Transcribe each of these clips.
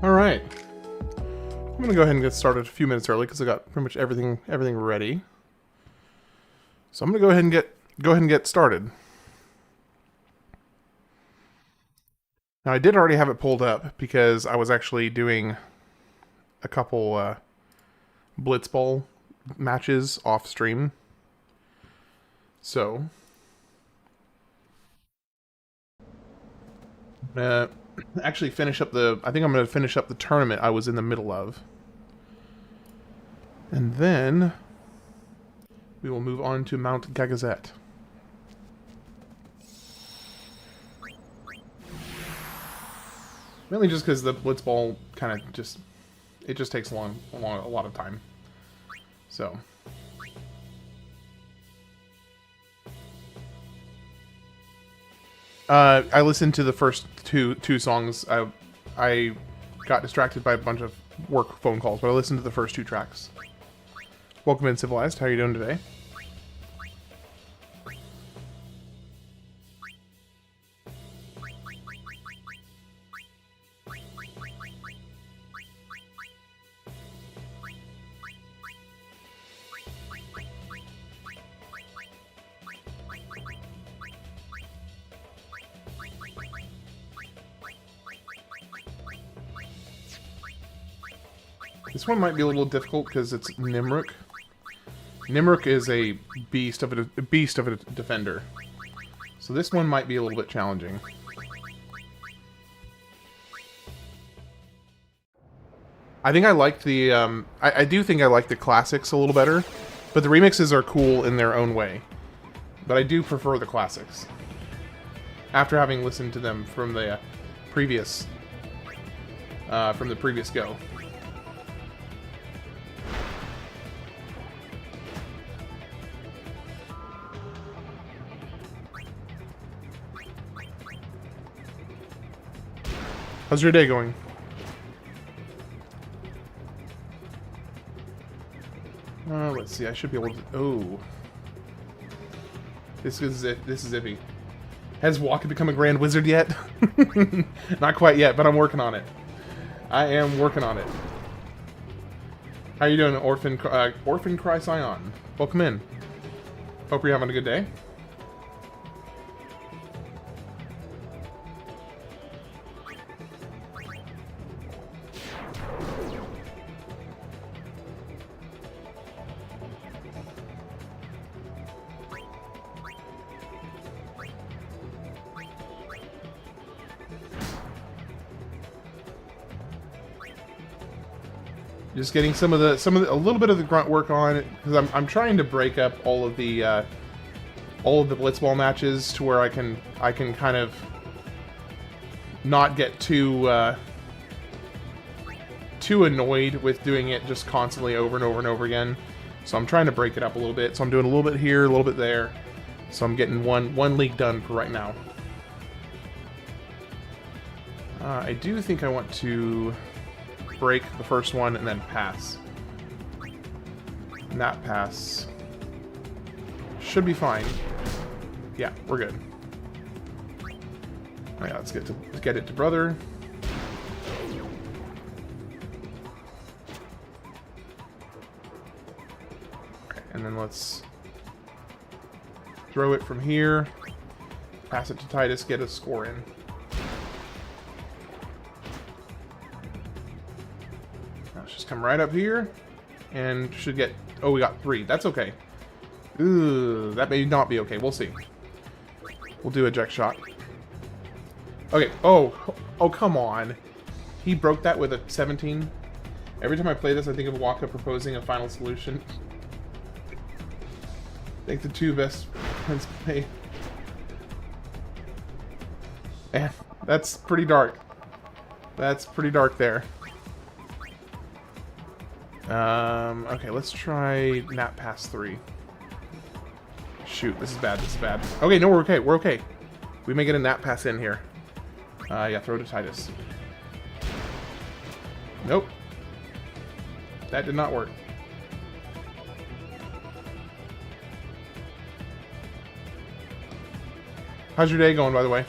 Alright. I'm going to go ahead and get started a few minutes early because I got pretty much everything ready. So I'm going to go ahead and get started. Now I did already have it pulled up because I was actually doing a couple Blitzball matches off stream. So actually finish up I think I'm going to finish up the tournament I was in the middle of. And then we will move on to Mount Gagazet. Mainly just because the Blitzball kind of just takes a lot of time. So I listened to the first two songs. I got distracted by a bunch of work phone calls, but I listened to the first two tracks. Welcome in, Civilized. How are you doing today? This one might be a little difficult because it's Nimruk. Nimruk is a beast of a defender, so this one might be a little bit challenging. I think I liked the I do think I like the classics a little better, but the remixes are cool in their own way. But I do prefer the classics after having listened to them from the previous go. How's your day going? Let's see. I should be able to. Oh, this is iffy. Has Waka become a Grand Wizard yet? Not quite yet, but I'm working on it. I am working on it. How you doing, Orphan Cry Scion? Welcome in. Hope you're having a good day. Just getting a little bit of the grunt work on because I'm trying to break up all of the Blitzball matches to where I can kind of not get too annoyed with doing it just constantly over and over and over again. So I'm trying to break it up a little bit. So I'm doing a little bit here, a little bit there. So I'm getting one league done for right now. I do think I want to break the first one and then pass. And that pass should be fine. Yeah, we're good. Alright, let's get it to brother. Alright, and then let's throw it from here. Pass it to Tidus, get a score in. Come right up here, and should get... Oh, we got 3. That's okay. Ooh, that may not be okay. We'll see. We'll do a eject shot. Okay. Oh, come on. He broke that with a 17. Every time I play this, I think of Waka proposing a final solution. I think the two best friends play. Man, that's pretty dark. That's pretty dark there. Okay, let's try Nat Pass 3. Shoot, this is bad, this is bad. Okay, no, we're okay, we're okay. We may get a Nat Pass in here. Yeah, throw to Tidus. Nope. That did not work. How's your day going, by the way?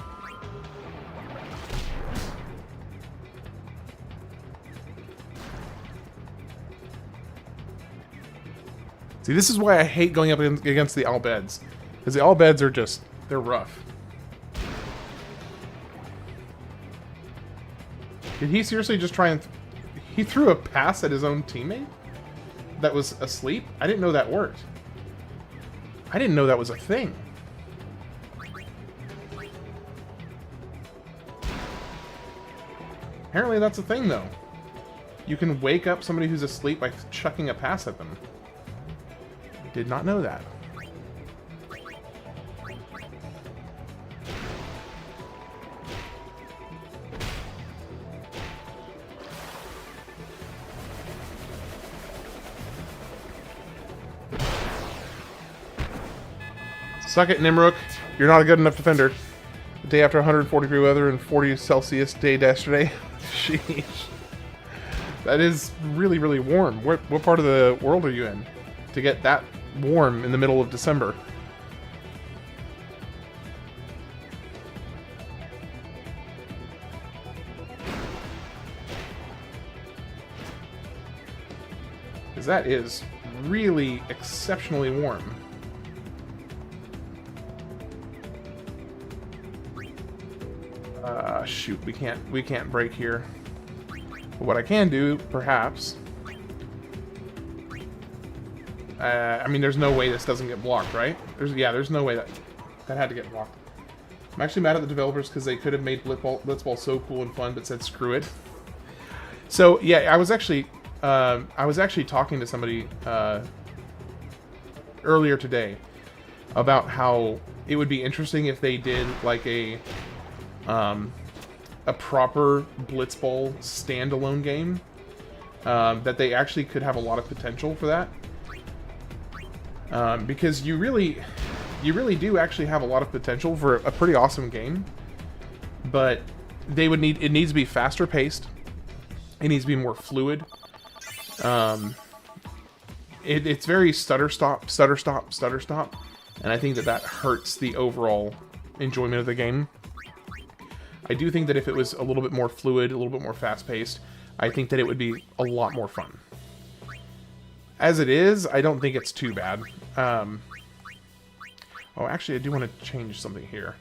See, this is why I hate going up against the Albeds. Because the Albeds are just, they're rough. Did he seriously just try and... he threw a pass at his own teammate? That was asleep? I didn't know that worked. I didn't know that was a thing. Apparently that's a thing, though. You can wake up somebody who's asleep by chucking a pass at them. Did not know that. Suck it, Nimrook. You're not a good enough defender. The day after 140 degree weather and 40 Celsius day yesterday. Sheesh. That is really, really warm. What part of the world are you in to get that warm in the middle of December? Because that is really exceptionally warm. Shoot, we can't break here. But what I can do, perhaps... I mean, there's no way this doesn't get blocked, right? There's no way that had to get blocked. I'm actually mad at the developers because they could have made Blitzball so cool and fun, but said screw it. So yeah, I was actually talking to somebody earlier today about how it would be interesting if they did like a proper Blitzball standalone game. That they actually could have a lot of potential for that. Because you really do actually have a lot of potential for a pretty awesome game. But it needs to be faster paced. It needs to be more fluid. It's very stutter stop. And I think that hurts the overall enjoyment of the game. I do think that if it was a little bit more fluid, a little bit more fast-paced, I think that it would be a lot more fun. As it is, I don't think it's too bad. Oh, actually, I do want to change something here.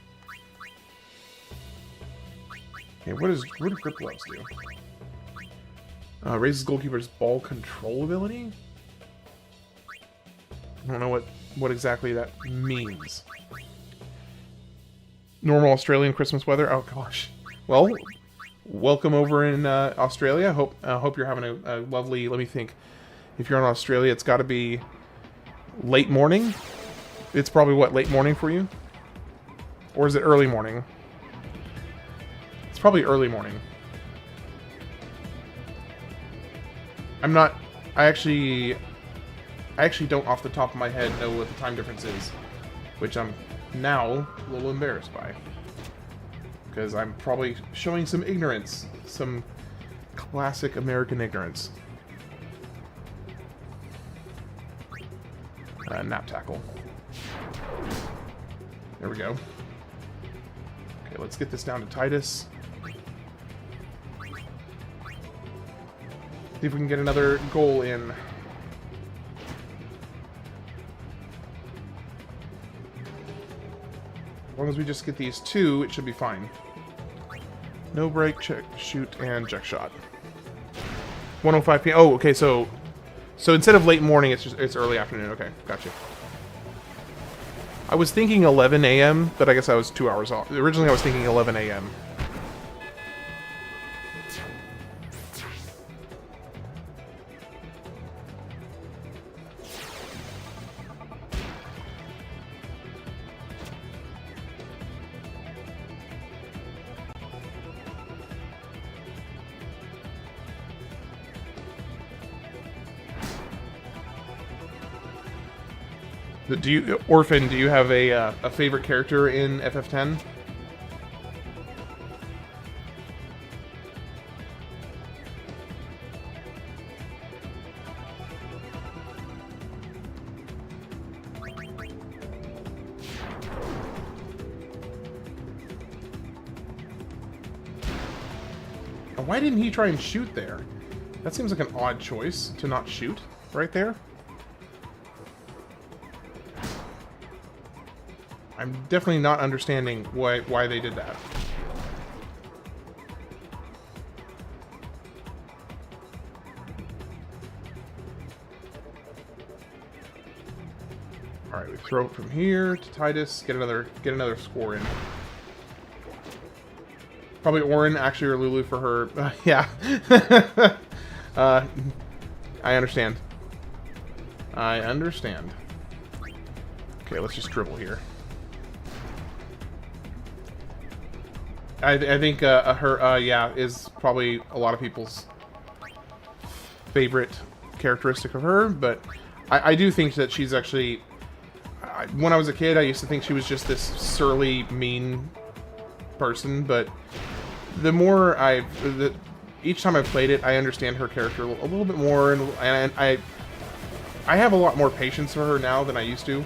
Okay, what do grip gloves do? Raises goalkeeper's ball control ability? I don't know what exactly that means. Normal Australian Christmas weather? Oh gosh. Well, welcome over in Australia. Hope you're having a lovely, let me think. If you're in Australia, it's got to be late morning. It's probably what, late morning for you? Or is it early morning? It's probably early morning. I actually don't off the top of my head know what the time difference is, which I'm now a little embarrassed by, because I'm probably showing some ignorance, some classic American ignorance. Nap tackle. There we go. Okay, let's get this down to Tidus. See if we can get another goal in. As long as we just get these two, it should be fine. No break, check, shoot, and check shot. 1:05 p.m. Oh, okay, so instead of late morning, it's early afternoon. Okay, gotcha. I was thinking 11 a.m., but I guess I was 2 hours off. Originally, I was thinking 11 a.m. Orphan, do you have a favorite character in FF10? Why didn't he try and shoot there? That seems like an odd choice to not shoot right there. I'm definitely not understanding why they did that. All right, we throw it from here to Tidus. Get another score in. Probably Auron, actually, or Lulu for her. Yeah. I understand. I understand. Okay, let's just dribble here. I think her, yeah, is probably a lot of people's favorite characteristic of her, but I do think that she's actually... when I was a kid, I used to think she was just this surly, mean person, but the more each time I've played it, I understand her character a little bit more, and I have a lot more patience for her now than I used to,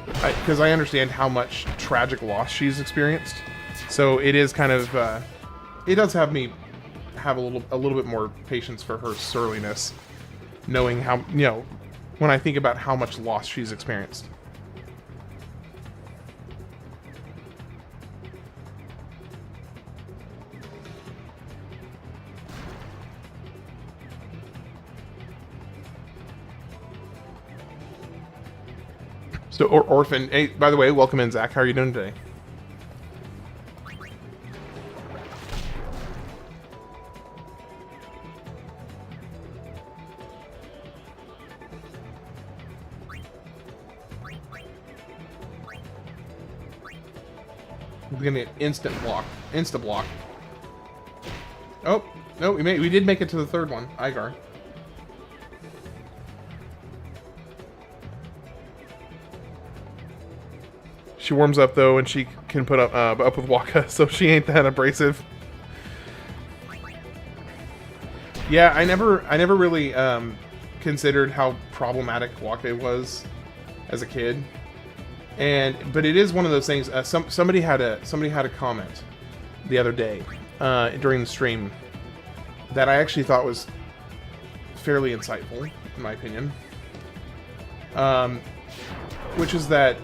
because I understand how much tragic loss she's experienced. So it is kind of, it does have me have a little bit more patience for her surliness, knowing how, you know, when I think about how much loss she's experienced. So, Orphan, hey, by the way, welcome in, Zach. How are you doing today? We're gonna get instant block. Insta block. Oh, no, we did make it to the third one. Igar. She warms up though, and she can put up with Waka, so she ain't that abrasive. Yeah, I never really considered how problematic Waka was as a kid, but it is one of those things. Somebody had a comment the other day during the stream that I actually thought was fairly insightful, in my opinion, which is that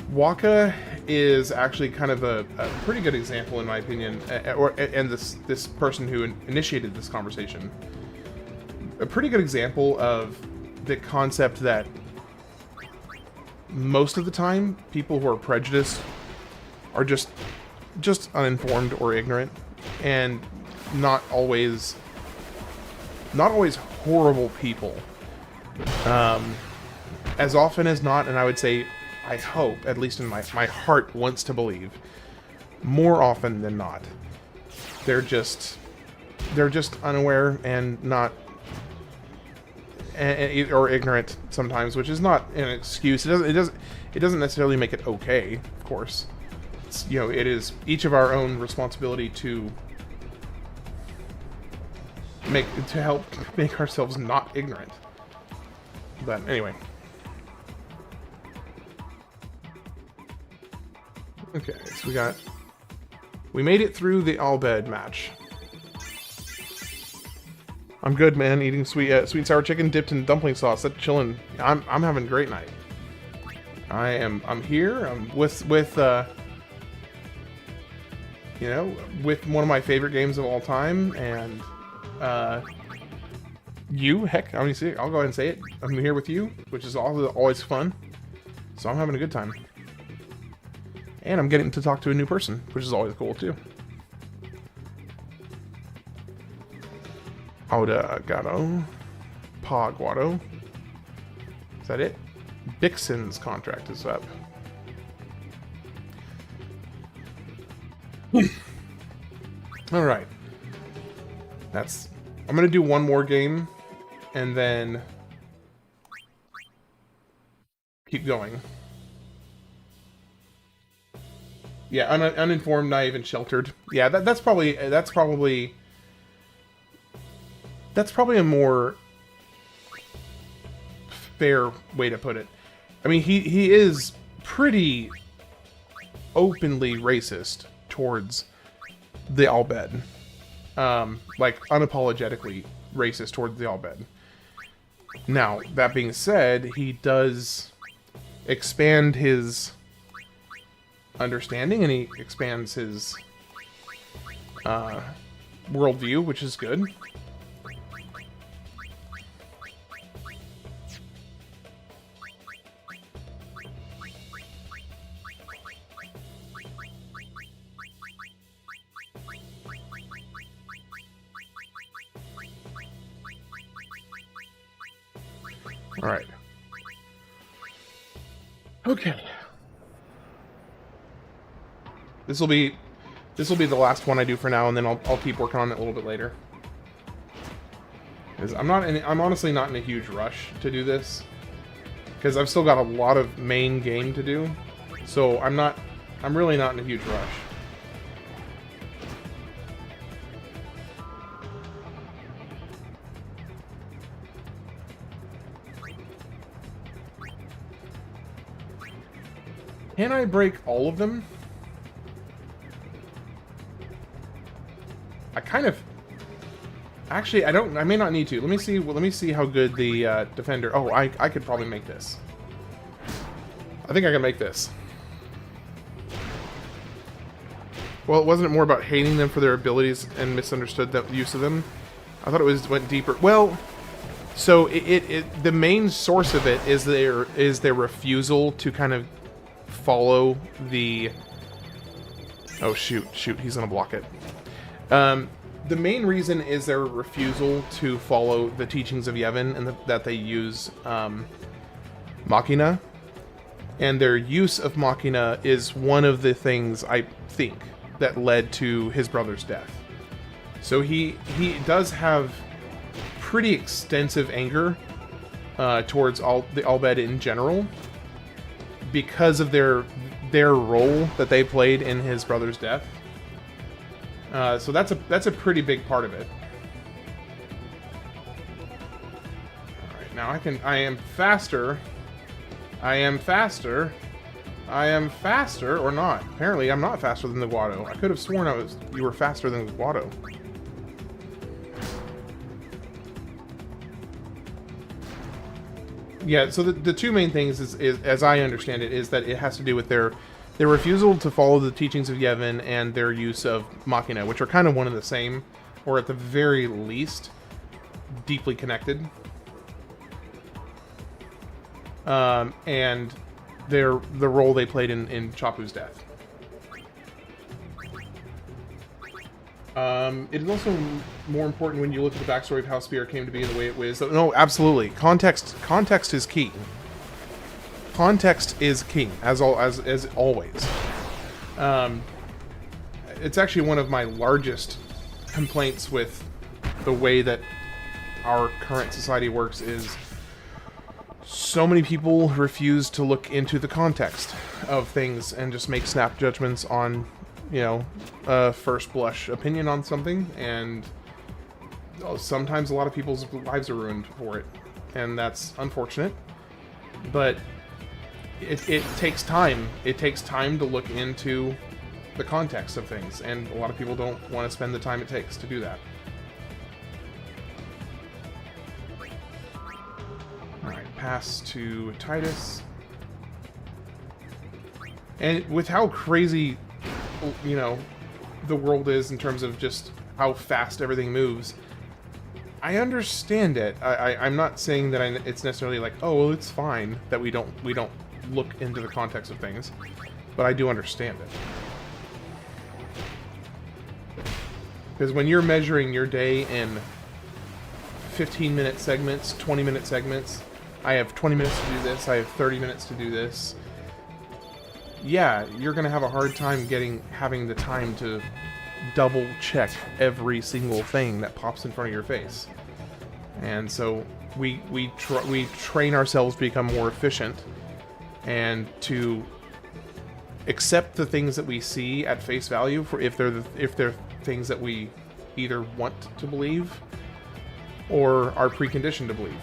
Waka is actually kind of a pretty good example, in my opinion, and this person who initiated this conversation, a pretty good example of the concept that most of the time people who are prejudiced are just uninformed or ignorant, and not always horrible people. As often as not, and I would say, I hope, at least in my heart wants to believe, more often than not, they're just unaware and not, or ignorant sometimes, which is not an excuse. It doesn't necessarily make it okay, of course. It's, you know, it is each of our own responsibility to help make ourselves not ignorant. But anyway. Okay, so we made it through the Albed match. I'm good, man. Eating sweet and sour chicken dipped in dumpling sauce. That's chilling. I'm having a great night. I'm here. I'm with you know, with one of my favorite games of all time, and heck, I mean, see, I'll go ahead and say it. I'm here with you, which is always fun. So I'm having a good time. And I'm getting to talk to a new person, which is always cool, too. Audagato. Paguado. Is that it? Dixon's contract is up. Alright. I'm gonna do one more game, and then keep going. Yeah, uninformed, naive, and sheltered. Yeah, that's probably a more fair way to put it. I mean, he is pretty openly racist towards the Albed. Like, unapologetically racist towards the Albed. Now, that being said, he does expand his understanding, and he expands his worldview, which is good. All right. Okay. This will be the last one I do for now, and then I'll keep working on it a little bit later. Because I'm honestly not in a huge rush to do this, because I've still got a lot of main game to do. So I'm really not in a huge rush. Can I break all of them? I kind of... Actually, I may not need to. Let me see how good the defender... Oh, I could probably make this. I think I can make this. Well, it wasn't more about hating them for their abilities and misunderstood the use of them. I thought it went deeper. Well, so the main source of it is their refusal to kind of follow the... Oh, shoot, he's gonna block it. The main reason is their refusal to follow the teachings of Yevon, and that they use Machina. And their use of Machina is one of the things, I think, that led to his brother's death. So he does have pretty extensive anger towards the Albed in general, because of their role that they played in his brother's death. So that's a pretty big part of it. All right, now I am faster. I am faster, or not. Apparently, I'm not faster than the Guado. I could have sworn you were faster than the Guado. Yeah, so the two main things is, as I understand it, is that it has to do with their refusal to follow the teachings of Yevon and their use of Machina, which are kind of one and the same, or at the very least, deeply connected. And the role they played in Chapu's death. It is also more important when you look at the backstory of how Spira came to be the way it was. No, absolutely. Context is key. Context is king, as always. It's actually one of my largest complaints with the way that our current society works is so many people refuse to look into the context of things and just make snap judgments on, a first blush opinion on something, and sometimes a lot of people's lives are ruined for it, and that's unfortunate. But it takes time. It takes time to look into the context of things, and a lot of people don't want to spend the time it takes to do that. Alright, pass to Tidus. And with how crazy, the world is in terms of just how fast everything moves, I understand it. I'm not saying that it's necessarily like, oh, well, it's fine that we don't look into the context of things, but I do understand it. Because when you're measuring your day in 15-minute segments, 20-minute segments, I have 20 minutes to do this, I have 30 minutes to do this, yeah, you're going to have a hard time having the time to double check every single thing that pops in front of your face. And so we train ourselves to become more efficient and to accept the things that we see at face value for if they're things that we either want to believe or are preconditioned to believe.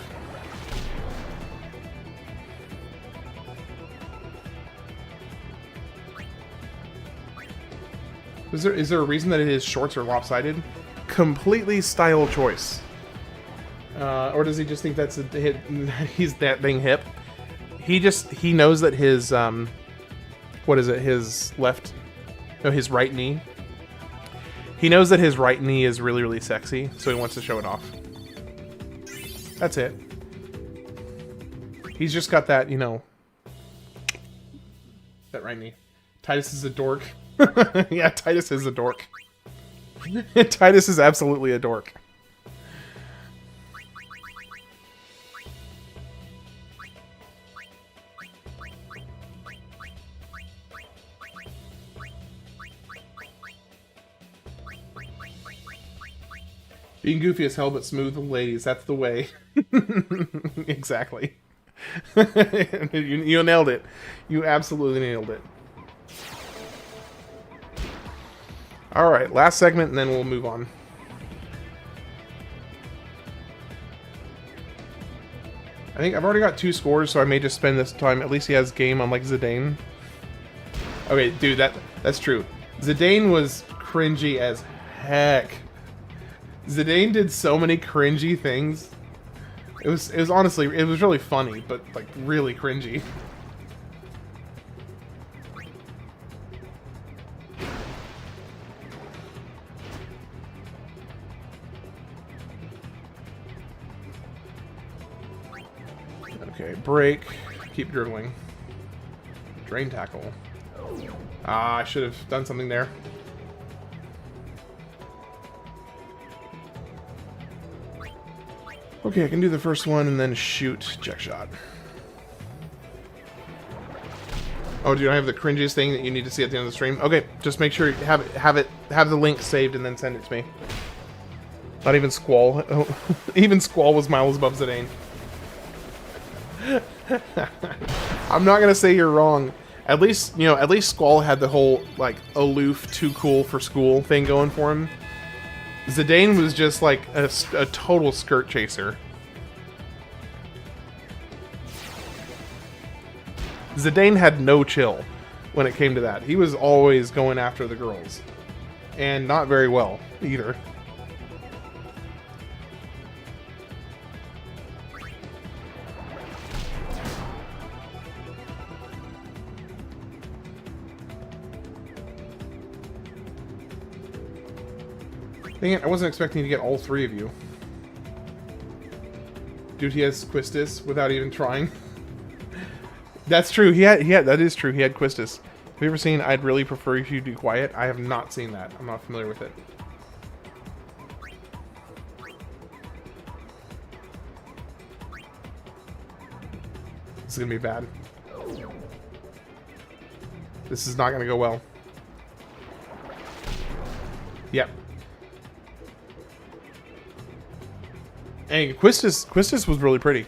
Is there a reason that his shorts are lopsided? Completely style choice. Or does he just think he's that thing hip? he knows that his what is it? His right knee. He knows that his right knee is really, really sexy, so he wants to show it off. That's it. He's just got that, you know, that right knee. Tidus is a dork. Yeah, Tidus is a dork. Tidus is absolutely a dork. Being goofy as hell, but smooth with ladies. That's the way. Exactly. You nailed it. You absolutely nailed it. Alright, last segment, and then we'll move on. I think I've already got 2 scores, so I may just spend this time. At least he has game on, like, Zidane. Okay, dude, that's true. Zidane was cringy as heck. Zidane did so many cringy things. It was honestly, it was really funny, but like really cringy. Okay, break. Keep dribbling. Drain tackle. Ah, I should have done something there. Okay, I can do the first one and then shoot check shot. Oh, do I have the cringiest thing that you need to see at the end of the stream? Okay, just make sure you have the link saved and then send it to me. Not even Squall. Even Squall was miles above Zidane. I'm not gonna say you're wrong. At least, you know, at least Squall had the whole like aloof, too cool for school thing going for him. Zidane was just like a total skirt chaser. Zidane had no chill when it came to that. He was always going after the girls. And not very well, either. Dang it, I wasn't expecting to get all 3 of you. Dude, he has Quistis without even trying. That's true, he had, that is true, he had Quistis. Have you ever seen I'd Really Prefer If You'd Be Quiet? I have not seen that. I'm not familiar with it. This is gonna be bad. This is not gonna go well. Yep. Hey, Quistis was really pretty.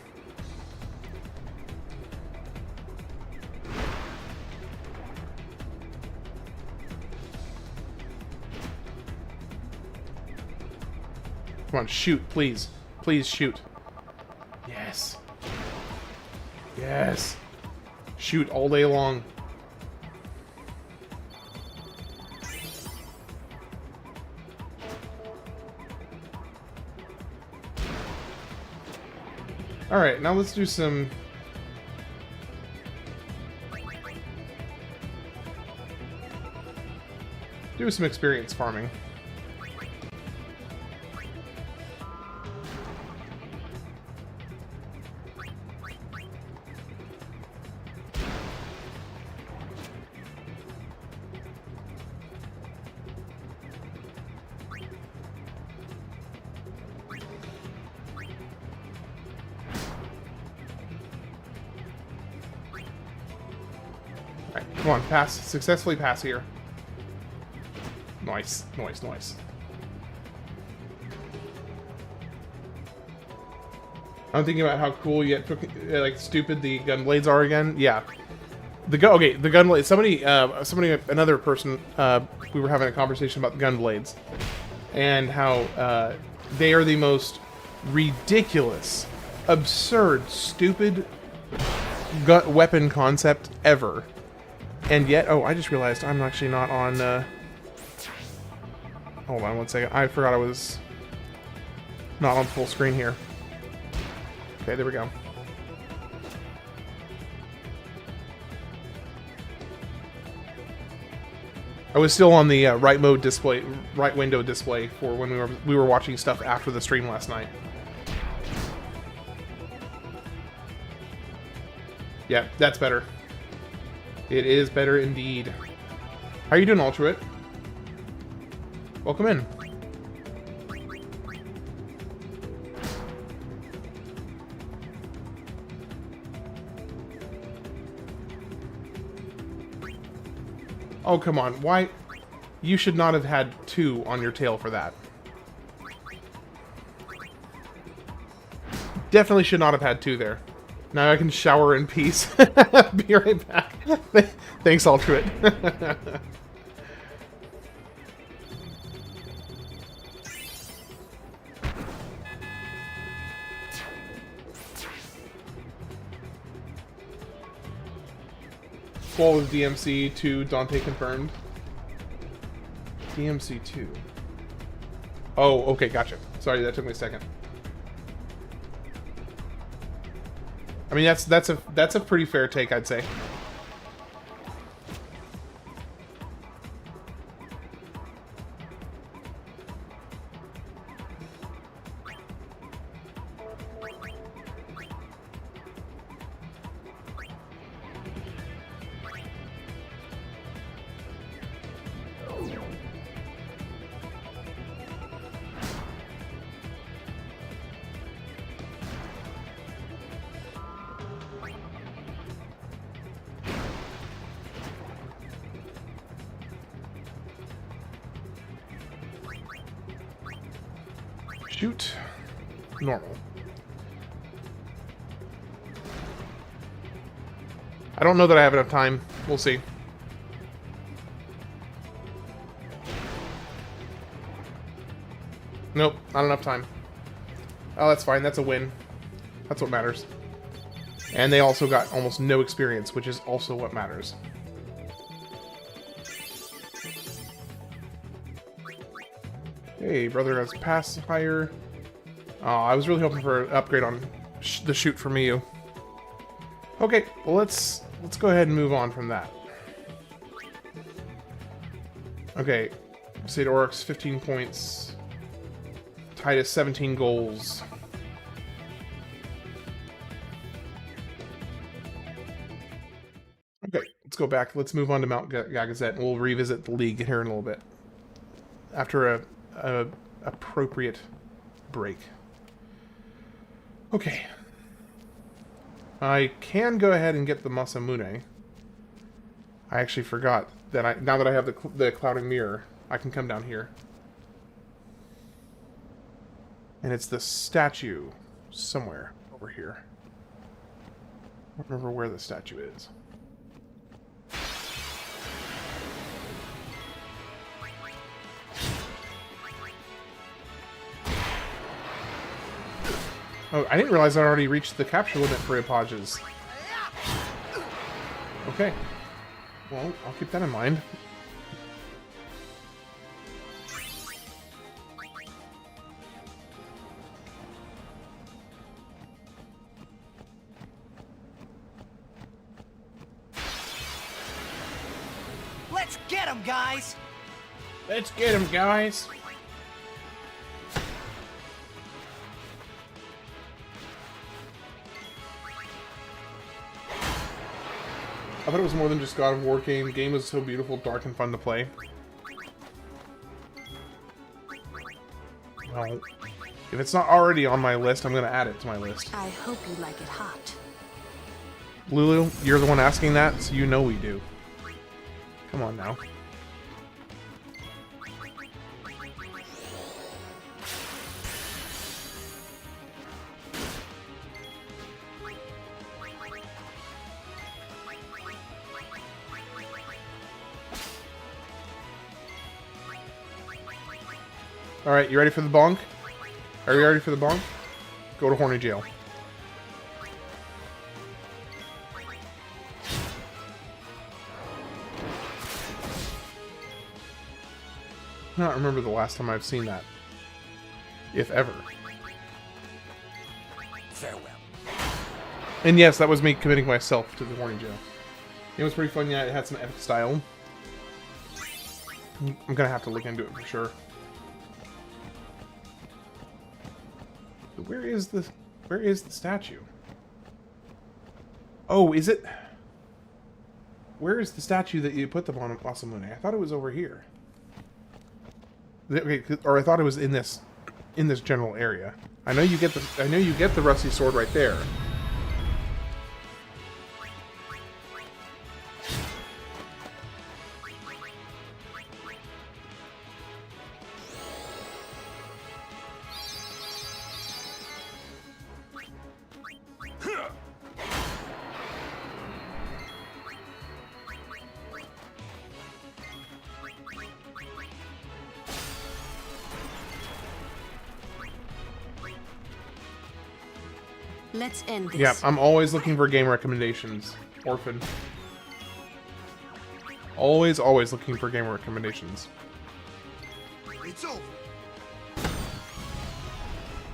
Come on, shoot, please. Please shoot. Yes. Yes. Shoot all day long. Alright, now let's do some... do some experience farming. Come on, pass. Successfully pass here. Nice, nice, nice. I'm thinking about how cool yet like stupid the gun blades are again. Yeah, the gun blades. Somebody, another person. We were having a conversation about the gun blades and how they are the most ridiculous, absurd, stupid weapon concept ever. And yet, oh, I just realized I'm actually not on, hold on one second. I forgot I was not on full screen here. Okay, there we go. I was still on the right mode display, right window display for when we were watching stuff after the stream last night. Yeah, that's better. It is better indeed. How are you doing, Ultruit? Welcome in. Oh, come on. Why? You should not have had 2 on your tail for that. Definitely should not have had 2 there. Now I can shower in peace. Be right back. Thanks, Ultruit. Qual with DMC 2, Dante confirmed. DMC 2. Oh, okay, gotcha. Sorry, that took me a second. I mean, that's a pretty fair take, I'd say. Shoot. Normal. I don't know that I have enough time. We'll see. Nope, not enough time. Oh, that's fine. That's a win. That's what matters. And they also got almost no experience, which is also what matters. Hey, brother has pass higher. Oh, I was really hoping for an upgrade on the shoot for Miyu. Okay, well let's go ahead and move on from that. Okay, St. Oryx 15 points. Tidus 17 goals. Okay, let's go back. Let's move on to Mount Gagazet, and we'll revisit the league here in a little bit. After a appropriate break. Okay. I can go ahead and get the Masamune. I actually forgot that now that I have the clouding mirror, I can come down here. And it's the statue somewhere over here. I don't remember where the statue is. Oh, I didn't realize I already reached the capture limit for Epoges. Okay. Well, I'll keep that in mind. Let's get him, guys! Let's get him, guys! I thought it was more than just God of War game. The game was so beautiful, dark, and fun to play. Well, if it's not already on my list, I'm going to add it to my list. I hope you like it hot. Lulu, you're the one asking that, so you know we do. Come on now. Alright, you ready for the bonk? Are you ready for the bonk? Go to horny jail. I don't remember the last time I've seen that. If ever. Farewell. And yes, that was me committing myself to the horny jail. It was pretty fun, yeah, it had some epic style. I'm gonna have to look into it for sure. But where is the statue? Oh, is it? Where is the statue that you put them on Masamune? I thought it was over here. Okay, or I thought it was in this general area. I know you get the rusty sword right there. Let's end this. Yeah, I'm always looking for game recommendations, Orphan. Always looking for game recommendations. It's over.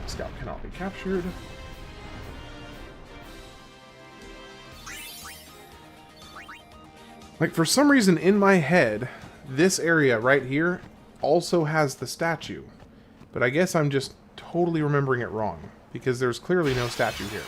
Scout cannot be captured. Like, for some reason in my head, this area right here also has the statue. But I guess I'm just totally remembering it wrong, because there's clearly no statue here.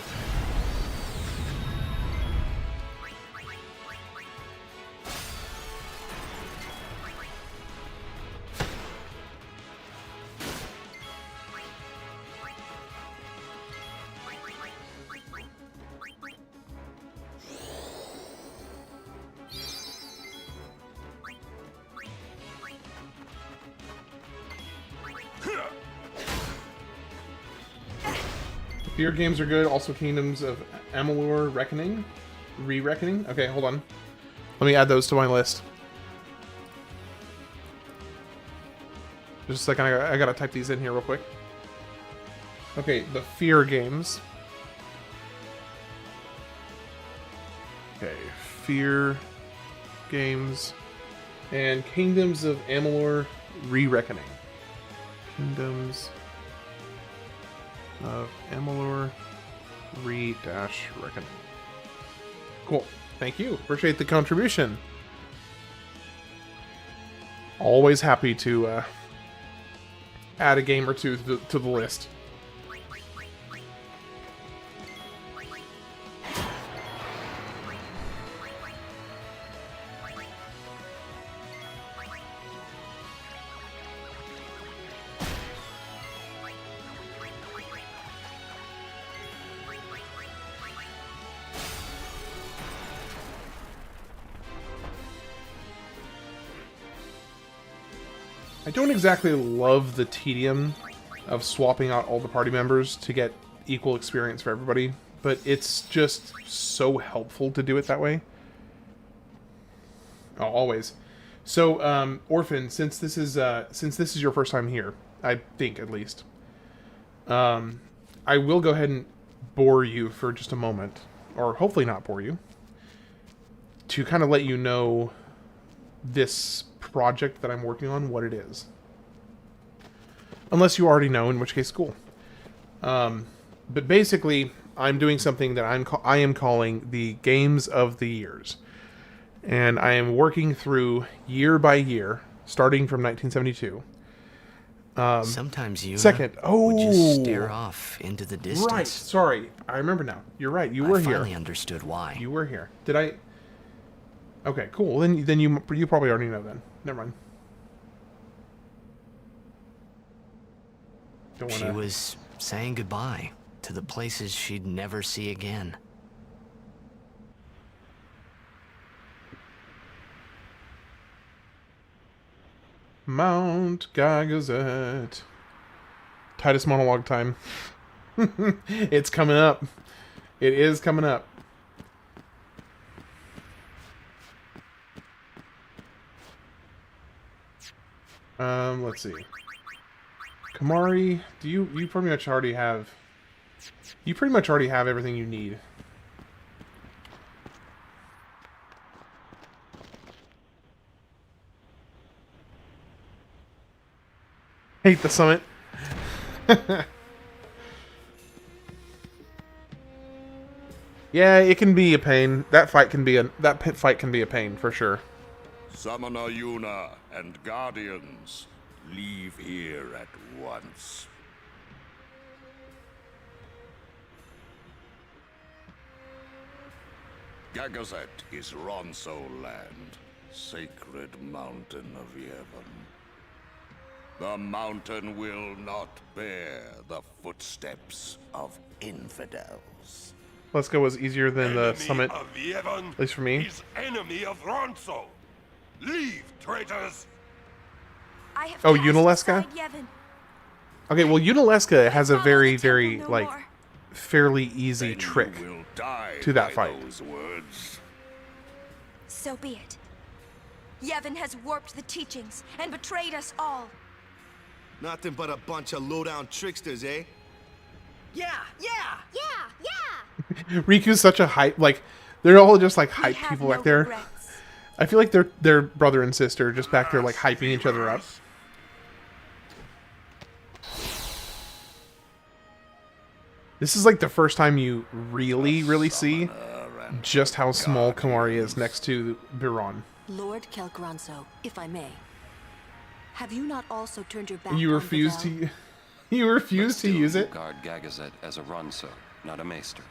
Fear games are good. Also, Kingdoms of Amalur Reckoning. Re-Reckoning? Okay, hold on. Let me add those to my list. Just a second, I gotta type these in here real quick. Okay, the Fear games. Okay, Fear games. And Kingdoms of Amalur Re-Reckoning. Kingdoms of Amalur Re-Reckoning. Cool. Thank you. Appreciate the contribution. Always happy to add a game or two to the list. I don't exactly love the tedium of swapping out all the party members to get equal experience for everybody, but it's just so helpful to do it that way. Oh, always. So, Orphan, since this is your first time here, I think at least, I will go ahead and bore you for just a moment, or hopefully not bore you, to kind of let you know this project that I'm working on, what it is. Unless you already know, in which case, cool. But basically, I'm doing something that I am calling the Games of the Years. And I am working through year by year, starting from 1972. Sometimes you would just stare off into the distance. Right, sorry. I remember now. You're right, you were here. I finally understood why. You were here. Did I... Okay, cool. Then you probably already know then. Never mind. She was saying goodbye to the places she'd never see again. Mount Gagazet. Tidus monologue time. It's coming up. It is coming up. Let's see. Kamari, you pretty much already have... You pretty much already have everything you need. Hate the summit. Yeah, it can be a pain. That pit fight can be a pain for sure. Summoner Yuna, and Guardians, leave here at once. Gagazet is Ronso land, sacred mountain of Yevon. The mountain will not bear the footsteps of infidels. Let's go was easier than the Enemy summit, of Yevon at least for me. is enemy of Ronso. Leave, traitors. I have Oh, cast Unaleska? aside Yevon. Okay, well, Unaleska has a Follow very, the temple very, no like, more. fairly easy Then trick. you will die to that by fight. those words. So be it. Yevon has warped the teachings and betrayed us all. Nothing but a bunch of low-down tricksters, eh? Yeah, yeah. Riku's such a hype, like, they're all just, like, We hype have people no back there. regrets. I feel like they're brother and sister, just back there, like, hyping each other up. This is, like, the first time you really see just how small Kamari is next to Biron. Lord Kelgranso, if I may. Have you not also turned your back You on refuse Pavel? to... You refuse to use it? Guard Gagazet as a Ronso, not a Maester.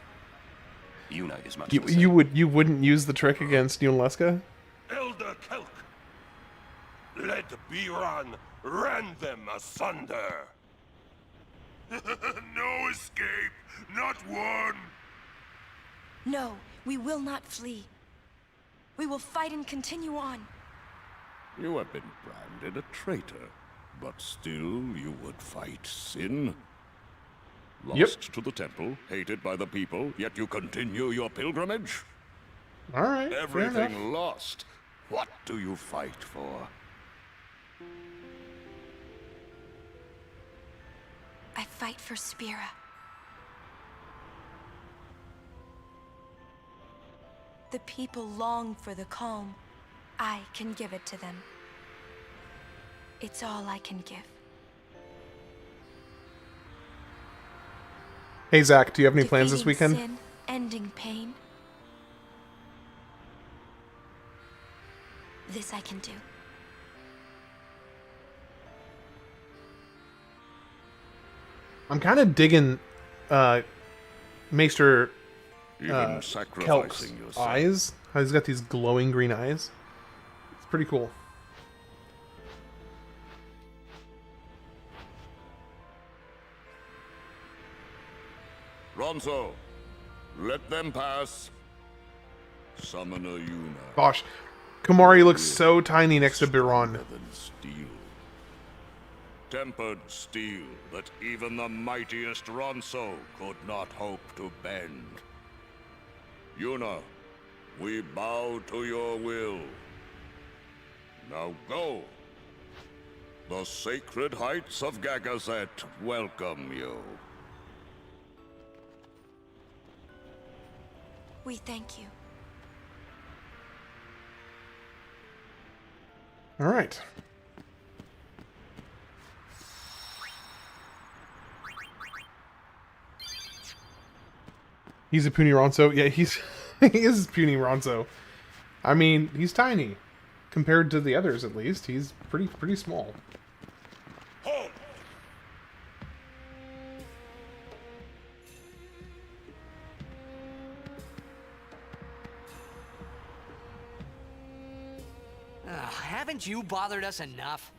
Yuna is much You, the same. you wouldn't use the trick against Yunaleska? Elder Kelk, let Biran rend them asunder. No escape, not one. No, we will not flee. We will fight and continue on. You have been branded a traitor, but still you would fight sin. Lost to the temple, hated by the people, yet you continue your pilgrimage? Alright, fair enough. Everything lost. What do you fight for? I fight for Spira. The people long for the calm. I can give it to them. It's all I can give. Hey, Zach, do you have any plans this Defeating weekend? Sin, ending pain. This I can do. I'm kind of digging Maester Even Kelk's sacrificing yourself. eyes. How he's got these glowing green eyes. It's pretty cool. Ronso, let them pass. Summoner Yuna. Gosh, Kamari looks so tiny next to Biron. Stronger than steel. Tempered steel that even the mightiest Ronso could not hope to bend. Yuna, we bow to your will. Now go. The sacred heights of Gagazet welcome you. We thank you. All right. He's a puny Ronso. Yeah, he is puny Ronso. I mean, he's tiny compared to the others. At least he's pretty small. Halt! Haven't you bothered us enough?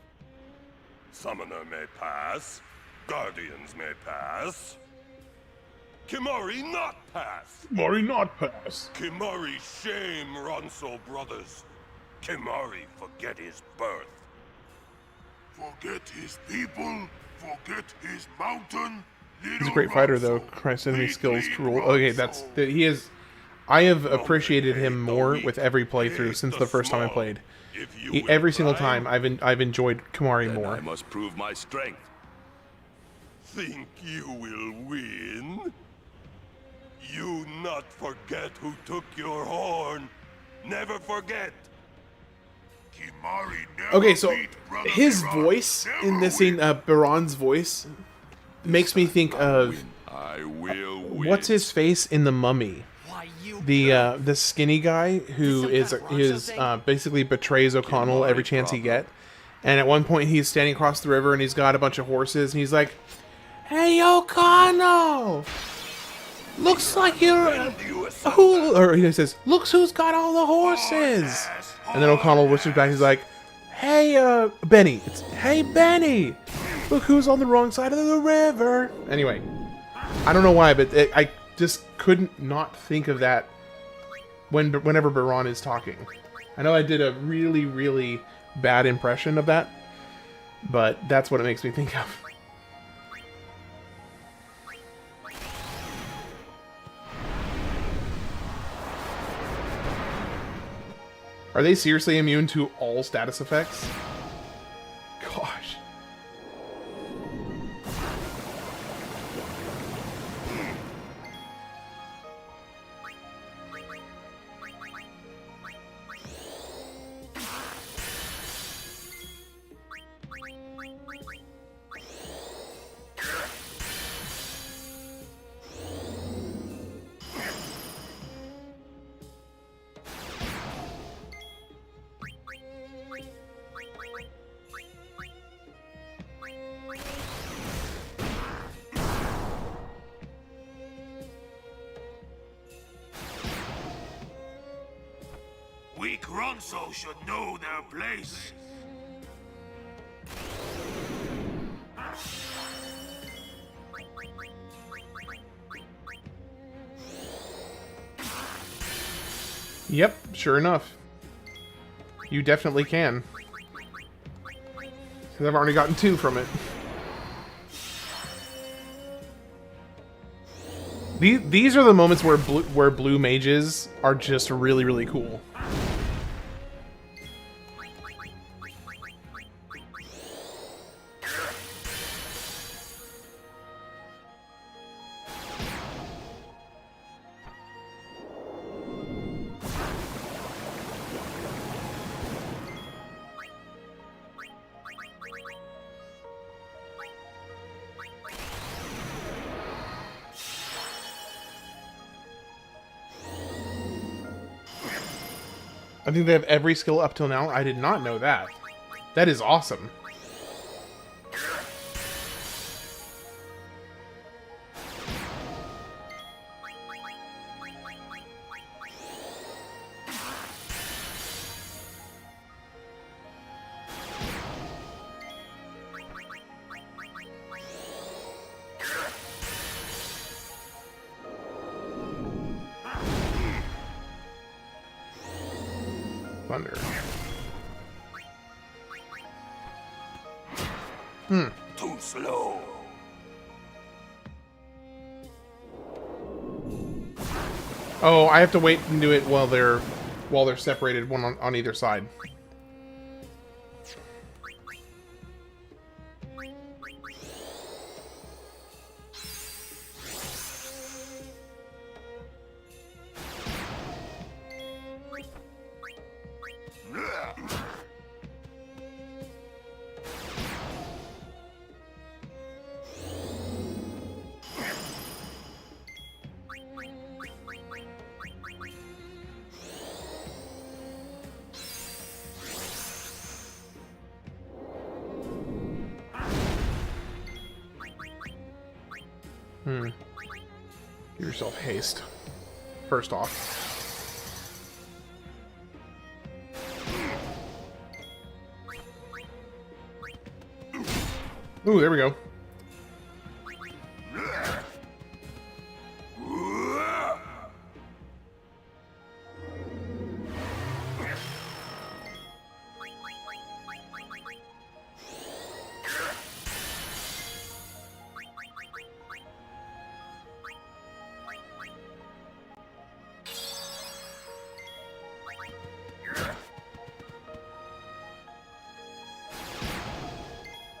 Summoner may pass. Guardians may pass. Kimari not pass. Kamari not pass. Kimari shame Ronso brothers. Kimari forget his birth. Forget his people. Forget his mountain. He's a great fighter, though. Christ, enemy skills to rule. Okay, he is. I have appreciated him more with every playthrough since the first time I played. Every single time, I've enjoyed Kamari Then more. I must prove my strength. Think you will win? You not forget who took your horn. Never forget. Kimari never Okay, so beat Brother his Biran. voice in Never this scene, win. Biron's voice, makes me think of I will win. what's his face in The Mummy. Why, you... The skinny guy who Some is kind of Ronso thing? basically betrays O'Connell every chance he get. And at one point, he's standing across the river, and he's got a bunch of horses, and he's like, "Hey, Okano! Looks like you're who?" Or he says, "Looks who's got all the horses!" And then O'Connell whispers back, he's like, "Hey, Benny! Hey, Benny! Look who's on the wrong side of the river!" Anyway, I don't know why, but I just couldn't not think of that whenever Baron is talking. I know I did a really, really bad impression of that, but that's what it makes me think of. Are they seriously immune to all status effects? Gosh. Weak Ronso should know their place. Yep, sure enough. You definitely can. Because I've already gotten 2 from it. These are the moments where blue mages are just really, really cool. I think they have every skill up till now. I did not know that. That is awesome. Thunder. Too slow. Oh, I have to wait and do it while they're separated, one on either side. Give yourself haste. First off. Ooh, there we go.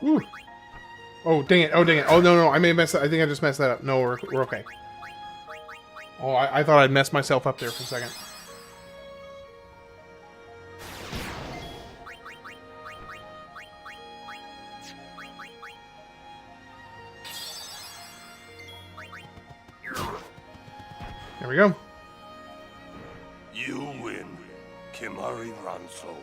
Ooh. Oh, dang it. Oh, dang it. Oh, no, no. I may have messed that. I think I just messed that up. No, we're okay. Oh, I thought I'd messed myself up there for a second. There we go. You win, Kimari Ranso.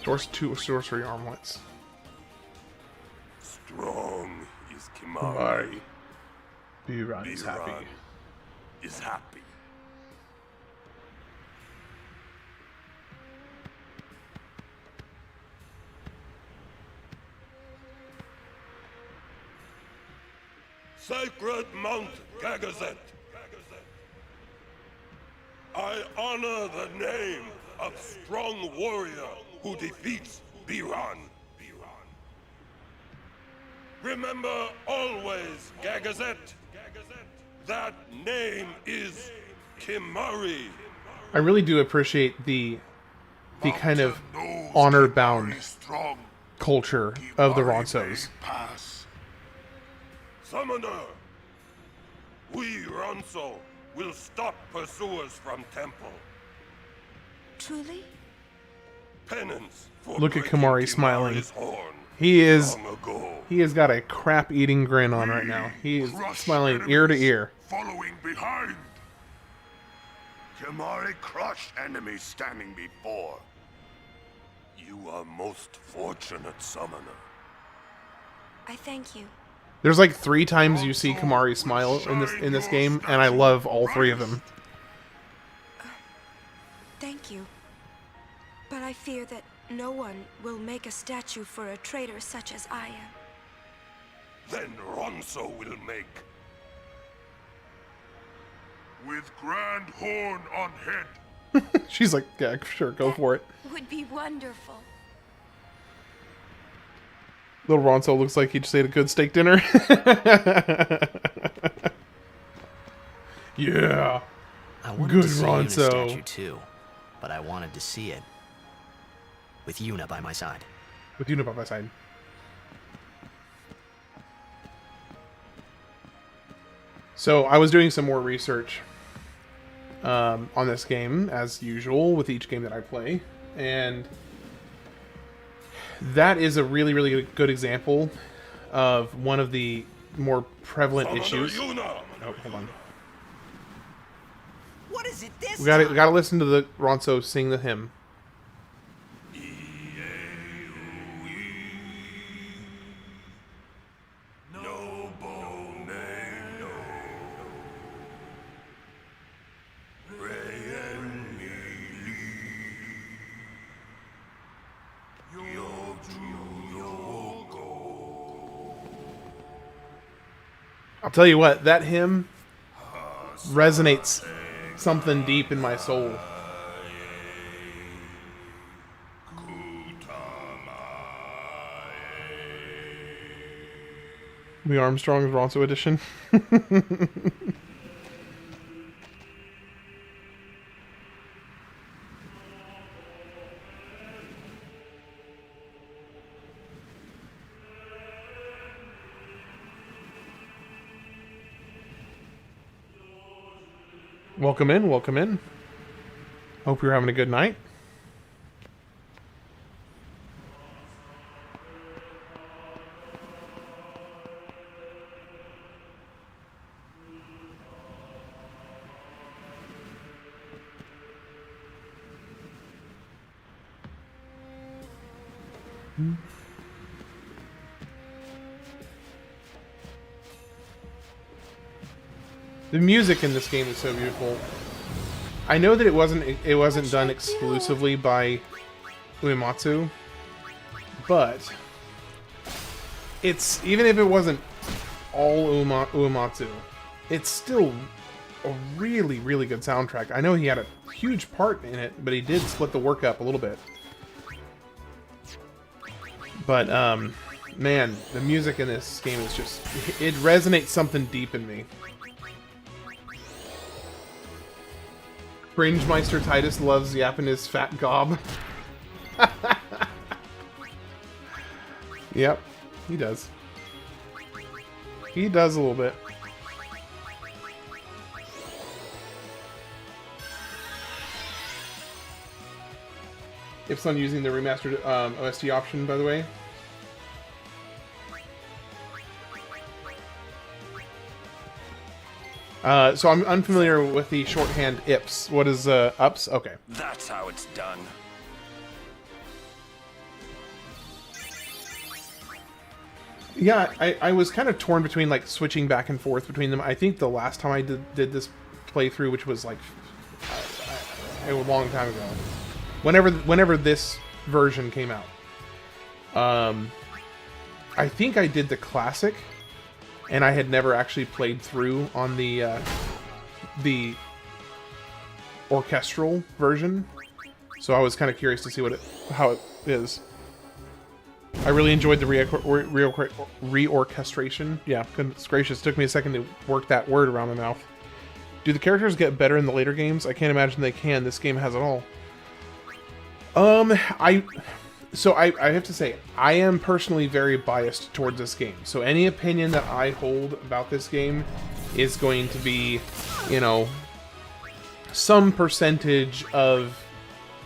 Source 2 sorcery armlets. Strong is Kimari. Kimari. Biran is happy. Biran is happy. Sacred Mount Gagazet. I honor the name of strong warrior who defeats Biran. Remember always, Gagazet, that name is Kimari. I really do appreciate the kind of honor-bound culture of the Ronsos. Summoner, we Ronso will stop pursuers from temple. Truly? Penance for Look at breaking Kimari smiling. Kimari's horn He is... long ago. He has got a crap-eating grin on right now. He is smiling ear to ear. Following behind. Kimari crushed enemies standing before. You are most fortunate, Summoner. I thank you. There's like 3 times you see Kimari smile in this game, and I love all 3 of them. Thank you. But I fear that no one will make a statue for a traitor such as I am. Then Ronso will make. With grand horn on head. She's like, yeah, sure, go for it. Would be wonderful. Little Ronso looks like he just ate a good steak dinner. Yeah. I wanted Good to see Yuna's Ronso. statue too, but I wanted to see it with Yuna by my side. With Yuna by my side. So I was doing some more research on this game, as usual, with each game that I play. And that is a really, really good example of one of the more prevalent issues. Yuna. Oh, hold on. What is it this We gotta listen to the Ronso sing the hymn. I'll tell you what, that hymn resonates something deep in my soul. The Armstrong's Ronso edition. Welcome in, welcome in. Hope you're having a good night. The music in this game is so beautiful. I know that it wasn't done exclusively by Uematsu, but it's, even if it wasn't all Uematsu, it's still a really, really good soundtrack. I know he had a huge part in it, but he did split the work up a little bit. But man, the music in this game is just, it resonates something deep in me. Fringemeister Tidus loves yapping his fat gob. Yep, he does. He does a little bit. If's on using the remastered OST option, by the way. So I'm unfamiliar with the shorthand IPS. What is UPS? Okay. That's how it's done. Yeah, I was kind of torn between like switching back and forth between them. I think the last time I did this playthrough, which was like a long time ago, whenever this version came out, I think I did the classic, and I had never actually played through on the orchestral version, so I was kind of curious to see how it is. I really enjoyed the reorchestration. Yeah, goodness gracious, it took me a second to work that word around my mouth. Do the characters get better in the later games? I can't imagine they can. This game has it all. I have to say, I am personally very biased towards this game. So any opinion that I hold about this game is going to be, you know, some percentage of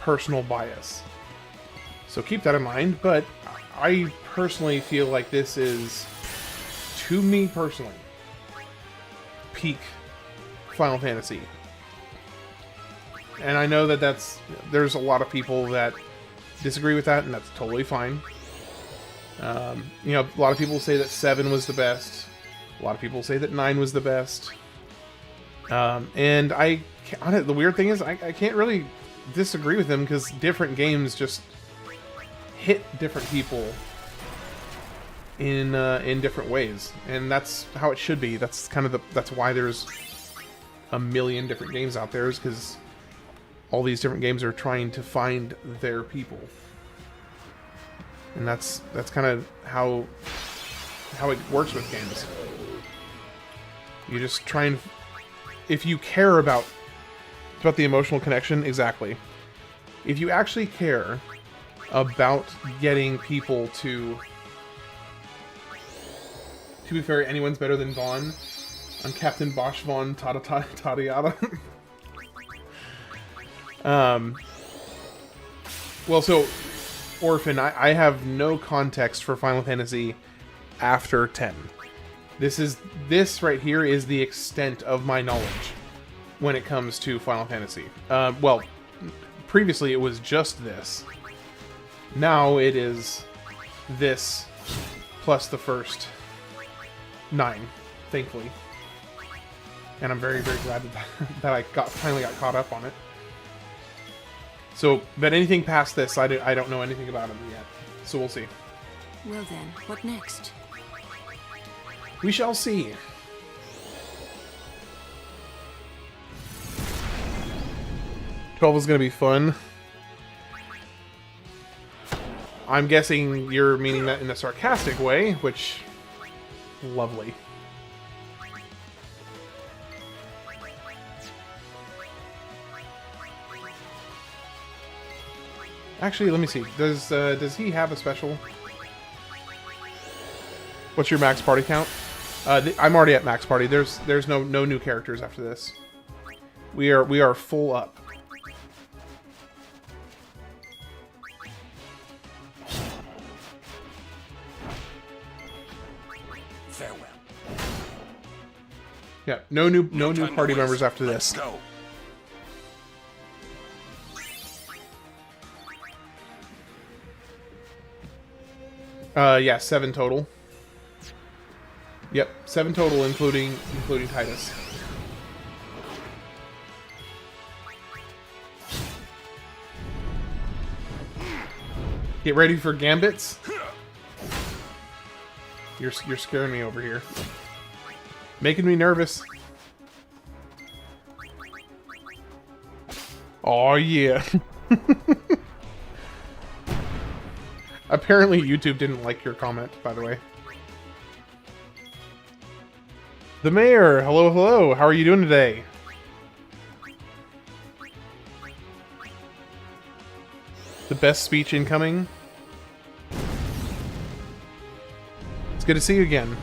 personal bias. So keep that in mind, but I personally feel like this is, to me personally, peak Final Fantasy. And I know that there's a lot of people that disagree with that, and that's totally fine. You know, a lot of people say that 7 was the best. A lot of people say that 9 was the best. And the weird thing is, I can't really disagree with them, because different games just hit different people in different ways, and that's how it should be. That's kind of that's why there's a million different games out there, is because all these different games are trying to find their people, and that's kind of how it works with games. You just try and, if you care about the emotional connection, exactly. If you actually care about getting people to be fair, anyone's better than Vaughn. I'm Captain Bosch Vaughn Tadayada. Well, so, Orphan, I have no context for Final Fantasy after 10. This right here is the extent of my knowledge when it comes to Final Fantasy. Well, previously it was just this. Now it is this plus the first 9, thankfully. And I'm very, very glad that I finally got caught up on it. So, but anything past this, I don't know anything about him yet. So we'll see. Well then, what next? We shall see. "12 is going to be fun." I'm guessing you're meaning that in a sarcastic way, which... lovely. Actually, let me see. Does he have a special? What's your max party count? I'm already at max party. There's no new characters after this. We are full up. Farewell. Yeah, no new party members after Let's this. go. Yeah, 7 total. Yep, 7 total, including Tidus. Get ready for gambits. You're scaring me over here. Making me nervous. Oh yeah. Apparently YouTube didn't like your comment, by the way. The mayor, hello, hello. How are you doing today? The best speech incoming. It's good to see you again.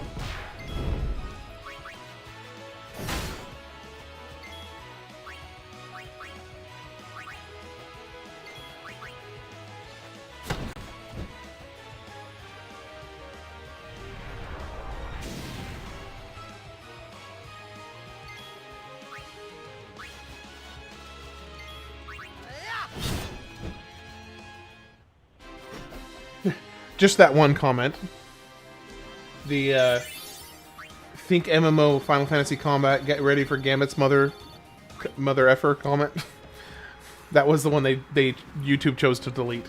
Just that one comment. the think MMO Final Fantasy Combat, get ready for Gambit's mother effer comment. That was the one they YouTube chose to delete.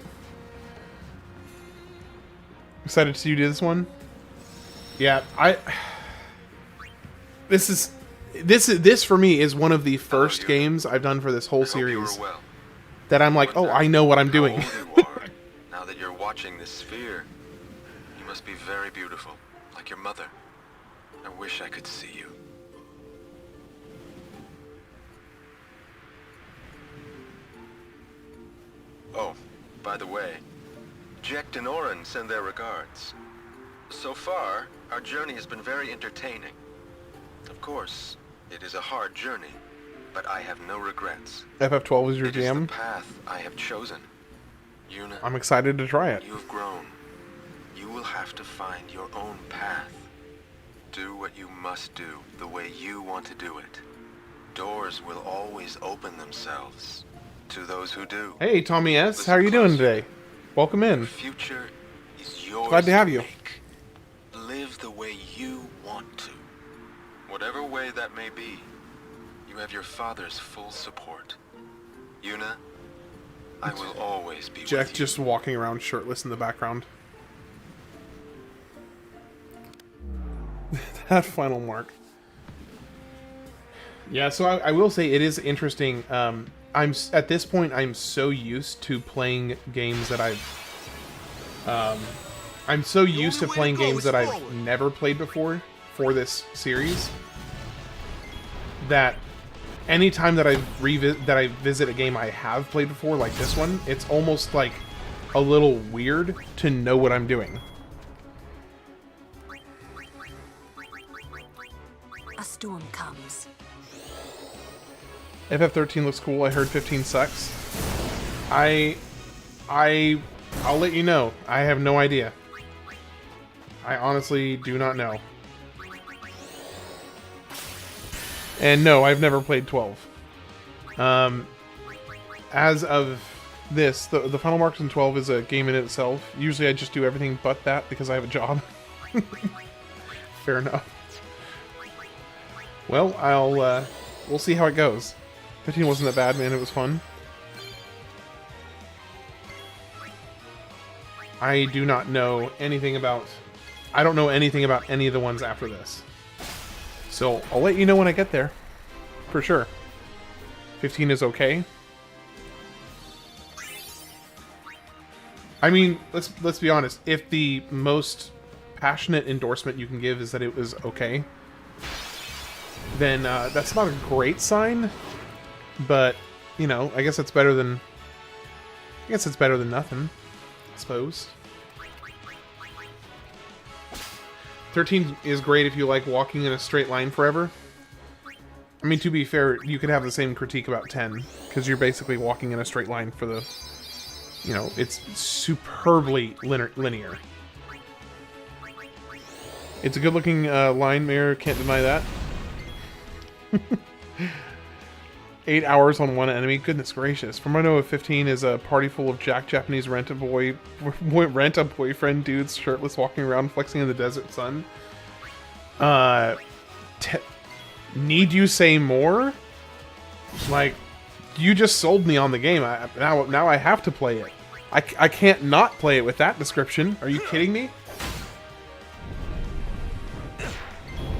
Excited to see you do this one? Yeah, this for me is one of the first games I've done for this whole series that I'm like, oh, I know what I'm doing. Now that you're watching this sphere, you must be very beautiful, like your mother. I wish I could see you. Oh, by the way, Jecht and Auron send their regards. So far, our journey has been very entertaining. Of course, it is a hard journey, but I have no regrets. FF12 is your It is jam? the path I have chosen. Yuna, I'm excited to try it. you have grown. You will have to find your own path. Do what you must do, the way you want to do it. Doors will always open themselves to those who do. Hey, Tommy S. How are you doing today? Welcome in. The future is yours. Glad to have you. make. Live the way you want to. Whatever way that may be, you have your father's full support. Yuna, I will always be Jack with you. just walking around shirtless in the background. That final mark. Yeah, so I will say it is interesting. At this point, I'm so used to playing games that I'm so used to playing games that I've never played before for this series that anytime that I visit a game I have played before, like this one, it's almost like a little weird to know what I'm doing. A storm comes. FF13 looks cool. I heard 15 sucks. I'll let you know. I have no idea. I honestly do not know. And no, I've never played 12. As of this, the Final Marks in 12 is a game in itself. Usually I just do everything but that because I have a job. Fair enough. Well, we'll see how it goes. 15 wasn't that bad, man. It was fun. I do not know anything about... I don't know anything about any of the ones after this. So, I'll let you know when I get there. For sure. 15 is okay. I mean, let's be honest. If the most passionate endorsement you can give is that it was okay, then that's not a great sign. But, you know, I guess it's better than... I guess it's better than nothing, I suppose. 13 is great if you like walking in a straight line forever. I mean, to be fair, you could have the same critique about 10, because you're basically walking in a straight line for the... You know, it's superbly linear. It's a good-looking line mirror, can't deny that. 8 hours on one enemy, goodness gracious. From what I know of 15 is a party full of Japanese rent-a-boyfriend dudes shirtless walking around flexing in the desert sun. Need you say more? Like, you just sold me on the game. Now I have to play it. I can't not play it with that description. Are you kidding me?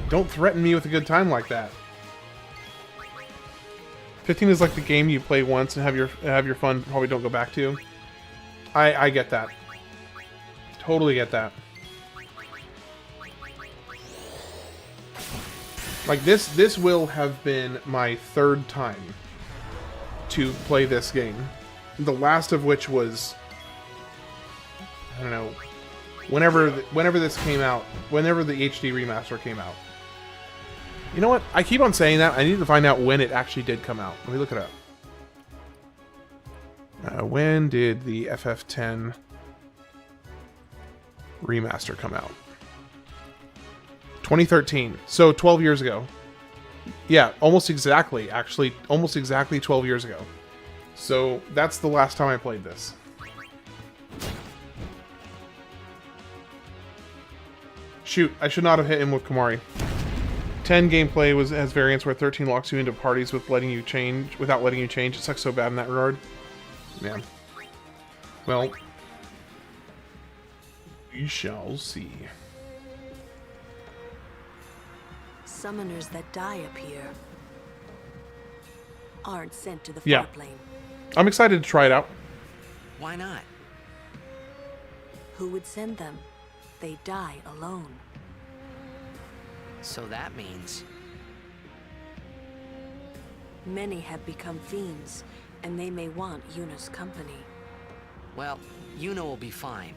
Don't threaten me with a good time like that. 15 is like the game you play once and have your fun, probably don't go back to. I get that. Totally get that. Like this will have been my third time to play this game. The last of which was, I don't know, whenever this came out, whenever the HD remaster came out. You know what? I keep on saying that. I need to find out when it actually did come out. Let me look it up. When did the FF10 remaster come out? 2013. So 12 years ago. Yeah, almost exactly. Actually, almost exactly 12 years ago. So that's the last time I played this. Shoot, I should not have hit him with Komari. 10 gameplay has variants where 13 locks you into parties without letting you change. It sucks so bad in that regard. Man. Well, we shall see. Summoners that die up here aren't sent to the Yeah. far plane. I'm excited to try it out. Why not? Who would send them? They die alone. So that means... Many have become fiends, and they may want Yuna's company. Well, Yuna will be fine.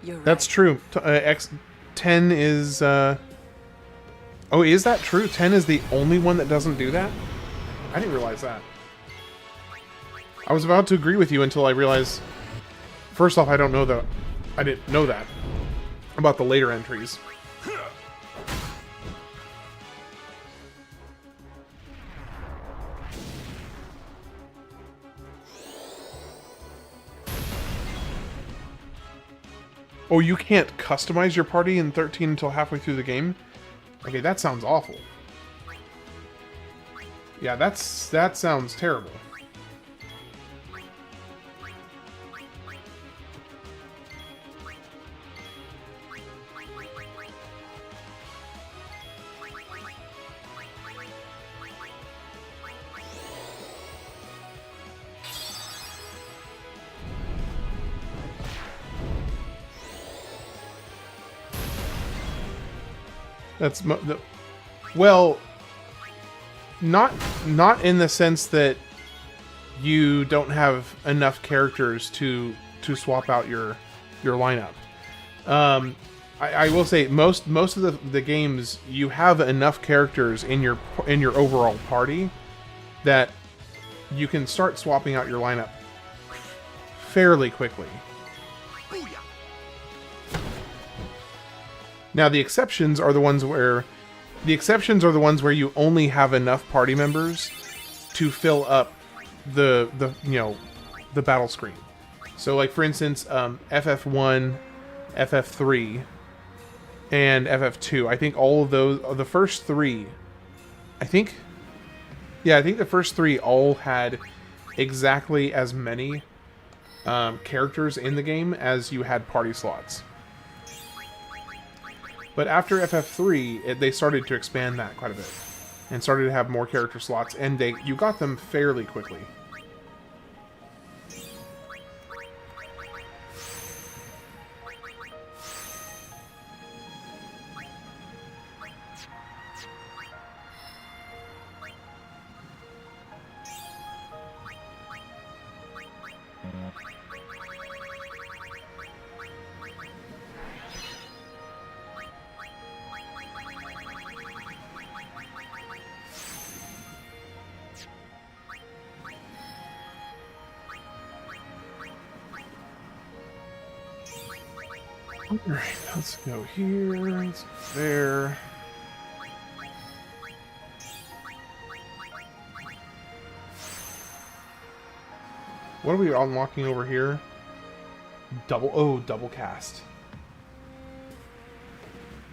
You're right. That's true. 10 is... Oh, is that true? 10 is the only one that doesn't do that? I didn't realize that. I was about to agree with you until I realized... First off, I don't know that... I didn't know that. About the later entries. Oh, you can't customize your party in 13 until halfway through the game? Okay, that sounds awful. Yeah, that sounds terrible. That's well, not in the sense that you don't have enough characters to swap out your lineup. I will say most of the games you have enough characters in your overall party that you can start swapping out your lineup fairly quickly. Now the exceptions are the ones where you only have enough party members to fill up the battle screen. So like for instance, FF1, FF3, and FF2. I think all of those, the first three, I think the first three all had exactly as many characters in the game as you had party slots. But after FF3, they started to expand that quite a bit, and started to have more character slots, and you got them fairly quickly. Alright, let's go here, let's go there. What are we unlocking over here? Double cast.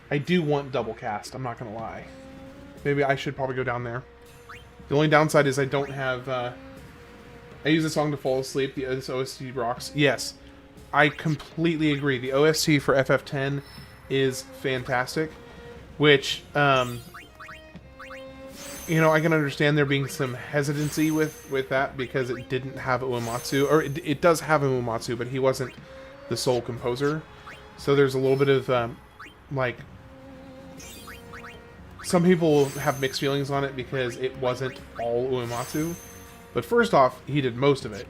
I do want double cast, I'm not gonna lie. Maybe I should probably go down there. The only downside is I don't have, I use the song to fall asleep, this OST rocks. Yes. I completely agree. The OST for FF10 is fantastic, which, I can understand there being some hesitancy with that because it didn't have Uematsu, or it does have Uematsu, but he wasn't the sole composer. So there's a little bit of, some people have mixed feelings on it because it wasn't all Uematsu. But first off, he did most of it.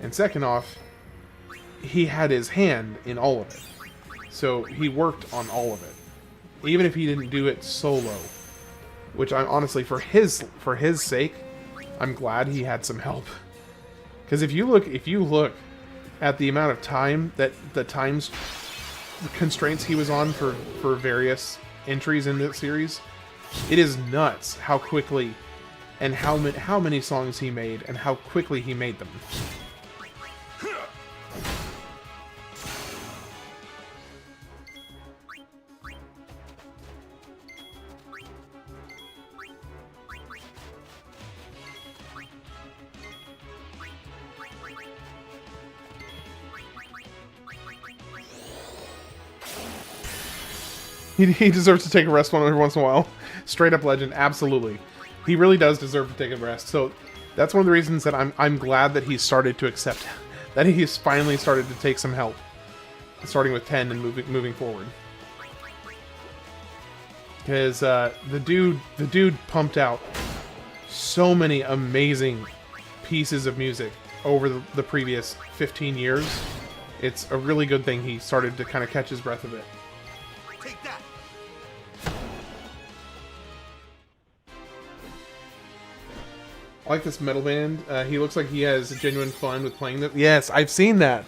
And second off, he had his hand in all of it. So he worked on all of it. Even if he didn't do it solo. Which I'm honestly, for his sake, I'm glad he had some help. Because if you look at the amount of time the constraints he was on for various entries in this series, it is nuts how quickly and how many songs he made and how quickly he made them. He deserves to take a rest every once in a while. Straight up legend, absolutely. He really does deserve to take a rest. So that's one of the reasons that I'm glad that he's started to accept, that he's finally started to take some help, starting with 10 and moving forward. Because the dude pumped out so many amazing pieces of music over the previous 15 years. It's a really good thing he started to kind of catch his breath a bit. Take that. I like this metal band. He looks like he has genuine fun with playing them. Yes, I've seen that.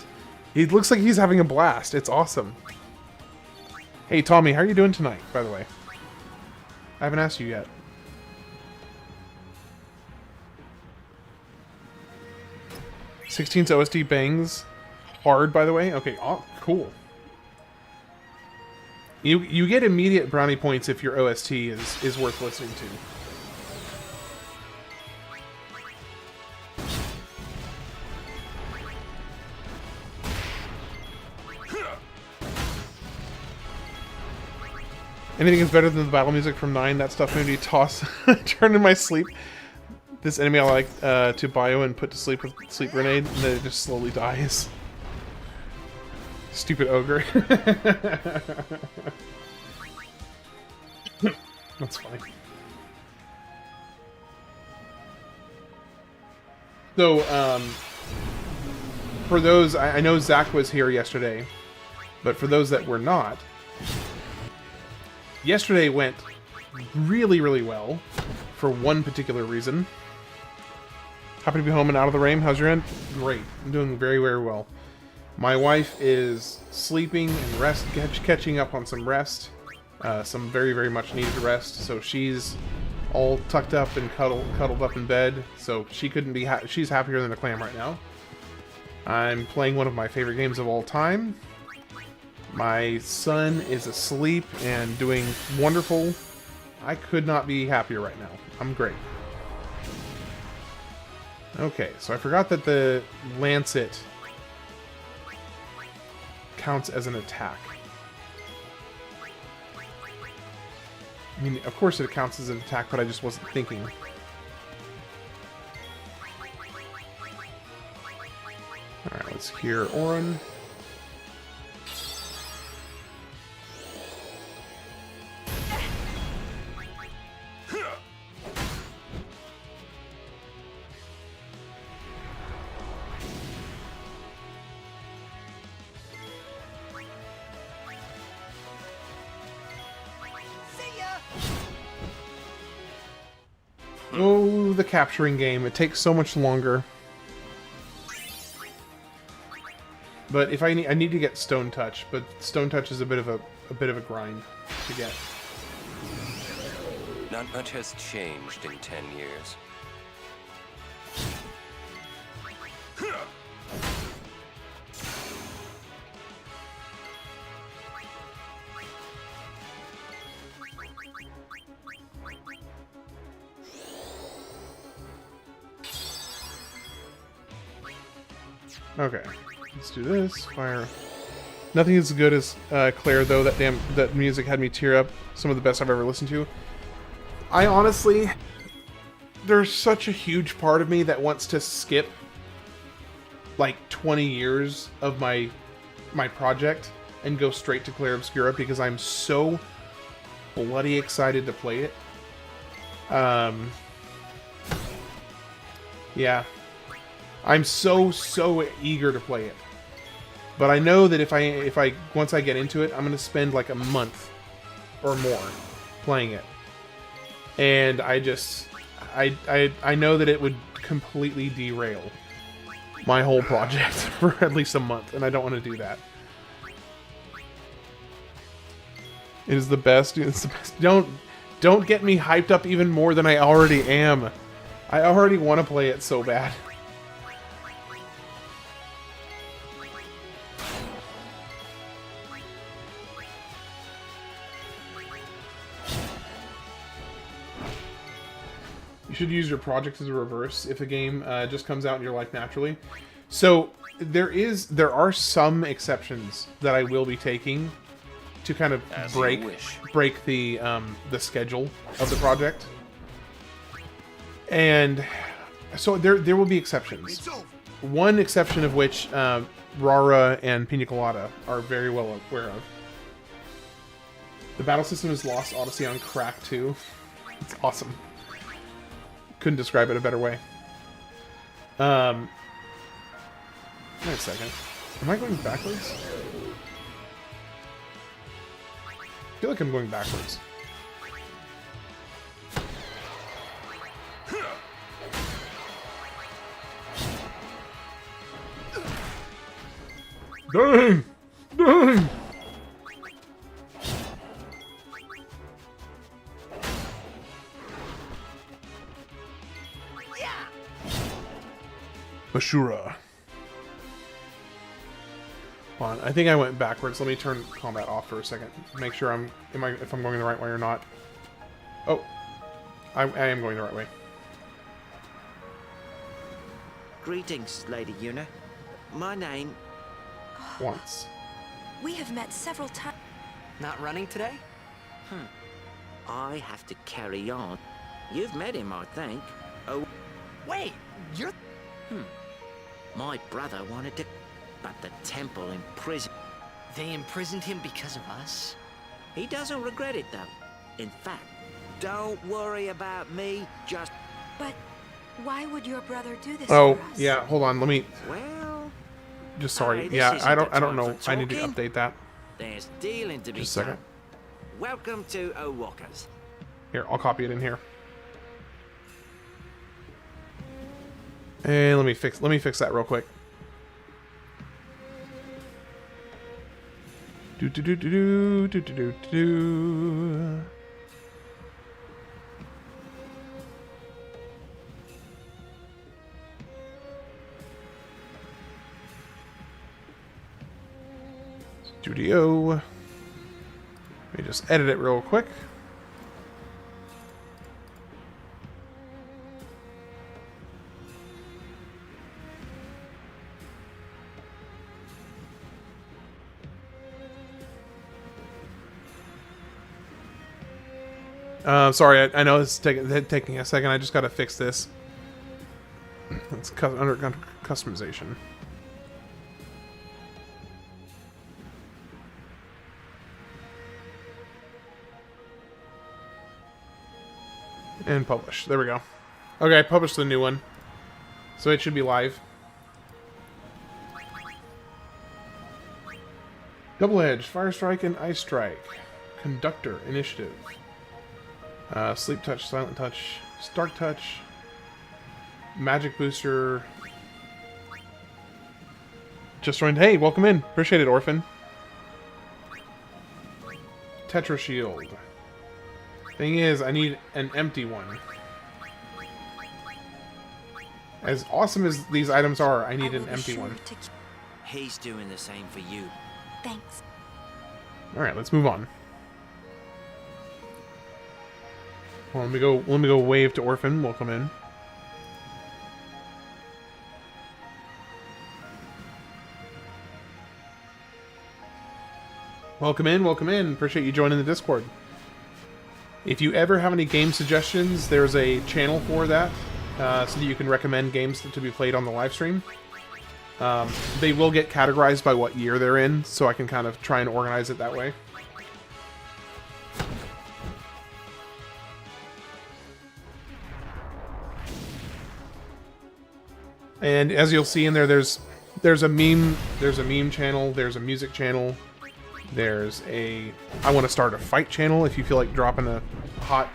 He looks like he's having a blast. It's awesome. Hey, Tommy, how are you doing tonight, by the way? I haven't asked you yet. '16's OST bangs hard, by the way. Okay, oh, cool. You get immediate brownie points if your OST is worth listening to. Anything is better than the battle music from 9. That stuff made me toss, turn in my sleep. This enemy I like to bio and put to sleep with sleep grenade, and then it just slowly dies. Stupid ogre. That's funny. So, for those, I know Zach was here yesterday, but for those that were not, yesterday went really, really well for one particular reason. Happy to be home and out of the rain. How's your end? Great. I'm doing very, very well. My wife is sleeping and catching up on some rest. Some very, very much needed rest. So she's all tucked up and cuddled up in bed. So she couldn't be she's happier than a clam right now. I'm playing one of my favorite games of all time. My son is asleep and doing wonderful. I could not be happier right now. I'm great. Okay, so I forgot that the Lancet counts as an attack. I mean, of course it counts as an attack, but I just wasn't thinking. Alright, let's hear Auron. Oh, the capturing game. It takes so much longer. But if I need to get Stone Touch, but Stone Touch is a bit of a grind to get. Not much has changed in 10 years. Okay, let's do this. Fire. Nothing as good as Claire, though. That music had me tear up. Some of the best I've ever listened to. I honestly, there's such a huge part of me that wants to skip like 20 years of my project and go straight to Claire Obscura because I'm so bloody excited to play it. Yeah. I'm so eager to play it. But I know that if I once I get into it, I'm gonna spend like a month or more playing it. And I know that it would completely derail my whole project for at least a month, and I don't want to do that. It is the best. It's the best. Don't get me hyped up even more than I already am. I already want to play it so bad. You should use your project as a reverse if a game just comes out in your life naturally. So there are some exceptions that I will be taking to kind of As you wish. break the schedule of the project. And so there will be exceptions. It's over. One exception of which Rara and Pina Colada are very well aware of. The battle system is Lost Odyssey on crack 2. It's awesome. Couldn't describe it a better way. Wait a second. Am I going backwards? I feel like I'm going backwards. Dang! Dang! Ashura. Hold on, I think I went backwards. Let me turn combat off for a second. Make sure if I'm going the right way or not. Oh, I am going the right way. Greetings, Lady Yuna. My name... Once. We have met several times. Not running today? I have to carry on. You've met him, I think. Oh, Wait, you're... my brother wanted to... But the temple in prison... They imprisoned him because of us? He doesn't regret it, though. In fact, don't worry about me, just... But why would your brother do this Oh, for us? yeah, hold on. Let me Well, just sorry. Aye, this Yeah, isn't I the don't time know. for I need to talking. update that. there's dealing to be Just a second. done. Welcome to O'Walker's. Here, I'll copy it in here. And let me fix that real quick. Do do do do do do do do do. Studio. Let me just edit it real quick. Sorry, I know it's taking a second. I just gotta fix this. It's under customization. And publish. There we go. Okay, I published the new one. So it should be live. Double Edge, Fire Strike, and Ice Strike. Conductor, Initiative. Sleep Touch, Silent Touch, Stark Touch, Magic Booster. Just joined. Hey, welcome in. Appreciate it, Orphan. Tetra Shield. Thing is, I need an empty one. As awesome as these items are, I need an empty one. He's doing the same for you. Thanks. Alright, let's move on. Well, let me go wave to Orphan. Welcome in. Welcome in, welcome in. Appreciate you joining the Discord. If you ever have any game suggestions, there's a channel for that, so that you can recommend games to be played on the live stream. They will get categorized by what year they're in, so I can kind of try and organize it that way. And as you'll see in there, there's a meme channel, there's a music channel, there's a I want to start a fight channel if you feel like dropping a hot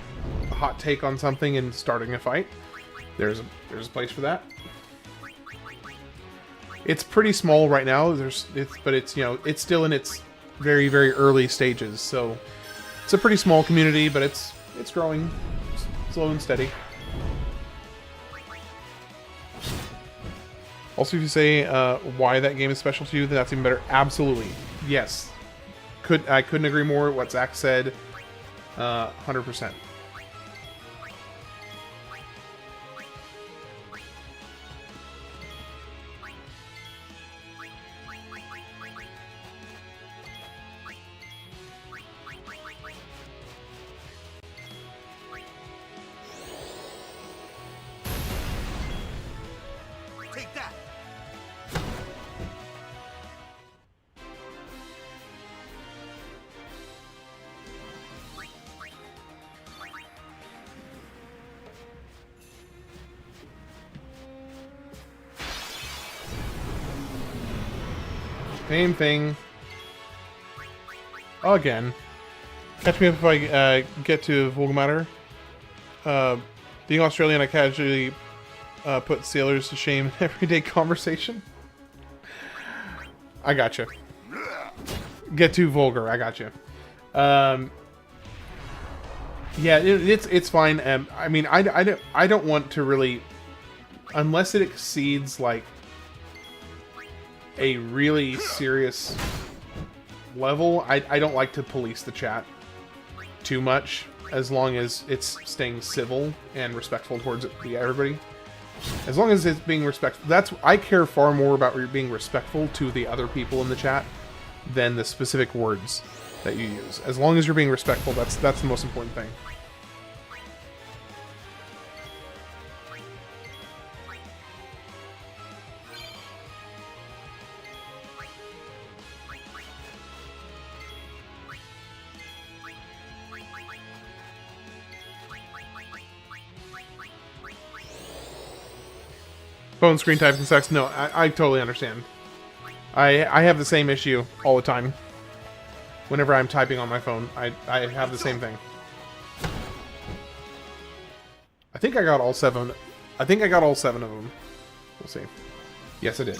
take on something and starting a fight. There's a place for that. It's pretty small right now. But it's you know it's still in its very early stages. So it's a pretty small community, but it's growing slow and steady. Also, if you say why that game is special to you, then that's even better. Absolutely, yes. I couldn't agree more. What Zach said, 100%. Take that. Same thing. Again. Catch me up if I get to Volgamatter. Being Australian, I casually put sailors to shame in everyday conversation. I gotcha. Get too vulgar. I gotcha. Yeah, it's fine. I mean, I don't want to really, unless it exceeds like a really serious level. I don't like to police the chat too much, as long as it's staying civil and respectful towards everybody. As long as it's being respectful, I care far more about being respectful to the other people in the chat than the specific words that you use. As long as you're being respectful, that's the most important thing. Phone screen typing sucks. No, I totally understand. I have the same issue all the time. Whenever I'm typing on my phone, I have the same thing. I think I got all 7. I think I got all 7 of them. We'll see. Yes, I did.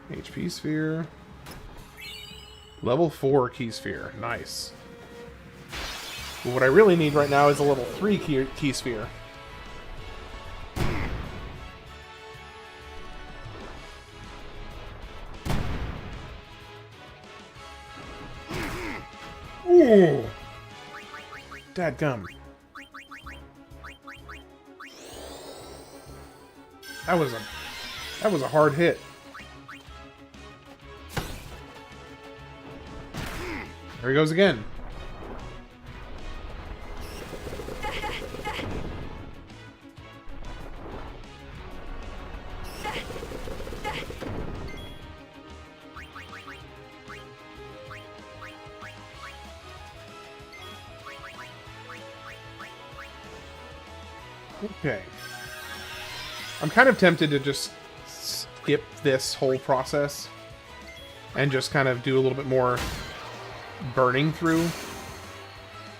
HP sphere. Level 4 key sphere. Nice. But what I really need right now is a level 3 key sphere. Ooh! Dadgum. That was a hard hit. There he goes again. Okay. I'm kind of tempted to just skip this whole process and just kind of do a little bit more burning through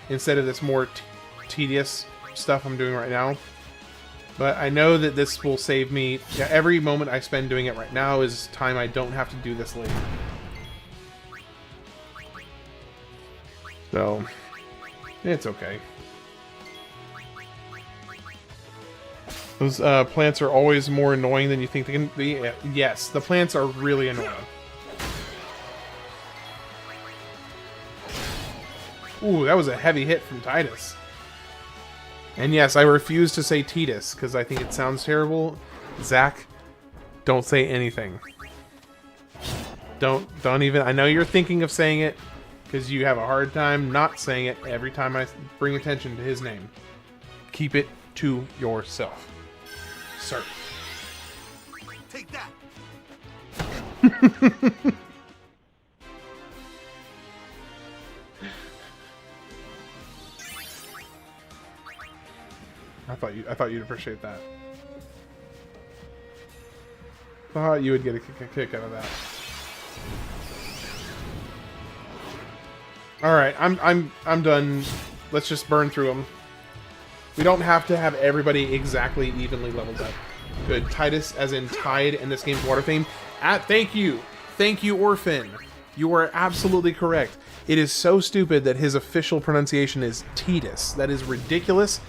instead of this more tedious stuff I'm doing right now. But I know that this will save me. Yeah, every moment I spend doing it right now is time I don't have to do this later. So, it's okay. Those plants are always more annoying than you think they can be. Yes, the plants are really annoying. Ooh, that was a heavy hit from Tidus. And yes, I refuse to say Tidus, because I think it sounds terrible. Zach, don't say anything. Don't even... I know you're thinking of saying it, because you have a hard time not saying it every time I bring attention to his name. Keep it to yourself. Sir. Take that! I thought you'd appreciate that. Thought you would get a kick out of that. All right, I'm done. Let's just burn through them. We don't have to have everybody exactly evenly leveled up. Good. Tidus, as in Tide in this game's water theme. Thank you, Orphan. You are absolutely correct. It is so stupid that his official pronunciation is Tidus. That is ridiculous.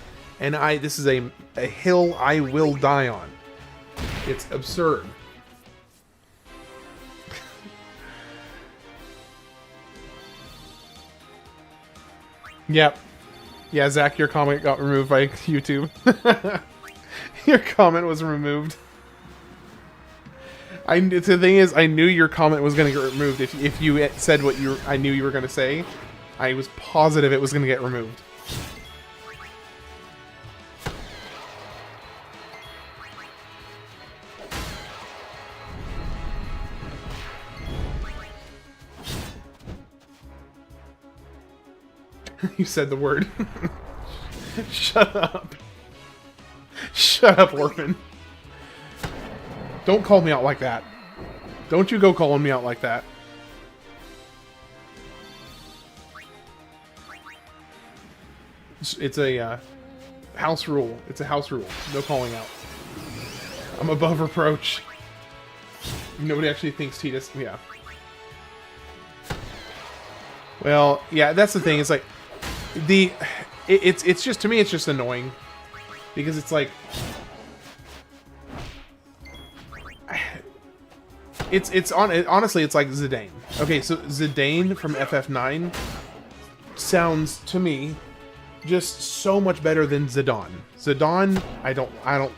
And this is a hill I will die on. It's absurd. Yep. Yeah, Zach, your comment got removed by YouTube. Your comment was removed. The thing is, I knew your comment was going to get removed if you said what I knew you were going to say. I was positive it was going to get removed. You said the word. Shut up. Shut up, Orphan. Don't call me out like that. Don't you go calling me out like that. It's a house rule. It's a house rule. No calling out. I'm above reproach. Nobody actually thinks Tidus. Yeah. Well, yeah, that's the thing. It's like it's just, to me, it's just annoying because it's like honestly, it's like Zidane. Okay, so Zidane from FF9 sounds to me just so much better than Zidane. Zidane, I don't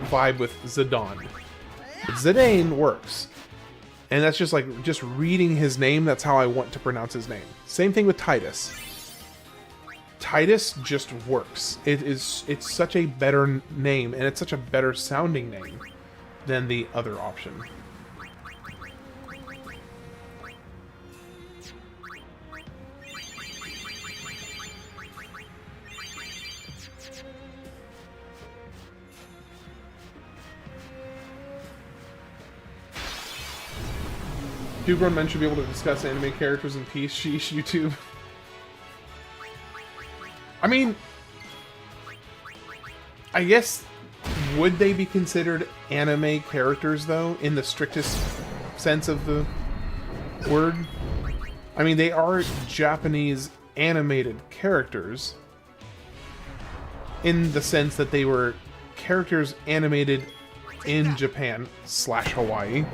vibe with Zidane. But Zidane works. And that's just like, just reading his name, that's how I want to pronounce his name. Same thing with Tidus. Tidus just works. It's such a better name, and it's such a better sounding name than the other option. Two grown men should be able to discuss anime characters in peace. Sheesh, YouTube. I mean, I guess, would they be considered anime characters, though, in the strictest sense of the word? I mean, they are Japanese animated characters in the sense that they were characters animated in Japan / Hawaii.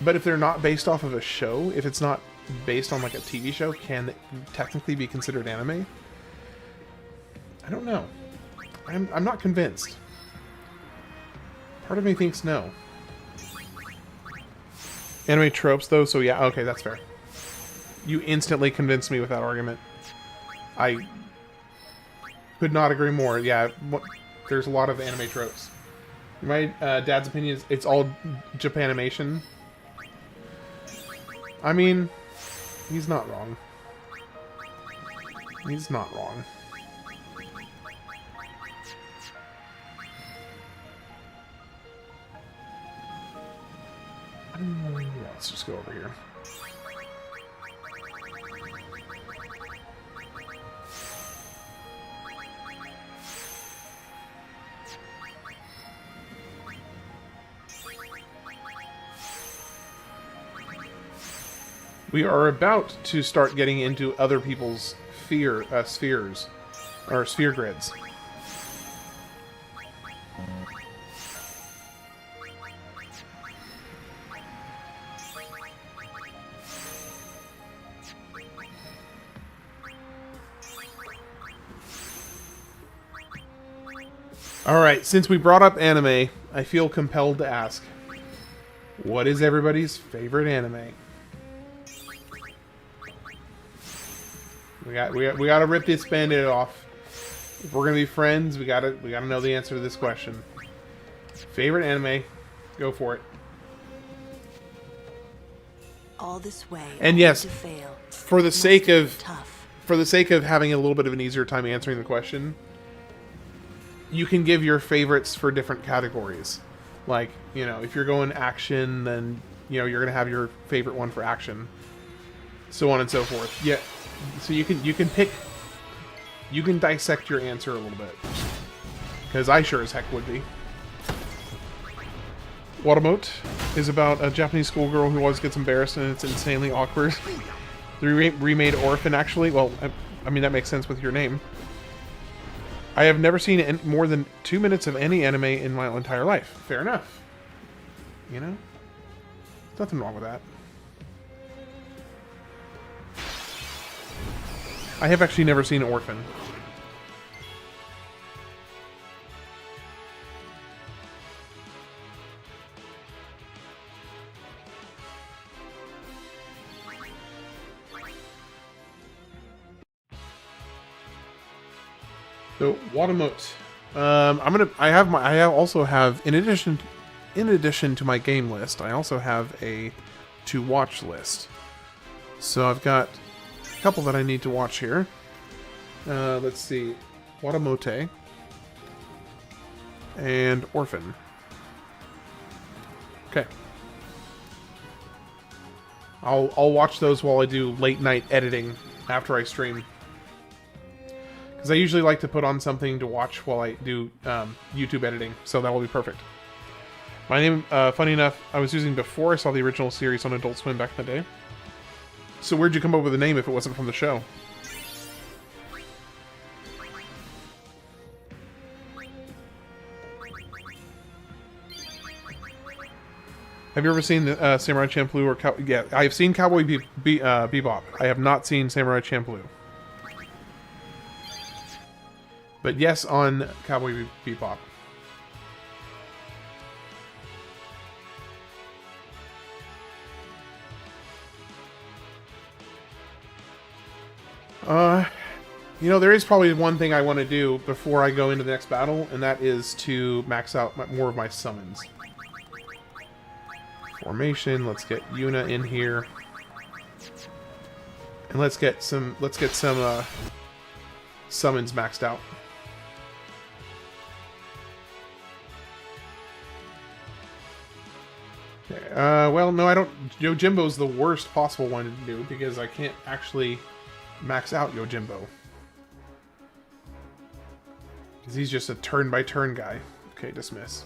But if they're not based off of a show, if it's not based on like a TV show, can it technically be considered anime? I don't know. I'm not convinced. Part of me thinks no. Anime tropes, though, so yeah, okay, that's fair. You instantly convinced me with that argument. I could not agree more. Yeah, there's a lot of anime tropes. My dad's opinion is it's all Japanimation. I mean, he's not wrong. He's not wrong. Yeah, let's just go over here. We are about to start getting into other people's spheres, or sphere grids. Alright, since we brought up anime, I feel compelled to ask, what is everybody's favorite anime? We gotta rip this Band-Aid off. If we're gonna be friends, we gotta know the answer to this question. Favorite anime? Go for it. All this way. And yes, fail. for the sake of having a little bit of an easier time answering the question, you can give your favorites for different categories. Like, you know, if you're going action, then you know you're gonna have your favorite one for action, so on and so forth. Yeah. So you can pick, you can dissect your answer a little bit, because I sure as heck would be. Watamote is about a Japanese schoolgirl who always gets embarrassed and it's insanely awkward. The remade Orphan, actually. Well, I mean, that makes sense with your name. I have never seen more than 2 minutes of any anime in my entire life. Fair enough. You know? Nothing wrong with that. I have actually never seen Orphan. So Watamote. Also have in addition to my game list, I also have a to watch list. So I've got a couple that I need to watch here. Let's see, Watamote and Orphan. Okay. I'll watch those while I do late night editing after I stream. Because I usually like to put on something to watch while I do YouTube editing, so that will be perfect. My name, funny enough, I was using before I saw the original series on Adult Swim back in the day. So where'd you come up with the name if it wasn't from the show? Have you ever seen Samurai Champloo or yeah? I have seen Cowboy Bebop. I have not seen Samurai Champloo. But yes, on Cowboy Bebop. You know, there is probably one thing I want to do before I go into the next battle, and that is to max out more of my summons. Formation. Let's get Yuna in here, and let's get some summons maxed out. Okay, well, no, I don't. Yojimbo's the worst possible one to do because I can't actually max out Yojimbo. Because he's just a turn-by-turn guy. Okay, dismiss.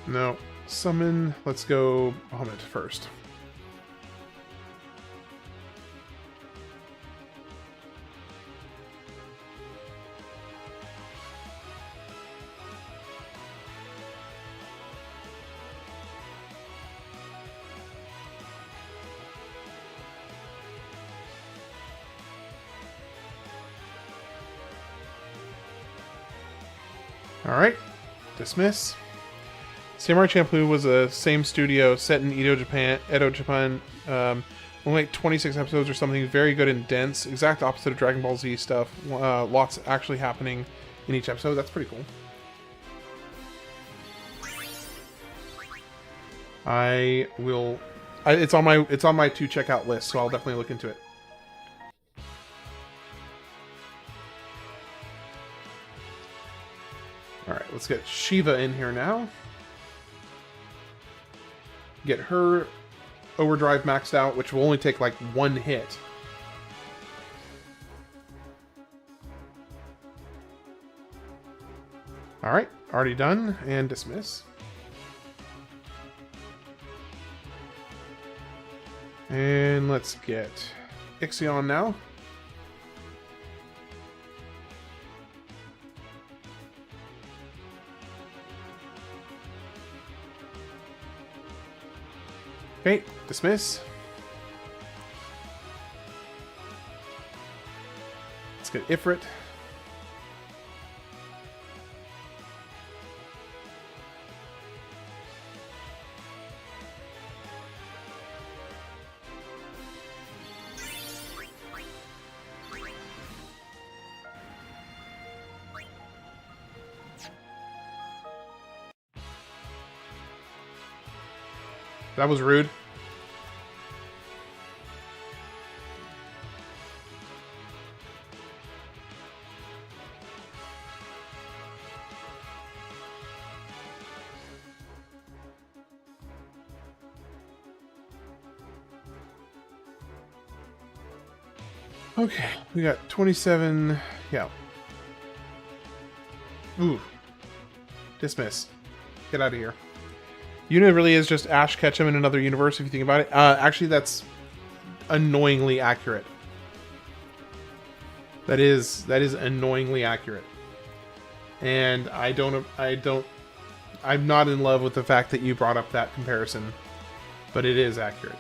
No. Summon. Let's go Bahamut first. Alright. Dismiss. Samurai Champloo was a same studio set in Edo, Japan. Only like 26 episodes or something. Very good and dense. Exact opposite of Dragon Ball Z stuff. Lots actually happening in each episode. That's pretty cool. It's on my to check out list, so I'll definitely look into it. Alright, let's get Shiva in here now. Get her overdrive maxed out, which will only take like one hit. Alright, already done, and dismiss. And let's get Ixion now. Okay, dismiss. Let's get Ifrit. That was rude. Okay, we got 27. Yeah. Ooh. Dismiss. Get out of here. Yuna really is just Ash Ketchum in another universe, if you think about it. Actually, that's annoyingly accurate. That is annoyingly accurate. And I'm not in love with the fact that you brought up that comparison, but it is accurate.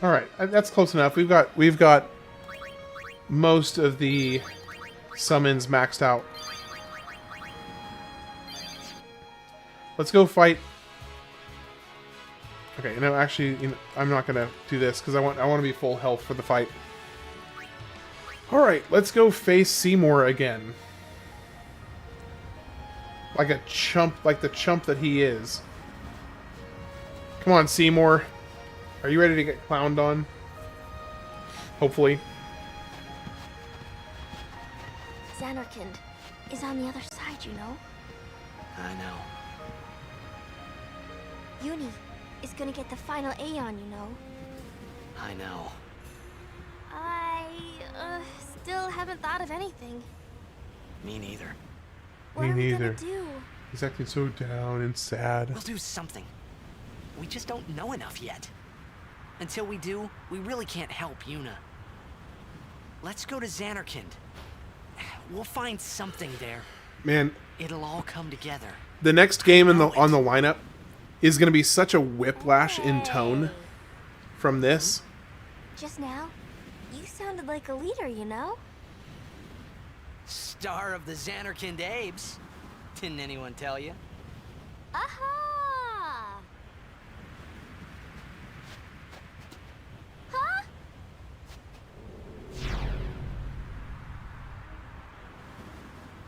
All right, that's close enough. We've got most of the summons maxed out. Let's go fight. Okay, no, actually, you know, I'm not gonna do this because I want to be full health for the fight. All right, let's go face Seymour again. Like a chump, like the chump that he is. Come on, Seymour. Are you ready to get clowned on? Hopefully. Xanarkand is on the other side, you know? I know. Uni is gonna get the final Aeon, you know? I know. I still haven't thought of anything. Me neither. What Me are we neither. gonna do? He's acting so down and sad. We'll do something. We just don't know enough yet. Until we do, we really can't help Yuna. Let's go to Xanarkand. We'll find something there. Man, It'll all come together. the next game on the lineup is going to be such a whiplash in tone from this. Just now, you sounded like a leader, you know? Star of the Xanarkand Abes. Didn't anyone tell you? Aha! Huh?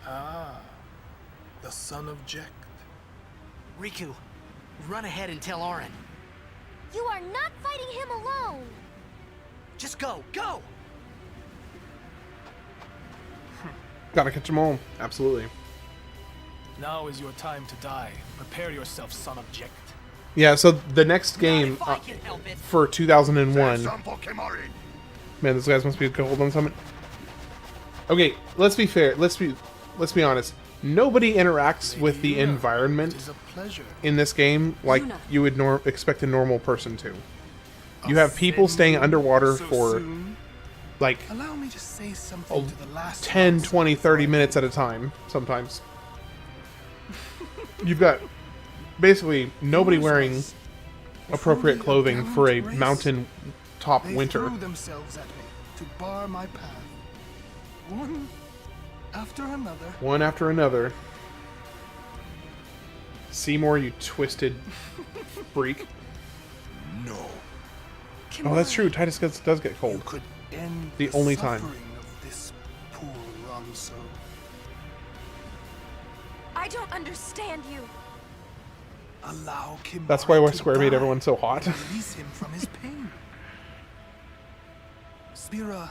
Ah, the son of Jekt. Riku, run ahead and tell Auron. You are not fighting him alone! Just go, go! Gotta catch them all. Absolutely. Now is your time to die. Prepare yourself, son of Jekt. Yeah, so the next game Not if I can help it. for 2001. Sample Kemari. Man, those guys must be cold on something. Okay, let's be fair. Let's be honest. Nobody interacts with the Yuna, environment it is a pleasure. in this game like Yuna. you would expect a normal person to. You have people staying underwater So for soon? like Allow me to say something to the last 10, ones 20, 30 before I minutes at a time, sometimes. You've got basically nobody wearing appropriate clothing for a mountain top They winter. threw themselves at me to bar my path. One after another. One after another. Seymour, you twisted freak. No. Oh, that's true. Tidus does get You cold. could end The only time. suffering of this poor Ronso. I don't understand you. Allow Kimahri That's why to Square made die everyone so hot. and release him from his pain. Spira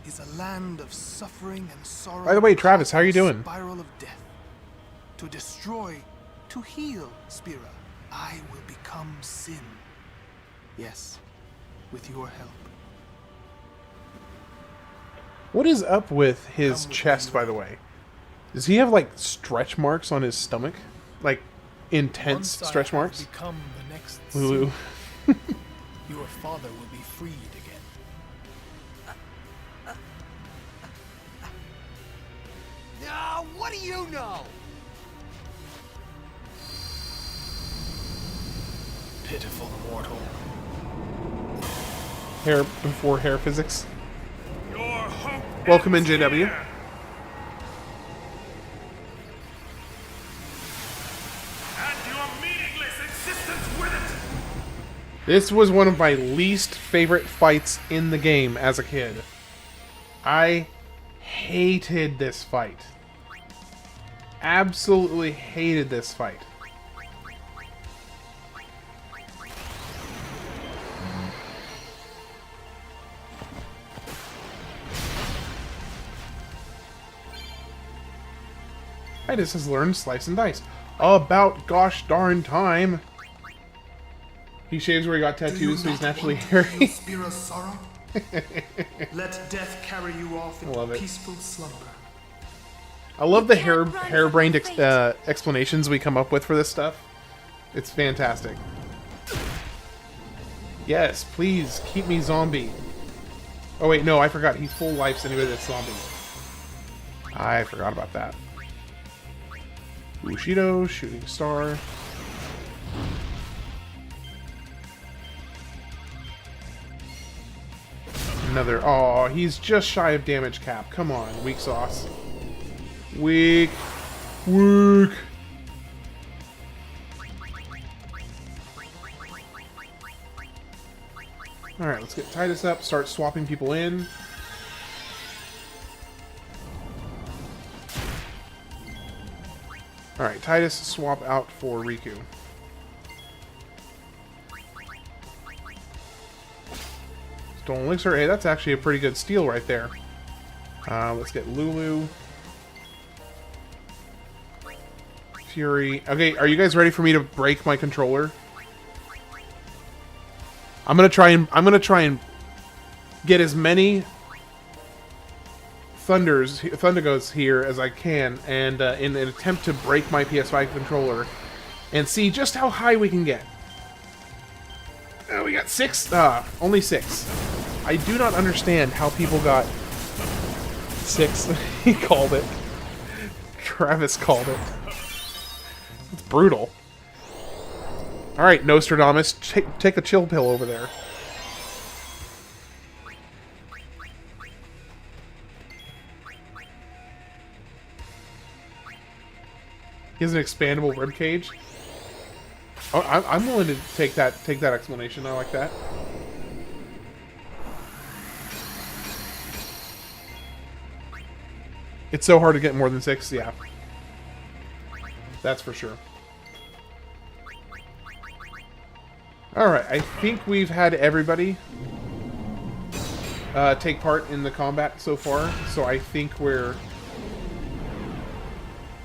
is a land of suffering and sorrow. By the way, Travis, how are you doing? Spiral of death. To destroy, to heal Spira, I will become sin. Yes, with your help. What is up with his Come with chest, me, by the way? Does he have, like, stretch marks on his stomach? Like, intense Once stretch I have marks? become the next Lulu. sin, your father will be freed again. What do you know? Pitiful mortal. Hair before hair physics. Your hope Welcome in, ends JW. here. And your meaningless existence with it. This was one of my least favorite fights in the game as a kid. I hated this fight. Absolutely hated this fight. Tidus has learned Slice and Dice. About gosh darn time. He shaves where he got tattoos, so he's naturally hairy. Spira's sorrow? Let death carry you off I love into it. peaceful slumber. I love the You can't run from harebrained your fate. explanations we come up with for this stuff. It's fantastic. Yes, please keep me zombie. Oh wait, no, I forgot. He full lifes anybody that's zombie. I forgot about that. Bushido, shooting star. Another... Oh, he's just shy of damage cap. Come on, weak sauce. Weak. Weak. Alright, let's get Tidus up, start swapping people in. Alright, Tidus swap out for Riku. Stolen Elixir. Hey, that's actually a pretty good steal right there. Let's get Lulu. Fury. Okay, are you guys ready for me to break my controller? I'm gonna try and get as many Thundergoats here as I can, and in an attempt to break my PS5 controller, and see just how high we can get. We got 6. Only 6. I do not understand how people got 6. He called it. Travis called it. It's brutal. Alright, Nostradamus, take a chill pill over there. He has an expandable ribcage. Oh, I'm willing to take that explanation. I like that. It's so hard to get more than 6, yeah. That's for sure. Alright, I think we've had everybody take part in the combat so far, so I think we're...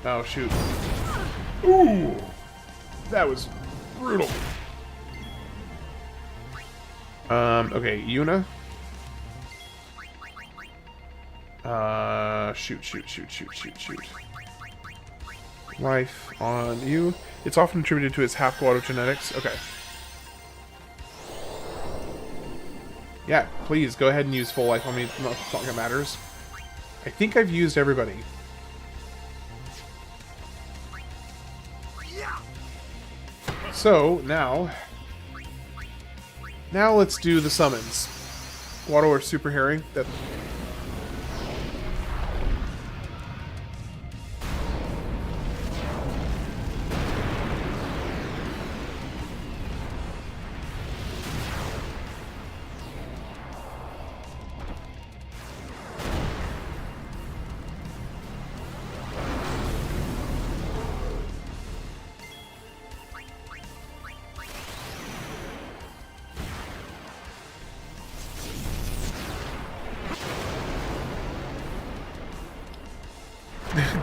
Oh, shoot. Ooh! That was brutal. Okay, Yuna. Shoot. Life on you. It's often attributed to its half-guado genetics. Okay. Yeah, please, go ahead and use full life on me. Not like it matters. I think I've used everybody. So, now let's do the summons. Guado or Super Herring. That...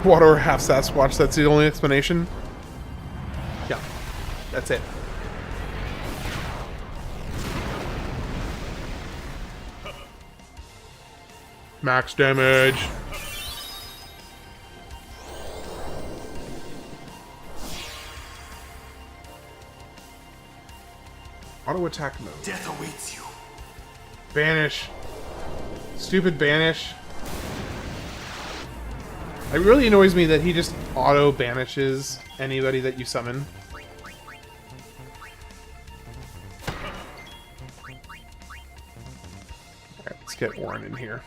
Water or half Sasquatch, that's the only explanation? Yeah, that's it. Max damage. Auto attack mode. Death awaits you. Banish. Stupid banish. It really annoys me that he just auto-banishes anybody that you summon. Alright, let's get Auron in here.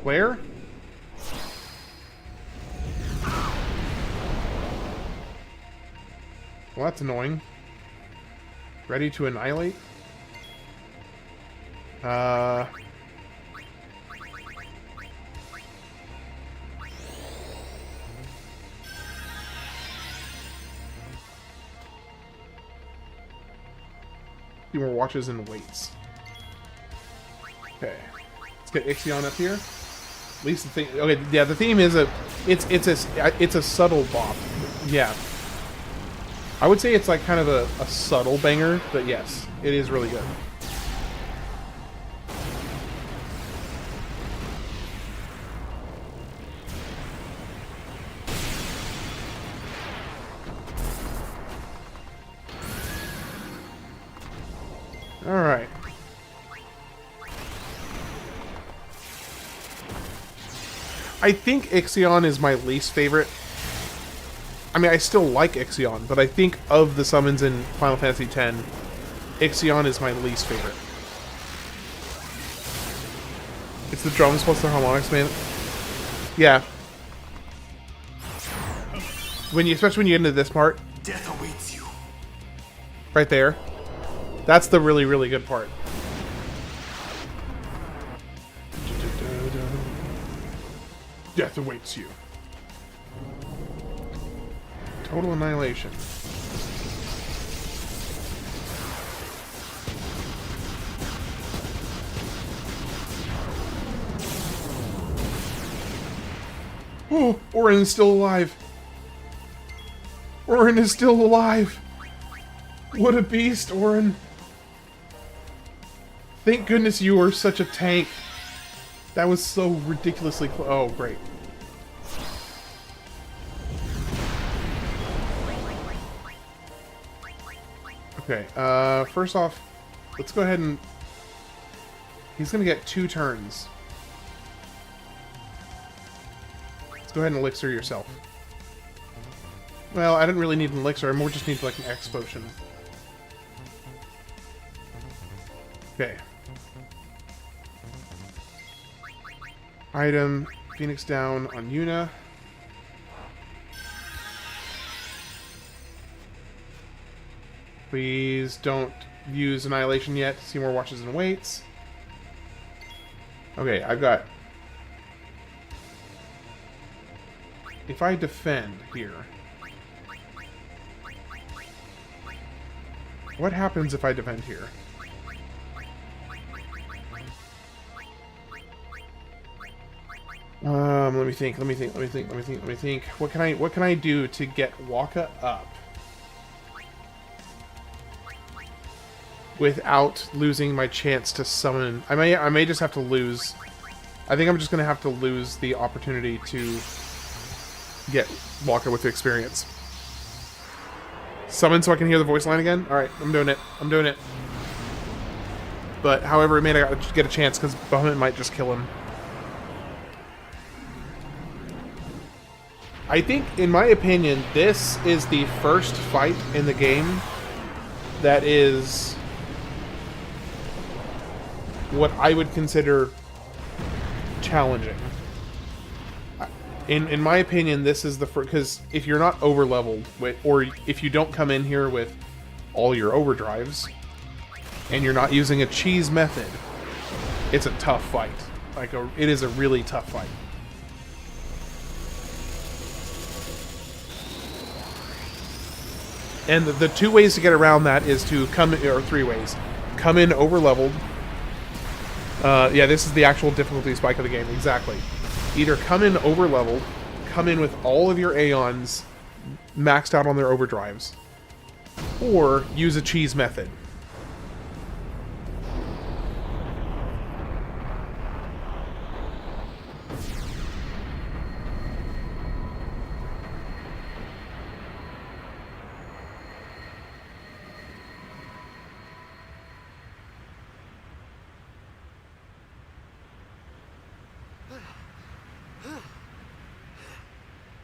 Where? Well, that's annoying. Ready to annihilate? Few more watches and waits. Okay, let's get Ixion up here. At least the thing. Okay, yeah, the theme is it's a subtle bop. Yeah, I would say it's like kind of a subtle banger, but yes, it is really good. Alright. I think Ixion is my least favorite. mean, I still like Ixion, but I think of the summons in Final Fantasy X, Ixion is my least favorite. It's the drums plus the harmonics, man. Yeah. Especially when you get into this part. Death awaits you. Right there. That's the really, really good part. Death awaits you. Total annihilation. Oh, Auron is still alive. Auron is still alive. What a beast, Auron. Thank goodness you are such a tank. That was so ridiculously close. Oh, great. Okay, first off, let's go ahead and... He's gonna get 2 turns. Let's go ahead and elixir yourself. Well, I didn't really need an elixir, I more just need like an X potion. Okay. Item, Phoenix down on Yuna. Please don't use Annihilation yet. Seymour watches and waits. Okay, I've got... If I defend here... What happens if I defend here? Let me think. What can I do to get Waka up without losing my chance to summon? I may just have to lose. I think I'm just gonna have to lose the opportunity to get Waka with the experience. Summon so I can hear the voice line again? Alright, I'm doing it. But, however, it may not get a chance because Bahamut might just kill him. I think, in my opinion, this is the first fight in the game that is what I would consider challenging. In my opinion, this is the first, because if you're not over-leveled, or if you don't come in here with all your overdrives, and you're not using a cheese method, it's a tough fight. It is a really tough fight. And the 2 ways to get around that is to come, or 3 ways. Come in over-leveled. Yeah, this is the actual difficulty spike of the game, exactly. Either come in over-leveled, come in with all of your Aeons maxed out on their overdrives, or use a cheese method.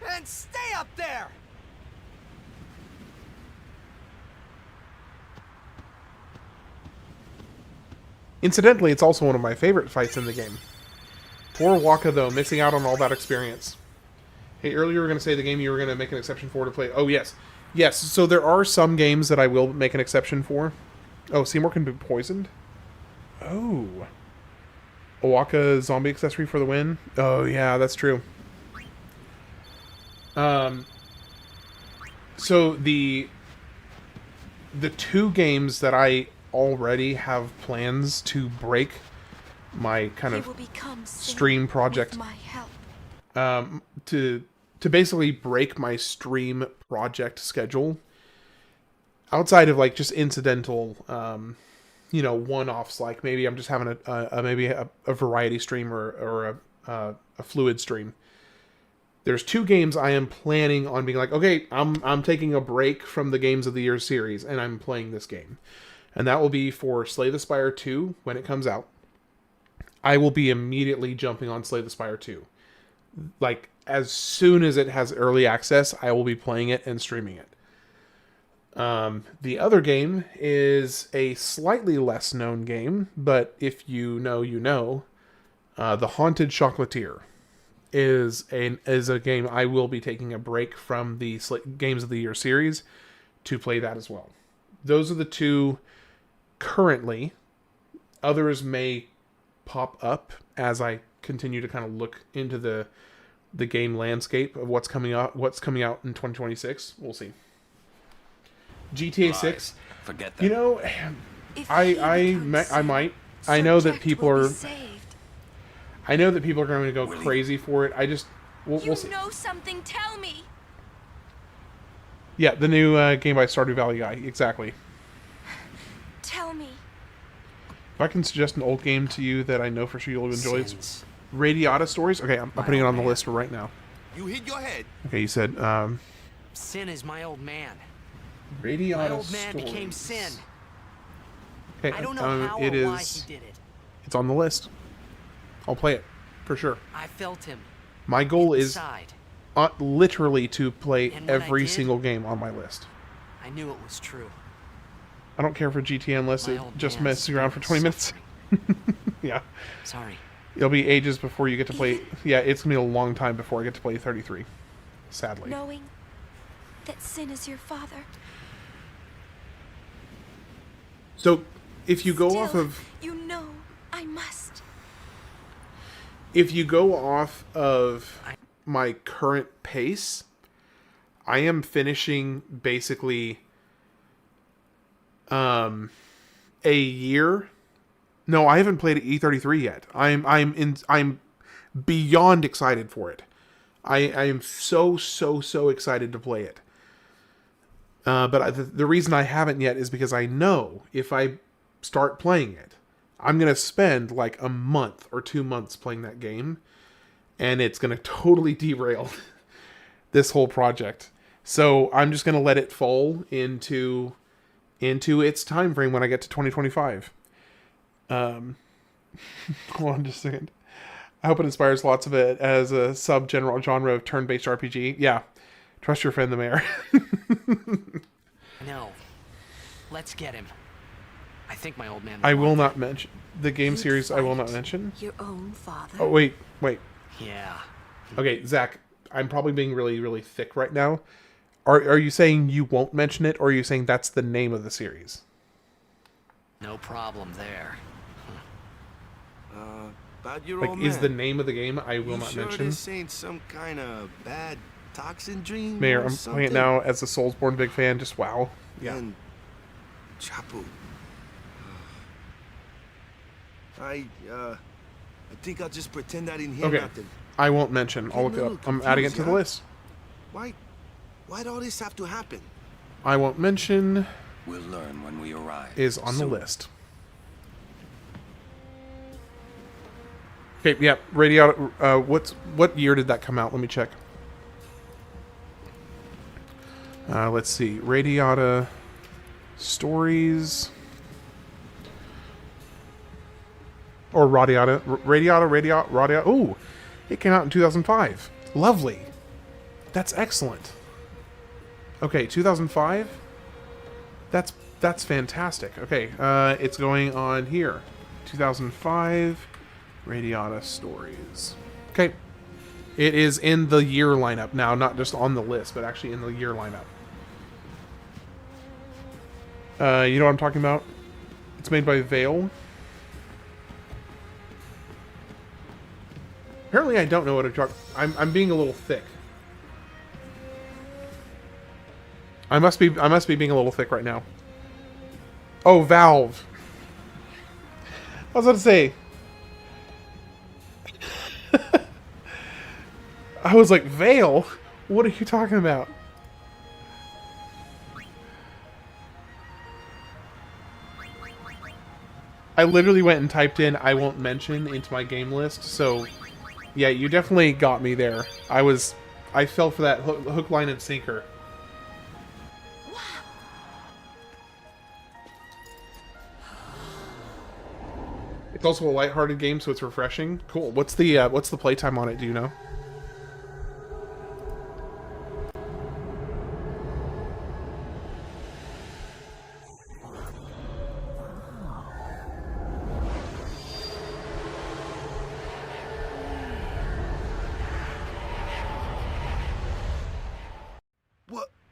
And stay up there! Incidentally, it's also one of my favorite fights in the game. Poor Waka, though, missing out on all that experience. Hey, earlier you were going to say the game you were going to make an exception for to play... Oh, yes. Yes, so there are some games that I will make an exception for. Oh, Seymour can be poisoned? Oh. A Waka zombie accessory for the win? Oh, yeah, that's true. So the 2 games that I already have plans to break my kind of stream project, to basically break my stream project schedule, outside of like just incidental, you know, one-offs, like maybe I'm just having maybe a variety stream or a fluid stream. There's 2 games I am planning on being like, okay, I'm taking a break from the Games of the Year series, and I'm playing this game. And that will be for Slay the Spire 2, when it comes out. I will be immediately jumping on Slay the Spire 2. like, as soon as it has early access, I will be playing it and streaming it. The other game is a slightly less known game, but if you know, you know. The Haunted Chocolatier is a game I will be taking a break from the Games of the Year series to play that as well. Those are the two currently. Others may pop up as I continue to kind of look into the game landscape of what's coming out in 2026. We'll see. GTA 6. Forget that. You know, I might. I know that people are. I know that people are going to go crazy for it. I just we'll see. You know something? Tell me. Yeah, the new game by Stardew Valley guy. Exactly. Tell me. If I can suggest an old game to you that I know for sure you'll enjoy, it's Radiata Stories. Okay, I'm putting it on the list for right now. You hit your head. Okay, you said Sin is my old man. Radiata My old man Stories. became Sin. Okay, I don't know how or why he did it. It's on the list. I'll play it for sure. I felt him. My goal is inside. Literally to play And when I every did, single game on my list. I knew it was true. I don't care for GTA unless it just messes around for 20 minutes. Yeah. Sorry. It'll be ages before you get to play. Yeah, it's going to be a long time before I get to play 33. Sadly. Knowing that Sin is your father. So, if you go Still, off of... You know I must. If you go off of my current pace, I am finishing basically a year. No, I haven't played E33 yet. I'm beyond excited for it. I am so excited to play it. But the reason I haven't yet is because I know if I start playing it, I'm going to spend like a month or 2 months playing that game, and it's going to totally derail this whole project. So I'm just going to let it fall into its time frame when I get to 2025. Hold on just a second. I hope it inspires lots of it as a genre of turn-based RPG. Yeah. Trust your friend, the mayor. No. Let's get him. I think my old man... I will not mention... The game series I will not mention. Your own father. Oh, wait. Yeah. Okay, Zach, I'm probably being really thick right now. Are you saying you won't mention it, or are you saying that's the name of the series? No problem there. About your Like, old is man. the name of the game I will not sure mention? This ain't some kind of bad toxin dream? Mayor, or I'm playing it now as a Soulsborne big fan. Just wow. Yeah. And Chapu. I think I'll just pretend I didn't hear Okay. nothing. I won't mention. I'll look it up. I'm adding it to the list. Why'd all this have to happen? I won't mention. We'll learn when we arrive. Is on the list. Okay, yeah, Radiata. What year did that come out? Let me check. Let's see. Radiata Stories. Or Radiata. Radiata. Ooh, it came out in 2005. Lovely. That's excellent. Okay, 2005. That's fantastic. Okay, it's going on here. 2005. Radiata Stories. Okay. It is in the year lineup now, not just on the list, but actually in the year lineup. You know what I'm talking about? It's made by Vale. Apparently I don't know what I'm being a little thick. I must be being a little thick right now. Oh, Valve. I was about to say. I was like, Vale? What are you talking about? I literally went and typed in I won't mention into my game list, so yeah, you definitely got me there. I fell for that hook, line, and sinker. It's also a lighthearted game, so it's refreshing. Cool. What's the playtime on it? Do you know?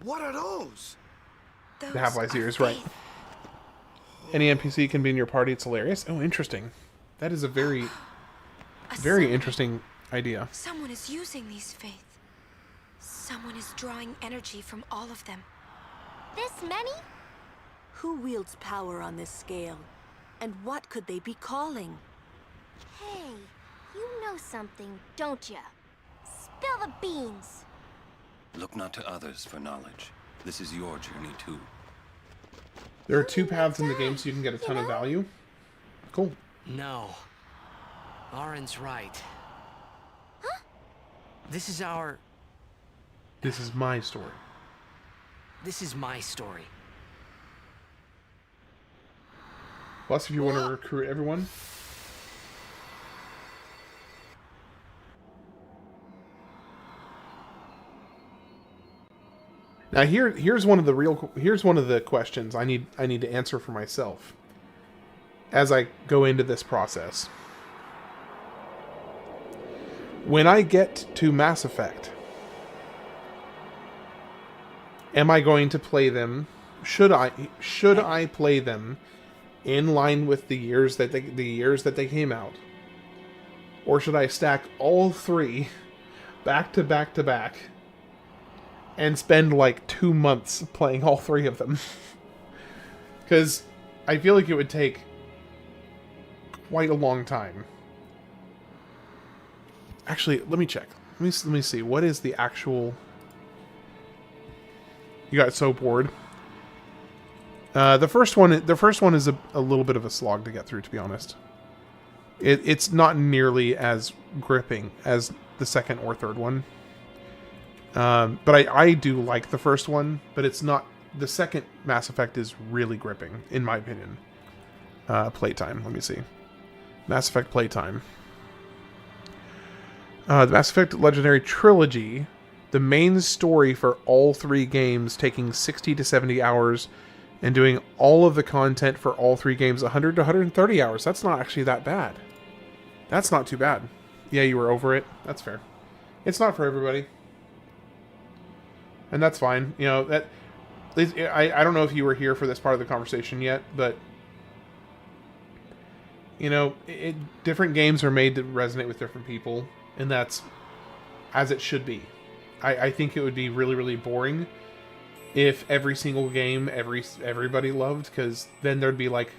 What are those? The Half-Life ears, right. Any NPC can be in your party. It's hilarious. Oh, interesting. That is a very, very interesting idea. Someone is using these faith. Someone is drawing energy from all of them. This many? Who wields power on this scale? And what could they be calling? Hey, you know something, don't ya? Spill the beans. Look not to others for knowledge. This is your journey too. There are 2 paths in the game so you can get a ton of value. Cool. No. Auron's right. Huh? This is our... This is my story. This is my story. Plus, if you want to recruit everyone. Now here's one of the questions I need to answer for myself as I go into this process. When I get to Mass Effect, am I going to play them? Should I play them in line with the years that they came out, or should I stack all 3 back to back to back and spend like 2 months playing all 3 of them? Because I feel like it would take quite a long time. Actually, let me check. Let me see. What is the actual... You got so bored. The first one is a little bit of a slog to get through, to be honest. It's not nearly as gripping as the second or third one. But I do like the first one, but it's not... The second Mass Effect is really gripping, in my opinion. Playtime, let me see. Mass Effect playtime. The Mass Effect Legendary Trilogy, the main story for all 3 games taking 60 to 70 hours, and doing all of the content for all 3 games 100 to 130 hours. That's not actually that bad. That's not too bad. Yeah, you were over it. That's fair. It's not for everybody. And that's fine. You know, that... I don't know if you were here for this part of the conversation yet, but... You know, different games are made to resonate with different people, and that's as it should be. I think it would be really, really boring if every single game everybody loved, because then there'd be like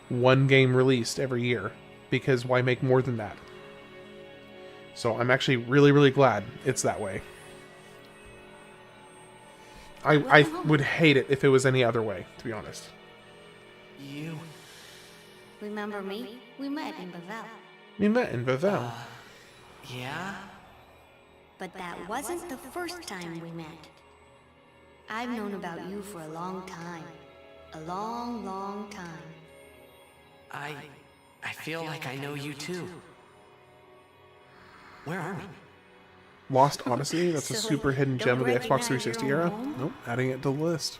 1 game released every year, because why make more than that? So I'm actually really, really glad it's that way. I would hate it if it was any other way, to be honest. You... Remember me? We met in Bavel. We met in Bavel. Yeah? But that wasn't the first time we met. I've known about you for a long time. A long, long time. I feel like I know you too. Where are we? Lost Odyssey? That's a super hidden gem of the Xbox 360 era? Nope, adding it to the list.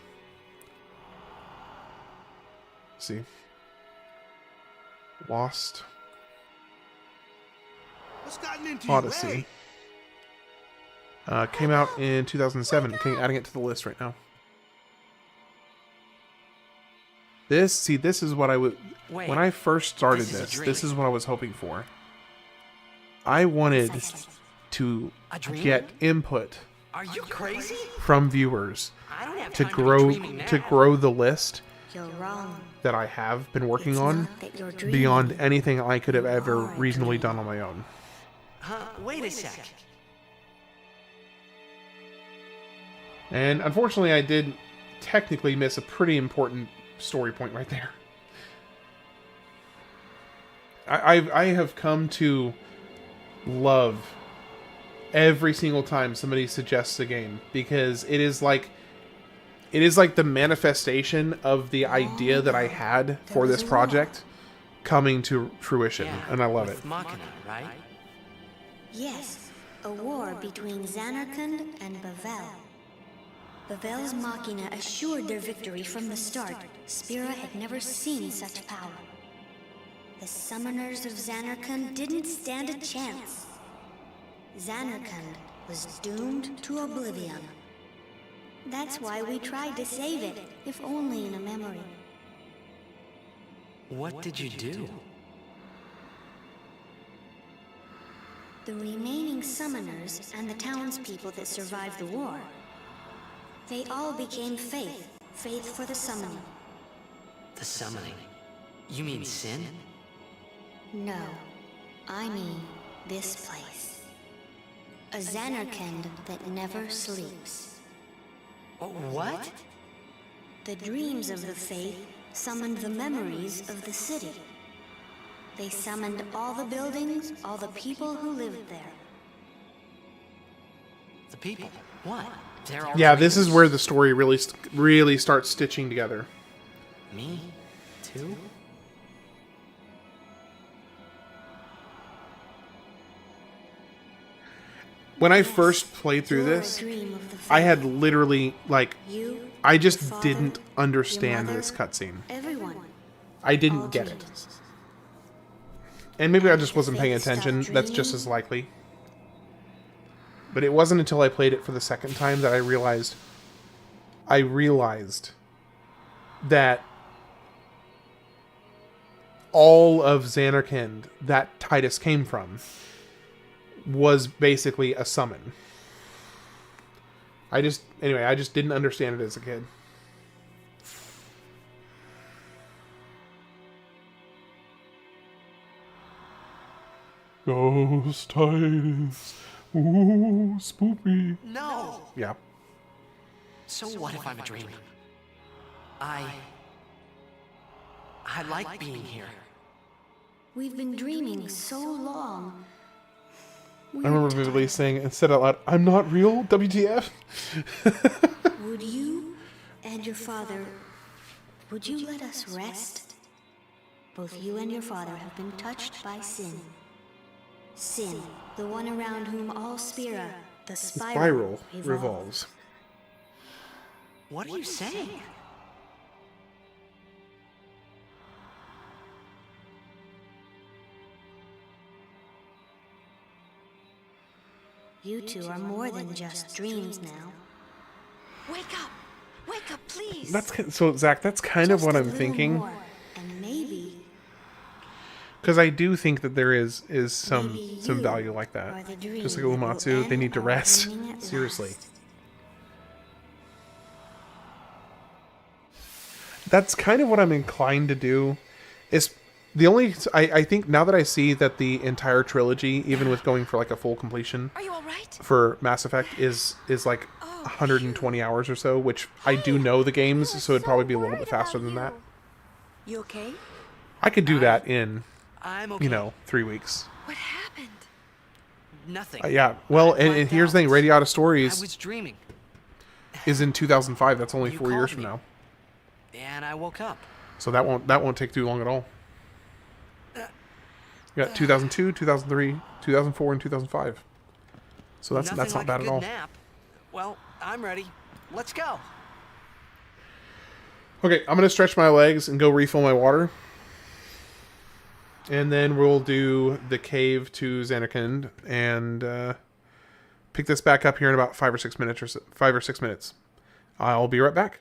Let's see. Lost Odyssey. Came out in 2007. Okay, adding it to the list right now. This is what I would... When I first started this is what I was hoping for. I wanted to get input Are you crazy? from viewers I don't have to time grow the list You're wrong. that I have been working on not that you're dreaming. beyond anything I could have ever reasonably done on my own. Wait a sec. And unfortunately, I did technically miss a pretty important story point right there. I have come to love every single time somebody suggests a game, because it is like the manifestation of the idea that I had for this project coming to fruition, and I love it. Machina, right? Yes, a war between Zanarkand and Bavel. Bavel's Machina assured their victory from the start. Spira had never seen such power. The summoners of Zanarkand didn't stand a chance. Zanarkand was doomed to oblivion. That's why we tried to save it, if only in a memory. What did you do? The remaining summoners and the townspeople that survived the war, they all became faith for the summoning. The summoning? You mean sin? No, I mean this place. A Xanarkand that never sleeps. What? The dreams of the faith summoned the memories of the city. They summoned all the buildings, all the people who lived there. The people? What? They're all Yeah, this is dreams? where the story really starts stitching together. Me? Too? When I first played through this, I had literally, like, I just didn't understand this cutscene. Everyone. I didn't get it. And maybe I just wasn't paying attention. That's just as likely. But it wasn't until I played it for the second time that I realized that all of Xanarkand that Tidus came from was basically a summon. I just didn't understand it as a kid. Ghost Tidus. Ooh, spoopy. No! Yeah. So what if I'm a dream? I like being here. We've been dreaming so long. I remember vividly saying and said out loud, "I'm not real, WTF?" Would you and your father, would you let us rest? Both you and your father have been touched by sin. Sin, the one around whom all Spira, the spiral revolves. What are you saying? You two are more than just dreams now. Wake up! Wake up, please! So, Zach, that's kind of what I'm thinking. And maybe... Because I do think that there is some value like that. Just like Uematsu, they need to rest. Seriously. That's kind of what I'm inclined to do. I think now that I see that the entire trilogy, even with going for like a full completion for Mass Effect, is like 120 hours or so, which I do know the games, so it'd probably be a little bit faster than that. You okay? I could do that in, I'm okay. 3 weeks. What happened? Nothing. Yeah, well, and here's the thing, Radiata Stories I was dreaming. is in 2005. That's only You 4 years called from me. now. And I woke up. So that won't take too long at all. You got 2002, 2003, 2004, and 2005. So that's Nothing not like bad a at good all. Nap. Well, I'm ready. Let's go. Okay, I'm gonna stretch my legs and go refill my water, and then we'll do the cave to Xanarkand and pick this back up here in about 5 or 6 minutes. 5 or 6 minutes. I'll be right back.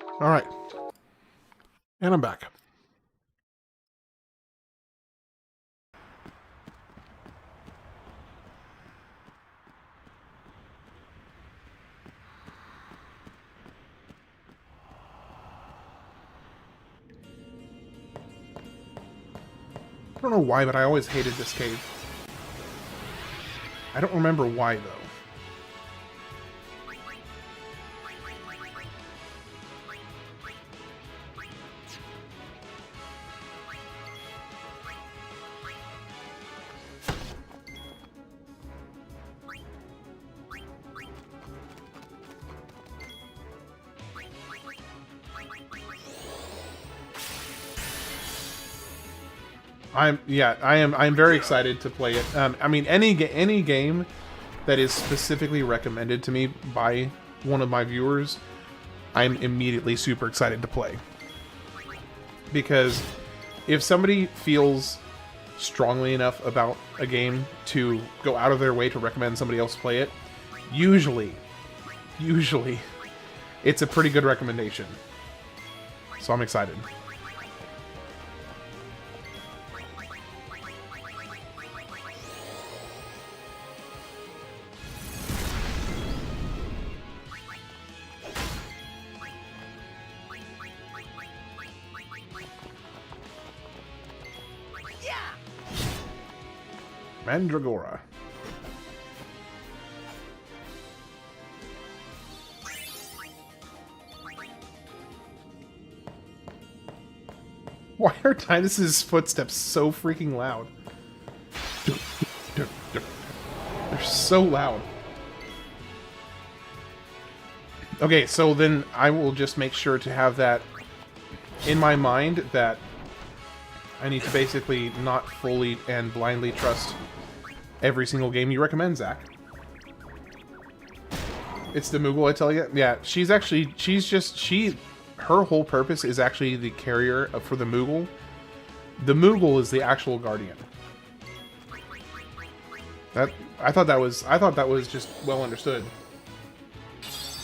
Alright. And I'm back. I don't know why, but I always hated this cave. I don't remember why, though. I'm very excited to play it. I mean, any game that is specifically recommended to me by one of my viewers, I'm immediately super excited to play. Because if somebody feels strongly enough about a game to go out of their way to recommend somebody else play it, usually, it's a pretty good recommendation. So I'm excited. Mandragora. Why are Tidus's footsteps so freaking loud? They're so loud. Okay, so then I will just make sure to have that in my mind that I need to basically not fully and blindly trust every single game you recommend, Zach. It's the Moogle, I tell you. Yeah, her whole purpose is actually the carrier for the Moogle. The Moogle is the actual guardian. I thought that was just well understood.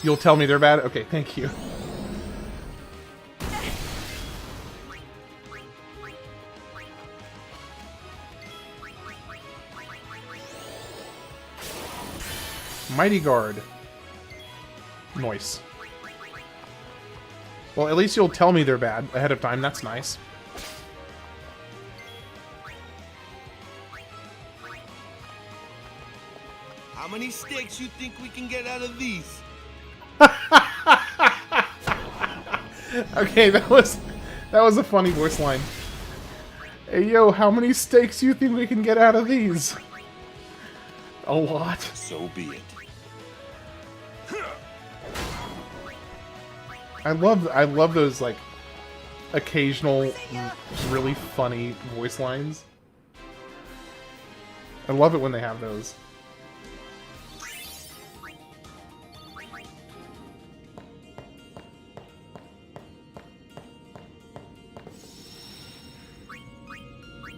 You'll tell me they're bad? Okay, thank you. Mighty Guard. Nice. Well, at least you'll tell me they're bad ahead of time. That's nice. How many steaks you think we can get out of these? Okay, that was a funny voice line. Hey, yo, how many steaks you think we can get out of these? A lot. So be it. I love those, like, occasional, really funny voice lines. I love it when they have those.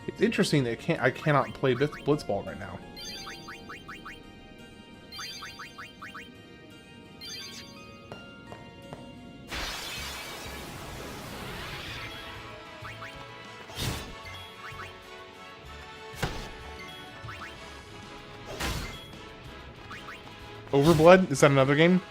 It's interesting that I cannot play Blitzball right now. Overblood? Is that another game?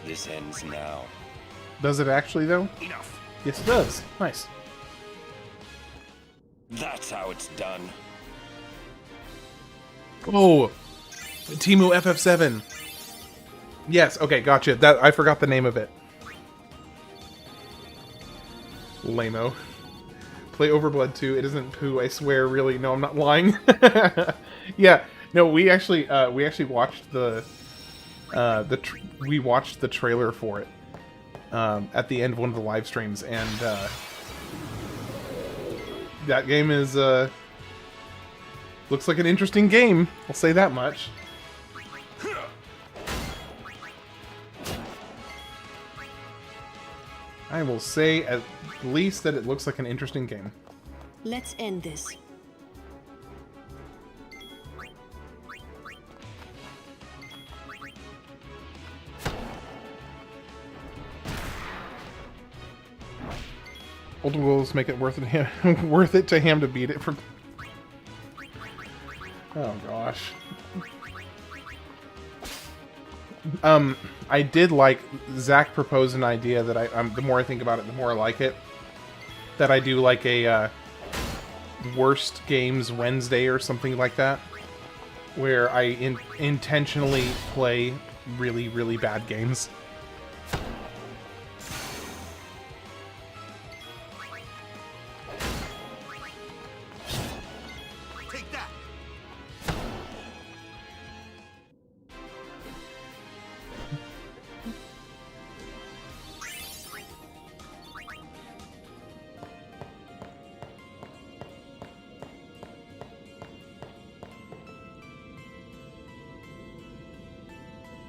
This ends now. Does it actually, though? Enough. Yes, it does. Nice. That's how it's done. Oh, Teemu FF7. Yes. Okay, gotcha. I forgot the name of it. Lame-o. Play Overblood 2. It isn't poo, I swear, really. No, I'm not lying. Yeah, no, we actually watched we watched the trailer for it at the end of one of the live streams, and that game is looks like an interesting game. I'll say that much. I will say at least that it looks like an interesting game. Let's end this. Ultimate goals make it worth it worth it to him to beat it for. Oh gosh. I did like Zach proposed an idea that the more I think about it, the more I like it. That I do like a worst games Wednesday or something like that, where I intentionally play really, really bad games. Take that.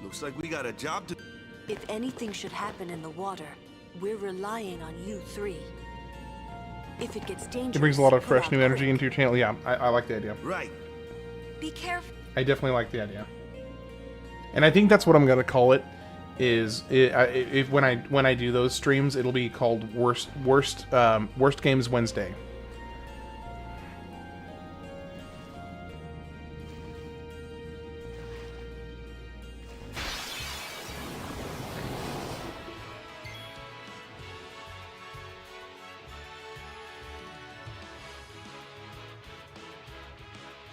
Looks like we got a job to... If anything should happen in the water, we're relying on you three. If it gets dangerous... It brings a lot of fresh new energy into your channel. Yeah, I like the idea. Right. Be careful. I definitely like the idea. And I think that's what I'm gonna call it. Is if when I do those streams, it'll be called worst games Wednesday.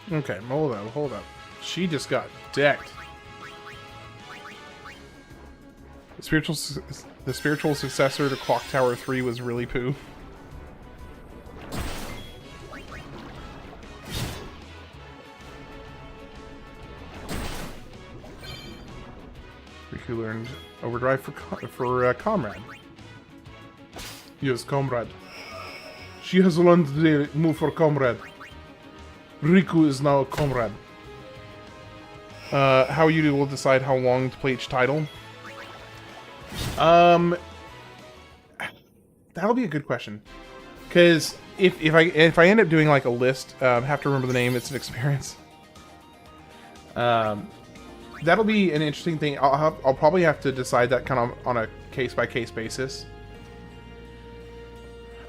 Okay, hold up. She just got decked. The spiritual successor to Clock Tower 3 was really poo. Riku learned Overdrive for Comrade. Yes, Comrade. She has learned the move for Comrade. Riku is now a Comrade. How you will decide how long to play each title? That'll be a good question. Because if I end up doing like a list, have to remember the name. It's an experience. That'll be an interesting thing. I'll probably have to decide that kind of on a case-by-case basis.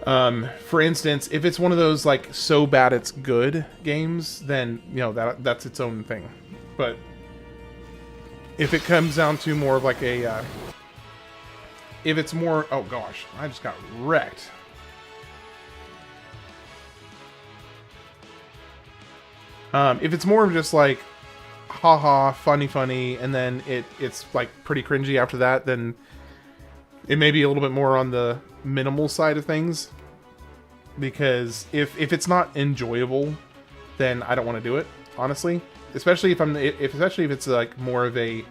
For instance, if it's one of those like so bad it's good games, then you know that's its own thing. But if it comes down to more of like a if it's more... Oh gosh, I just got wrecked. If it's more of just like haha, funny, and then it's like pretty cringy after that, then it may be a little bit more on the minimal side of things. Because if it's not enjoyable, then I don't want to do it, honestly. Especially if it's like more of a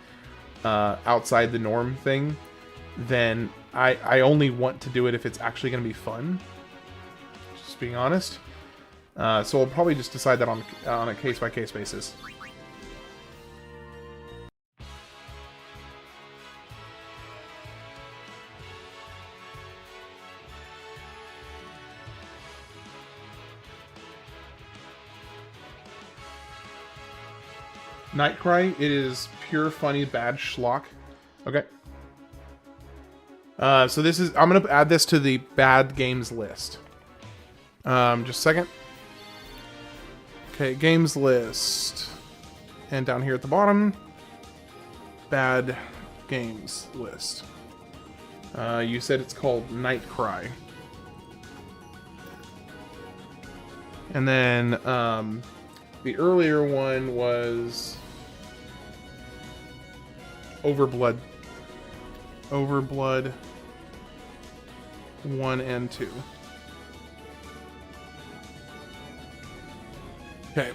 outside the norm thing, then I only want to do it if it's actually going to be fun. Just being honest. So I'll probably just decide that on a case-by-case basis. Nightcry, it is pure funny bad schlock. Okay. So this is... I'm going to add this to the bad games list. Just a second. Okay, games list. And down here at the bottom, bad games list. You said it's called Nightcry. And then the earlier one was Overblood. 1 and 2. Okay.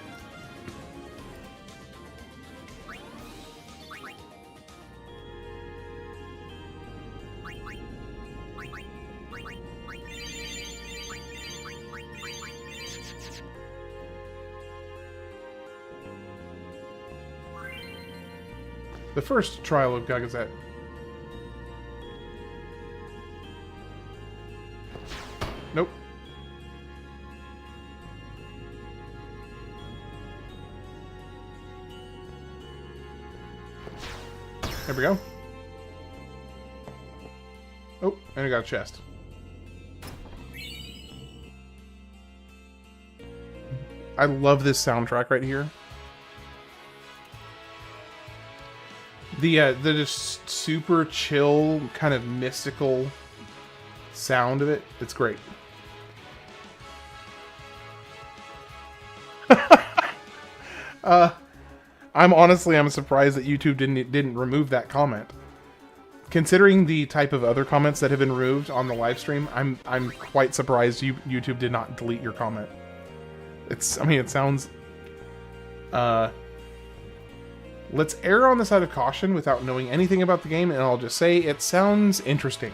The first trial of Gagazet. Nope. There we go. Oh, and I got a chest. I love this soundtrack right here. The just super chill, kind of mystical sound of it. It's great. I'm surprised that YouTube didn't remove that comment. Considering the type of other comments that have been removed on the live stream, I'm quite surprised YouTube did not delete your comment. It sounds let's err on the side of caution without knowing anything about the game, and I'll just say it sounds interesting.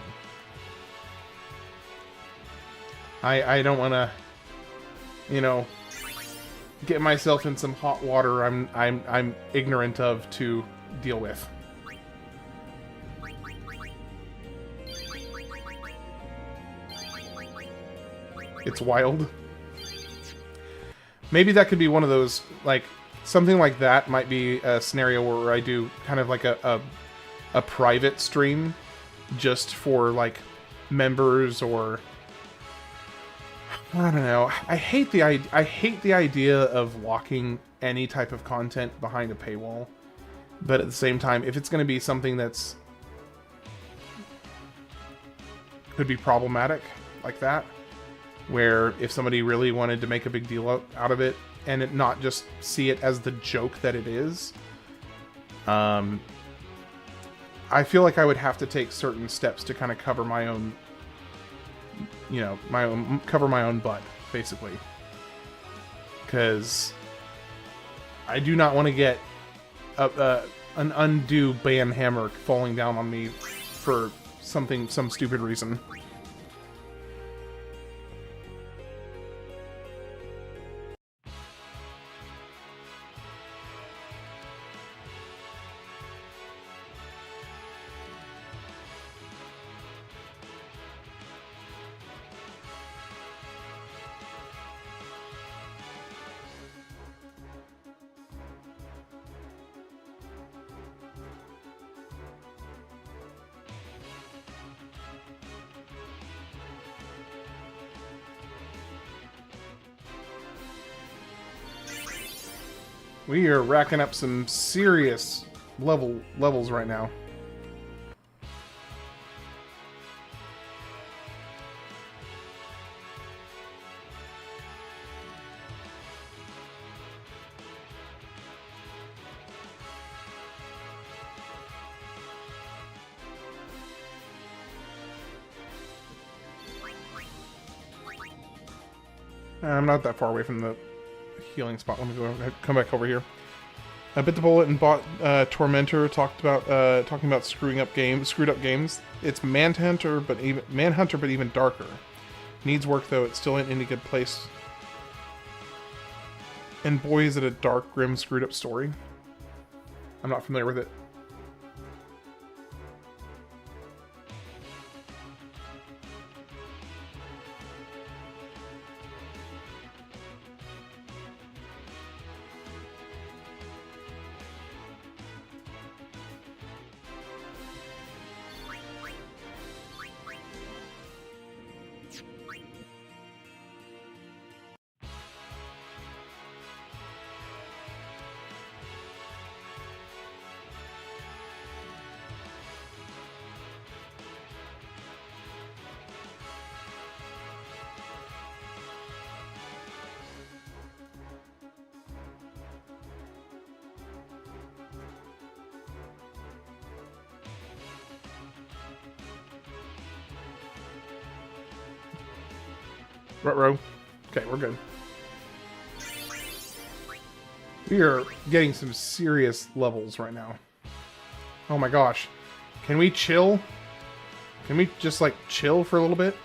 I don't want to, you know, get myself in some hot water I'm ignorant of to deal with. It's wild. Maybe that could be one of those, like, something like that might be a scenario where I do kind of like a private stream just for, like, members, or I don't know. I hate the idea of locking any type of content behind a paywall. But at the same time, if it's going to be something that's could be problematic like that, where if somebody really wanted to make a big deal out of it and it not just see it as the joke that it is, I feel like I would have to take certain steps to kind of cover my own, you know, cover my own butt, basically. Because I do not want to get an undue ban hammer falling down on me for some stupid reason. We are racking up some serious levels right now. I'm not that far away from the healing spot. Let me come back over here. Bit the Bullet and Bot Tormentor talking about screwed up games. It's Manhunter, but even darker. Needs work though. It's still in any good place. And boy, is it a dark, grim, screwed up story. I'm not familiar with it. Ruh-roh. Okay, we're good. We are getting some serious levels right now. Oh my gosh. Can we chill? Can we just, like, chill for a little bit?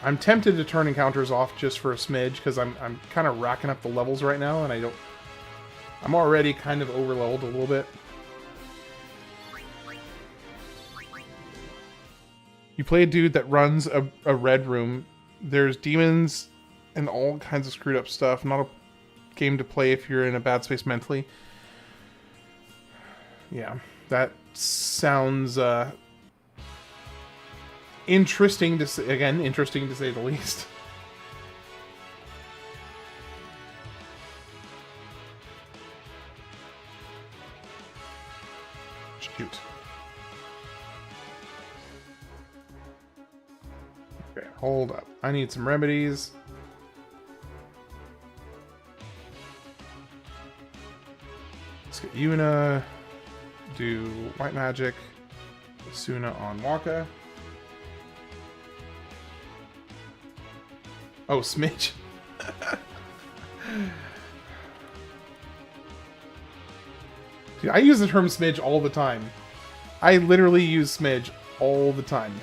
I'm tempted to turn encounters off just for a smidge, because I'm kind of racking up the levels right now, and I'm already kind of over-leveled a little bit. You play a dude that runs a red room. There's demons and all kinds of screwed up stuff. Not a game to play if you're in a bad space mentally. Yeah, that sounds interesting to say, again, interesting to say the least. Shoot. Okay, hold up. I need some remedies. Let's get Yuna. Do white magic. Suna on Waka. Oh, smidge. Dude, I use the term smidge all the time. I literally use smidge all the time.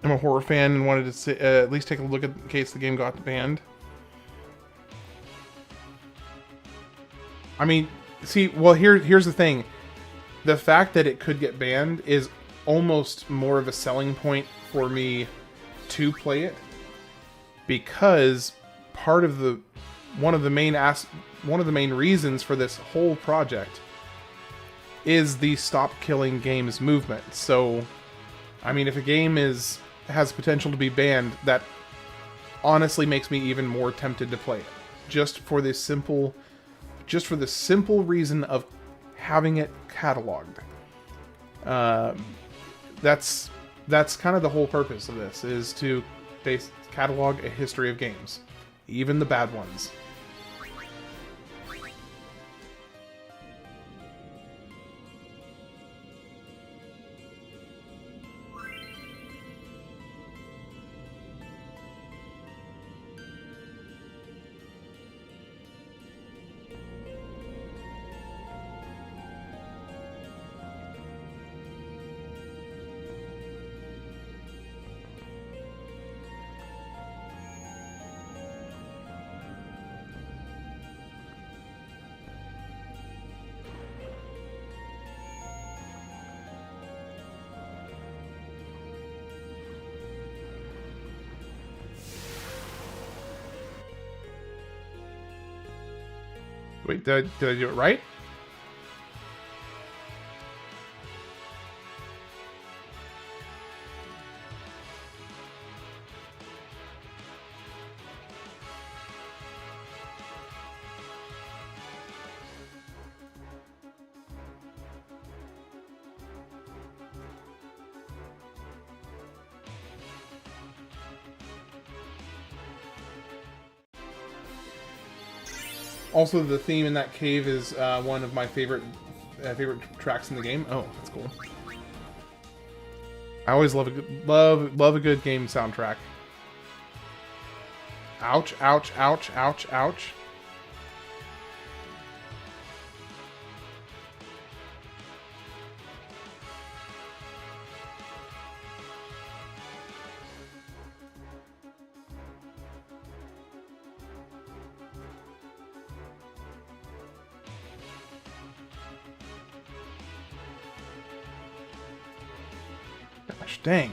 I'm a horror fan and wanted to at least take a look in case the game got banned. I mean, see, well, here's the thing. The fact that it could get banned is almost more of a selling point for me to play it, because part of the one of the main reasons for this whole project is the stop killing games movement. So, I mean, if a game has potential to be banned, that honestly makes me even more tempted to play it. Just for the simple reason of having it cataloged. That's kind of the whole purpose of this, is to catalog a history of games, even the bad ones. Wait, did I do it right? Also, the theme in that cave is one of my favorite tracks in the game. Oh, that's cool. I always love a good game soundtrack. Ouch! Ouch! Ouch! Ouch! Ouch! Gosh, dang.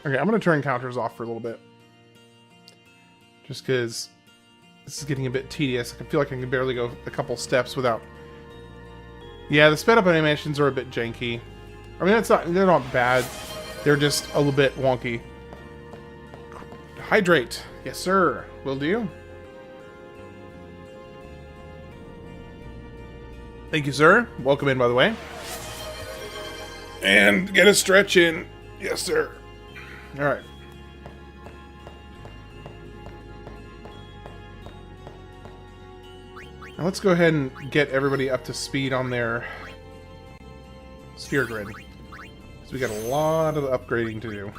Okay, I'm going to turn counters off for a little bit. Just because this is getting a bit tedious. I feel like I can barely go a couple steps without... Yeah, the sped up animations are a bit janky. I mean, they're not bad. They're just a little bit wonky. Hydrate. Yes, sir. Will do. Thank you, sir. Welcome in, by the way. And get a stretch in. Yes, sir. All right. Now let's go ahead and get everybody up to speed on their sphere grid. Because we got a lot of upgrading to do.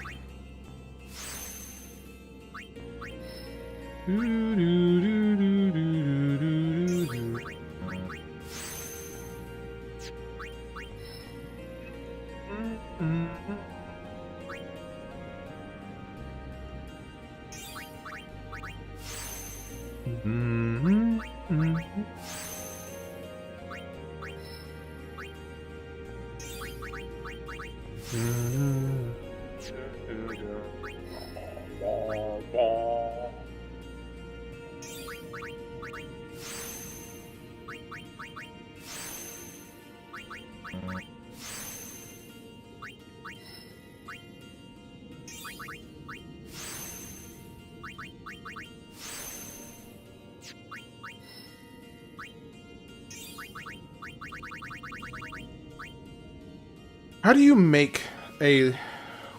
How do you make a...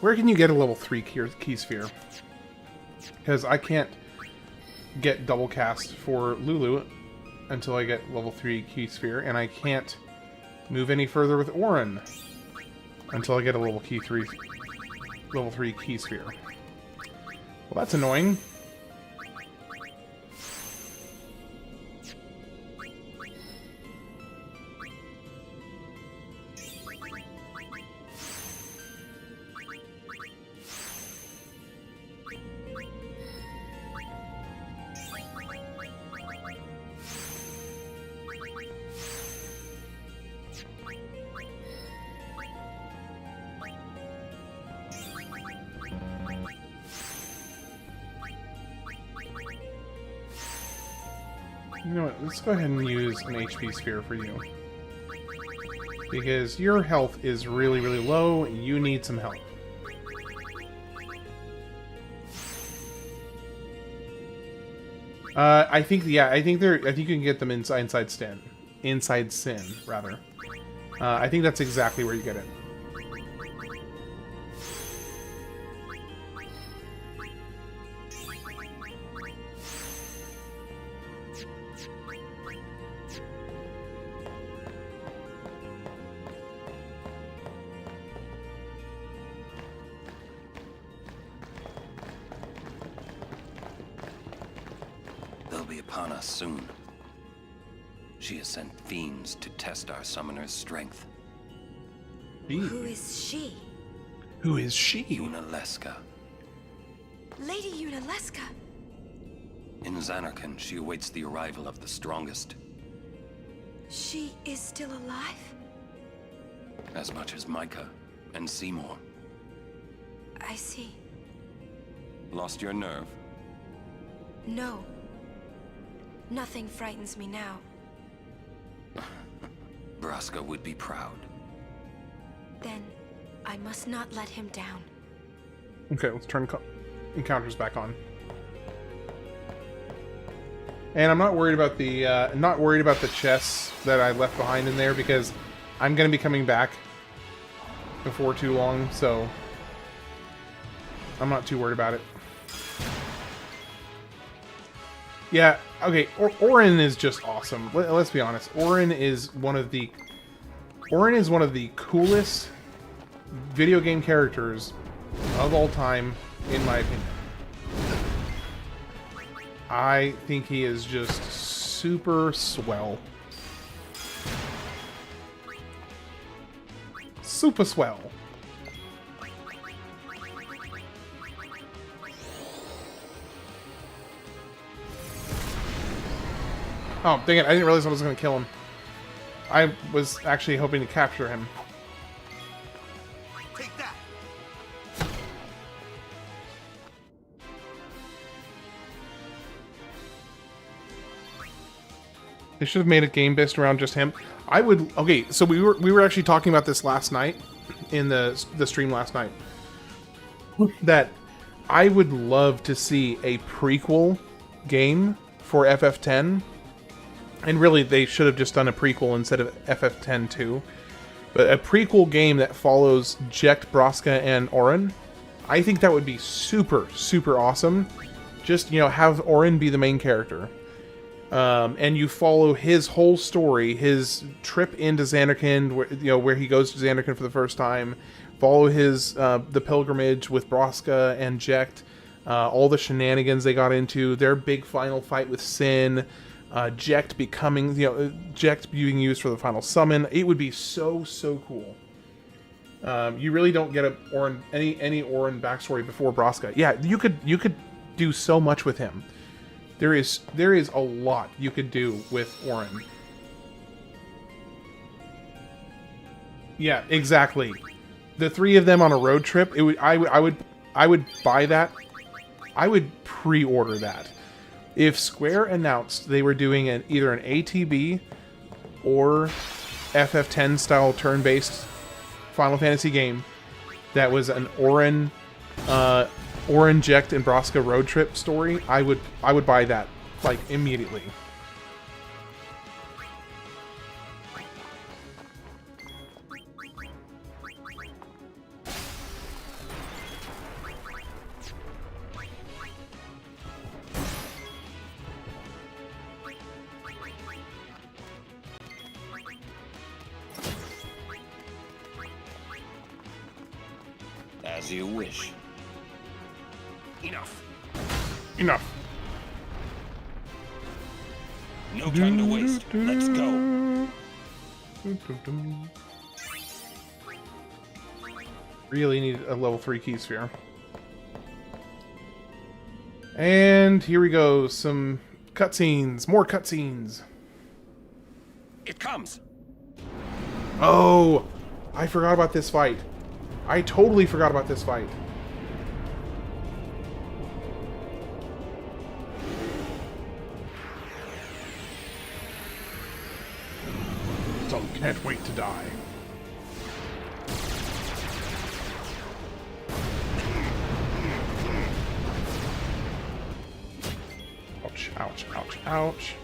Where can you get a level 3 key sphere? Because I can't get double cast for Lulu until I get level 3 key sphere, and I can't move any further with Auron until I get a level 3 key sphere. Well, that's annoying. You know what, let's go ahead and use an HP sphere for you. Because your health is really, really low, and you need some help. I think you can get them inside Sin, rather. I think that's exactly where you get it. Upon us soon. She has sent fiends to test our summoner's strength. Who is she? Who is she? Yuna Leska. Lady Yuna Leska. In Zanarkand, she awaits the arrival of the strongest. She is still alive? As much as Micah and Seymour. I see. Lost your nerve? No. Nothing frightens me now. Braska would be proud. Then, I must not let him down. Okay, let's turn encounters back on. And I'm not worried about the chests that I left behind in there, because I'm going to be coming back before too long, so I'm not too worried about it. Yeah, okay, Auron is just awesome. Let's be honest. Auron is one of the coolest video game characters of all time, in my opinion. I think he is just super swell. Super swell. Oh, dang it, I didn't realize I was going to kill him. I was actually hoping to capture him. Take that. They should have made a game based around just him. I would... Okay, so we were actually talking about this last night, in the stream last night, that I would love to see a prequel game for FF10. And really, they should have just done a prequel instead of FF10 2. But a prequel game that follows Jecht, Braska, and Auron. I think that would be super, super awesome. Just, you know, have Auron be the main character. And you follow his whole story, his trip into Zanarkand, where he goes to Zanarkand for the first time. Follow his the pilgrimage with Braska and Jecht, all the shenanigans they got into, their big final fight with Sin, Jecht becoming, Jecht being used for the final summon. It would be so, so cool. You really don't get any Auron backstory before Braska. Yeah, you could do so much with him. There is a lot you could do with Auron. Yeah, exactly. The three of them on a road trip. I would buy that. I would pre-order that. If Square announced they were doing either an ATB or FF10 style turn-based Final Fantasy game that was an Auron, Jecht, and Braska road trip story, I would buy that, like, immediately. As you wish. Enough. Enough. No time to waste. Let's go. Really need a level 3 key sphere. And here we go. Some cutscenes. More cutscenes. It comes. Oh, I forgot about this fight. I totally forgot about this fight. So can't wait to die. Ouch, ouch, ouch, ouch.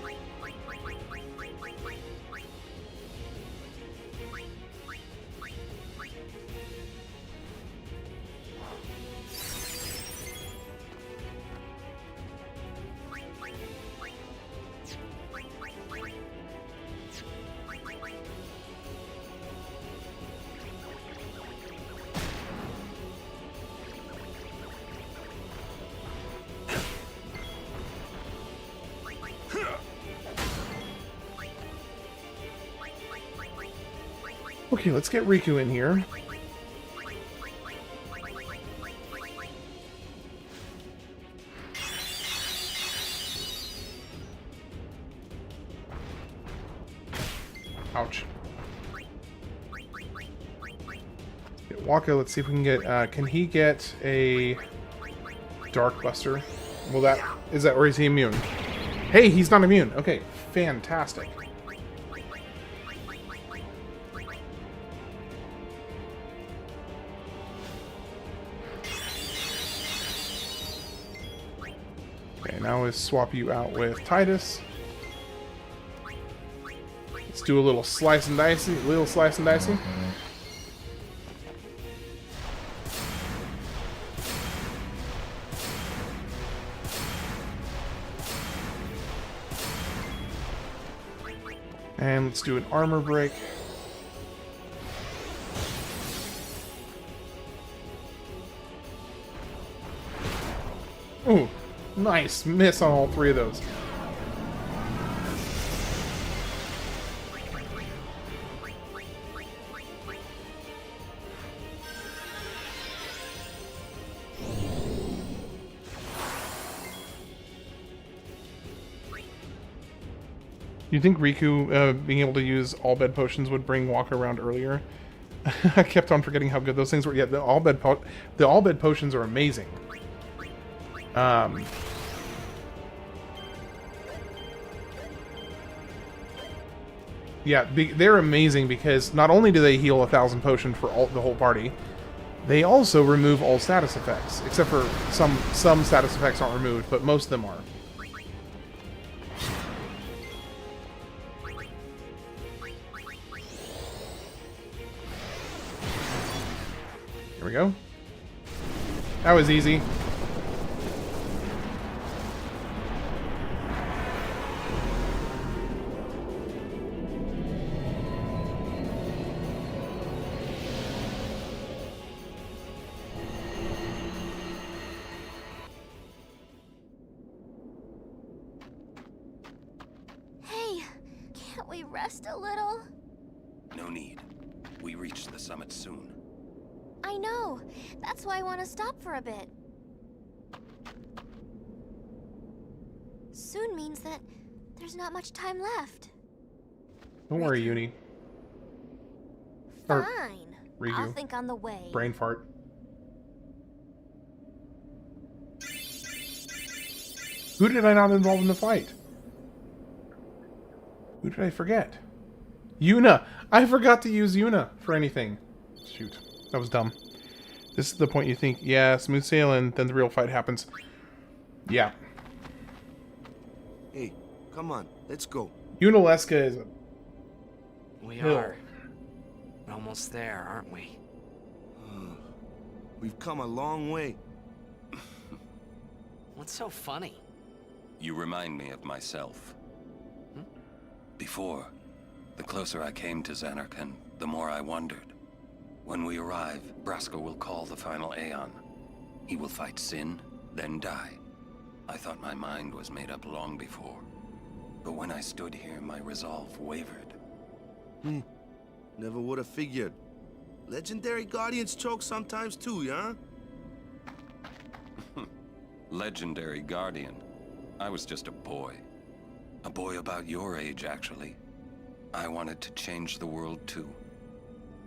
Okay, let's get Riku in here. Ouch. Get Waka, let's see if we can get, can he get a Dark Buster? Well, or is he immune? Hey, he's not immune. Okay, fantastic. Okay, now we swap you out with Tidus. Let's do a little slice and dicey. And let's do an armor break. Ooh, nice miss on all three of those. You think Riku being able to use all bed potions would bring Walker around earlier? I kept on forgetting how good those things were. Yeah, the all bed potions are amazing. Yeah, they're amazing because not only do they heal 1,000 potion for the whole party, they also remove all status effects. Except for some status effects aren't removed, but most of them are. Here we go. That was easy. Hey, can't we rest a little? No need. We reach the summit soon. I know. That's why I want to stop for a bit. Soon means that there's not much time left. Don't worry, Uni. Fine. Rigu. I'll think on the way. Brain fart. Who did I not involve in the fight? Who did I forget? Yuna! I forgot to use Yuna for anything. Shoot. That was dumb. This is the point you think, yeah, smooth sailing, then the real fight happens. Yeah. Hey, come on, let's go. Yunalesca is a We hill. are. We're almost there, aren't we? We've come a long way. What's so funny? You remind me of myself. Before, the closer I came to Zanarkand, the more I wondered. When we arrive, Braska will call the Final Aeon. He will fight Sin, then die. I thought my mind was made up long before. But when I stood here, my resolve wavered. Never would have figured. Legendary Guardians choke sometimes too, yeah? Legendary Guardian. I was just a boy. A boy about your age, actually. I wanted to change the world too.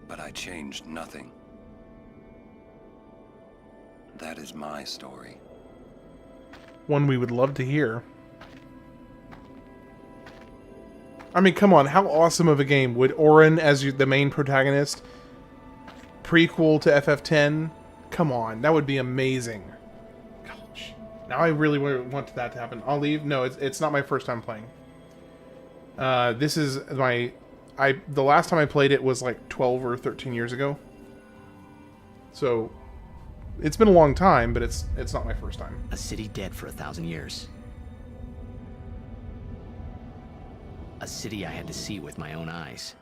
But I changed nothing. That is my story. One we would love to hear. I mean, come on, how awesome of a game would Auron as the main protagonist? Prequel to FF10? Come on, that would be amazing. Gosh. Now I really want that to happen. I'll leave. No, it's not my first time playing. This is my... the last time I played it was like 12 or 13 years ago. So, it's been a long time, but it's not my first time. A city dead for 1,000 years. A city I had to see with my own eyes.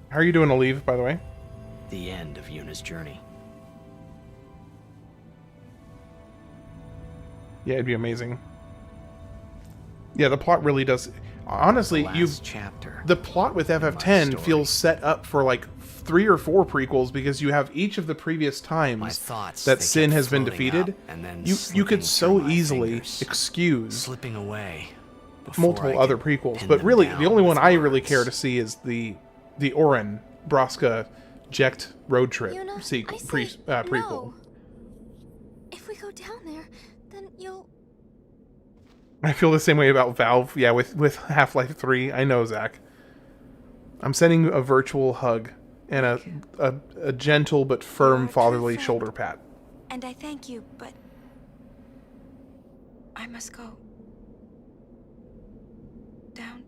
How are you doing, Olive, by the way? The end of Yuna's journey. Yeah, it'd be amazing. Yeah, the plot really does. Honestly, the plot with FF10 feels set up for like 3 or 4 prequels because you have each of the previous times that Sin has been defeated. You could so easily excuse slipping away multiple other prequels, but really the only one I really care to see is the Auron Braska Jecht road trip prequel. No. If we go down there, then you'll... I feel the same way about Valve, yeah, with Half-Life 3. I know, Zach. I'm sending a virtual hug and a gentle but firm fatherly shoulder pat. And I thank you, but I must go down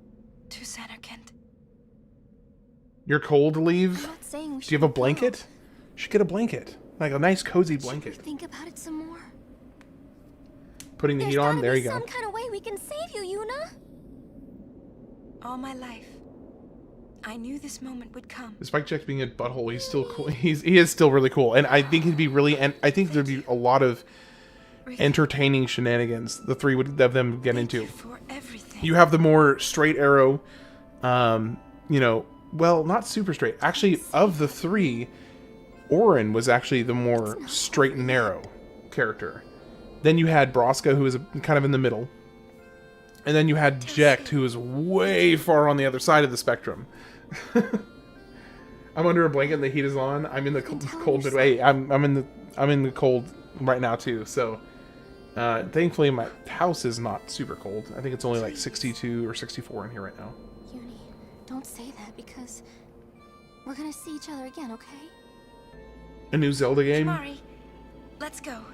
to Zanarkand. You're cold to leave? I'm not saying we Do you have a blanket? You should get a blanket. Like a nice cozy blanket. Should we think about it some more? Putting the heat on, there you go. There's some kind of way we can save you, Yuna. All my life, I knew this moment would come. Despite Jack being a butthole, he's still cool. He is still really cool, and I think he'd be really. And I think there'd be a lot of entertaining shenanigans the three would have them get into. You have the more straight arrow, you know, well, not super straight. Actually, of the 3, Auron was actually the more straight and narrow character. Then you had Braska, who was kind of in the middle. And then you had Jecht, who was way far on the other side of the spectrum. I'm under a blanket and the heat is on. I'm in the cold midway. I'm in the cold right now too. So Thankfully, my house is not super cold. I think it's only like 62 or 64 in here right now. Uni, don't say that because we're gonna see each other again, okay? A new Zelda game Kimari, let's go.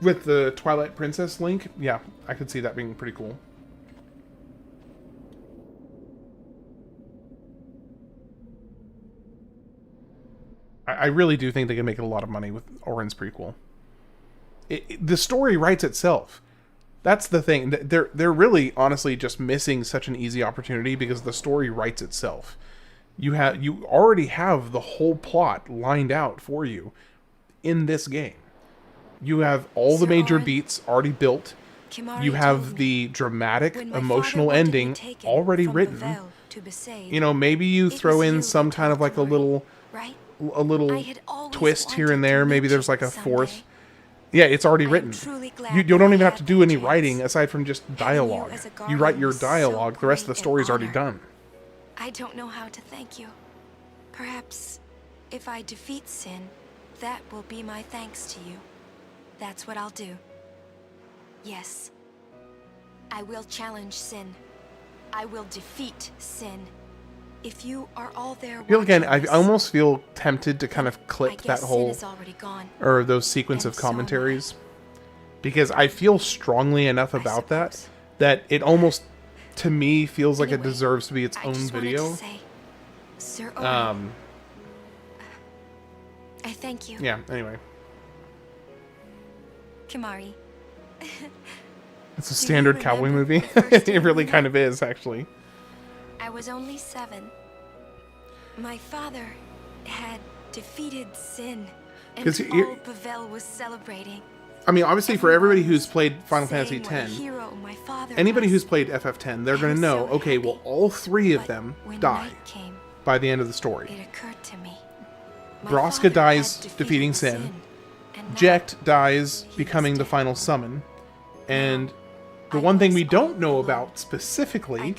with the Twilight Princess link. Yeah, I could see that being pretty cool. I really do think they can make a lot of money with Auron's prequel. The story writes itself. That's the thing. They're really, honestly, just missing such an easy opportunity because the story writes itself. You already have the whole plot lined out for you in this game. You have all the major beats already built. You have the dramatic, emotional ending already written. You know, maybe you throw in some kind of like a little twist here and there. Maybe there's like a fourth. Yeah, it's already written. You don't even have to do any writing aside from just dialogue. You write your dialogue. The rest of the story's already done. I don't know how to thank you. Perhaps if I defeat Sin, that will be my thanks to you. That's what I'll do. Yes. I will challenge Sin. I will defeat Sin. If you are all there Again, I almost feel tempted to kind of clip that whole, or those sequence of commentaries, because I feel strongly enough about that it almost, to me, feels like it deserves to be its own video. Sir Auron, I thank you. Yeah, anyway. Kimari. It's a standard cowboy movie. It really kind of is, actually. I was only 7. My father had defeated Sin, and all Bavel was celebrating. I mean, obviously, for everybody who's played Final Fantasy X, anybody who's played FF10, they're going to know, okay, well, all 3 of them die by the end of the story. It occurred to me. Vraska dies defeating Sin. Jecht dies becoming the final summon. And the one thing we don't know about specifically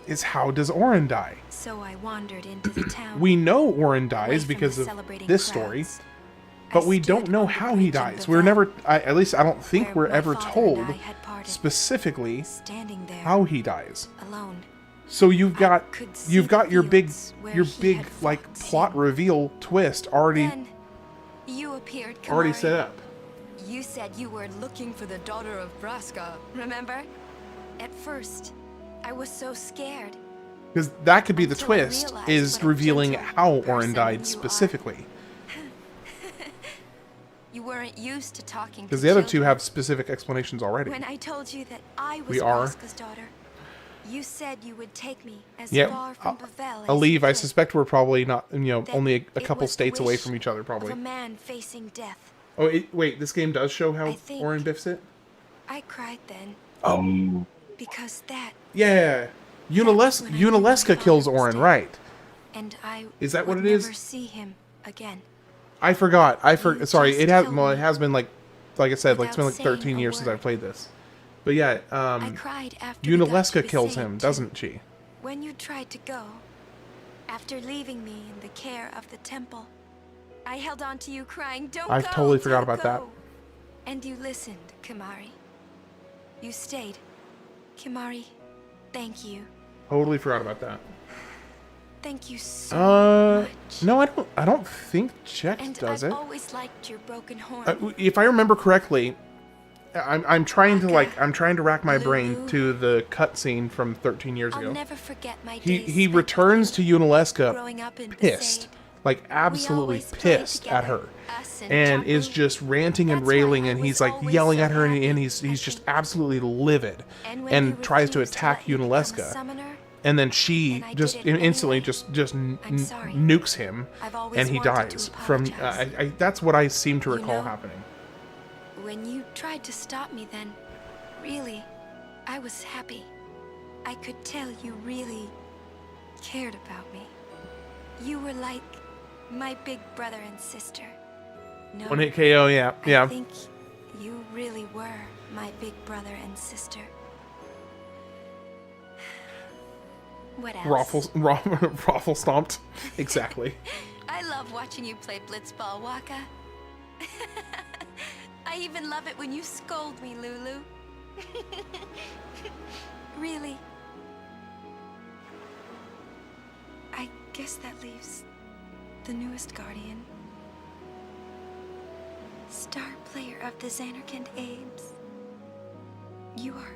is how does Auron die. So I wandered into the town. We know Auron dies because of this story, but we don't know how he dies. We're never, at least I don't think we're ever told specifically how he dies. So you've got your big like plot reveal twist already set up. You said you were looking for the daughter of Vraska, remember? At first, I was so scared. Because that could be the twist, is revealing how Auron died specifically. You weren't used to talking. Because the other 2 have specific explanations already. When I told you that I was Vraska's daughter, you said you would take me as far from Bavel as Aleve, I suspect we're probably not, only a couple states away from each other, probably. Of a man facing death. Oh, wait, this game does show how Auron biffs it? I cried then. Oh. Because that... Yeah. Yunalesca kills Auron, right. And I is that what it is? Never see him again. I forgot. Sorry, it has been like I said, it's been like 13 years since I've played this. But yeah, I cried after Yunalesca kills him, doesn't she? When you tried to go, after leaving me in the care of the temple, I held on to you crying, "Don't go, I've totally forgot about that. And you listened, Kimari. You stayed. Kimari, thank you. Totally forgot about that. Thank you so much. No, I don't think Jecht does it. I've always liked your broken horn. If I remember correctly, I'm trying to rack my brain to the cutscene from 13 years ago. I'll never forget my days he returns to Yunalesca pissed. Like absolutely pissed at her, and is just ranting and railing, and he's like yelling at her, and he's just absolutely livid, and tries to attack Yunalesca, and then she just instantly just nukes him, and he dies from. That's what I seem to recall happening. When you tried to stop me, then really, I was happy. I could tell you really cared about me. You were like my big brother and sister. No, 1-hit KO, yeah. I think you really were my big brother and sister. What else? Raffle stomped. Exactly. I love watching you play Blitzball, Waka. I even love it when you scold me, Lulu. Really. I guess that leaves the newest Guardian. Star player of the Xanarkand Aeons. You are...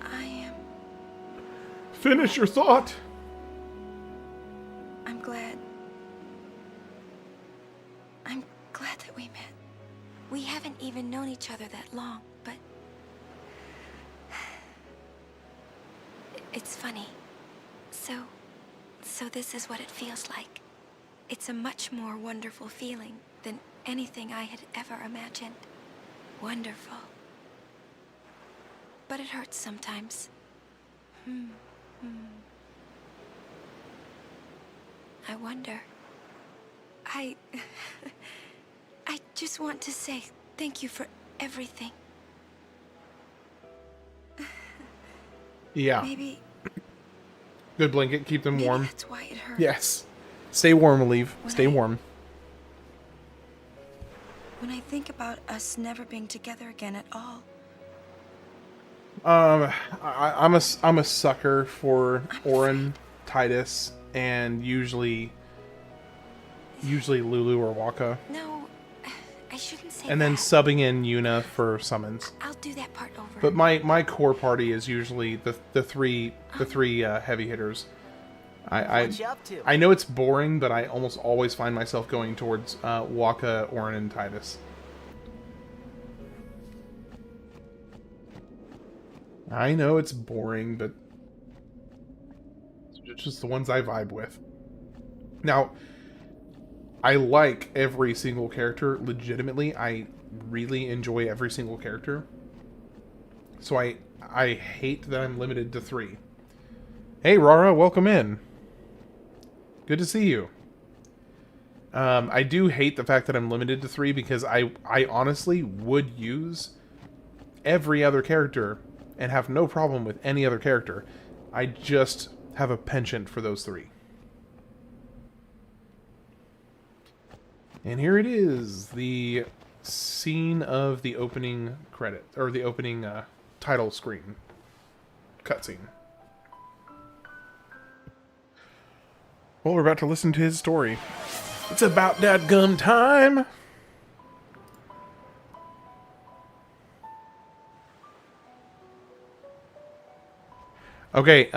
I am... Finish your thought! I'm glad. I'm glad that we met. We haven't even known each other that long, but... It's funny. So this is what it feels like. It's a much more wonderful feeling than anything I had ever imagined. Wonderful. But it hurts sometimes. I wonder. I just want to say thank you for everything. Yeah. Maybe Good blanket, keep them warm. that's why it hurts. Yes. Stay warm, Aleve. Stay warm. When I think about us never being together again at all. I'm a sucker for Auron, Tidus, and usually Lulu or Waka. No, I shouldn't say And then that. subbing in Yuna for summons. I'll do that part over. But my core party is usually the three heavy hitters. What you up to? I know it's boring, but I almost always find myself going towards Waka, Auron, and Tidus. I know it's boring, but it's just the ones I vibe with. Now, I like every single character. Legitimately, I really enjoy every single character. So I hate that I'm limited to 3. Hey, Rara, welcome in. Good to see you. I do hate the fact that I'm limited to 3 because I honestly would use every other character and have no problem with any other character. I just have a penchant for those 3. And here it is, the scene of the opening credit, or the opening title screen cutscene. Well, we're about to listen to his story. It's about that gum time. Okay,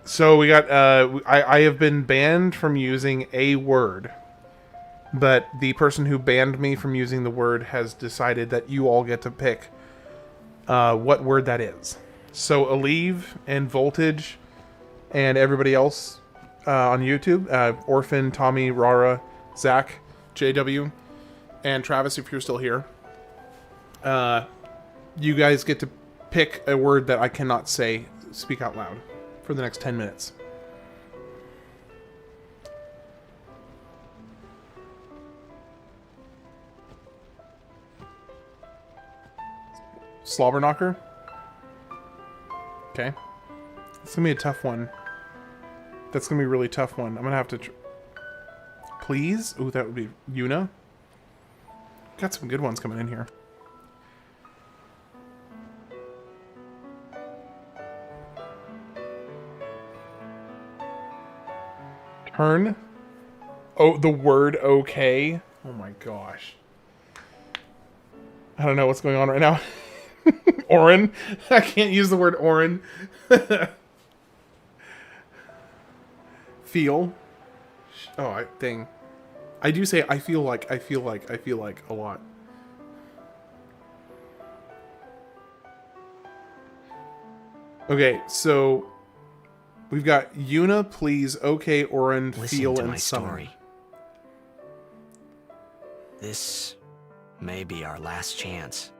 so we got, I have been banned from using a word, but the person who banned me from using the word has decided that you all get to pick what word that is. So Aleve and Voltage and everybody else on YouTube, Orphan, Tommy, Rara, Zach, JW, and Travis, if you're still here, you guys get to pick a word that I cannot speak out loud for the next 10 minutes. Slobberknocker? Okay. It's gonna be a tough one. That's gonna be a really tough one. I'm gonna have to... Please? Ooh, that would be Yuna. Got some good ones coming in here. Turn. Oh, the word okay. Oh my gosh. I don't know what's going on right now. Auron. I can't use the word Auron. Feel. Oh, dang. I do say I feel like a lot. Okay, so we've got Yuna, please, okay, Auron, feel, and summon. This may be our last chance.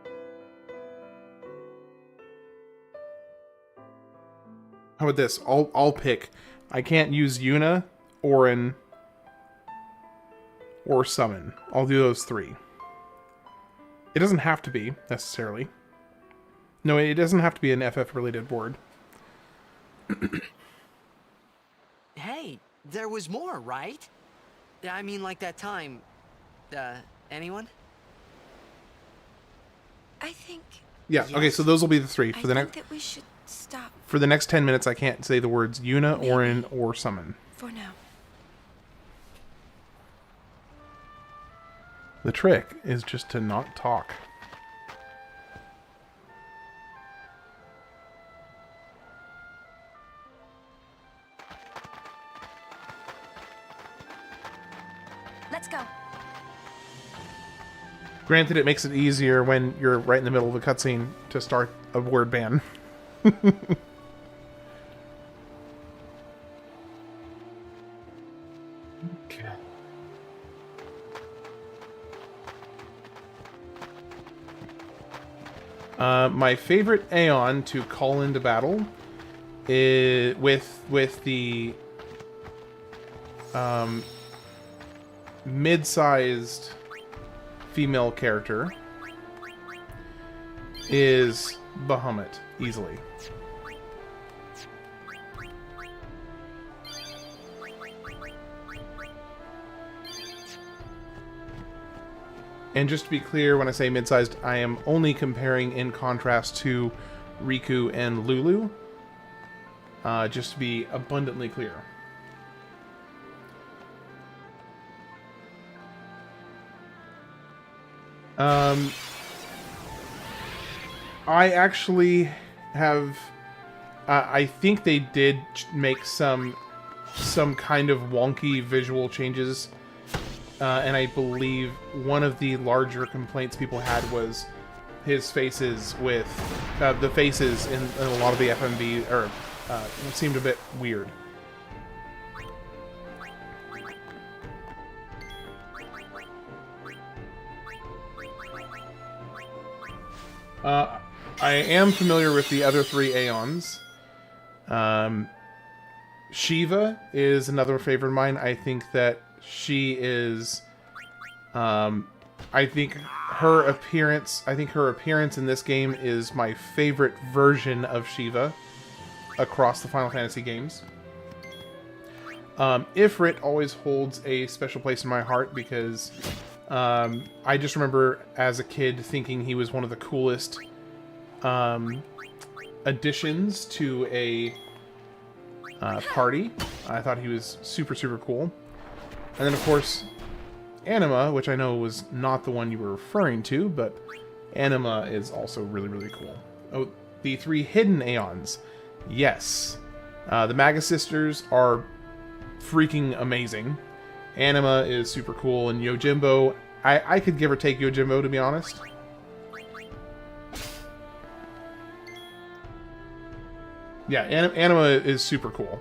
How about this? I'll pick. I can't use Yuna, Auron, or summon. I'll do those 3. It doesn't have to be, necessarily. No, it doesn't have to be an FF-related board. Hey, there was more, right? I mean, like that time. Anyone? I think... Yeah, Yes. okay, so those will be the three. I For the think next that we should stop for the next 10 minutes, I can't say the words Yuna, Auron, or Summon. for now. The trick is just to not talk. Let's go. Granted, it makes it easier when you're right in the middle of a cutscene to start a word ban. Okay. My favorite Aeon to call into battle is with the mid-sized female character is Bahamut, easily. And just to be clear, when I say mid-sized, I am only comparing in contrast to Riku and Lulu. Just to be abundantly clear. I actually have... I think they did make some kind of wonky visual changes. And I believe one of the larger complaints people had was his faces with... the faces in a lot of the FMV seemed a bit weird. I am familiar with the other three Aeons. Shiva is another favorite of mine. I think that she is... I think her appearance in this game is my favorite version of Shiva across the Final Fantasy games. Ifrit always holds a special place in my heart because I just remember as a kid thinking he was one of the coolest additions to a party. I thought he was super, super cool. And then, of course, Anima, which I know was not the one you were referring to, but Anima is also really, really cool. Oh, the three hidden Aeons. Yes. The Maga Sisters are freaking amazing. Anima is super cool, and Yojimbo, I could give or take Yojimbo, to be honest. Yeah, Anima is super cool.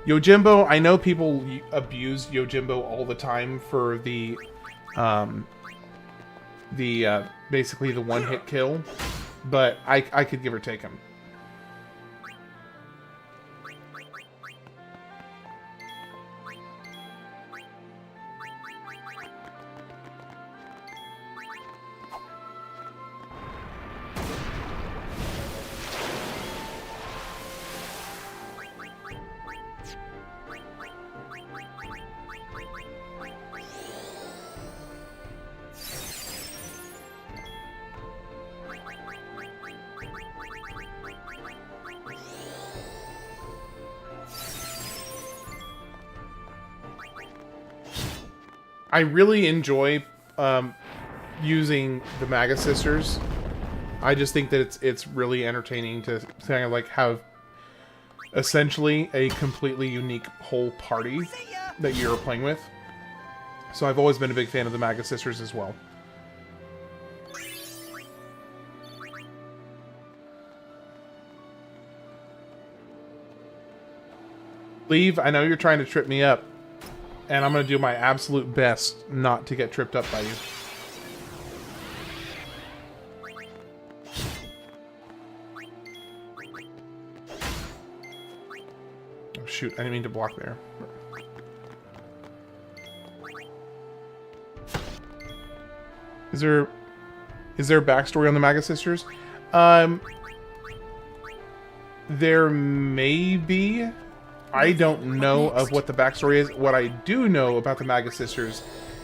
Yojimbo, I know people abuse Yojimbo all the time for the basically the one-hit kill, but I could give or take him. I really enjoy using the Maga Sisters. I just think that it's really entertaining to kind of like have essentially a completely unique whole party that you're playing with. So I've always been a big fan of the Maga Sisters as well. Leave, I know you're trying to trip me up. And I'm going to do my absolute best not to get tripped up by you. Oh shoot, I didn't mean to block there. Is there a backstory on the Maga Sisters? There may be. I don't know of what the backstory is. What I do know about the Magus Sisters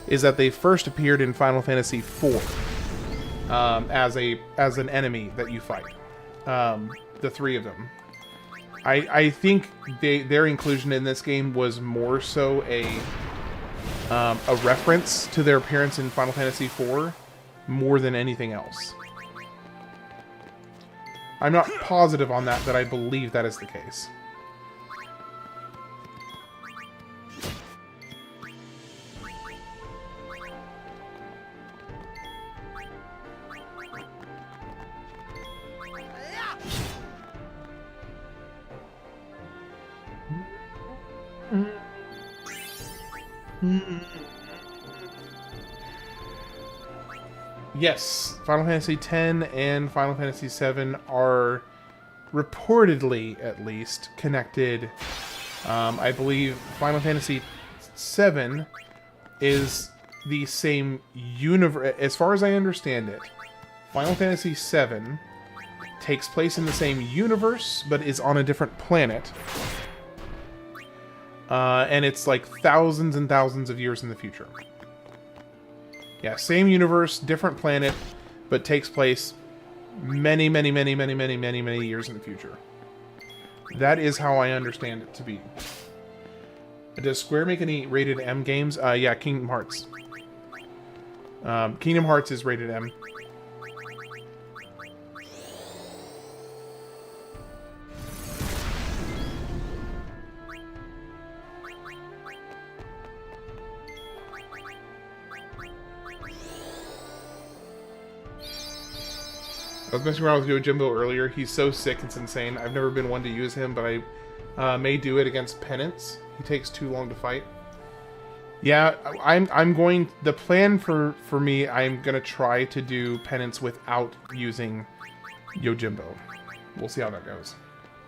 is that they first appeared in Final Fantasy IV as an enemy that you fight. The three of them. I think their inclusion in this game was more so a reference to their appearance in Final Fantasy IV more than anything else. I'm not positive on that, but I believe that is the case. Yes, Final Fantasy X and Final Fantasy VII are reportedly, at least, connected. I believe Final Fantasy VII is the same universe. As far as I understand it, Final Fantasy VII takes place in the same universe, but is on a different planet. And it's like thousands and thousands of years in the future. Yeah, same universe, different planet, but takes place many years in the future. That is how I understand it to be. Does Square make any rated M games? Yeah, Kingdom Hearts. Kingdom Hearts is rated M. I was messing around with Yojimbo earlier. He's so sick, it's insane. I've never been one to use him, but I may do it against Penance. He takes too long to fight. Yeah, I'm going... The plan for me, I'm going to try to do Penance without using Yojimbo. We'll see how that goes.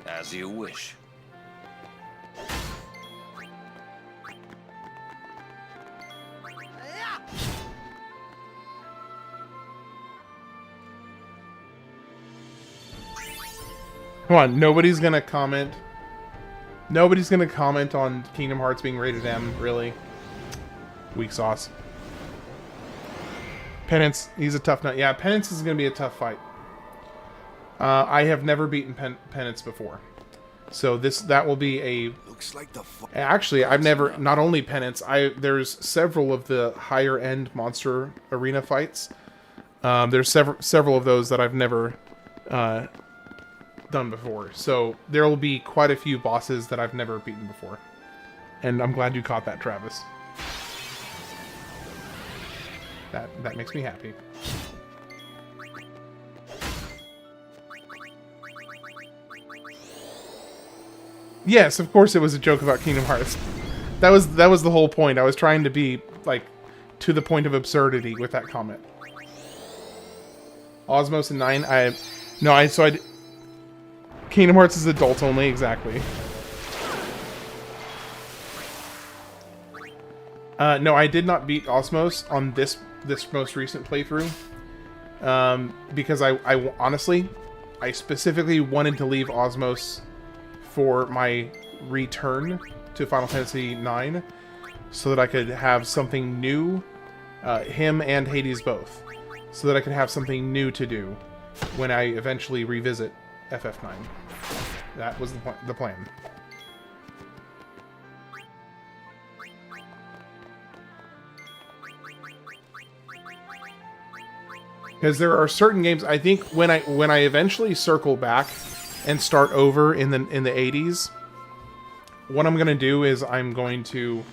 As you wish. Come on, nobody's gonna comment. Nobody's gonna comment on Kingdom Hearts being rated M, really. Weak sauce. Penance, he's a tough nut. Yeah, Penance is gonna be a tough fight. I have never beaten Penance before. So that will be a... Looks like the... Actually, I've never... Not only Penance, there's several of the higher end monster arena fights. There's several of those that I've never... done before, so there will be quite a few bosses that I've never beaten before, and I'm glad you caught that, Travis. That makes me happy. Yes, of course it was a joke about Kingdom Hearts. That was the whole point. I was trying to be like to the point of absurdity with that comment. Osmos and 9. Kingdom Hearts is adult only, exactly. No, I did not beat Osmos on this most recent playthrough. Because I honestly, I specifically wanted to leave Osmos for my return to Final Fantasy IX, so that I could have something new, him and Hades both, so that I could have something new to do when I eventually revisit FF9. That was the plan. Because there are certain games, I think when I eventually circle back and start over in the 80s, what I'm gonna do is I'm going to,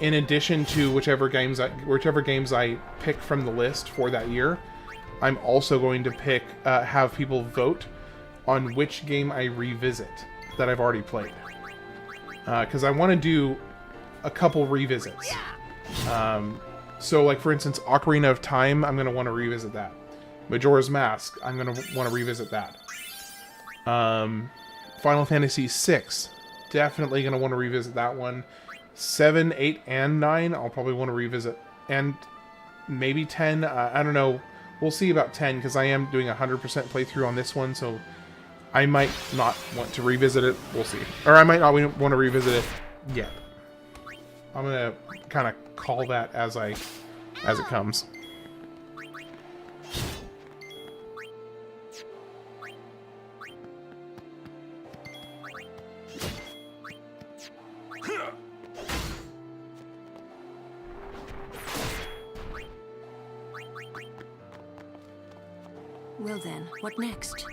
in addition to whichever games I pick from the list for that year, I'm also going to pick, have people vote on which game I revisit that I've already played. Because I want to do a couple revisits. So, like, for instance, Ocarina of Time, I'm going to want to revisit that. Majora's Mask, I'm going to want to revisit that. Final Fantasy VI, definitely going to want to revisit that one. 7, 8, and 9, I'll probably want to revisit. And maybe 10, I don't know. We'll see about 10, because I am doing a 100% playthrough on this one, so I might not want to revisit it. We'll see. Or I might not want to revisit it yet. I'm gonna kind of call that as it comes. Well then, what next?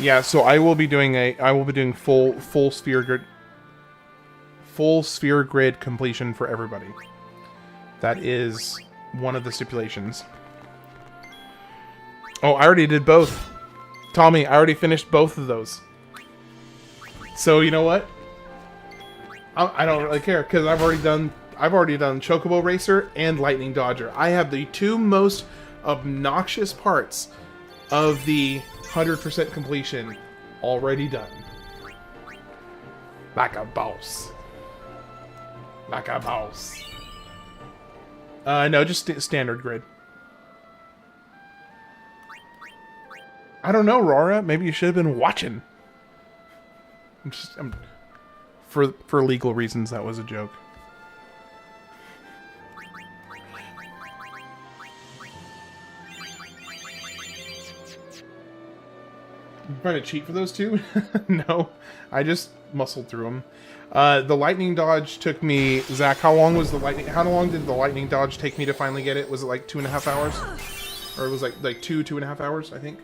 Yeah, so I will be doing full sphere grid completion for everybody. That is one of the stipulations. Oh, I already did both. Tommy, I already finished both of those. So you know what? I don't really care because I've already done Chocobo Racer and Lightning Dodger. I have the two most obnoxious parts of the 100% completion already done. Like a boss. Like a boss. No, just standard grid. I don't know, Rora. Maybe you should have been watching. For legal reasons, that was a joke. You trying to cheat for those two? No, I just muscled through them. The lightning dodge took me... Zach, how long did the lightning dodge take me to finally get it? Was it like 2.5 hours? Or it was like 2.5 hours, I think?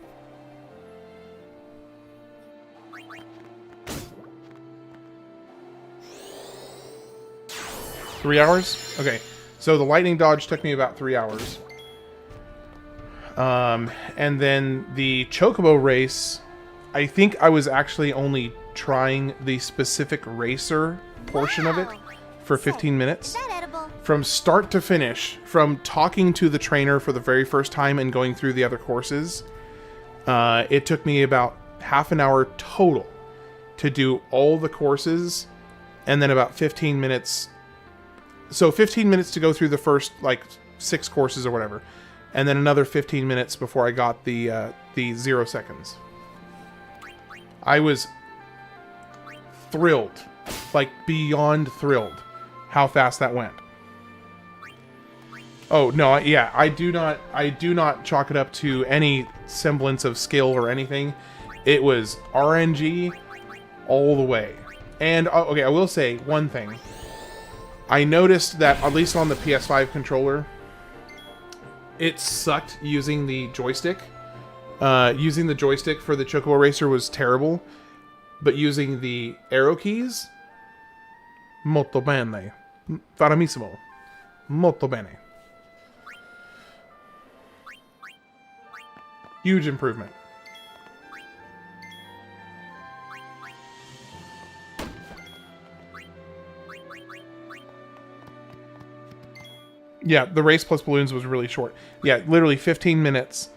Three hours? Okay, so the lightning dodge took me about 3 hours. And then the Chocobo race, I think I was actually only trying the specific racer portion of it for 15 minutes. From start to finish, from talking to the trainer for the very first time and going through the other courses, it took me about half an hour total to do all the courses, and then about 15 minutes. So 15 minutes to go through the first, like, 6 courses or whatever. And then another 15 minutes before I got the 0 seconds. I was thrilled. Like, beyond thrilled how fast that went. Oh, no, yeah, I do not chalk it up to any semblance of skill or anything. It was RNG all the way. And, okay, I will say one thing. I noticed that, at least on the PS5 controller, it sucked using the joystick. Using the joystick for the Chocobo Racer was terrible, but using the arrow keys, molto bene. Faramissimo. Molto bene. Huge improvement. Yeah, the race plus balloons was really short. Yeah, literally 15 minutes.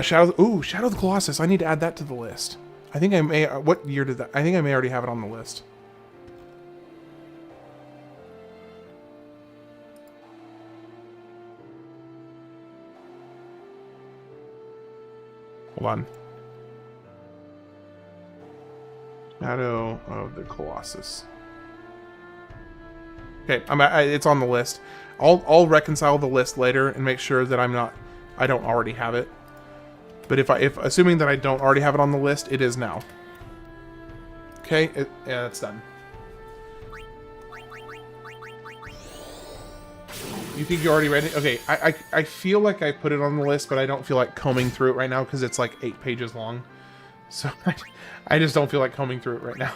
Shadow of the Colossus. I need to add that to the list. I think I may... what year did that... I think I may already have it on the list. Hold on. Shadow of the Colossus. Okay, it's on the list. I'll reconcile the list later and make sure that I don't already have it. But if assuming that I don't already have it on the list, it is now. Okay, yeah, it's done. You think you're already ready? Okay, I feel like I put it on the list, but I don't feel like combing through it right now because it's like 8 pages long. So I just don't feel like combing through it right now.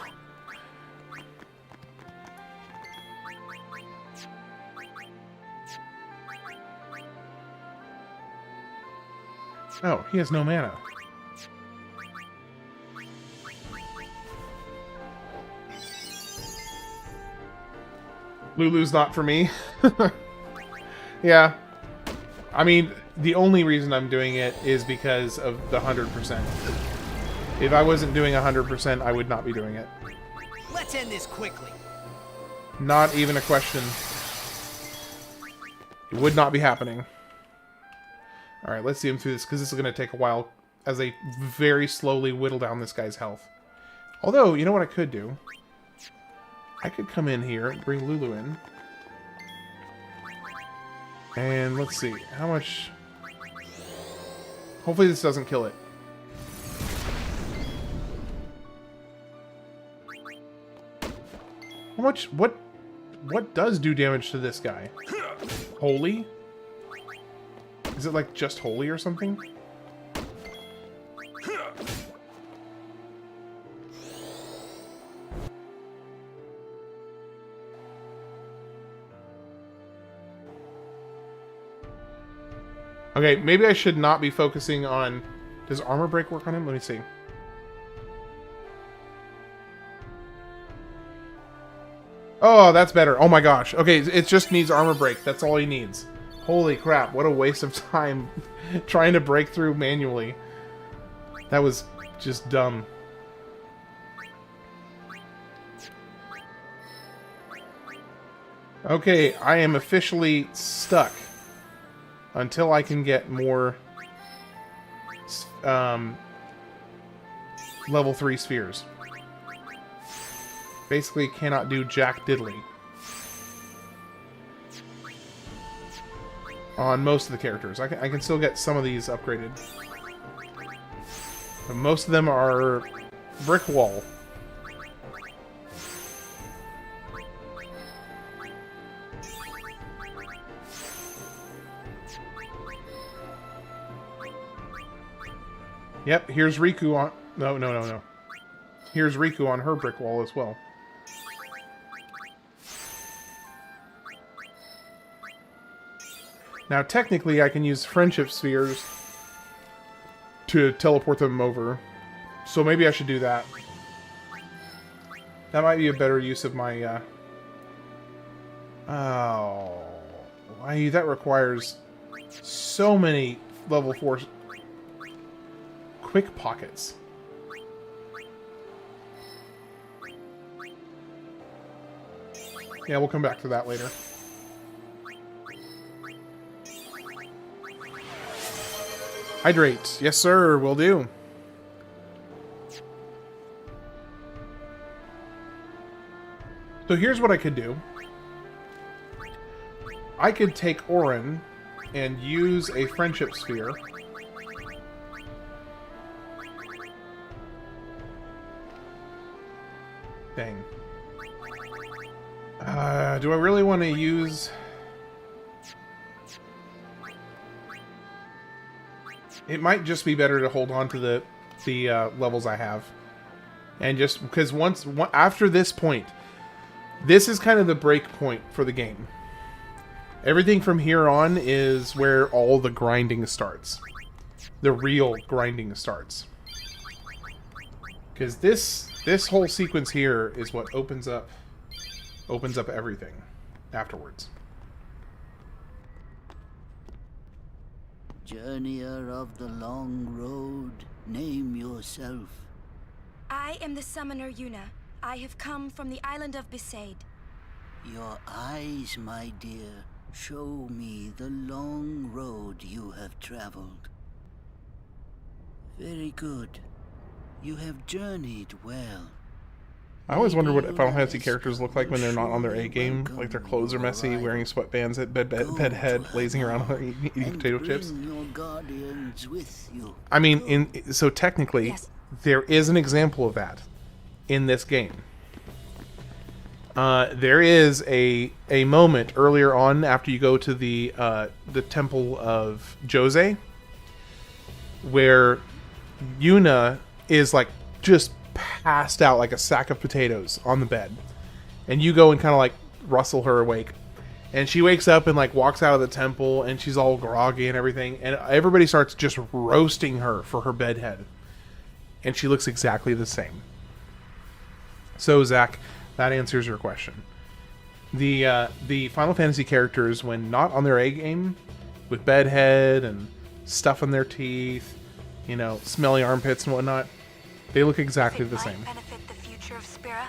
Oh, he has no mana. Lulu's not for me. Yeah. I mean, the only reason I'm doing it is because of the 100%. If I wasn't doing 100%, I would not be doing it. Let's end this quickly. Not even a question. It would not be happening. Alright, let's see him through this, because this is going to take a while as they very slowly whittle down this guy's health. Although, you know what I could do? I could come in here and bring Lulu in. And let's see, how much... Hopefully this doesn't kill it. How much... What does do damage to this guy? Holy? Is it like just holy or something? Okay, maybe I should not be focusing on... Does armor break work on him? Let me see. Oh, that's better. Oh my gosh. Okay, it just needs armor break. That's all he needs. Holy crap, what a waste of time trying to break through manually. That was just dumb. Okay, I am officially stuck until I can get more level 3 spheres. Basically cannot do jack diddly on most of the characters. I can still get some of these upgraded, but most of them are brick wall. Yep, here's Riku on... No. Here's Riku on her brick wall as well. Now, technically, I can use friendship spheres to teleport them over. So maybe I should do that. That might be a better use of my... Oh... Why, that requires so many level 4... quick pockets. Yeah, we'll come back to that later. Hydrate. Yes, sir. Will do. So here's what I could do. I could take Auron and use a friendship sphere. Dang. Do I really want to use... It might just be better to hold on to the levels I have. And just... Because after this point, this is kind of the break point for the game. Everything from here on is where all the grinding starts. The real grinding starts. Because this whole sequence here is what opens up everything afterwards. Journeyer of the long road, name yourself. I am the summoner Yuna. I have come from the island of Besaid. Your eyes, my dear, show me the long road you have traveled. Very good. You have journeyed well. I always wonder what Final Fantasy characters look like when they're not on their A game. Like their clothes are messy, wearing sweatbands at bedhead, lazing around eating potato chips. I mean, so technically, yes, there is an example of that in this game. There is a moment earlier on after you go to the Temple of Jose, where Yuna is like just passed out like a sack of potatoes on the bed, and you go and kind of like rustle her awake, and she wakes up and like walks out of the temple, and she's all groggy and everything, and everybody starts just roasting her for her bedhead, and she looks exactly the same. So Zach, that answers your question. the Final Fantasy characters, when not on their A game, with bedhead and stuff in their teeth, you know, smelly armpits and whatnot, they look exactly the same. Benefit the future of Spira,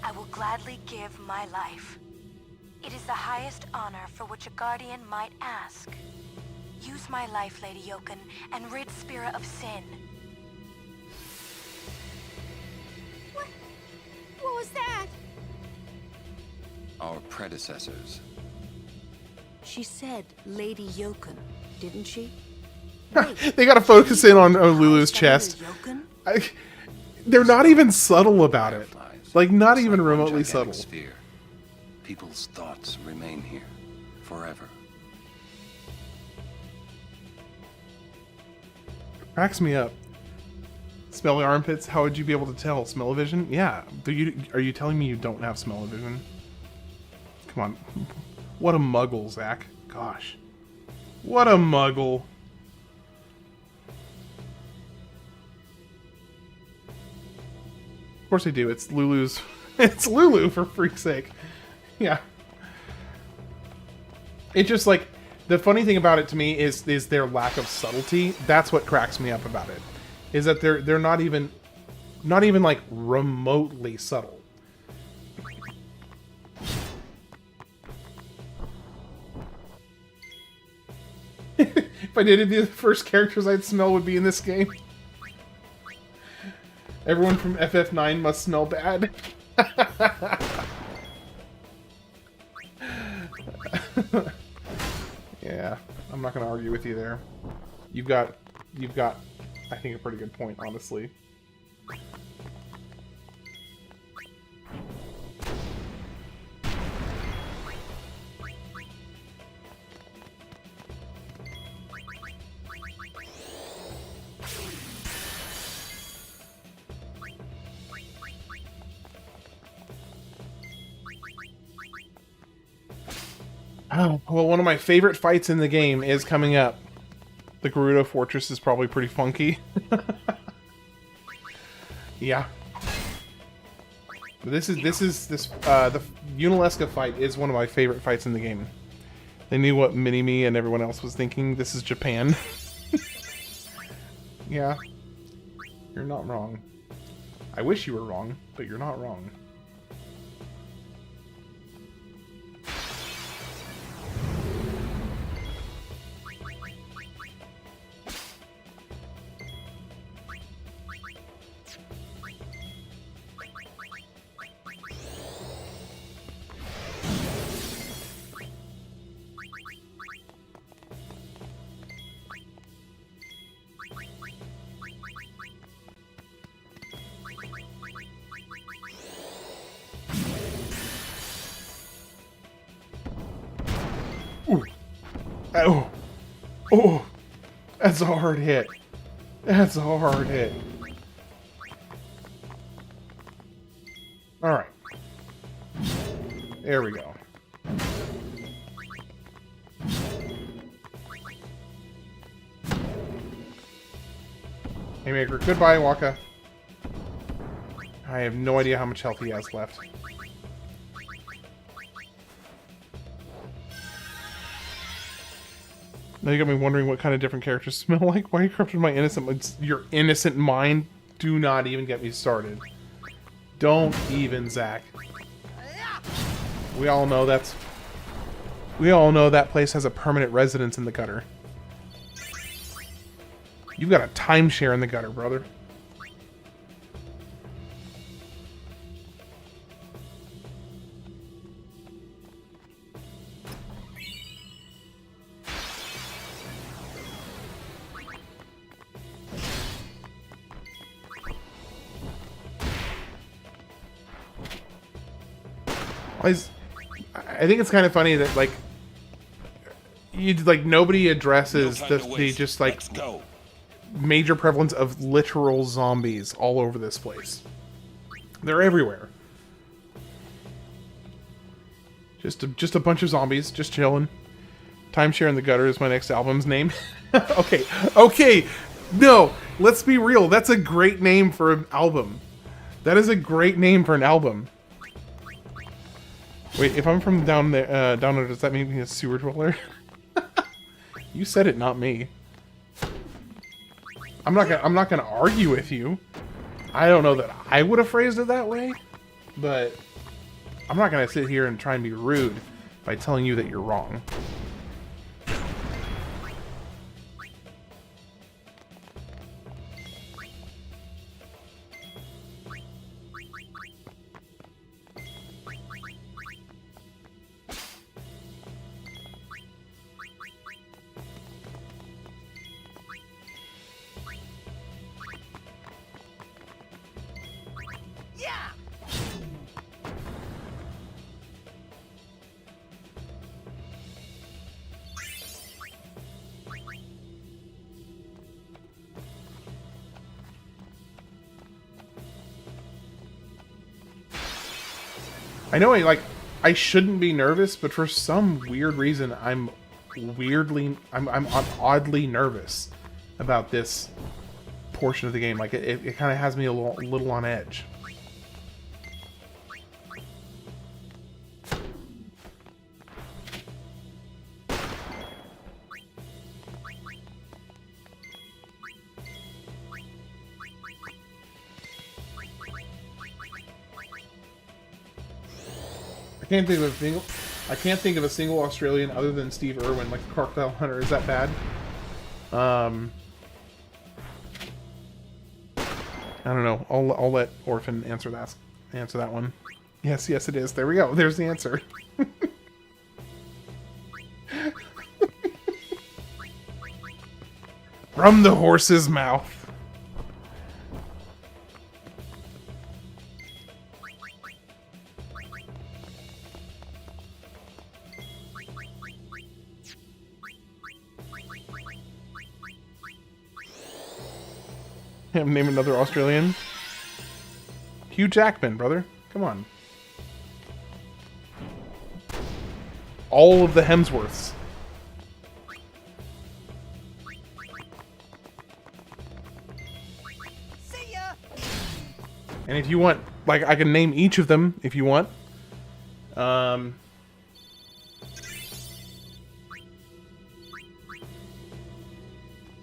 I will gladly give my life. It is the highest honor for which a guardian might ask. Use my life, Lady Yoken, and rid Spira of sin. What was that? Our predecessors. She said Lady Yoken, didn't she? They gotta focus in on Lulu's chest. They're not even subtle about it. Like, not even remotely subtle. Sphere. People's thoughts remain here forever. Cracks me up. Smelly armpits, how would you be able to tell? Smell-o-vision? Yeah. Are you telling me you don't have smell-o-vision? Come on. What a muggle, Zach. Gosh. What a muggle. Of course I do. It's Lulu's... It's Lulu, for freak's sake. Yeah. It's just like... The funny thing about it to me is their lack of subtlety. That's what cracks me up about it. Is that they're not even like remotely subtle. If I did, it'd be the first characters I'd smell would be in this game. Everyone from FF9 must smell bad. Yeah, I'm not gonna argue with you there. You've got, I think, a pretty good point, honestly. Oh, well, one of my favorite fights in the game is coming up. The Gerudo Fortress is probably pretty funky. Yeah. But the Unalesca fight is one of my favorite fights in the game. They knew what Mini-Me and everyone else was thinking. This is Japan. Yeah. You're not wrong. I wish you were wrong, but you're not wrong. Oh, oh, that's a hard hit. That's a hard hit. All right. There we go. Haymaker, goodbye, Waka. I have no idea how much health he has left. Now you got me wondering what kind of different characters smell like. Why you corrupted my innocent... Your innocent mind? Do not even get me started. Don't even, Zach. We all know that's... We all know that place has a permanent residence in the gutter. You've got a timeshare in the gutter, brother. I think it's kind of funny that nobody addresses the just like major prevalence of literal zombies all over this place. They're everywhere. Just a bunch of zombies just chilling. Timeshare in the Gutter is my next album's name. Okay. No, let's be real. That's a great name for an album. That is a great name for an album. Wait, if I'm from down there, down there, does that make me a sewer dweller? You said it, not me. I'm not gonna argue with you. I don't know that I would have phrased it that way, but I'm not gonna sit here and try and be rude by telling you that you're wrong. I know I shouldn't be nervous, but for some weird reason I'm oddly nervous about this portion of the game. Like it kind of has me a little on edge. I can't think of a single Australian other than Steve Irwin, like the Crocodile Hunter. Is that bad? I don't know. I'll let Orphan answer that one. Yes, it is. There we go. There's the answer. From the horse's mouth. Name another Australian. Hugh Jackman, brother. Come on. All of the Hemsworths. See ya. And if you want, like, I can name each of them if you want.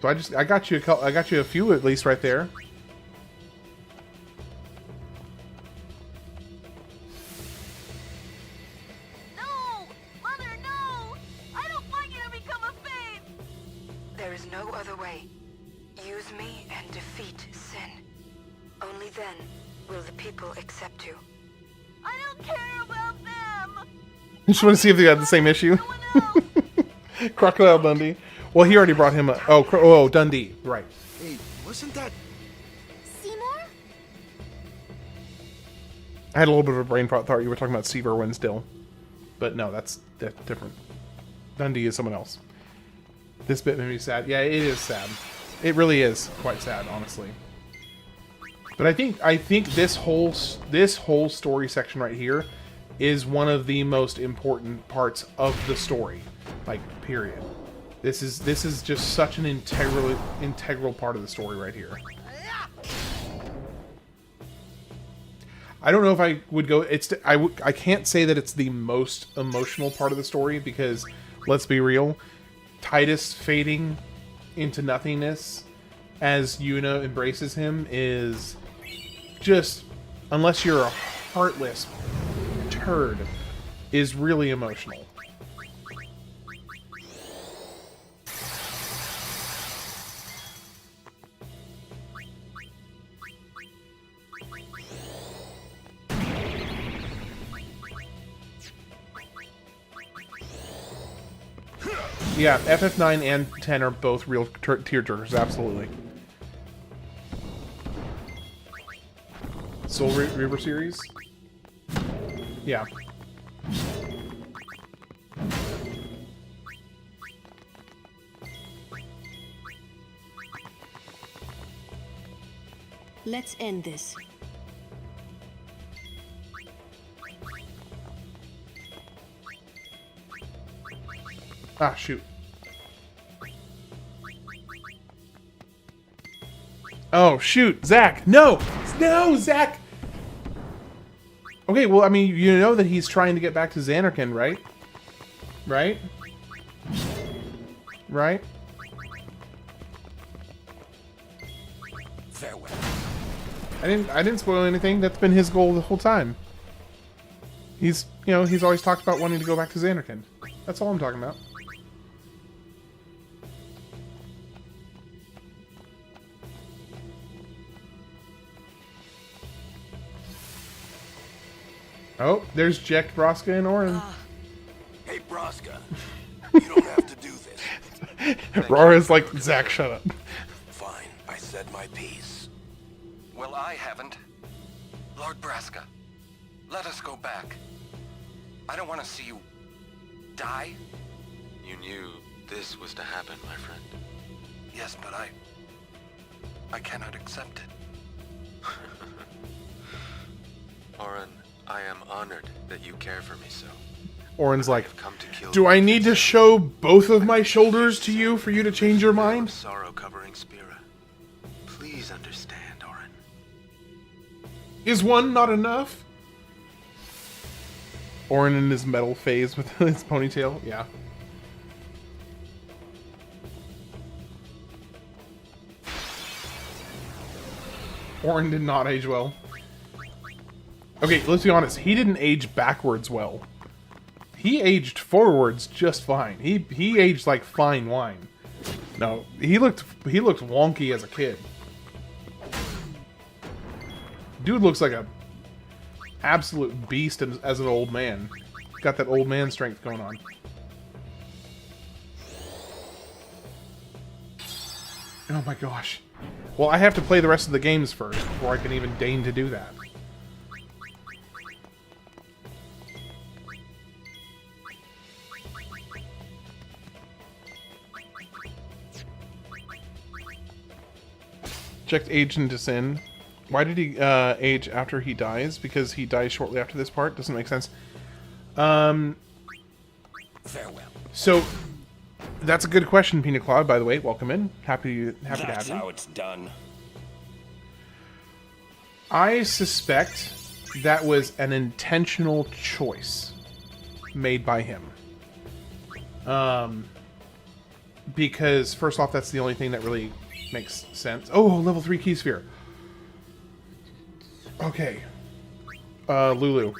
So I got you a few at least right there. No! Mother, no! I don't want you to become a Faith! There is no other way. Use me and defeat Sin. Only then will the people accept you. I don't care about them! You just want to see if they got the same issue? Crocodile Dundee. Well, he already brought him up. Oh, Dundee. Right. Hey, wasn't that... Seymour? I had a little bit of a brain thought you were talking about Steve Irwin still. But no, that's different. Dundee is someone else. This bit made me sad. Yeah, it is sad. It really is quite sad, honestly. But I think this whole story section right here is one of the most important parts of the story. Like, period. This is just such an integral part of the story right here. I don't know if I would go. I can't say that it's the most emotional part of the story because, let's be real, Tidus fading into nothingness as Yuna embraces him is just, unless you're a heartless turd, is really emotional. Yeah, FF9 and 10 are both real tearjerkers, absolutely. Soul Reaver series? Yeah. Let's end this. Ah, shoot. Oh, shoot. Zach. No! No, Zach! Okay, well, I mean, you know that he's trying to get back to Zanarkand, right? Right? Right? Farewell. I didn't spoil anything. That's been his goal the whole time. He's, you know, he's always talked about wanting to go back to Zanarkand. That's all I'm talking about. Oh, there's Jack, Braska, and Auron. Hey, Braska, you don't have to do this. Rora's like, Zach, shut up. Fine, I said my piece. Well, I haven't. Lord Braska, let us go back. I don't want to see you die. You knew this was to happen, my friend. Yes, but I cannot accept it. Auron, I am honored that you care for me so. Auron's like, Come to kill do I need to show both of my shoulders to you for you to change your mind? Sorrow covering Spira. Please understand, Auron. Is one not enough? Auron in his metal phase with his ponytail, yeah. Auron did not age well. Okay, let's be honest. He didn't age backwards well. He aged forwards just fine. He aged like fine wine. No, he looked wonky as a kid. Dude looks like a absolute beast as an old man. Got that old man strength going on. Oh my gosh. Well, I have to play the rest of the games first before I can even deign to do that. Checked age into sin. Why did he age after he dies? Because he dies shortly after this part? Doesn't make sense. Farewell. So, that's a good question, Pina Claude, by the way. Welcome in. Happy to have you. That's how it's done. I suspect that was an intentional choice made by him. Because, first off, that's the only thing that really makes sense. Oh, level 3 key sphere. Okay. Lulu.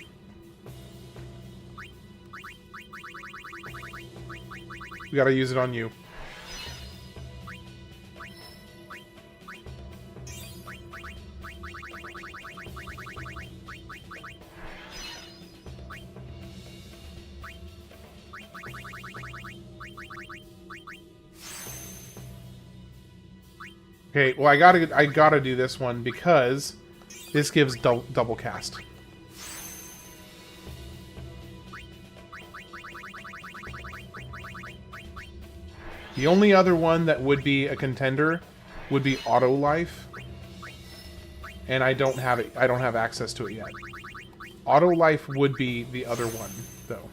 We gotta use it on you. Okay, well I gotta do this one because this gives double cast. The only other one that would be a contender would be Auto Life, and I don't have it. I don't have access to it yet. Auto Life would be the other one, though.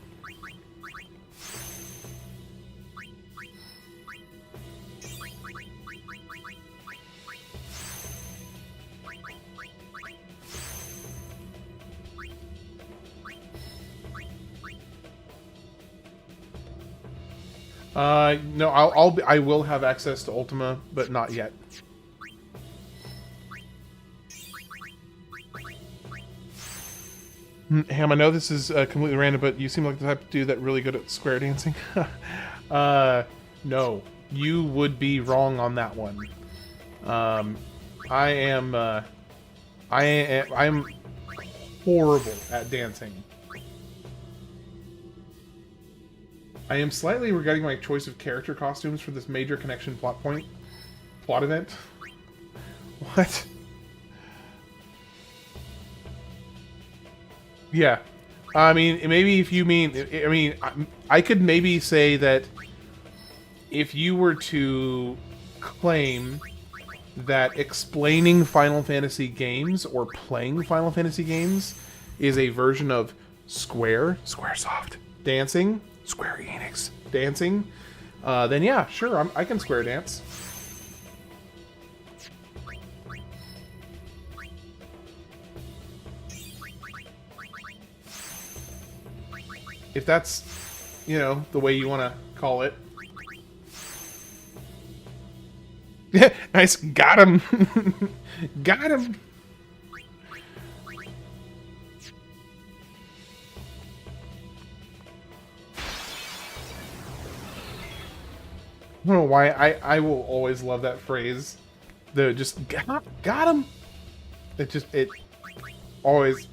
No, I will have access to Ultima, but not yet. Ham, I know this is completely random, but you seem like the type of dude that really good at square dancing. No, you would be wrong on that one. I'm horrible at dancing. I am slightly regretting my choice of character costumes for this major connection plot event. What? Yeah. I mean, maybe if you mean... I mean, I could maybe say that if you were to claim that explaining Final Fantasy games or playing Final Fantasy games is a version of Squaresoft dancing... Square Enix dancing, then yeah, sure, I can square dance. If that's, you know, the way you want to call it. Nice. Got him. Got him. I don't know why I will always love that phrase. The just got him. It always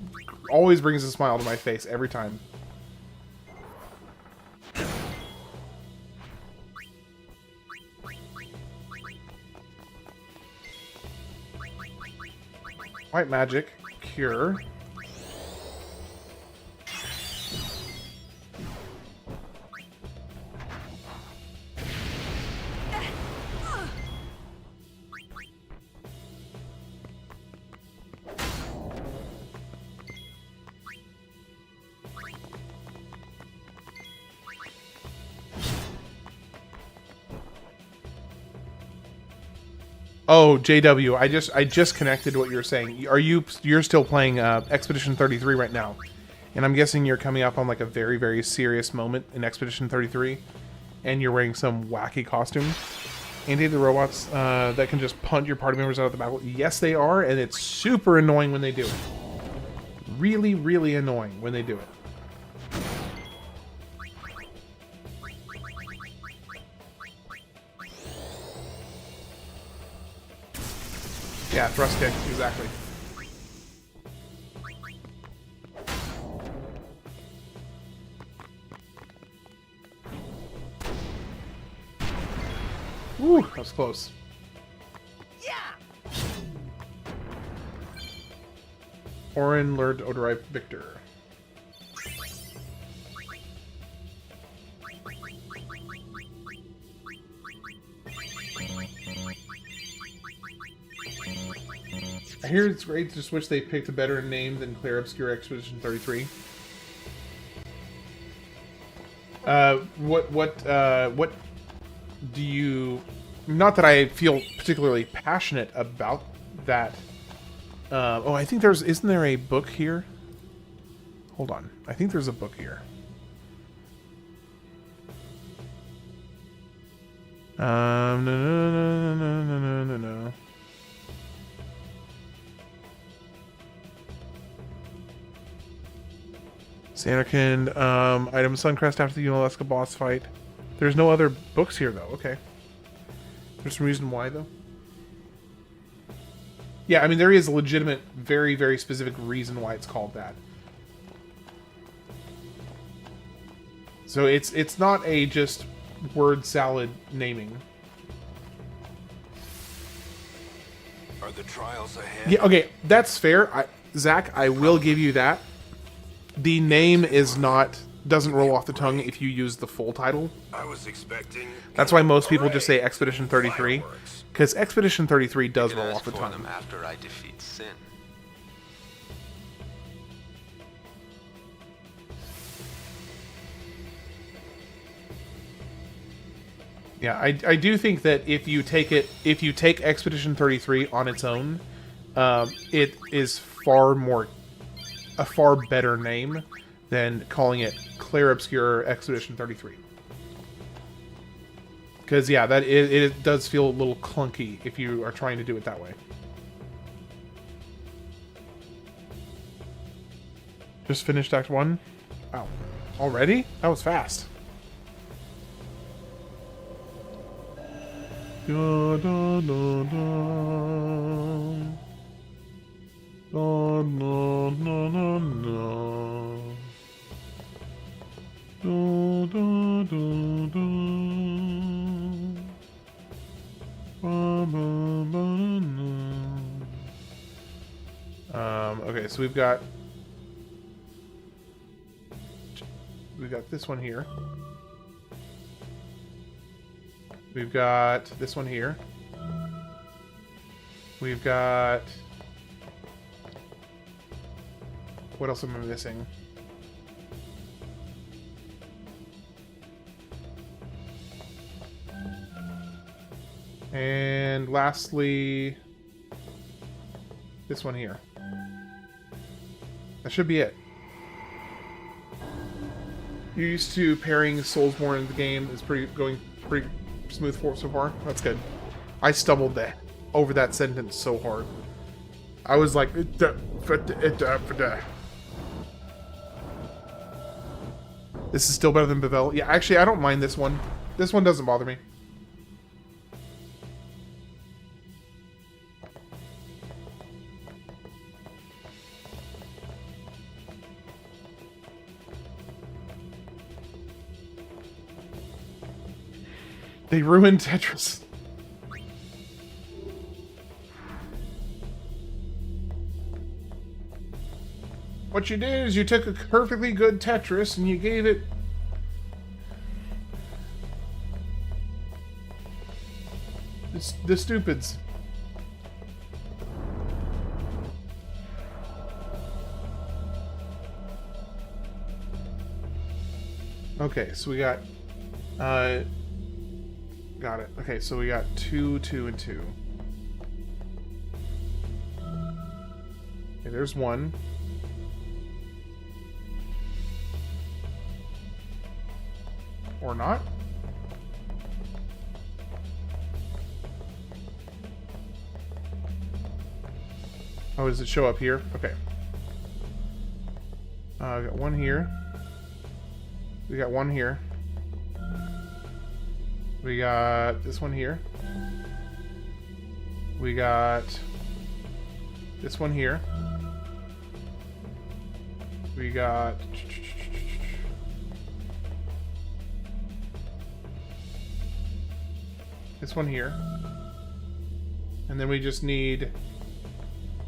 brings a smile to my face every time. White magic cure. Oh, JW, I just connected what you were saying. You're still playing Expedition 33 right now, and I'm guessing you're coming up on like a very, very serious moment in Expedition 33, and you're wearing some wacky costume. Andy, the robots that can just punt your party members out of the battle. Yes, they are, and it's super annoying when they do it. Really, really annoying when they do it. Yeah, thrust kick, exactly. Woo, that was close. Yeah. Auron lured Odorive Victor. I hear it's great, just wish they picked a better name than Clair Obscure Expedition 33. What do you... Not that I feel particularly passionate about that. Oh, I think there's... Isn't there a book here? Hold on. I think there's a book here. No. Zanarkand, item Suncrest after the Unalaska boss fight. There's no other books here, though. Okay. There's some reason why, though. Yeah, I mean, there is a legitimate, very, very specific reason why it's called that. So it's not a just word salad naming. Are the trials ahead? Yeah, okay, that's fair. Zach, I will give you that. The name doesn't roll off the tongue if you use the full title. I was expecting. That's why most people just say Expedition 33, because Expedition 33 does roll off the tongue. Them after I defeat Sin. Yeah, I do think that if you take Expedition 33 on its own, it is a far better name than calling it Clair Obscure Expedition 33. Because yeah, it does feel a little clunky if you are trying to do it that way. Just finished Act 1? Wow. Already? That was fast. Da, da, da, da. Da, da, da, da, da. Da, da, da, da. Ba, ba, ba, da. Okay, so we've got this one here. We've got this one here. We've got... What else am I missing? And lastly, this one here. That should be it. You're used to pairing Soulsborne in the game. Is going pretty smooth for so far. That's good. I stumbled over that sentence so hard. I was like, this is still better than Bavel. Yeah, actually, I don't mind this one. This one doesn't bother me. They ruined Tetris. What you did is you took a perfectly good Tetris and you gave it... the stupids. Okay, so we got... got it. Okay, so we got 2, 2, and 2. Okay, there's 1. Or not? Oh, does it show up here? Okay. We got 1 here. We got 1 here. We got this one here. We got this one here. We got this one here. And then we just need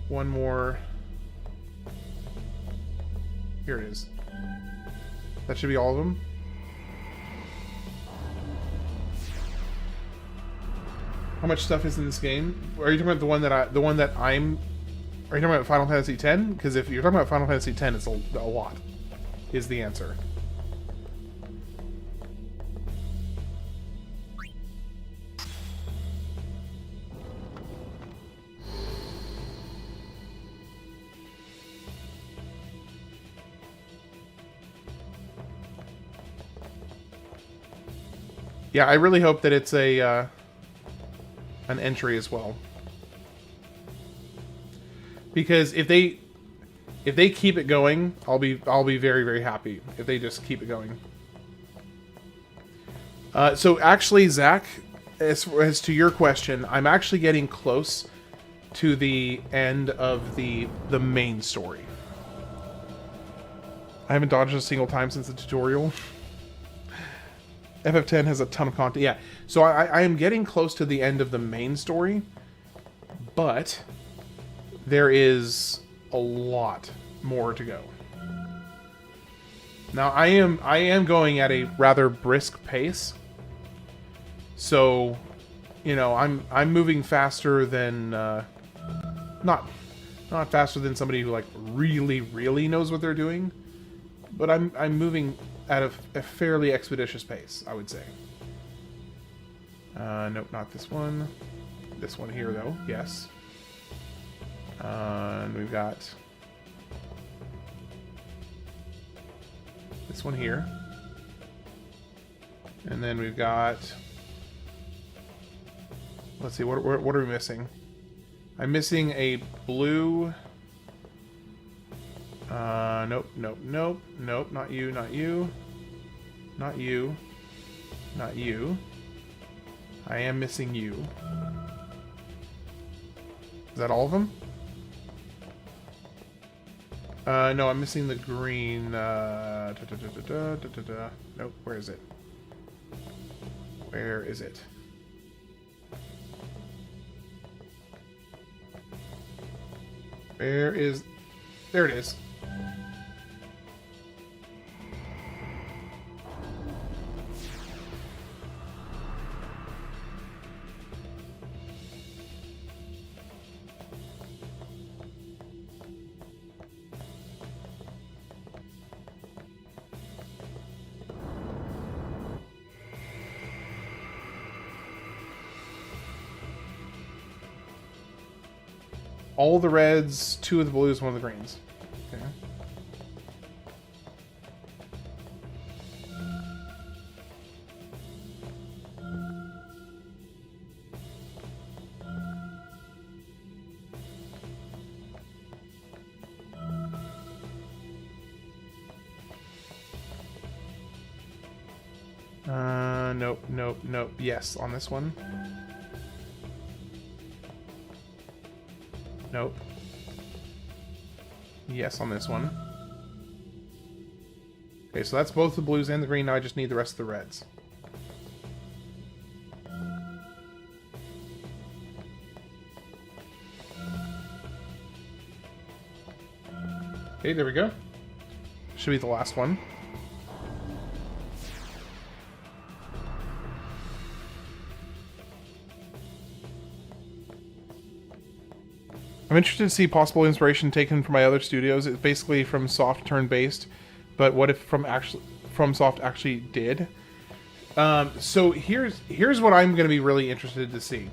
one more. Here it is. That should be all of them. How much stuff is in this game? Are you talking about the one that I'm? Are you talking about Final Fantasy X? Because if you're talking about Final Fantasy X, it's a lot. Is the answer. Yeah, I really hope that it's a an entry as well. Because if they keep it going, I'll be very, very happy if they just keep it going. So actually, Zach, as to your question, I'm actually getting close to the end of the main story. I haven't dodged a single time since the tutorial. FF10 has a ton of content. Yeah, so I am getting close to the end of the main story, but there is a lot more to go. Now I am going at a rather brisk pace, so you know I'm moving faster than not faster than somebody who like really knows what they're doing, but I'm moving at a fairly expeditious pace, I would say. Nope, not this one. This one here, though. Yes. And we've got this one here. And then we've got... Let's see, what are we missing? I'm missing a blue... Nope, nope, nope, nope, not you, not you. Not you. Not you. I am missing you. Is that all of them? No, I'm missing the green, Nope, where is it? Where is it? Where is... There it is. All the reds, 2 of the blues, 1 of the greens. Okay. Nope, nope, nope. Yes, on this one. Nope. Yes, on this one. Okay, so that's both the blues and the green. Now I just need the rest of the reds. Okay, there we go. Should be the last one. I'm interested to see possible inspiration taken from my other studios. It's basically from Soft turn-based, but what if from Soft actually did? So here's what I'm going to be really interested to see.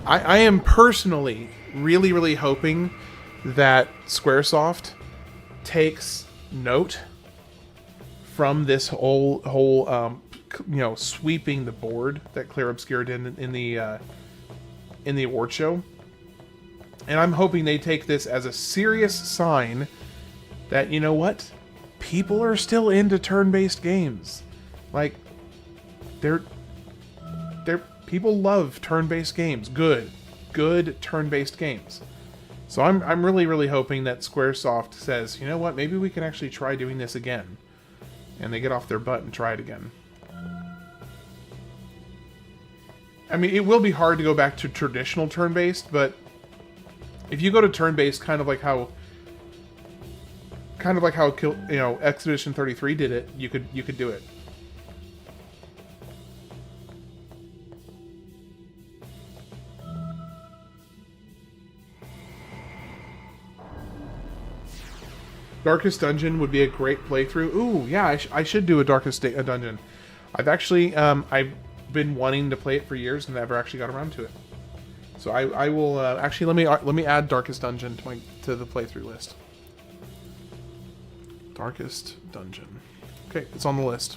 I am personally really hoping that Squaresoft takes note from this whole you know, sweeping the board that Clear Obscure did in the award show. And I'm hoping they take this as a serious sign that, you know what? People are still into turn-based games. Like, people love turn-based games. Good turn-based games. So I'm really hoping that Squaresoft says, you know what? Maybe we can actually try doing this again. And they get off their butt and try it again. I mean, it will be hard to go back to traditional turn-based, but if you go to turn-based, kind of like how you know, Expedition 33 did it, you could do it. Darkest Dungeon would be a great playthrough. Ooh, yeah, I should do a Darkest Dungeon. I've actually I've been wanting to play it for years and never actually got around to it. So I will actually let me add Darkest Dungeon to the playthrough list. Darkest Dungeon. Okay, it's on the list.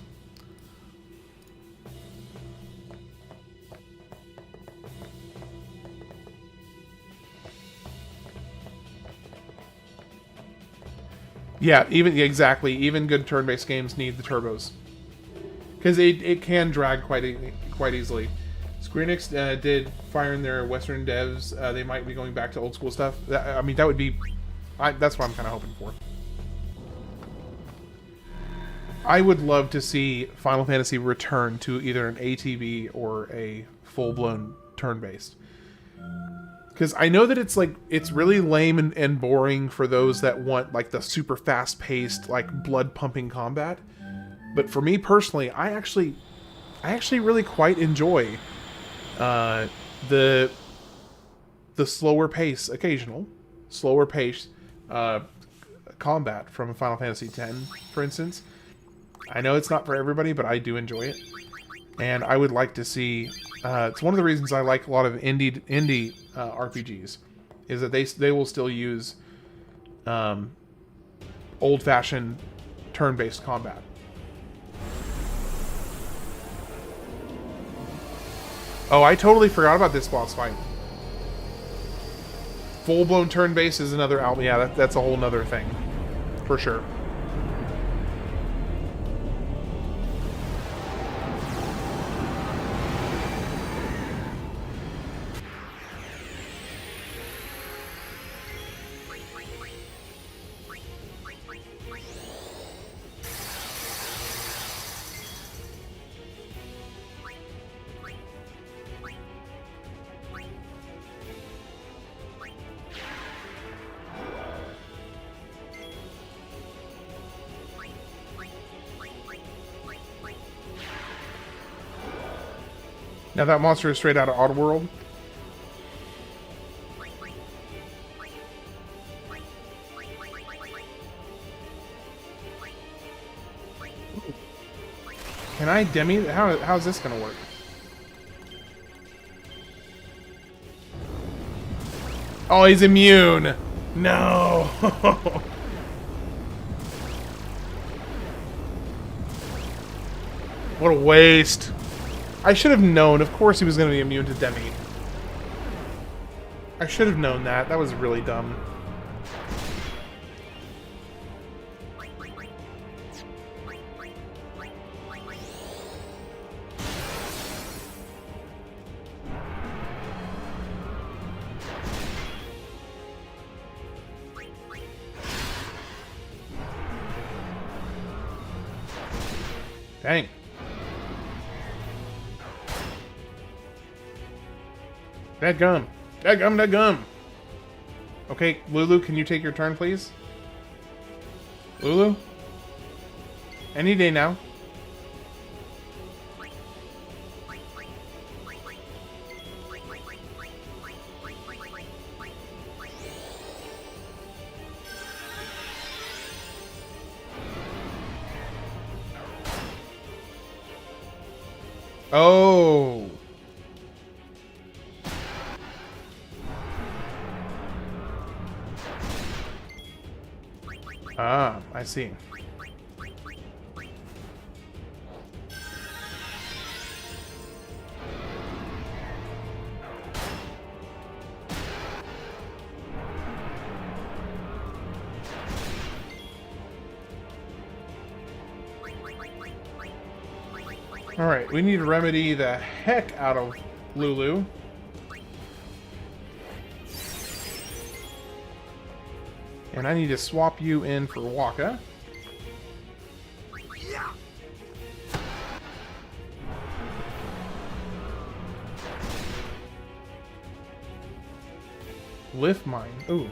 Yeah, even good turn-based games need the turbos, because it can drag quite easily. Square Enix did fire in their Western devs. They might be going back to old school stuff. I mean, that would be... that's what I'm kind of hoping for. I would love to see Final Fantasy return to either an ATB or a full-blown turn-based. Because I know that it's really lame and boring for those that want like the super fast-paced, like blood-pumping combat. But for me personally, I actually really quite enjoy the slower pace, slower pace combat from Final Fantasy X, for instance. I know it's not for everybody, but I do enjoy it, and I would like to see. It's one of the reasons I like a lot of indie RPGs, is that they will still use old-fashioned turn-based combat. Oh, I totally forgot about this boss fight. Full-blown turn-based is another album. Yeah, that's a whole nother thing, for sure. Now that monster is straight out of Oddworld. Can I demi? How's this gonna work? Oh, he's immune. No. What a waste. I should have known. Of course he was going to be immune to Demi. I should have known that. That was really dumb. Dang. Dadgum. Dadgum, dadgum. Okay, Lulu, can you take your turn, please? Lulu? Any day now. Oh. Ah, I see. Alright, we need to remedy the heck out of Lulu. And I need to swap you in for Waka. Lift mine. Ooh.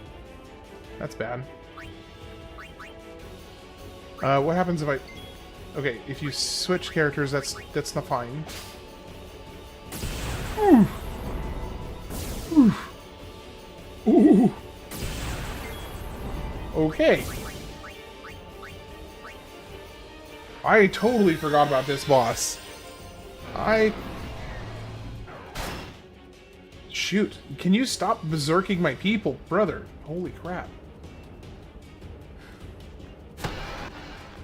That's bad. What happens if I... Okay, if you switch characters, that's not fine. Ooh. Ooh. Ooh. Okay. I totally forgot about this boss. Shoot. Can you stop berserking my people, brother? Holy crap.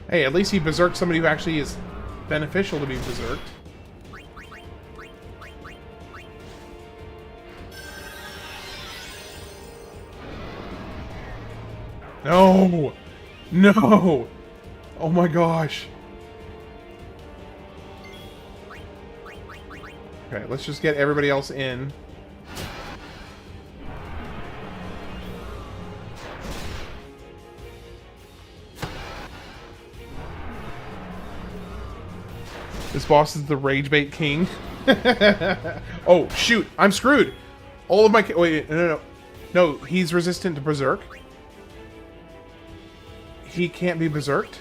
Hey, at least he berserked somebody who actually is beneficial to be berserked. No! No! Oh my gosh. Okay, let's just get everybody else in. This boss is the Rage Bait King. Oh, shoot. I'm screwed. All of my... Wait, no. No, he's resistant to Berserk. He can't be Berserked.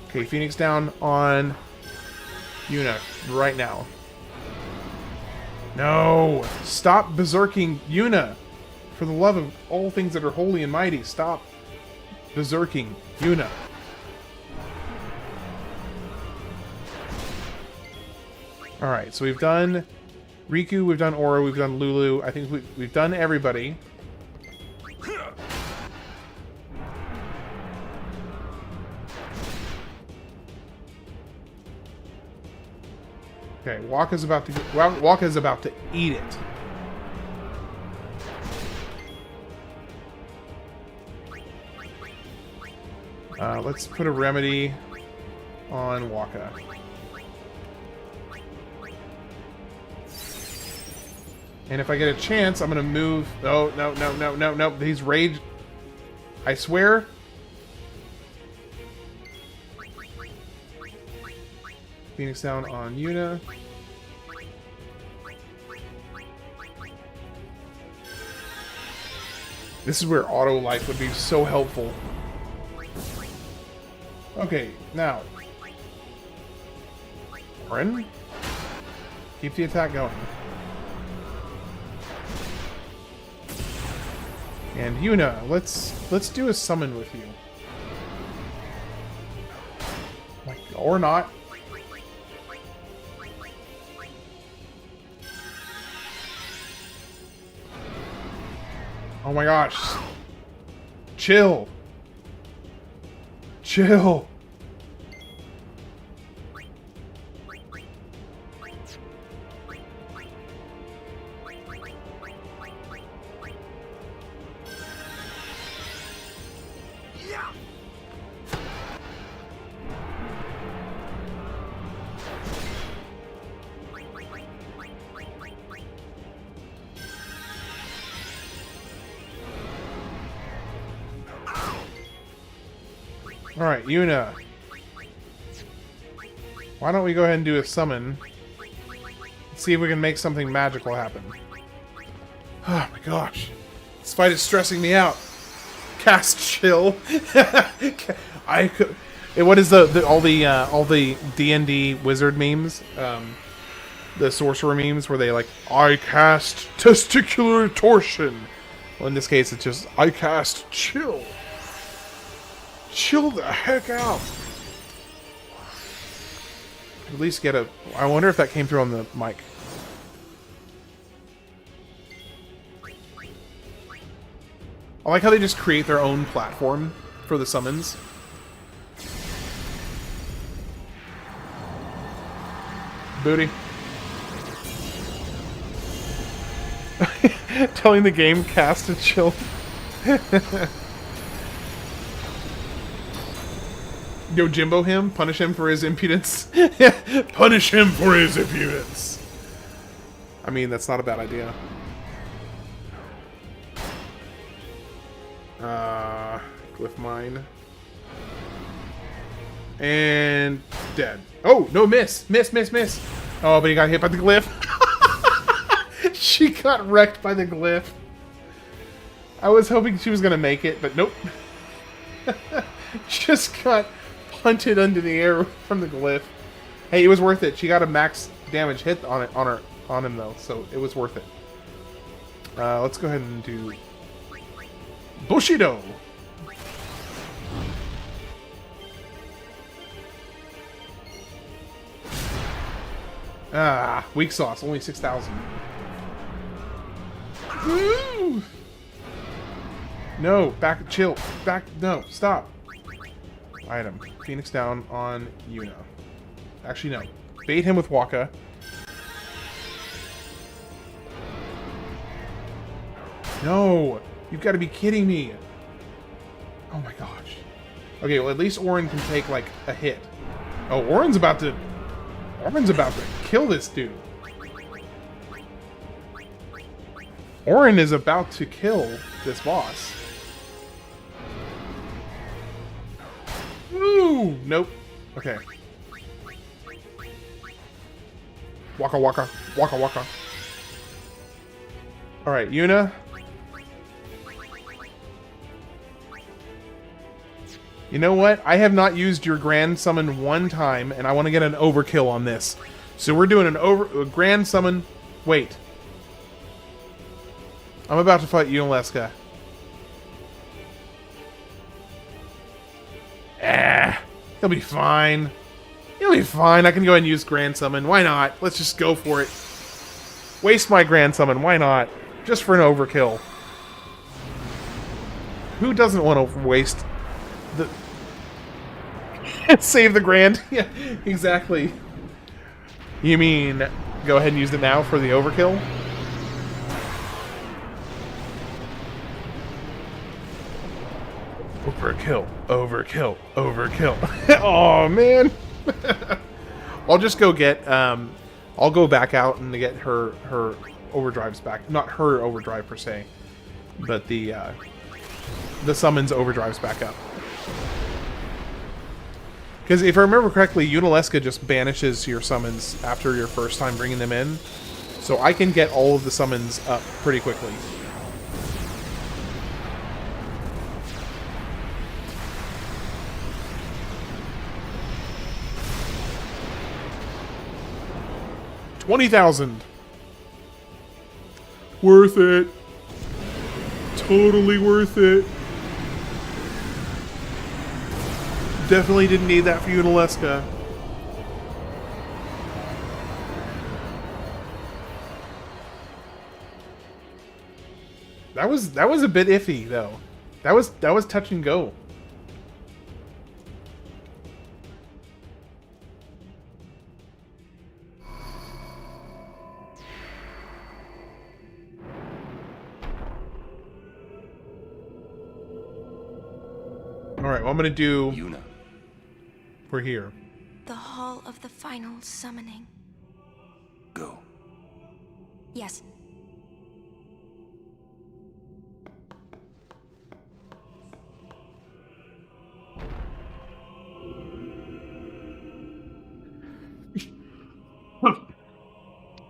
Okay, Phoenix down on Yuna right now. No! Stop berserking Yuna! For the love of all things that are holy and mighty, stop berserking Yuna. Alright, so we've done Riku, we've done Aura, we've done Lulu. I think we've done everybody. Okay, Waka's about to eat it. Let's put a remedy on Waka. And if I get a chance, I'm gonna move. No. He's rage. I swear. Phoenix down on Yuna. This is where auto life would be so helpful. Okay, now. Auron. Keep the attack going. And Yuna, let's do a summon with you. Like, or not. Oh my gosh. Chill. Chill. Alright, Yuna. Why don't we go ahead and do a summon? See if we can make something magical happen. Oh my gosh. This fight is stressing me out. Cast chill. I could. What is all the D&D wizard memes? The sorcerer memes where they like, I cast testicular torsion. Well, in this case, it's just, I cast chill. Chill the heck out. At least get a... I wonder if that came through on the mic. I like how they just create their own platform for the summons. Booty. Telling the game cast to chill. Yo, Jimbo him. Punish him for his impudence. Punish him for his impudence. I mean, that's not a bad idea. Glyph mine. And dead. Oh, no, miss. Miss. Oh, but he got hit by the glyph. She got wrecked by the glyph. I was hoping she was going to make it, but nope. Just got punted under the air from the glyph. Hey, it was worth it. She got a max damage hit on him though, so it was worth it. Let's go ahead and do Bushido. Ah, weak sauce, only 6,000. No, back, chill, back, no, stop. Item, Phoenix down on Yuna. Actually, no. Bait him with Waka. No, you've got to be kidding me. Oh my gosh. Okay, well at least Auron can take like a hit. Oh, Auron's about to kill this dude. Auron is about to kill this boss. Ooh, nope. Okay. Waka waka. Waka waka. Alright, Yuna. You know what? I have not used your Grand Summon one time, and I want to get an overkill on this. So we're doing a Grand Summon. Wait. I'm about to fight Yunalesca. He'll be fine. He'll be fine. I can go ahead and use Grand Summon. Why not? Let's just go for it. Waste my Grand Summon. Why not? Just for an overkill. Who doesn't want to waste the... Save the Grand? Yeah, exactly. You mean go ahead and use it now for the overkill? Overkill, overkill, overkill. Oh man. I'll just go get I'll go back out and get her overdrives back. Not her overdrive per se, but the summons overdrives back up. Because if I remember correctly, Yunalesca just banishes your summons after your first time bringing them in. So I can get all of the summons up pretty quickly. $20,000. Worth it. Totally worth it. Definitely didn't need that for Yunalesca. That was a bit iffy though. That was touch and go. Alright, well, I'm gonna do... Yuna. We're here. The Hall of the Final Summoning. Go. Yes.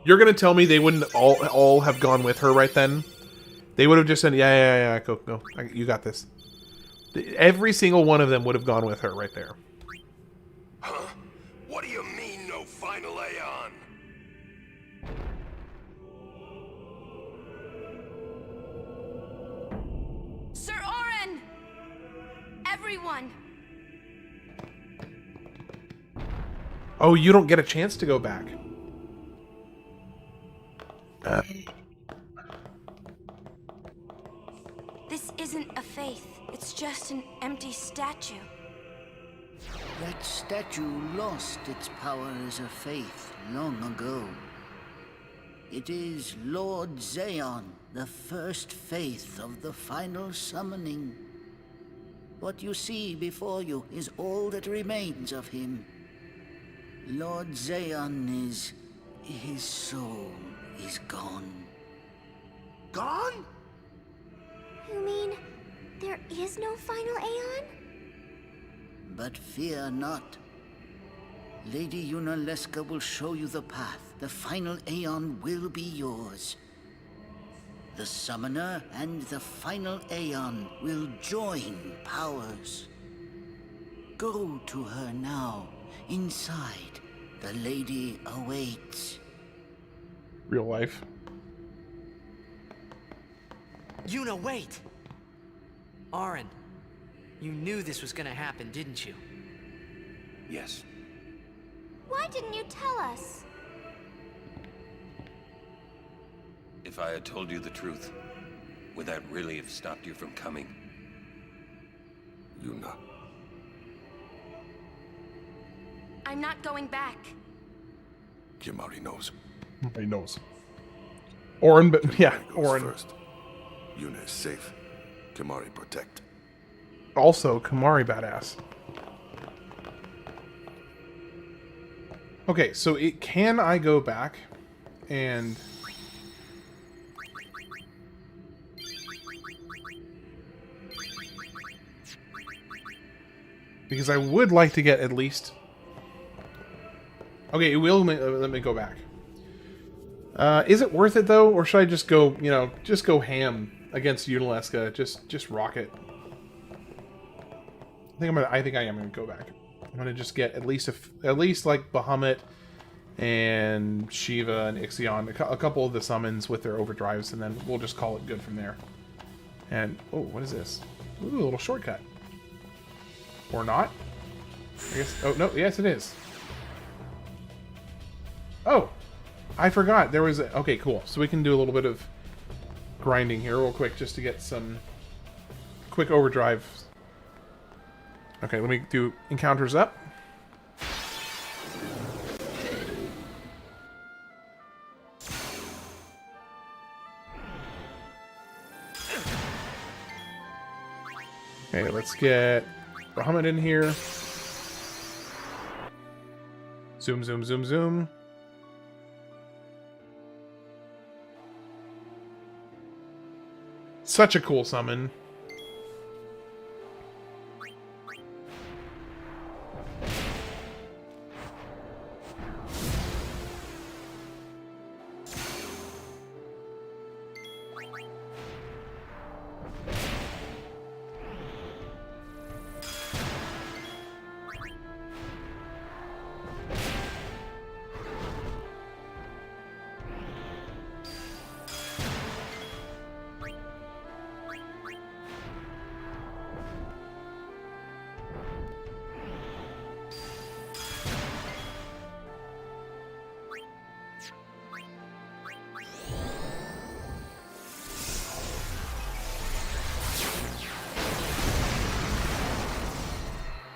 You're gonna tell me they wouldn't all have gone with her right then? They would have just said, yeah, go. You got this. Every single one of them would have gone with her right there. Huh? What do you mean, no Final Aeon? Sir Auron! Everyone! Oh, you don't get a chance to go back. This isn't a faith. It's just an empty statue. That statue lost its power as a faith long ago. It is Lord Xeon, the first faith of the final summoning. What you see before you is all that remains of him. Lord Xeon is... his soul is gone. Gone? You mean there is no Final Aeon? But fear not. Lady Yuna Leska will show you the path. The final Aeon will be yours. The Summoner and the final Aeon will join powers. Go to her now. Inside, the lady awaits. Real life. Yuna, wait! Auron, you knew this was gonna happen, didn't you? Yes. Why didn't you tell us? If I had told you the truth, would that really have stopped you from coming? Yuna. I'm not going back. Kimari knows. He knows. Auron, but Kimari yeah, goes Auron. first. Yuna is safe. Kimari protect. Also, Kimari badass. Okay, so can I go back and... Because I would like to get at least... Okay, it will let me go back. Is it worth it, though? Or should I just go, just go ham against Unaleska? Just rock it. I think I am gonna go back. I'm gonna just get at least like Bahamut and Shiva and Ixion, a couple of the summons with their overdrives, and then we'll just call it good from there. And oh, what is this? Ooh, a little shortcut. Or not? I guess. Oh no, yes it is. Oh, I forgot there was. Okay, cool. So we can do a little bit of grinding here real quick just to get some quick overdrive. Okay, let me do encounters up. Okay, let's get Bahamut in here. Zoom, zoom, zoom, zoom. Such a cool summon.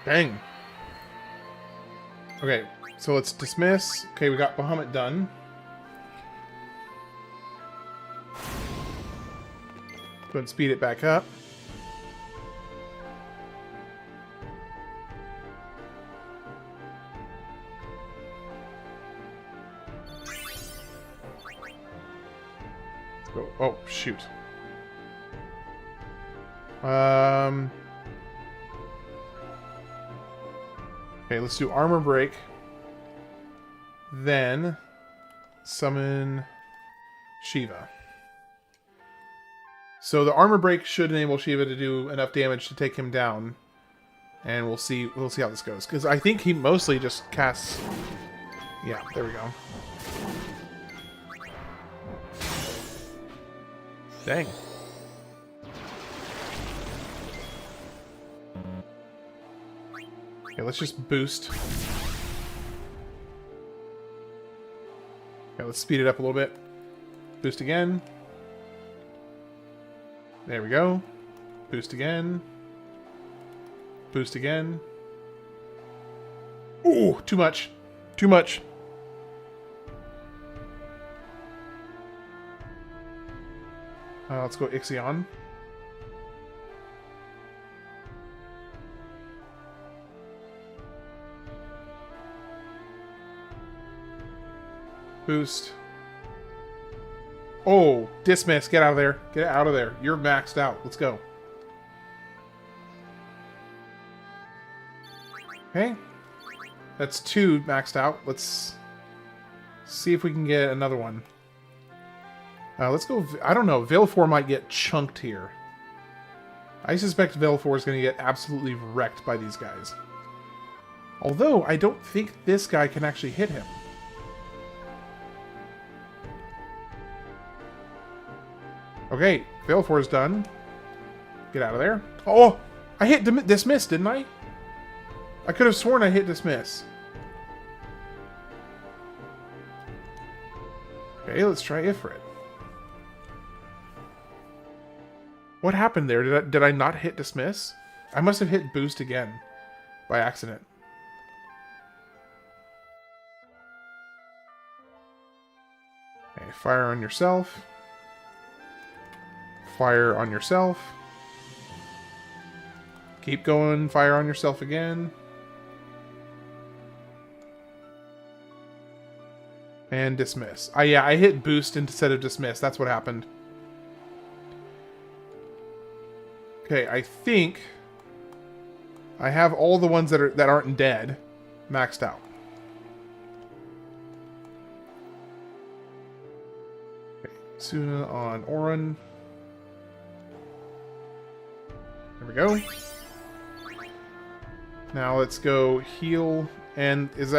Dang. Okay, so let's dismiss. Okay, we got Bahamut done. Go ahead and speed it back up. Let's go. Oh, shoot. Okay, let's do armor break. Then Summon Shiva. So the armor break should enable Shiva to do enough damage to take him down. And we'll see how this goes. Because I think he mostly just casts... Yeah, there we go. Dang. Okay, let's just boost. Okay, let's speed it up a little bit. Boost again. There we go. Boost again. Boost again. Ooh, too much. Too much. Let's go Ixion. Boost. Oh, dismiss. Get out of there. Get out of there. You're maxed out. Let's go. Okay. That's 2 maxed out. Let's see if we can get another one. Let's go... I don't know. Valefor might get chunked here. I suspect Valefor is going to get absolutely wrecked by these guys. Although, I don't think this guy can actually hit him. Okay, Valefor's done. Get out of there. Oh! I hit dismiss, didn't I? I could have sworn I hit dismiss. Okay, let's try Ifrit. What happened there? Did I not hit dismiss? I must have hit boost again by accident. Okay, fire on yourself. Fire on yourself. Keep going, fire on yourself again. And dismiss. Yeah, I hit boost instead of dismiss. That's what happened. Okay, I think I have all the ones that aren't dead maxed out. Okay, Suna on Auron. There we go. Now let's go heal, and it's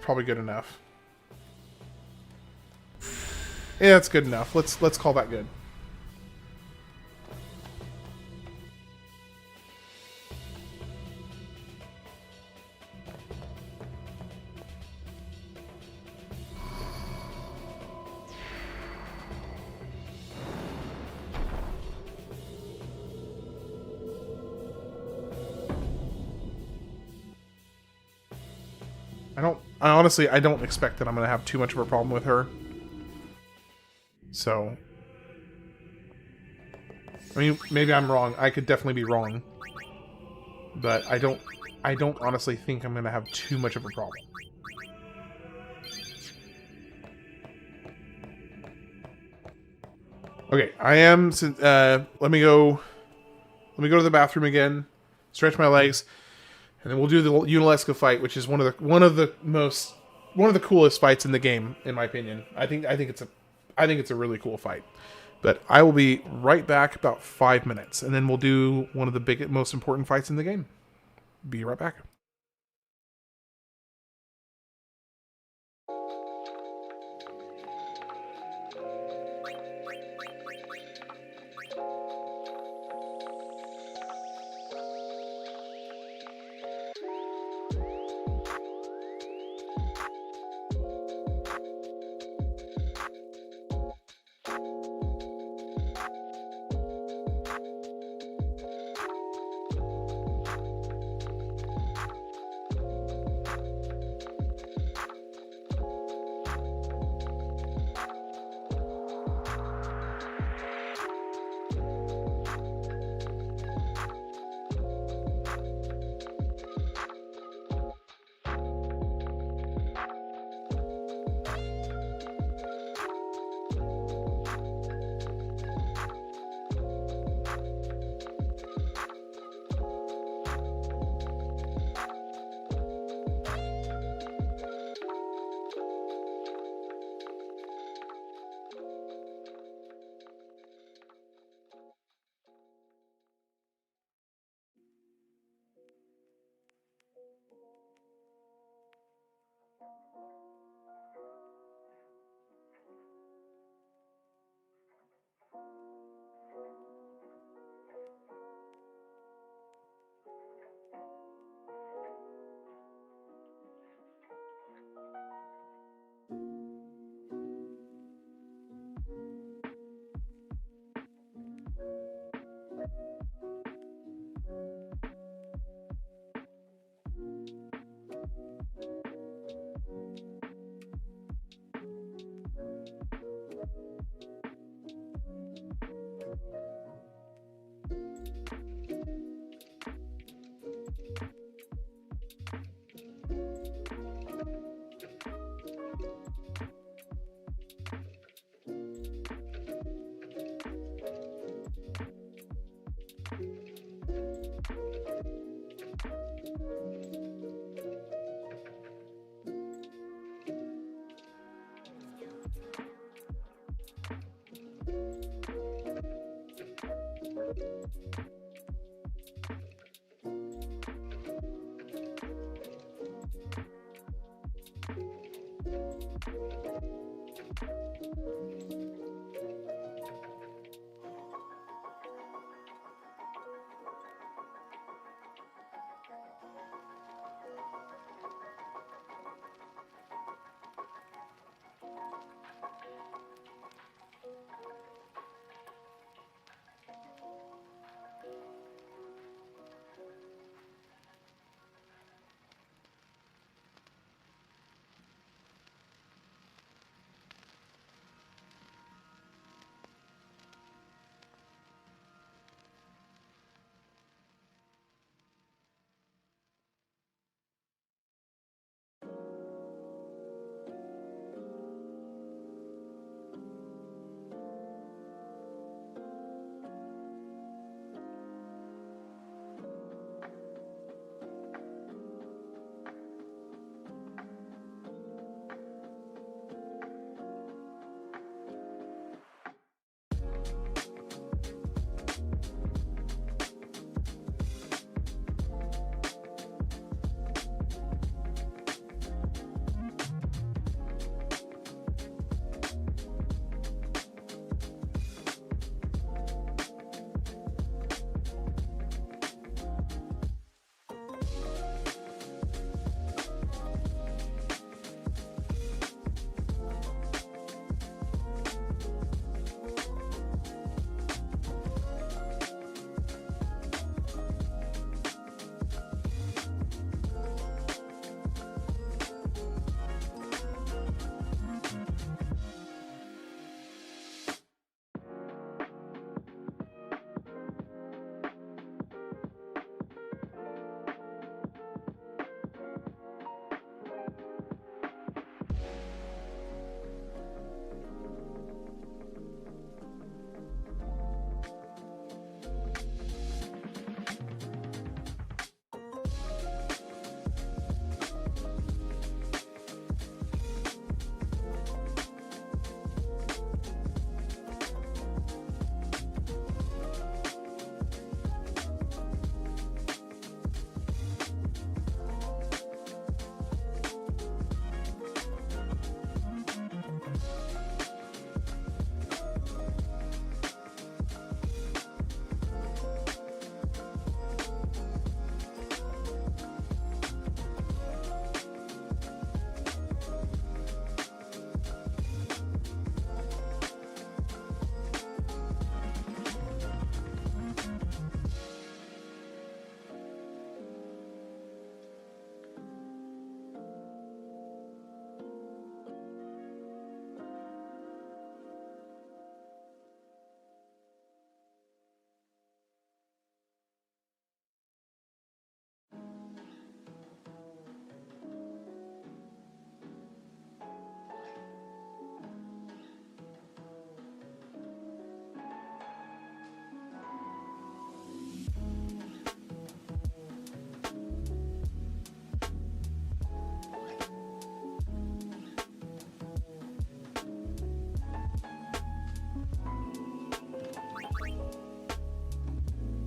probably good enough. Yeah, that's good enough. Let's call that good. I don't expect that I'm going to have too much of a problem with her. So, I mean, maybe I'm wrong. I could definitely be wrong. But I don't honestly think I'm going to have too much of a problem. Okay, I am, let me go to the bathroom again, stretch my legs, and then we'll do the Unalesca fight, which is one of the coolest fights in the game, in my opinion. I think it's a really cool fight. But I will be right back about 5 minutes, and then we'll do one of the most important fights in the game. Be right back.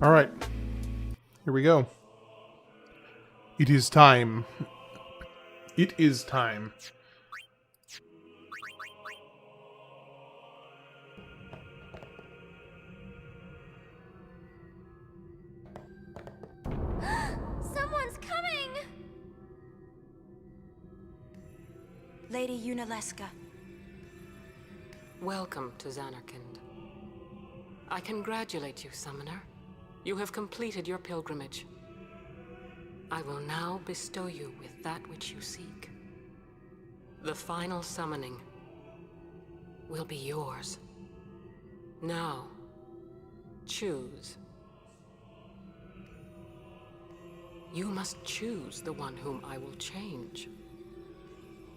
Alright. Here we go. It is time. It is time. Lady Yuna. Welcome to Zanarkand. I congratulate you, Summoner. You have completed your pilgrimage. I will now bestow you with that which you seek. The final summoning will be yours. Now, choose. You must choose the one whom I will change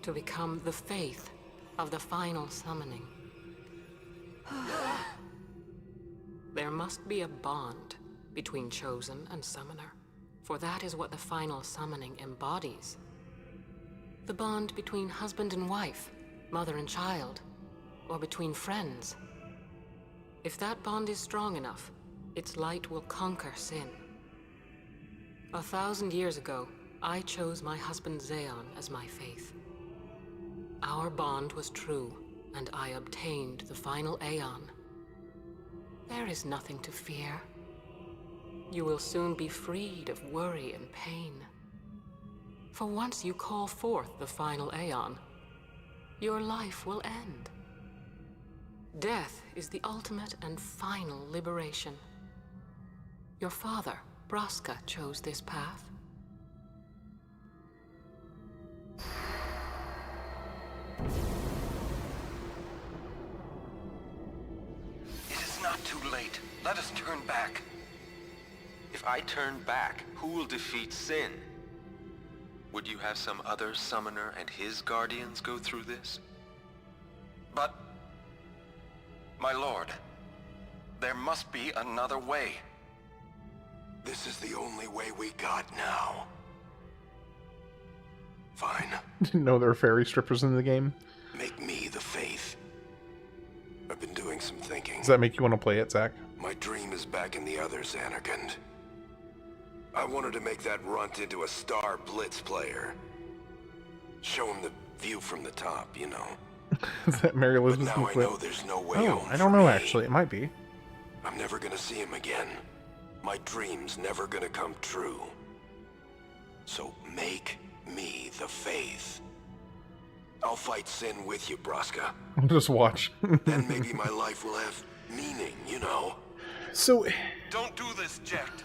to become the faith of the final summoning. There must be a bond between Chosen and Summoner, for that is what the final summoning embodies. The bond between husband and wife, mother and child, or between friends. If that bond is strong enough, its light will conquer sin. 1,000 years ago, I chose my husband Aeon as my faith. Our bond was true, and I obtained the final Aeon. There is nothing to fear. You will soon be freed of worry and pain. For once you call forth the final Aeon, your life will end. Death is the ultimate and final liberation. Your father, Braska, chose this path. It is not too late. Let us turn back. If I turn back, who will defeat Sin? Would you have some other summoner and his guardians go through this? But, my lord, there must be another way. This is the only way we got now. Fine. Didn't know there were fairy strippers in the game. Make me the faith. I've been doing some thinking. Does that make you want to play it, Zach? My dream is back in the other Zanarkand. I wanted to make that runt into a star Blitz player. Show him the view from the top, you know. Is that Mary Elizabeth? But now I know there's no way home. I don't know, actually. It might be. I'm never gonna see him again. My dream's never gonna come true. So make me the faith. I'll fight Sin with you, Braska. Just watch. Then maybe my life will have meaning, you know. So... Don't do this, Jekt.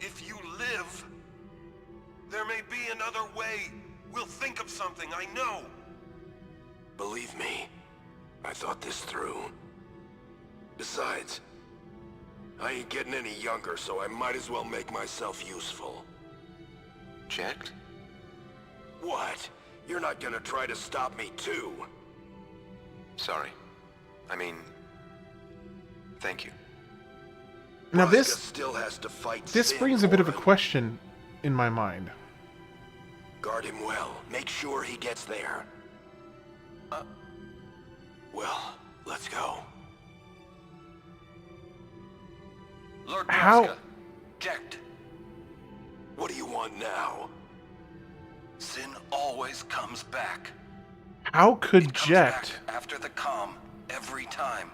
If you live, there may be another way. We'll think of something, I know. Believe me, I thought this through. Besides, I ain't getting any younger, so I might as well make myself useful. Jekt? What? You're not gonna try to stop me too? Sorry. I mean, thank you. Now Braska this still has to fight this Sin, brings a bit of a Auron. question in my mind. Guard him well. Make sure he gets there. Well, let's go. Lord How- Braska, Jekt. What do you want now? Sin always comes back. How could It comes Jekt... back after the calm, every time.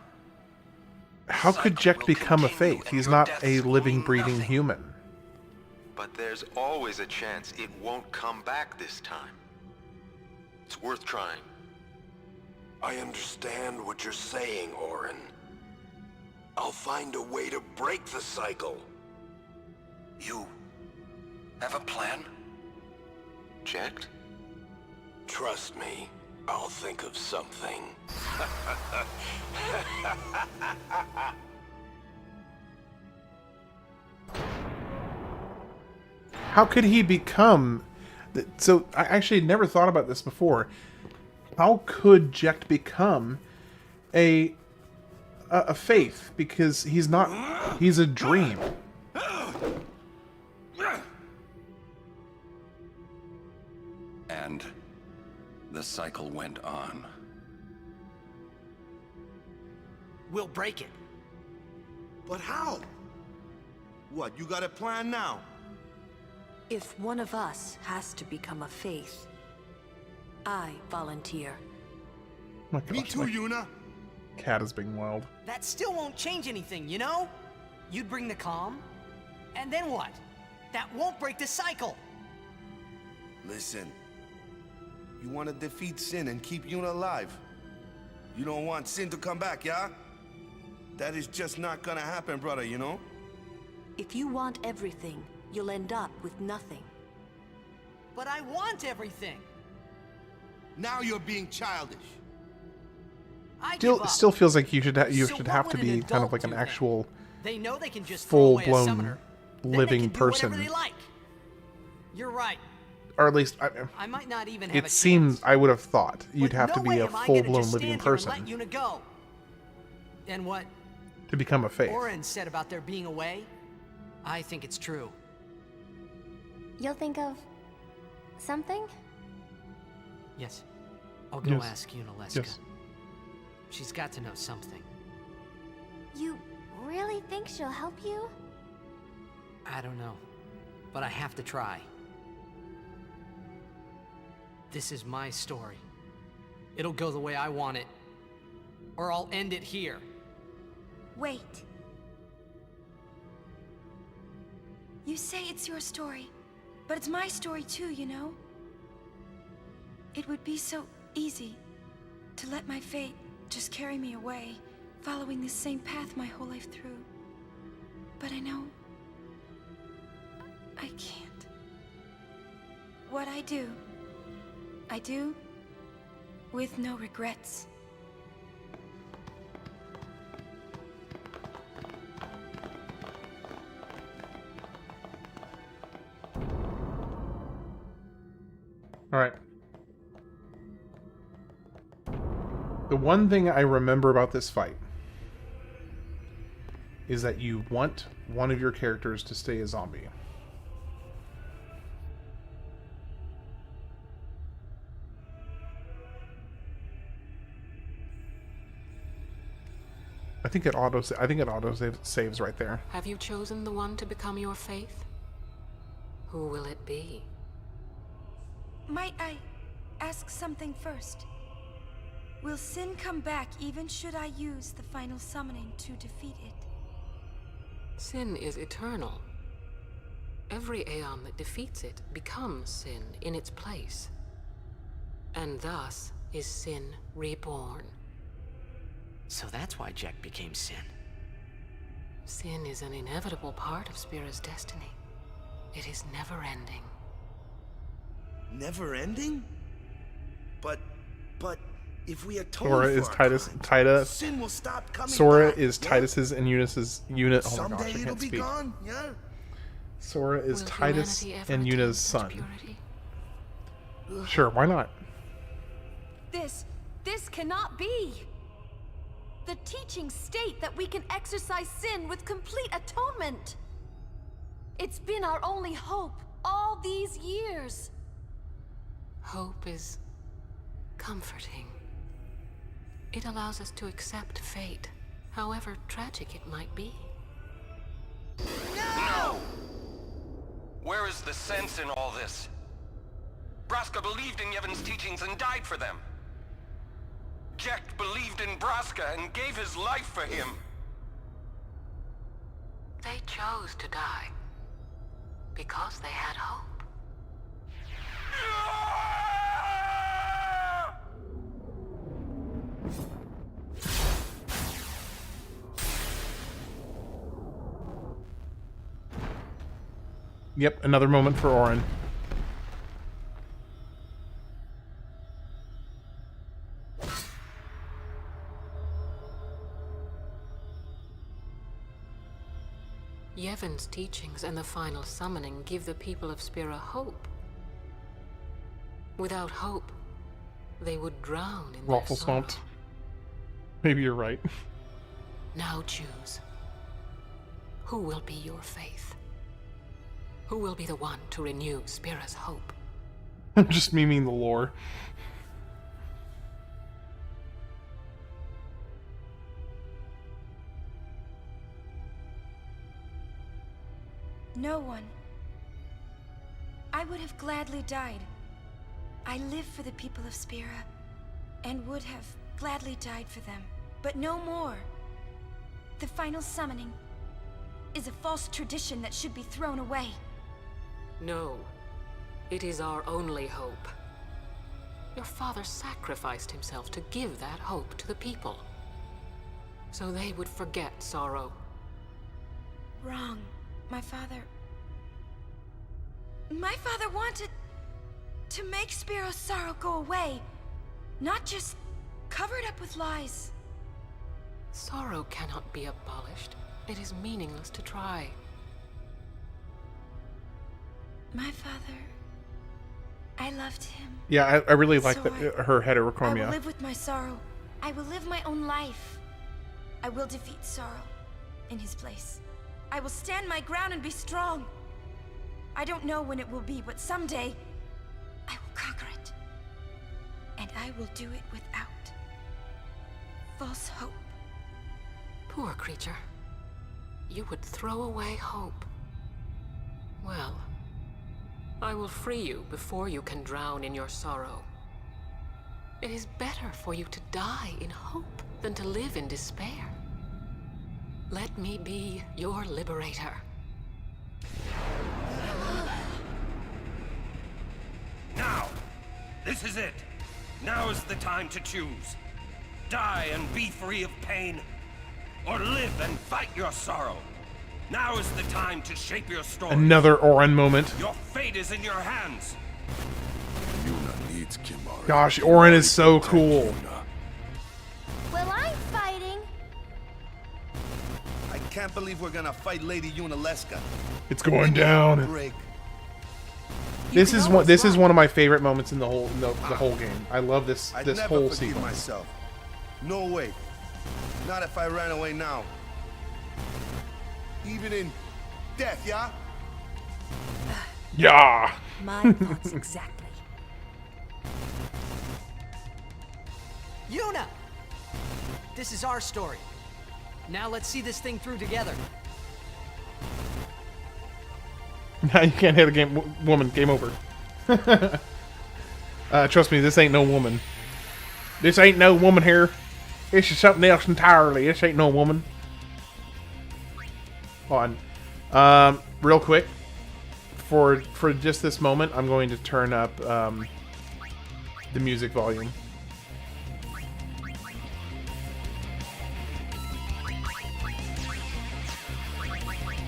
How could Jekt become a faith? He's not a living, breathing human. But there's always a chance it won't come back this time. It's worth trying. I understand what you're saying, Auron. I'll find a way to break the cycle. You have a plan? Jekt? Trust me, I'll think of something. How could he become... So, I actually never thought about this before. How could Jekt become a faith? Because he's not... He's a dream. And the cycle went on. We'll break it. But how? What, you got a plan now? If one of us has to become a faith, I volunteer. My gosh, Me too, my Yuna. cat is being wild. That still won't change anything, you know? You'd bring the calm, and then what? That won't break the cycle. Listen, You want to defeat Sin and keep Yuna alive. You don't want Sin to come back, yeah? That is just not gonna happen, brother, you know? If you want everything, you'll end up with nothing. But I want everything. Now you're being childish. Still feels like you should So should what have would to an be kind of adult like an do actual They know they can just throw away a full-blown summoner. Then they living can do person. whatever they like. You're right. Or at least I might not even have it a seems I would have thought you'd But have no to be way a am I gonna full-blown just living stand here and person let Yuna go. And what to become a faith. Auron said about there being a way, I think it's true. You'll think of something? Yes. I'll go Yes. ask Yuna Leska. Yes. She's got to know something. You really think she'll help you? I don't know. But I have to try. This is my story. It'll go the way I want it. Or I'll end it here. Wait. You say it's your story, but it's my story too, you know? It would be so easy to let my fate just carry me away, following this same path my whole life through. But I know I can't. What I do with no regrets. All right. The one thing I remember about this fight is that you want one of your characters to stay a zombie. I think it saves right there. Have you chosen the one to become your faith? Who will it be? Might I ask something first? Will Sin come back even should I use the final summoning to defeat it? Sin is eternal. Every Aeon that defeats it becomes Sin in its place. And thus is Sin reborn. So that's why Jack became Sin. Sin is an inevitable part of Spira's destiny. It is never-ending. Never-ending? But if we atone Sora for is our Tidus. crimes, Sin will stop coming Sora back, is yeah? Tidus's and Eunice's unit. Oh my Someday gosh, I it'll can't be speak. gone, yeah? Sora is Will Tidus humanity ever and attain Yuna's such son. purity? Sure, why not? This cannot be! The teachings state that we can exercise sin with complete atonement! It's been our only hope all these years! Hope is comforting. It allows us to accept fate, however tragic it might be. No! Where is the sense in all this? Braska believed in Yevon's teachings and died for them. Jekt believed in Braska and gave his life for him. They chose to die because they had hope. Yep, another moment for Auron. Yevon's teachings and the final summoning give the people of Spira hope. Without hope, they would drown in their Waffle sorrow. swamped. Maybe you're right. Now choose. Who will be your faith? Who will be the one to renew Spira's hope? I'm just memeing the lore. No one. I would have gladly died. I live for the people of Spira, and would have gladly died for them. But no more. The final summoning is a false tradition that should be thrown away. No. It is our only hope. Your father sacrificed himself to give that hope to the people. So they would forget sorrow. Wrong. My father wanted to make Spiro's sorrow go away, not just cover it up with lies. Sorrow cannot be abolished. It is meaningless to try. My father, I loved him. Yeah, I really like So her I will heterochromia. live with my sorrow. I will live my own life. I will defeat sorrow in his place. I will stand my ground and be strong. I don't know when it will be, but someday I will conquer it. And I will do it without false hope. Poor creature. You would throw away hope. Well, I will free you before you can drown in your sorrow. It is better for you to die in hope than to live in despair. Let me be your liberator. Now! This is it! Now is the time to choose. Die and be free of pain, or live and fight your sorrow. Now is the time to shape your story. Another Auron moment. Your fate is in your hands. Yuna needs Kimahri. Gosh, Auron is so cool. Well, I'm fighting. I can't believe we're gonna fight Lady Yunalesca. It's going down. Break. This is one of my favorite moments in the whole game. I love this I'd this never whole forgive sequence. myself. No way. Not if I ran away now. Even in death, yeah? Yeah. My thoughts exactly. Yuna! This is our story. Now let's see this thing through together. Now you can't hit a woman. Game over. Trust me, this ain't no woman. This ain't no woman here. This is something else entirely. This ain't no woman. Hold on. Real quick. For just this moment, I'm going to turn up the music volume.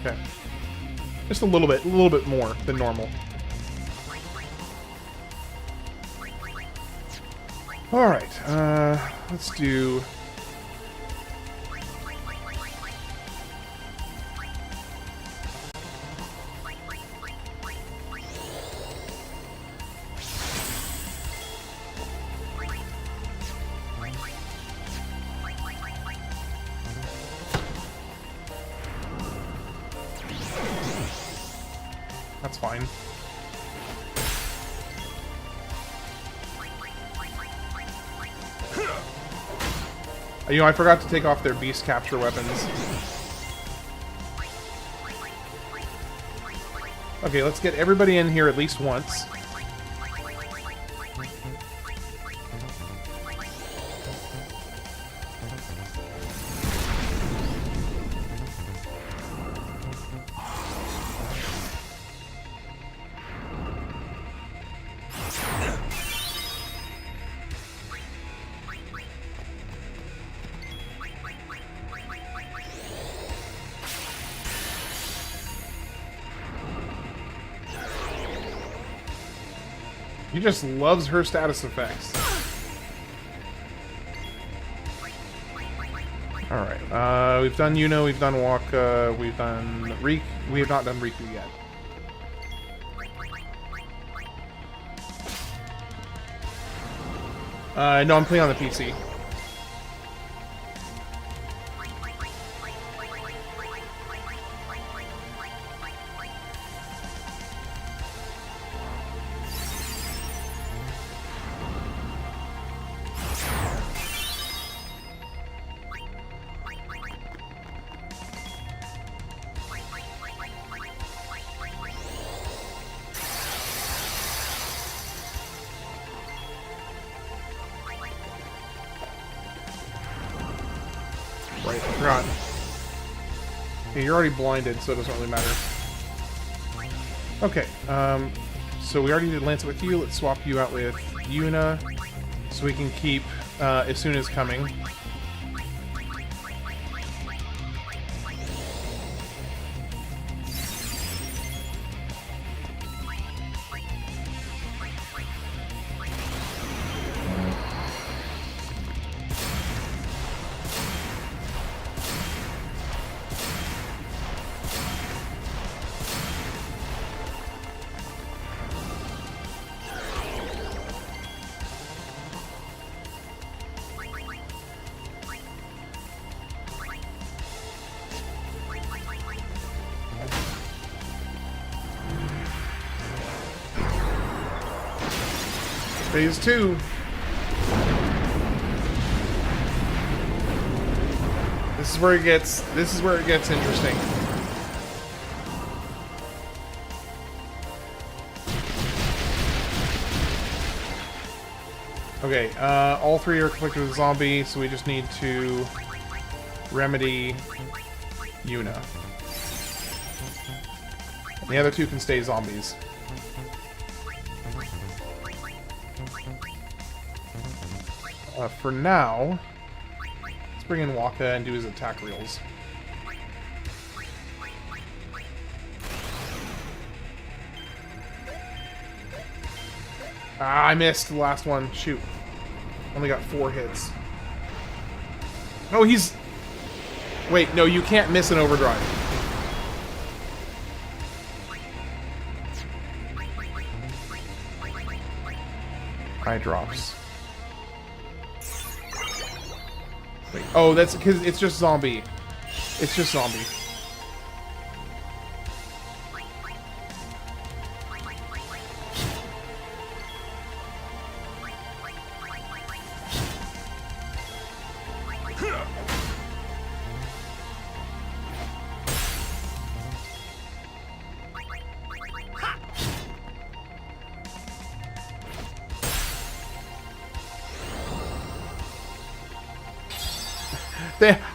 Okay. Just a little bit more than normal. All right, let's do. That's fine. You know, I forgot to take off their beast capture weapons. Okay, let's get everybody in here at least once. He just loves her status effects. Alright, we've done Yuna, we've done Waka, we've done Reek. We have not done Riku yet. No, I'm playing on the PC. Right, I forgot. Yeah, you're already blinded, so it doesn't really matter. Okay, So we already did Lancet with you. Let's swap you out with Yuna, so we can keep as soon as coming. Phase 2. This is where it gets interesting. Okay, all three are conflicted with a zombie, so we just need to remedy Yuna. And the other two can stay zombies. For now, let's bring in Waka and do his attack reels. Ah, I missed the last one. Shoot. Only got 4 hits. Oh, he's... Wait, no, you can't miss an overdrive. Eye drops. Wait. Oh, that's because it's just zombie. It's just zombie.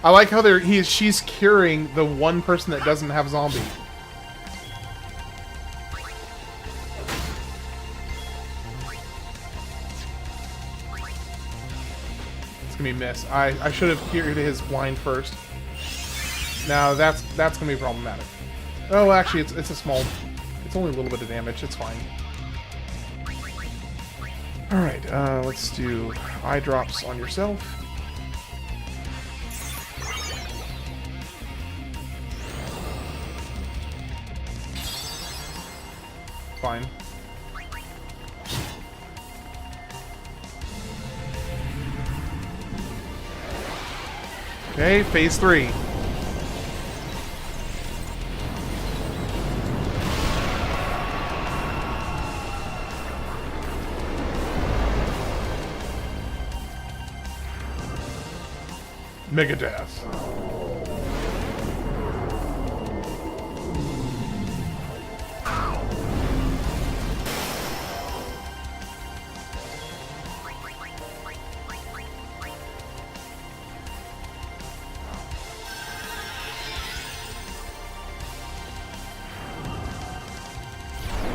I like how she's curing the one person that doesn't have zombie. It's gonna be miss. I should have cured his blind first. Now that's gonna be problematic. Oh, actually, it's a small. It's only a little bit of damage. It's fine. All right, let's do eye drops on yourself. Fine. Okay, phase 3. Megadeth.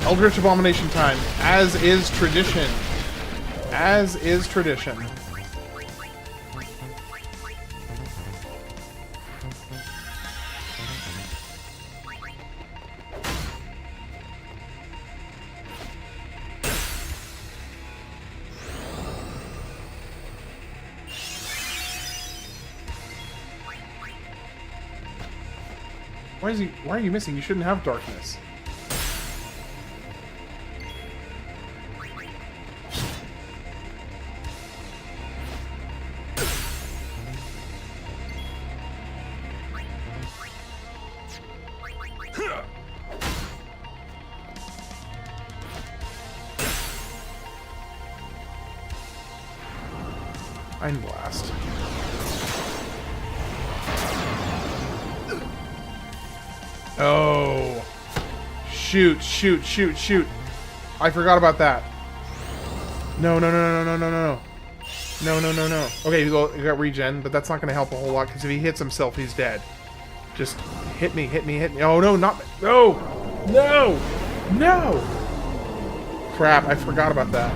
Eldritch Abomination time, as is tradition. As is tradition. Why are you missing? You shouldn't have darkness. Iron Blast. Oh. Shoot, shoot, shoot, shoot. I forgot about that. No, no, no, no, no, no, no, no. No, no, no, no. Okay, well, he got regen, but that's not going to help a whole lot, because if he hits himself, he's dead. Just hit me, hit me, hit me. Oh, no, not... No! No! No! crap, I forgot about that.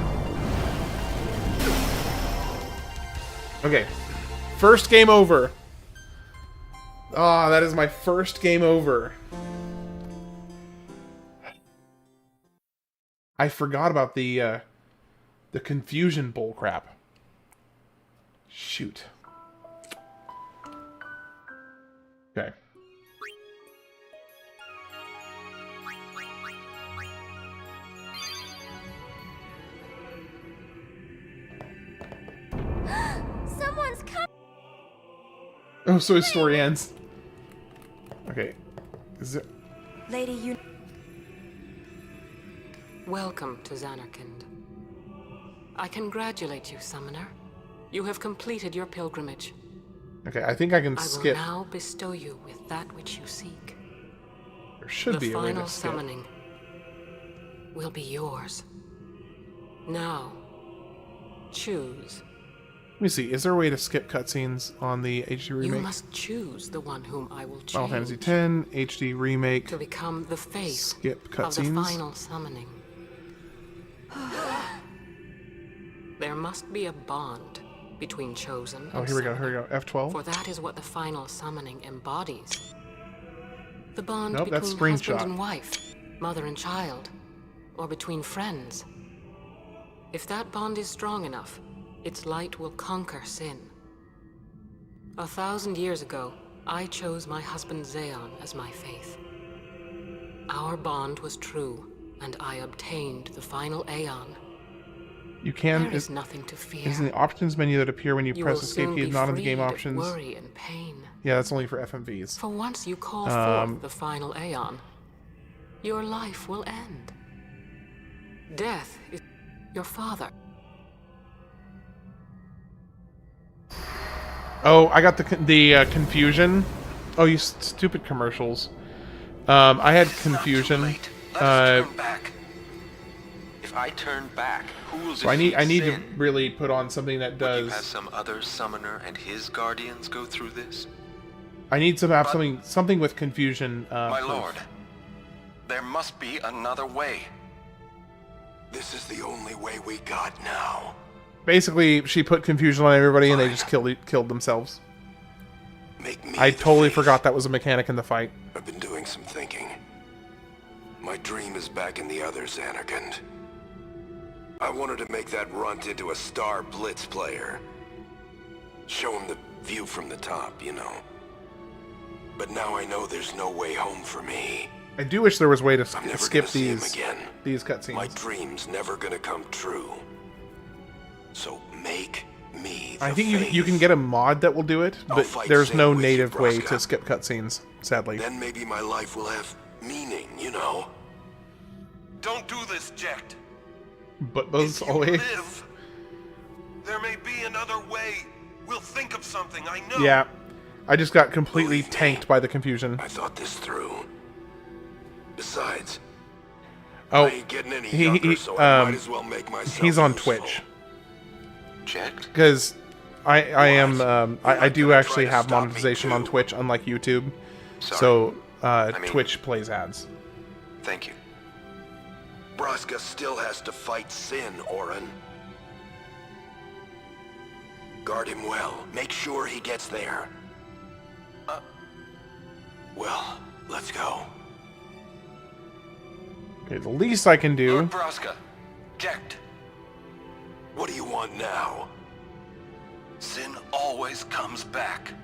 Okay. First game over. Ah, that is my first game over. I forgot about the confusion bull crap. Shoot. Okay. Someone's coming. Oh, so his story ends. Okay. Is it? Lady Yuna. Welcome to Zanarkand. I congratulate you, Summoner. You have completed your pilgrimage. Okay, I think I can skip. I will now bestow you with that which you seek. There should be a way to skip. The final summoning will be yours. Now, choose. Let me see. Is there a way to skip cutscenes on the HD remake? You must choose the one whom I will change. Final Fantasy X HD remake. To become the face skip of the cutscenes. final summoning. There must be a bond between chosen. Oh, here we go. Here we go. F12. For that is what the final summoning embodies. The bond nope, between that's husband screenshot. and wife, mother and child, or between friends. If that bond is strong enough, its light will conquer sin. 1,000 years ago, I chose my husband Aeon as my faith. Our bond was true, and I obtained the final Aeon. You can. There is nothing to fear. Is in the options menu that appear when you press escape key, not in the game options. Worry and pain. Yeah, that's only for FMVs. For once you call forth the final Aeon, your life will end. Death is your father. Oh, I got the confusion. Oh, you stupid commercials. I had confusion. Let us turn back. If I turn back, who will so I need to really put on something that does. Would you have some other summoner and his guardians go through this? I need to have something with confusion. My lord, there must be another way. This is the only way we got now. Basically, she put confusion on everybody, and they just killed themselves. I totally forgot that was a mechanic in the fight. I've been doing some thinking. My dream is back in the other Zanarkand. I wanted to make that runt into a star Blitz player. Show him the view from the top, you know. But now I know there's no way home for me. I do wish there was a way to skip these cutscenes. My dream's never gonna come true. So make me the I think you can get a mod that will do it, but there's no native way to skip cutscenes, sadly. Then maybe my life will have meaning, you know. Don't do this, Jecht. But those always. Live, there may be another way. We'll think of something, I know. Yeah. I just got completely tanked by the confusion. I thought this through. Besides, I ain't getting any younger, so I might as well make myself he's on useful. Twitch. Jecht? Because I do actually have monetization on Twitch, unlike YouTube. Sorry. So Twitch plays ads. Thank you. Braska still has to fight Sin, Auron. Guard him well. Make sure he gets there. Well, let's go. Okay, the least I can do. Lord Braska, Jecht. What do you want now? Sin always comes back.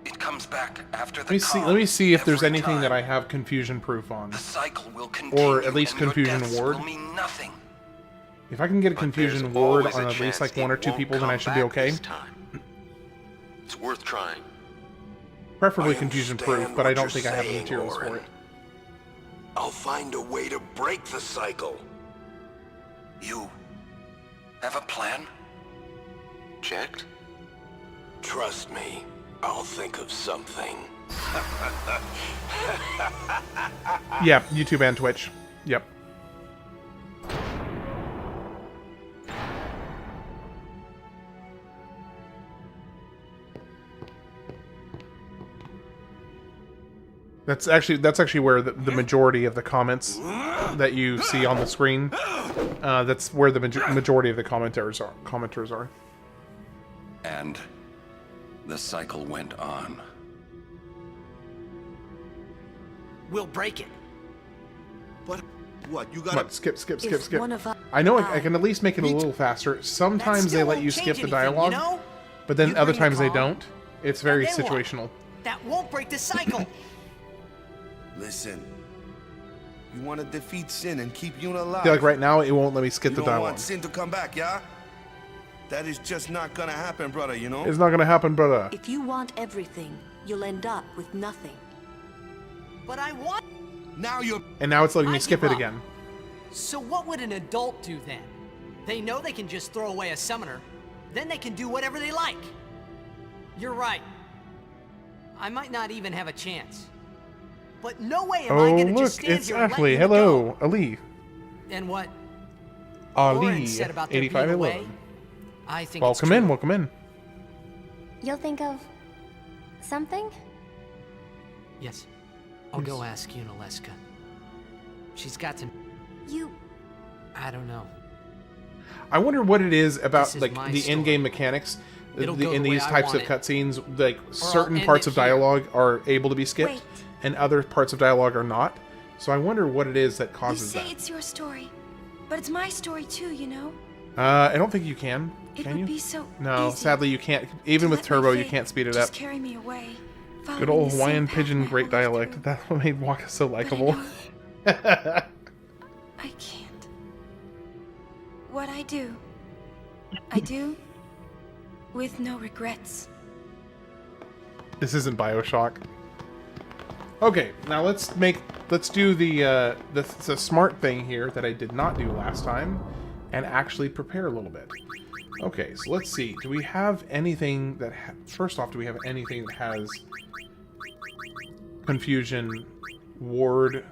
It comes back after the Let me see if there's anything that I have confusion proof on. The cycle will continue, or at least confusion ward. will mean nothing. If I can get a confusion ward on at least like 1 or 2 people, then I should be okay. It's worth trying. Preferably confusion proof, but I don't think I have the materials for it. I'll find a way to break the cycle. You have a plan? Jecht? Trust me, I'll think of something. Yeah, YouTube and Twitch. Yep. That's actually where the majority of the comments that you see on the screen. That's where the majority of the commenters are. And the cycle went on. We'll break it. But what? You Come gotta on, skip. one of us I know I can at least make it a little faster. Sometimes they let you skip the dialogue, but then other times they don't. It's very situational. That won't break the cycle. Listen. You want to defeat Sin and keep Yuna alive. I feel like right now it won't let me skip the You don't dialogue. want Sin to come back, yeah? That is just not gonna happen, brother, you know? It's not gonna happen, brother. If you want everything, you'll end up with nothing. But I want... Now you're... And now it's letting me skip it give up. again. So what would an adult do then? They know they can just throw away a summoner. Then they can do whatever they like. You're right. I might not even have a chance. But no way am I Oh, gonna look, just stand it's here and let Ashley. you Hello, go. Ali. And what Ali, Auron said about there being a way, 8511. I think Welcome in, welcome in. You'll think of something? Yes. I'll go ask Yuna. She's got to... You... I don't know. I wonder what it is about This is like my the story. in-game mechanics It'll go in the way these I types of want it. cutscenes. Like certain end parts it of here. dialogue are able to be skipped, Wait. and other parts of dialogue are not. So I wonder what it is that You causes say that. it's your story, but it's my story too, you know? I don't think you can. It Can would you? be so No, easy sadly you can't. Even to with let my Turbo, you fate can't speed it just up. carry me away. Good following old the same Hawaiian path Pigeon, my great whole life dialect. through. That made Waka so likable. I can't. What I do with no regrets. This isn't BioShock. Okay, now let's do the smart thing here that I did not do last time, and actually prepare a little bit. Okay, so let's see. Do we have anything that... First off, do we have anything that has... Confusion, Ward...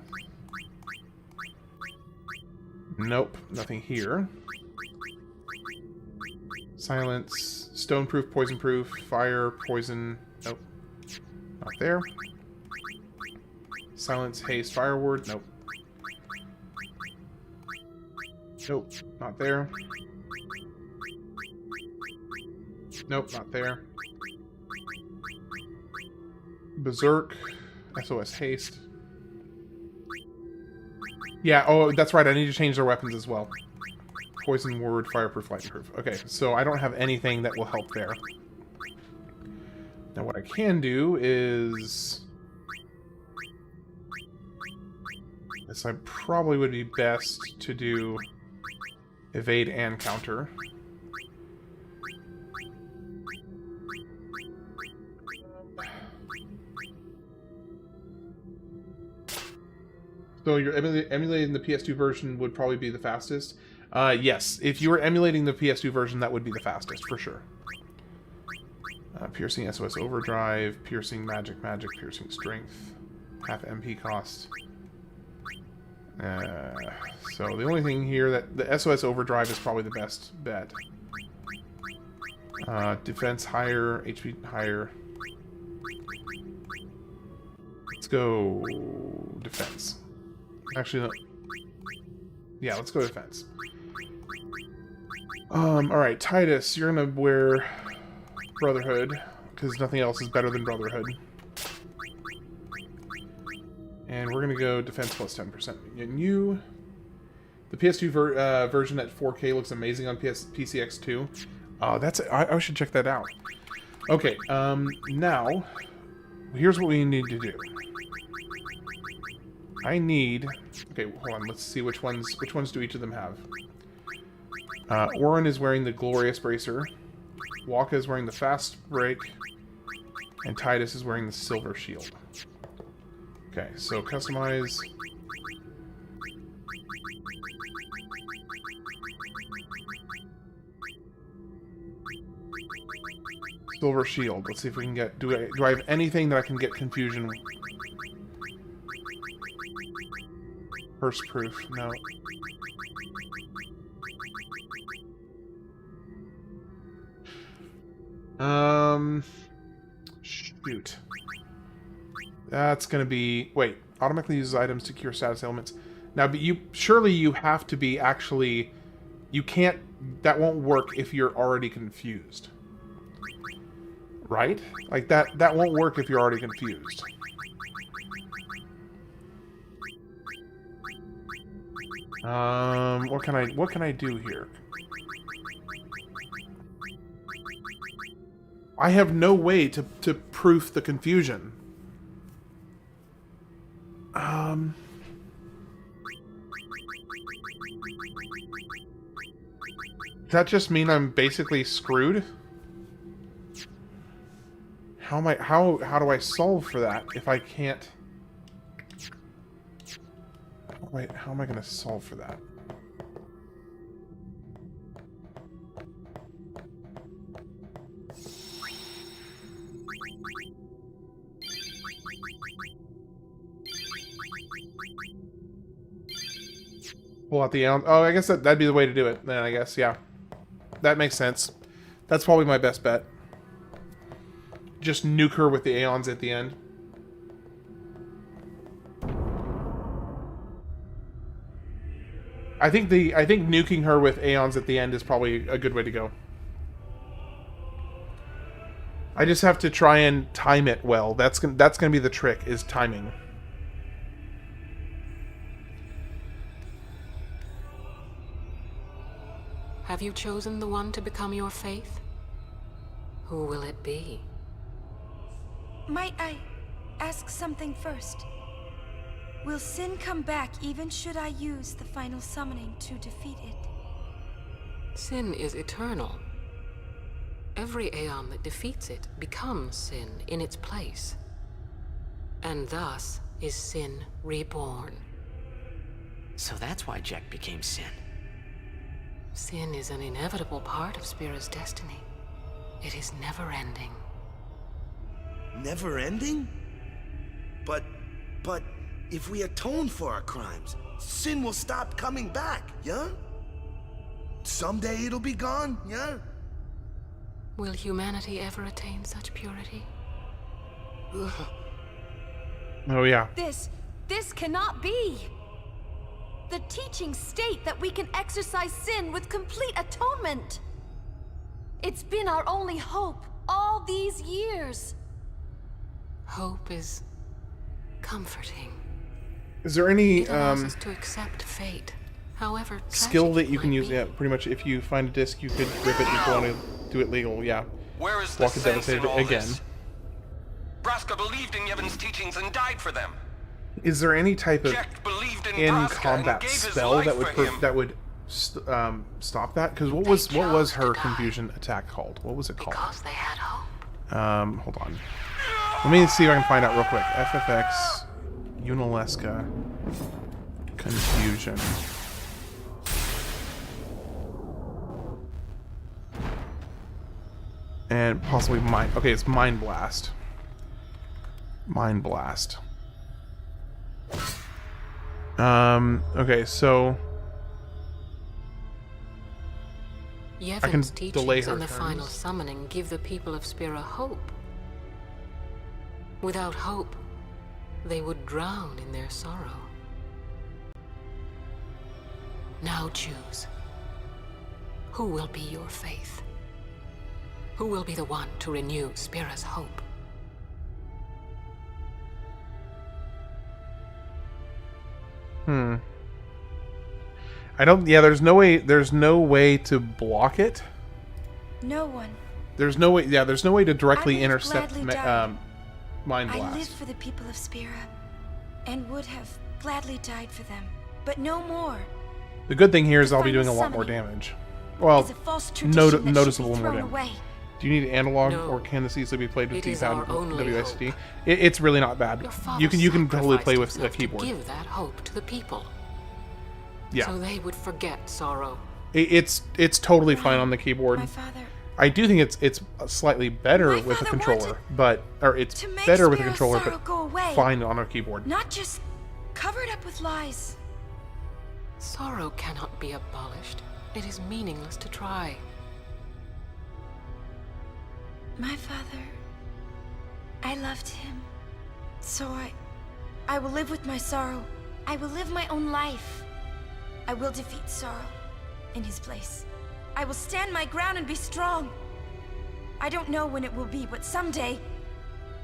Nope, nothing here. Silence, Stoneproof, Poisonproof, Fire, Poison... Nope. Not there. Silence, Haste, Fire Ward, nope. Nope, not there. Nope, not there. Berserk, SOS Haste. Yeah, oh, that's right, I need to change their weapons as well. Poison Ward, Fireproof, Lightproof. Okay, so I don't have anything that will help there. Now what I can do is... This I probably would be best to do evade and counter. So you're emulating the PS2 version would probably be the fastest. Yes, if you were emulating the PS2 version, that would be the fastest, for sure. Piercing SOS Overdrive, Piercing Magic, Piercing Strength, half MP cost. So the only thing here that the SOS Overdrive is probably the best bet. Defense higher, HP higher. Let's go defense. Actually, no. Yeah, let's go defense. Alright, Tidus, you're gonna wear Brotherhood, because nothing else is better than Brotherhood. And we're gonna go defense plus 10%. And you... The PS2 version at 4K looks amazing on PCX2. That's I should check that out. Okay, now, here's what we need to do. I need... Okay, hold on, let's see which ones do each of them have. Auron is wearing the Glorious Bracer. Waka is wearing the Fast Break. And Tidus is wearing the Silver Shield. Okay, so customize... Silver Shield. Let's see if we can get... Do I have anything that I can get confusion? Curse Proof. No. Shoot. That's going to be... Wait. Automatically uses items to cure status ailments. Now, but surely you have to be actually... You can't... That won't work if you're already confused. Right? Like, that won't work if you're already confused. What can I do here? I have no way to proof the confusion. Does that just mean I'm basically screwed? How do I solve for that if I can't? Wait, how am I going to solve for that? Pull out the Aeon. Oh, I guess that'd be the way to do it then, I guess, yeah. That makes sense. That's probably my best bet. Just nuke her with the Aeons at the end. I think nuking her with Aeons at the end is probably a good way to go. I just have to try and time it well. That's gonna be the trick, is timing. Have you chosen the one to become your faith? Who will it be? Might I ask something first? Will Sin come back even should I use the final summoning to defeat it? Sin is eternal. Every Aeon that defeats it becomes Sin in its place. And thus is Sin reborn. So that's why Jack became Sin. Sin is an inevitable part of Spira's destiny. It is never-ending. Never-ending? But if we atone for our crimes, Sin will stop coming back, yeah? Someday it'll be gone, yeah? Will humanity ever attain such purity? Ugh. Oh, yeah. This cannot be! The teachings state that we can exercise sin with complete atonement! It's been our only hope all these years! Hope is comforting. Is there any It allows us to accept fate, however skill that tragic you it can might use? be. Yeah, pretty much. If you find a disc, you could rip it if you want to do it legal. Yeah. Where is the Walk it sense in devastated all again. this? Braska believed in Yevon's teachings and died for them. Is there any type of Jack believed in in Braska combat and gave his spell life that would for him. stop that? Because what was her confusion attack called? What was it called? Because they had hope. Hold on. Let me see if I can find out real quick. FFX Unalesca confusion. And possibly mind. Okay, it's Mind Blast. Mind Blast. Okay, so I can Yevon's delay teachings her and the final turns. summoning give the people of Spira hope. Without hope, they would drown in their sorrow. Now choose. Who will be your faith? Who will be the one to renew Spira's hope? I don't. Yeah, there's no way. There's no way to block it. No one. There's no way. Yeah, there's no way to directly I would intercept gladly die. Mind I live Blast. for the people of Spira, and would have gladly died for them, but no more. The good thing here is The I'll be final doing a lot more summoning damage. Well, is a false tradition that should be noticeable more thrown damage. away. Do you need analog, No. or can this easily be played with It is D-pad our only WSD? It's really not bad. Your father You can totally play with sacrificed a himself keyboard. to give that hope to the people. Yeah, So they would forget sorrow. it's totally fine on the keyboard. My father. I do think it's slightly better My with a father controller, or it's to make better with a Spira's controller, sorrow go away. but fine on a keyboard. Not just covered up with lies. Sorrow cannot be abolished. It is meaningless to try. My father, I loved him. So I will live with my sorrow. I will live my own life. I will defeat sorrow in his place. I will stand my ground and be strong. I don't know when it will be, but someday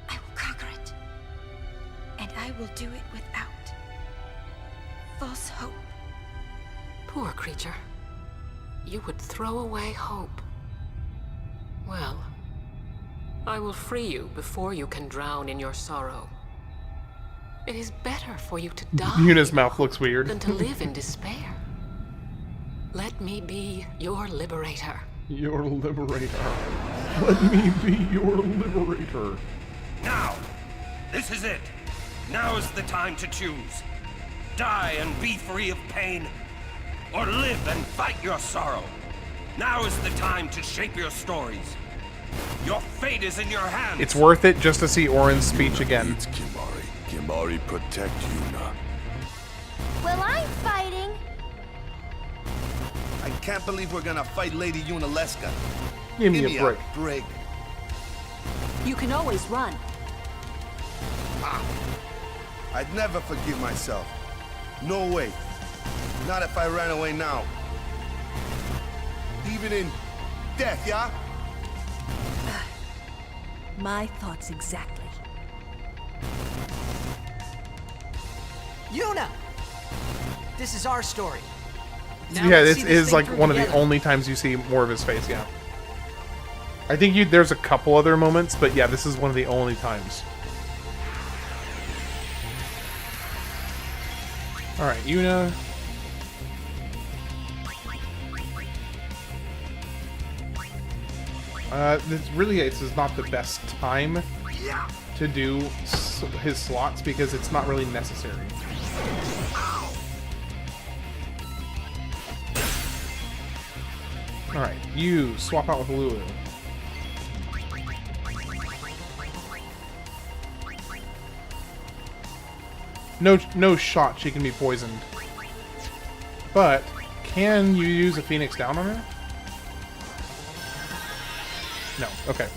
I will conquer it. And I will do it without false hope. Poor creature. You would throw away hope. Well, I will free you before you can drown in your sorrow. It is better for you to die Yuna's mouth looks weird. than to live in despair. Let me be your liberator. Your liberator. Let me be your liberator. Now! This is it! Now is the time to choose. Die and be free of pain, or live and fight your sorrow. Now is the time to shape your stories. Your fate is in your hands. It's worth it just to see Auron's speech again. It's Kimahri. Kimahri, protect Yuna. Well, I'm fighting. I can't believe we're gonna fight Lady Yunalesca. Give me a break. You can always run. I'd never forgive myself. No way. Not if I ran away now. Even in death, yeah? My thoughts exactly. Yuna! This is our story. Now Yeah, let's this see this is thing like through one of the together. only times you see more of his face, yeah. I think there's a couple other moments, but yeah, this is one of the only times. Alright, Yuna. This is not the best time to do his slots because it's not really necessary. Alright, you swap out with Lulu. No shot she can be poisoned. But, can you use a Phoenix down on her? No, okay.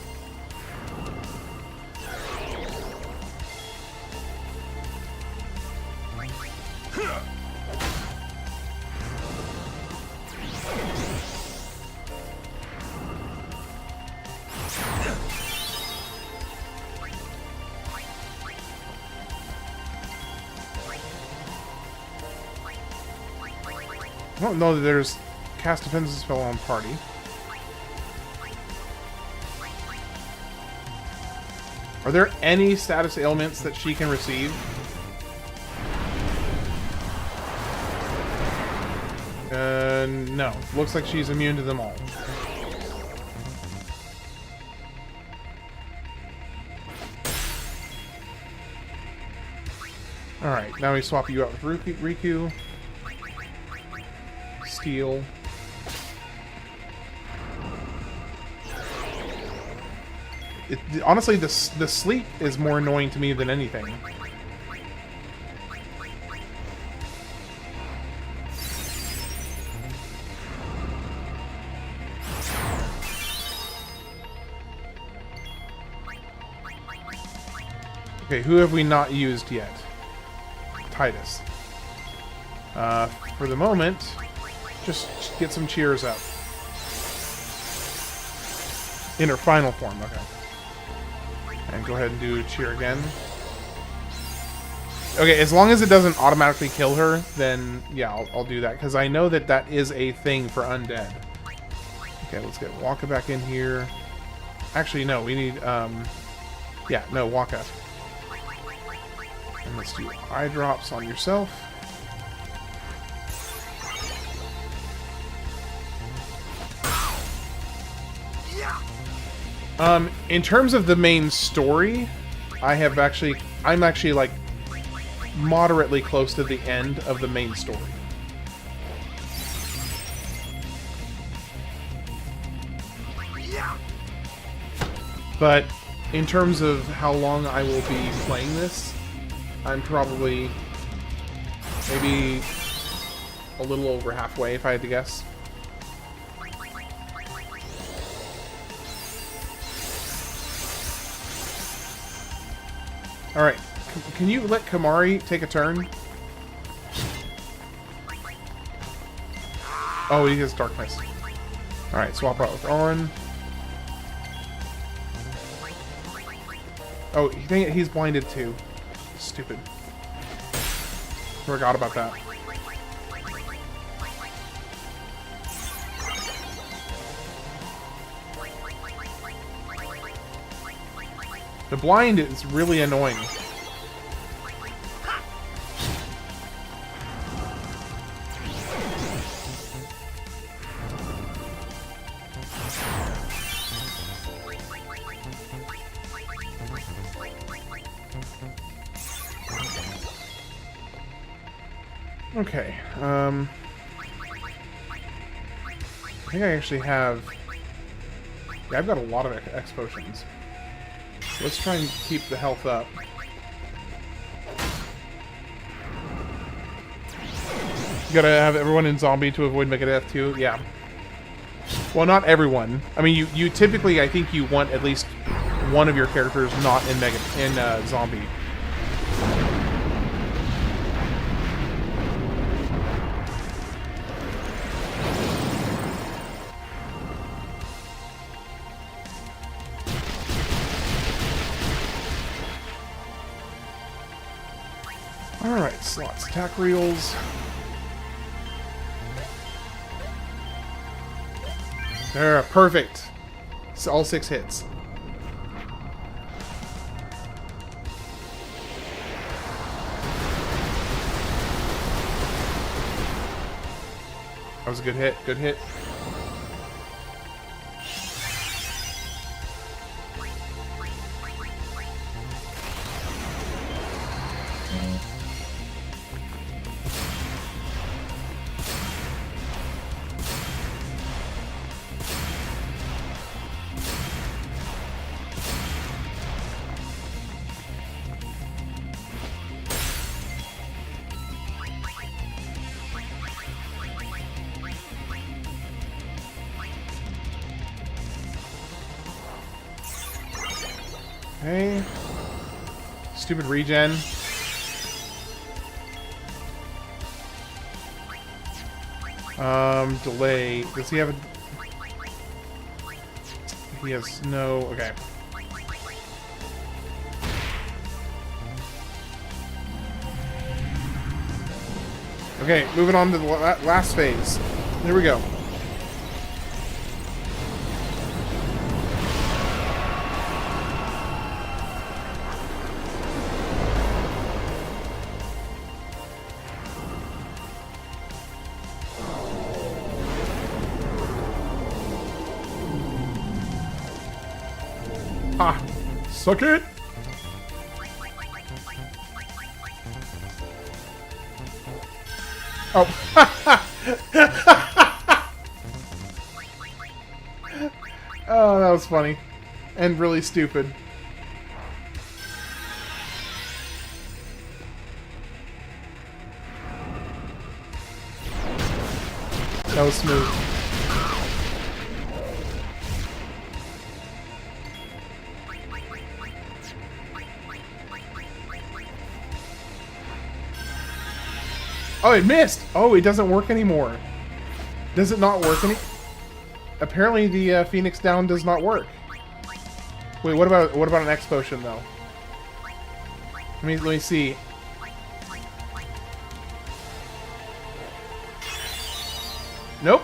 I don't know that there's cast defensive spell on party. Are there any status ailments that she can receive? No. Looks like she's immune to them all. Alright, now we swap you out with Riku. Steel. Honestly, the sleep is more annoying to me than anything. Okay, who have we not used yet? Tidus. For the moment, just get some cheers up. In her final form, okay. And go ahead and do cheer again. Okay, as long as it doesn't automatically kill her, then yeah, I'll do that. Because I know that that is a thing for undead. Okay, let's get Waka back in here. Actually, no, we need, yeah, no, Waka. And let's do eye drops on yourself. In terms of the main story, I'm actually like moderately close to the end of the main story. But in terms of how long I will be playing this, I'm probably maybe a little over halfway, if I had to guess. Alright, Can you let Kamari take a turn? Oh, he has darkness. Alright, swap out with Auron. Oh, dang it, he's blinded too. Stupid. Forgot about that. The blind is really annoying. Okay, I think I actually have... Yeah, I've got a lot of X potions. Let's try and keep the health up. You gotta have everyone in zombie to avoid Megadeath too? Yeah. Well, not everyone. I mean, you typically, I think you want at least one of your characters not in zombie. Alright, slots, attack reels. There, perfect. It's all 6 hits. That was a good hit, good hit. Okay. Stupid regen. Delay. Does he have a... He has no... Okay. Okay, moving on to the last phase. Here we go. Ah! Suck it! Oh! Oh, that was funny. And really stupid. That was smooth. Oh, it missed! Oh, it doesn't work anymore. Does it not work any... Apparently the Phoenix Down does not work. Wait, what about an X potion though? Let me see. Nope.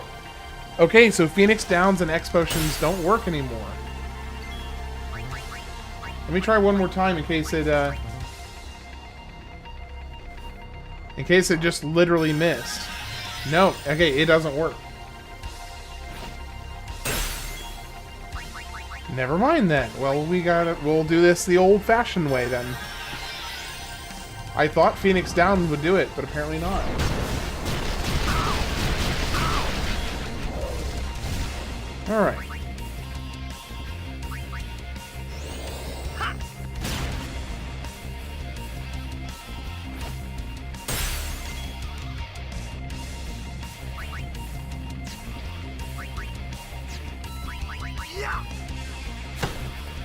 Okay, so Phoenix Downs and X potions don't work anymore. Let me try one more time in case it just literally missed. No, okay, it doesn't work. Never mind then. Well, we'll do this the old-fashioned way then. I thought Phoenix Down would do it, but apparently not. Alright.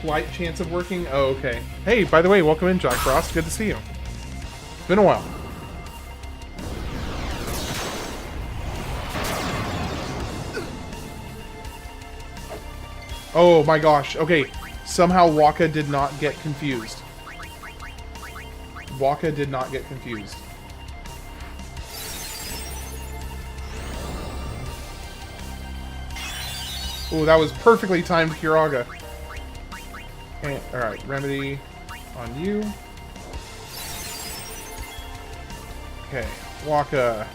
slight chance of working. Oh, okay. Hey, by the way, welcome in, Jack Frost. Good to see you. Been a while. Oh my gosh. Okay. Somehow Waka did not get confused. Waka did not get confused. Oh, that was perfectly timed Kiraga. Okay, alright, Remedy on you. Okay, Waka.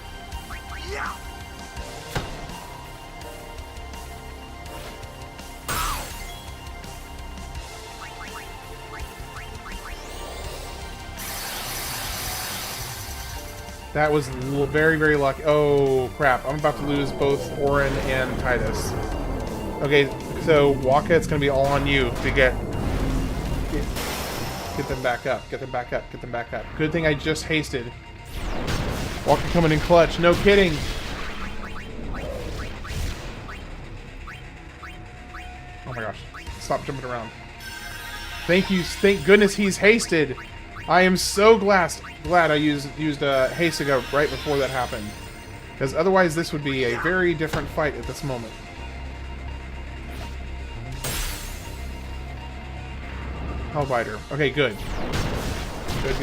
That was very, very lucky. Oh, crap. I'm about to lose both Auron and Tidus. Okay, so Waka, it's going to be all on you to get them back up. Get them back up. Get them back up. Good thing I just hasted. Waka coming in clutch. No kidding. Oh my gosh. Stop jumping around. Thank you. Thank goodness he's hasted. I am so glad I used Hastiga right before that happened. Because otherwise this would be a very different fight at this moment. Hellbiter. Okay, good. Good.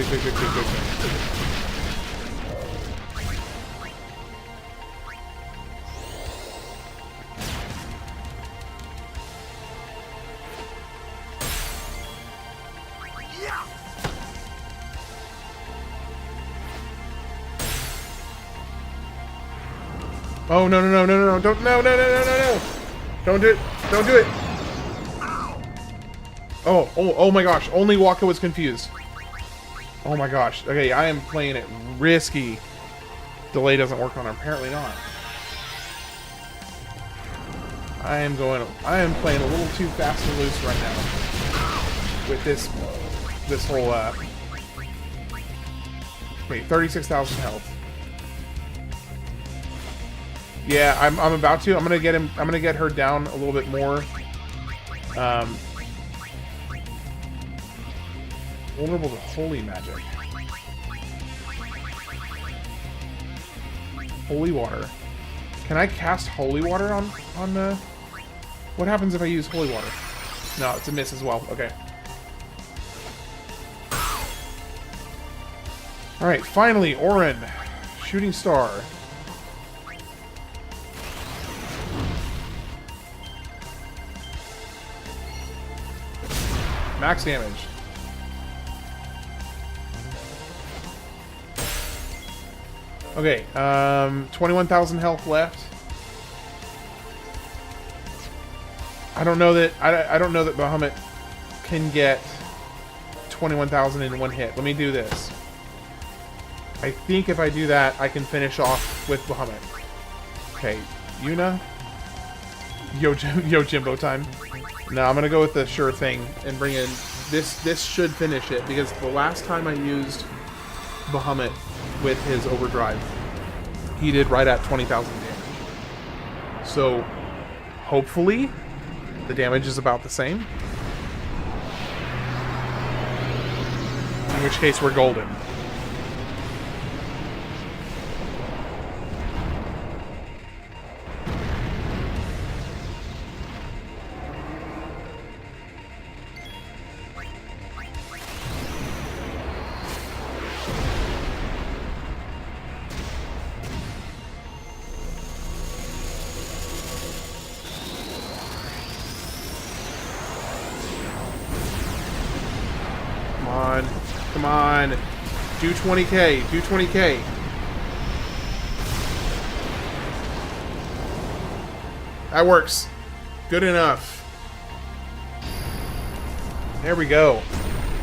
Oh, no. Don't, no. Don't do it. Don't do it. Oh my gosh. Only Waka was confused. Oh my gosh. Okay, I am playing it risky. Delay doesn't work on her. Apparently not. I am playing a little too fast and loose right now. With this whole, okay, 36,000 health. Yeah, I'm about to. I'm gonna get her down a little bit more. Vulnerable to holy magic. Holy water. Can I cast holy water on the? What happens if I use holy water? No, it's a miss as well. Okay. All right, finally, Auron, shooting star. Max damage. Okay, 21,000 health left. I don't know that I don't know that Bahamut can get 21,000 in one hit. Let me do this. I think if I do that, I can finish off with Bahamut. Okay, Yuna. Yo Jimbo time. No, I'm gonna go with the sure thing and bring in this. This should finish it because the last time I used Bahamut with his overdrive, he did right at 20,000 damage. So hopefully the damage is about the same. In which case we're golden. Come on. Do 20k. Do 20k. That works. Good enough. There we go.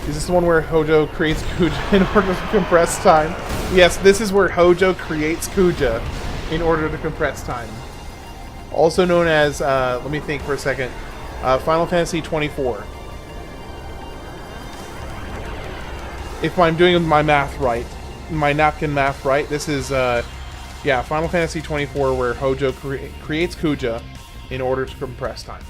Is this the one where Hojo creates Kuja in order to compress time? Yes, this is where Hojo creates Kuja in order to compress time. Also known as, let me think for a second, Final Fantasy 24. If I'm doing my math right, my napkin math right, this is, yeah, Final Fantasy 24 where Hojo creates Kuja in order to compress time.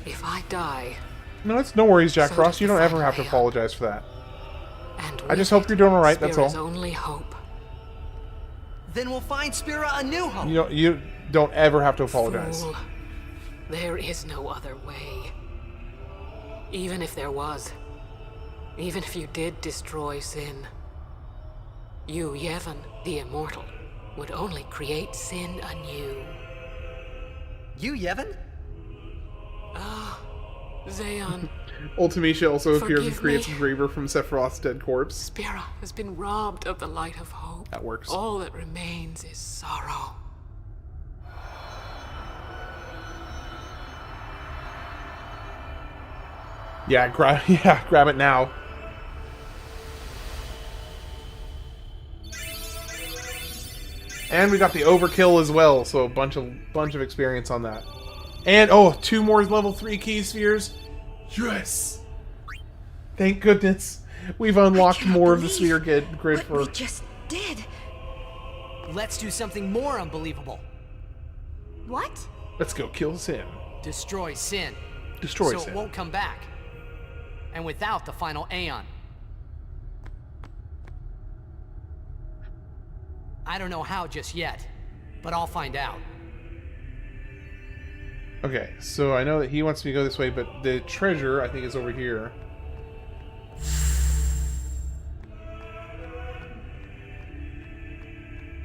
If I die, No, it's no worries, Jack So Frost. does You the don't ever Final have to Aeon. apologize for that. and I just with hope you're doing all right. That's Spira's all. only hope. Then we'll find Spira a new home. You don't ever have to apologize. Fool. There is no other way. Even if there was, even if you did destroy Sin, you, Yevon, the Immortal, would only create Sin anew. You, Yevon? Ah, Zeon. Ultimecia also appears and Forgive creates me. a Graver from Sephiroth's dead corpse. Spira has been robbed of the light of hope. That works. All that remains is sorrow. Yeah, grab it now. And we got the overkill as well, so a bunch of experience on that. And oh, 2 more level 3 key spheres. Yes. Thank goodness. We've unlocked more of the sphere grid for. We just did. Let's do something more unbelievable. What? Let's go kill Sin. Destroy Sin. Destroy so Sin. it won't come back. And without the final Aeon. I don't know how just yet, but I'll find out. Okay, so I know that he wants me to go this way, but the treasure, I think, is over here.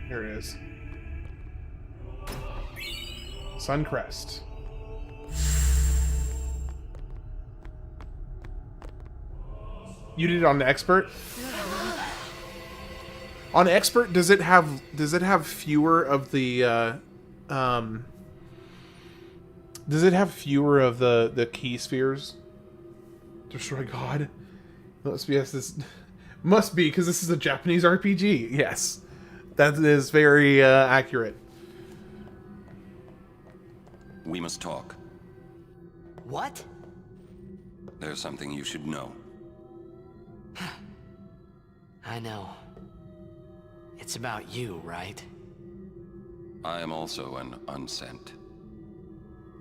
Here it is. Suncrest. You did it on the expert? On expert, does it have fewer of the does it have fewer of the key spheres? Destroy God. Must be, yes, this must be, because this is a Japanese RPG. Yes, that is very accurate. We must talk. What? There's something you should know. I know. It's about you, right? I am also an unsent.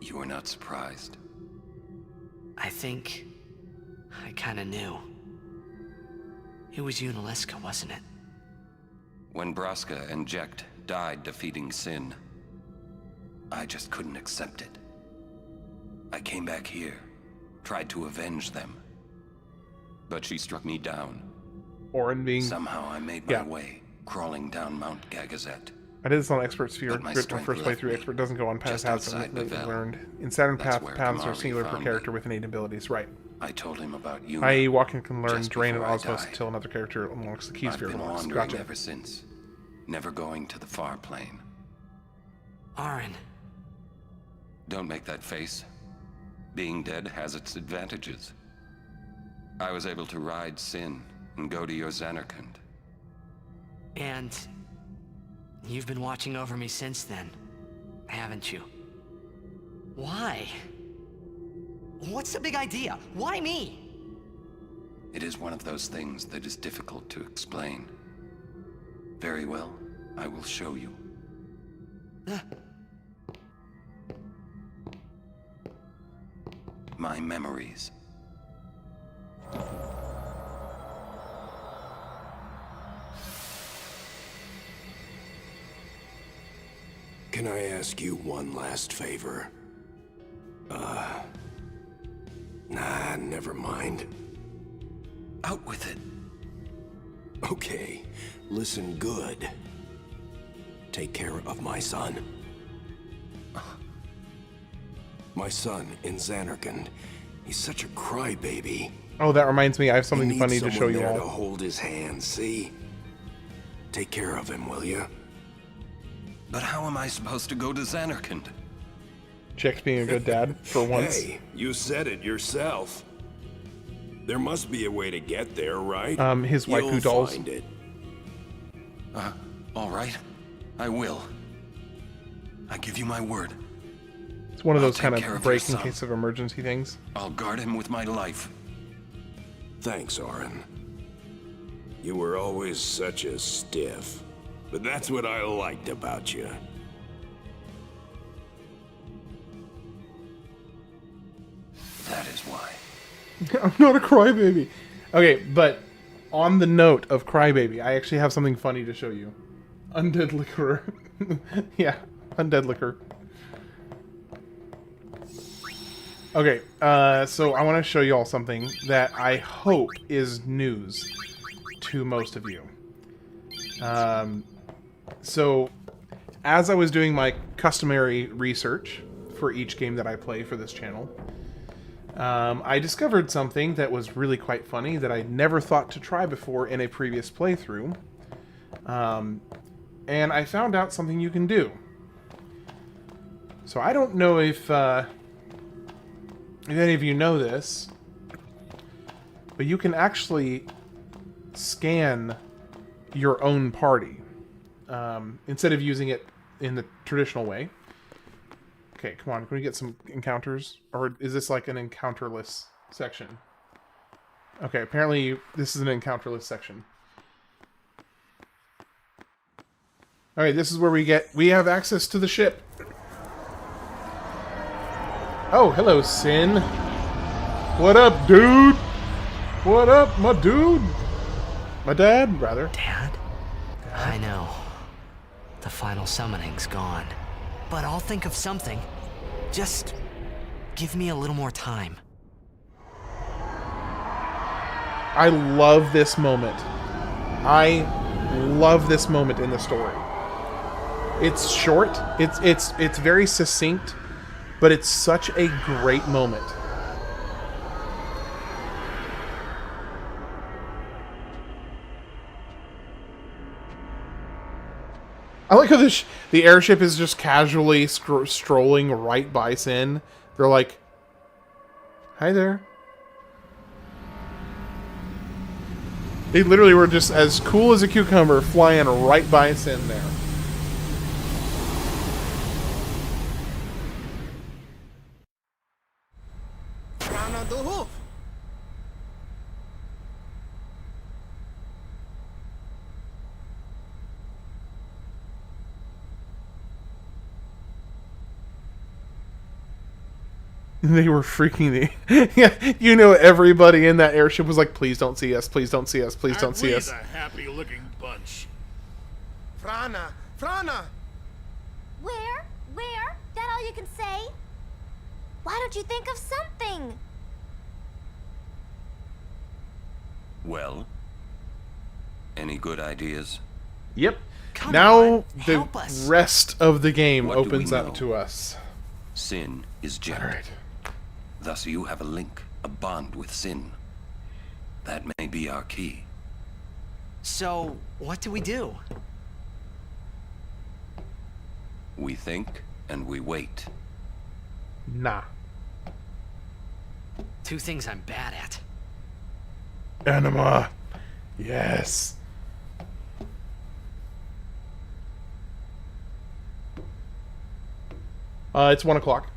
You are not surprised. I think I kinda knew. It was Yuna, wasn't it? When Braska and Jecht died defeating Sin, I just couldn't accept it. I came back here, tried to avenge them. But she struck me down. Auron being... Somehow I made my way, crawling down Mount Gagazet. I did this on Expert Sphere. My Grid my first playthrough. Expert doesn't go on paths learned. In Saturn paths are singular per character with innate abilities. Right. I told him about you. I.e. Walking can learn Drain and Osmos until another character unlocks the key I've sphere. been Unlocks. wandering Gotcha. ever since, never going to the far plane. Auron. Don't make that face. Being dead has its advantages. I was able to ride Sin and go to your Zanarkand. And you've been watching over me since then, haven't you? Why? What's the big idea? Why me? It is one of those things that is difficult to explain. Very well, I will show you. My memories. Can I ask you one last favor? Nah, never mind. Out with it. Okay, listen good. Take care of my son. My son in Zanarkand. He's such a crybaby. Oh, that reminds me. I have something He funny needs to show someone you there all. to hold his hand, see? Take care of him, will you? But how am I supposed to go to Zanarkand? Jack's being a good dad for once. Hey, you said it yourself. There must be a way to get there, right? His waifu You'll dolls. find it. All right. I will. I give you my word. It's one of I'll those take kind care of of your break in son. case of emergency things. I'll guard him with my life. Thanks, Auron. You were always such a stiff. But that's what I liked about you. I'm not a crybaby. Okay, but on the note of crybaby, I actually have something funny to show you. Undead liquor. Yeah, undead liquor. Okay, so I want to show you all something that I hope is news to most of you. So, as I was doing my customary research for each game that I play for this channel, I discovered something that was really quite funny that I never thought to try before in a previous playthrough. And I found out something you can do. So I don't know if any of you know this, but you can actually scan your own party instead of using it in the traditional way. Okay, come on, can we get some encounters? Or is this like an encounterless section? Okay, apparently this is an encounterless section. Alright, this is where we have access to the ship. Oh, hello, Sin. What up, dude? What up, my dude? My dad, rather. Dad? I know. The final summoning's gone. But I'll think of something. Just give me a little more time. I love this moment. I love this moment in the story. It's short. It's very succinct, but it's such a great moment. I like how the airship is just casually strolling right by Sin. They're like, "Hi there." They literally were just as cool as a cucumber flying right by Sin there. They were freaking the... Yeah, you know, everybody in that airship was like, please don't see us, please don't see us, please don't see us. Aren't we the happy-looking bunch? Frana! Frana! Where? That all you can say? Why don't you think of something? Well, any good ideas? Yep. Come now on, the help us. rest of the game What do we opens know? up to us. Sin is Jet. Alright. Thus you have a link, a bond with Sin. That may be our key. So, what do we do? We think and we wait. Nah. Two things I'm bad at. Anima. Yes. It's 1 o'clock.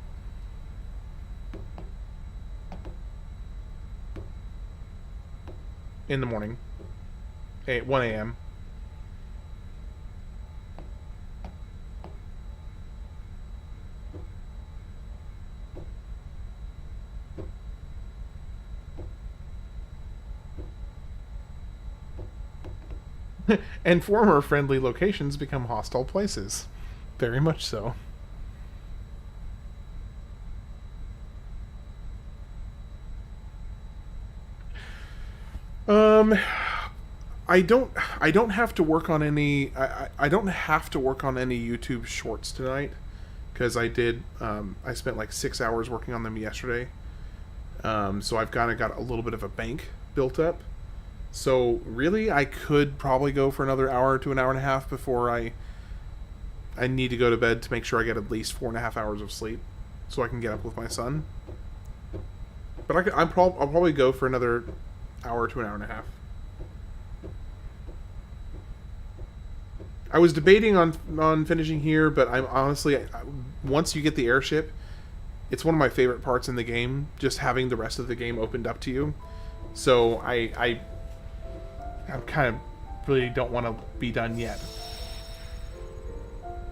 In the morning. 1 a.m. And former friendly locations become hostile places. Very much so. I don't have to work on any I don't have to work on any YouTube shorts tonight, because I did I spent like 6 hours working on them yesterday. So I've kind of got a little bit of a bank built up. So really I could probably go for another hour to an hour and a half before I need to go to bed to make sure I get at least 4.5 hours of sleep so I can get up with my son. But I'll probably go for another hour to an hour and a half. I was debating on finishing here, but I'm honestly, once you get the airship, it's one of my favorite parts in the game, just having the rest of the game opened up to you. So I kind of really don't want to be done yet.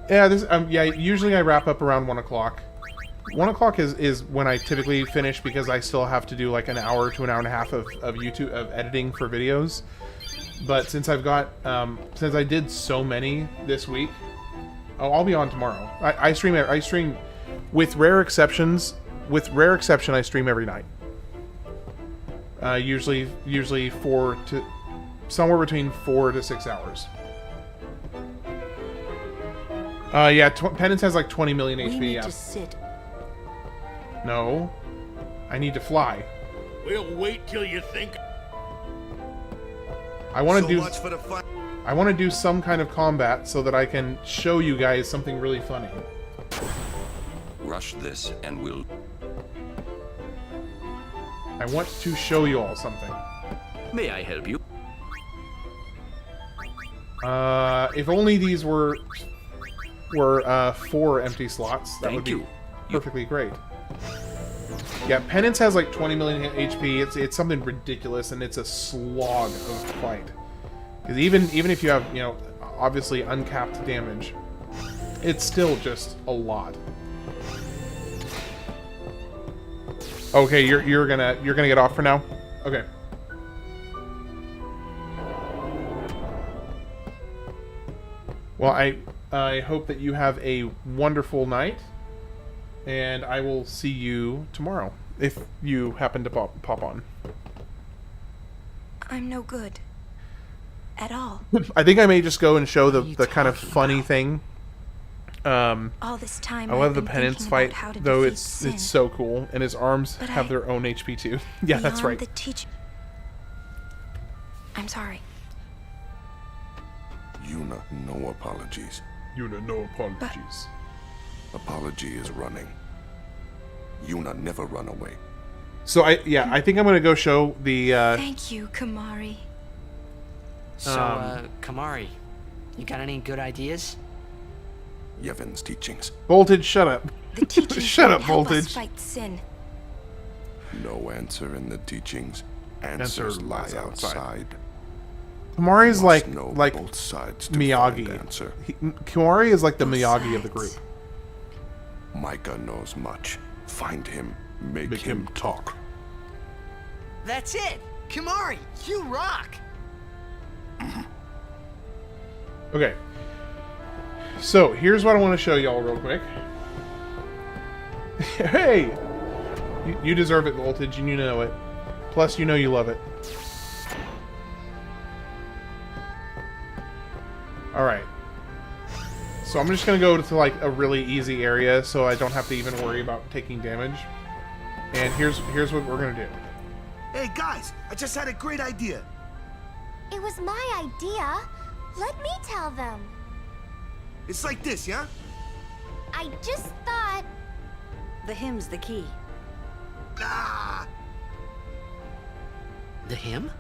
Yeah, yeah. Usually I wrap up around 1 o'clock. 1 o'clock is when I typically finish because I still have to do like an hour to an hour and a half of YouTube of editing for videos. But since I've got since I did so many this week, I'll be on tomorrow. I stream with rare exceptions. With rare exception, I stream every night. Usually somewhere between 4 to 6 hours. Yeah, Penance has like 20 million HP. We need Yeah. to sit. No, I need to fly. We'll wait till you think. I want So to do. much for the fun. I want to do some kind of combat so that I can show you guys something really funny. Rush this and we'll... I want to show you all something. May I help you? If only these were 4 empty slots, that would be perfectly great. Yeah, Penance has like 20 million HP. It's something ridiculous, and it's a slog of fight. Because even if you have, you know, obviously uncapped damage, it's still just a lot. Okay, you're gonna get off for now. Okay. Well, I hope that you have a wonderful night, and I will see you tomorrow if you happen to pop on. I'm no good. At all. I think I may just go and show the kind of funny thing. All this time I love the Penance fight, though. It's so cool, and his arms But have their own HP too. Yeah, that's right. I'm sorry. Yuna, no apologies. Yuna, no apologies. Apology is running. Yuna never run away. So I think I'm gonna go show the. Thank you, Kamari. So, Kamari, you got any good ideas? Yevon's teachings. Voltage, shut up. The teachings Shut up, help us Voltage. fight sin. No answer in the teachings. Answers lie outside. Kamari's Must like know both sides to Miyagi. find answer. Kamari is like the Miyagi of the group. Micah knows much. Find him. Make him talk. That's it! Kamari, you rock! Okay. So, here's what I want to show y'all real quick. Hey! You deserve it, Voltage, and you know it. Plus, you know you love it. Alright. So I'm just going to go to like a really easy area so I don't have to even worry about taking damage. And here's what we're going to do. Hey guys, I just had a great idea. It was my idea. Let me tell them. It's like this, yeah? I just thought... The hymn's the key. Ah! The hymn?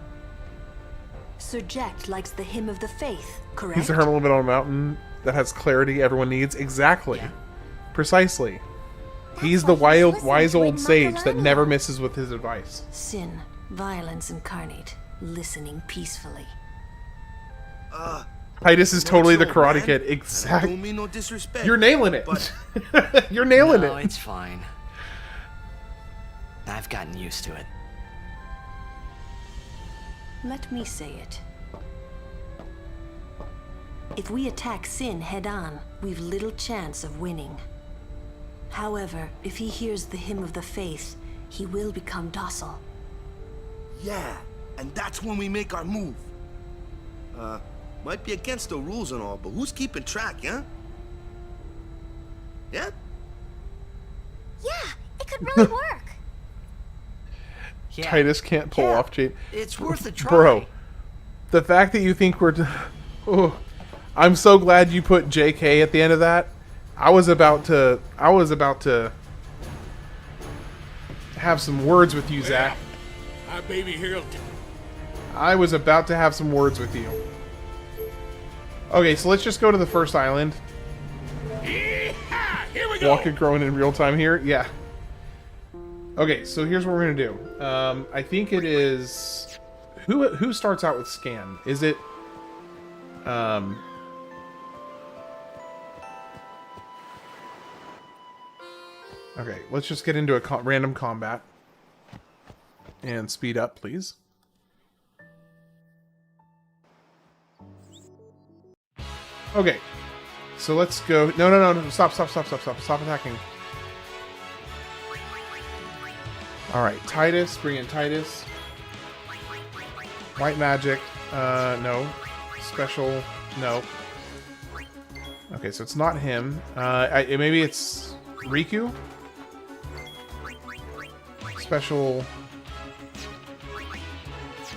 Sir Jack likes the hymn of the faith, correct? He's a hermit on a mountain that has clarity everyone needs. Exactly. Yeah. Precisely. He's the wise old sage that never misses with his advice. Sin, violence incarnate, listening peacefully. Tidus is totally the Karate Kid. I Exactly. don't mean no disrespect. You're nailing it. But You're nailing No, it. it's fine. I've gotten used to it. Let me say it. If we attack Sin head-on, we've little chance of winning. However, if he hears the hymn of the faith, he will become docile. yeah, and that's when we make our move. Might be against the rules and all, but who's keeping track, yeah? Yeah? Yeah, it could really work. Yeah. Tidus can't pull off Jade. It's worth a try. Bro, the fact that you think we're... Oh, I'm so glad you put JK at the end of that. I was about to have some words with you, Zach. Our baby here. I was about to have some words with you. Okay, so let's just go to the first island. Here we go. Walk it growing in real time here. Yeah. Okay, so here's what we're gonna do. I think it is who starts out with scan? Is it Okay, let's just get into a random combat. And speed up, please. Okay. So let's go... No. Stop attacking. Alright, Tidus. Bring in Tidus. White magic. No. Special. No. Okay, so it's not him. Maybe it's Riku? Special...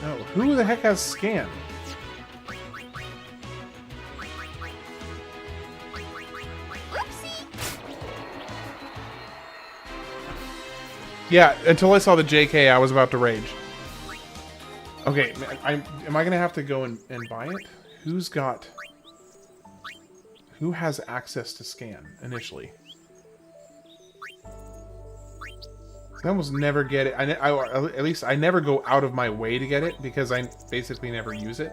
No, who the heck has scan? Yeah, until I saw the JK, I was about to rage. Okay, am I gonna have to go and buy it? Who has access to scan initially? I almost never get it. At least I never go out of my way to get it because I basically never use it.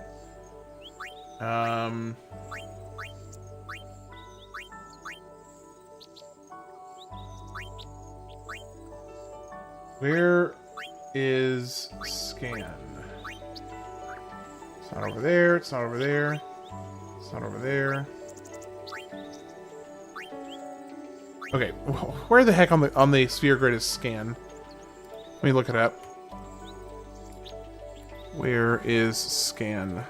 Where is scan? It's not over there. It's not over there. It's not over there. Okay, where the heck on the sphere grid is scan? Let me look it up. Where is scan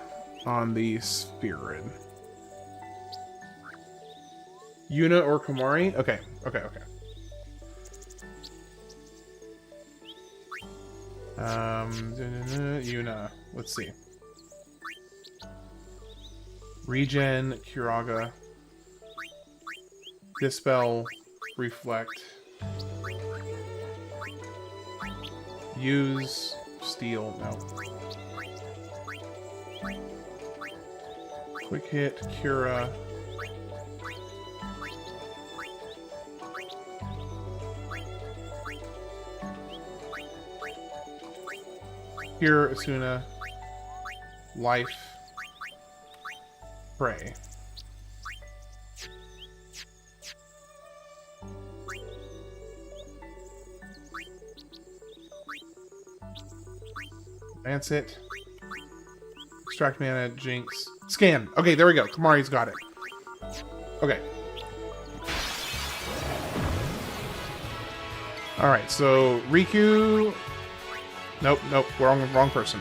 on the sphere grid? Yuna or Komari? Okay. Yuna. Let's see. Regen, Kiraga, Dispel, Reflect, Use, Steal, no. Quick Hit, Cura. Here, Asuna. Life. Pray. Advance it. Extract mana, Jinx. Scan. Okay, there we go. Kamari's got it. Okay. Alright, so Riku... Nope, wrong person.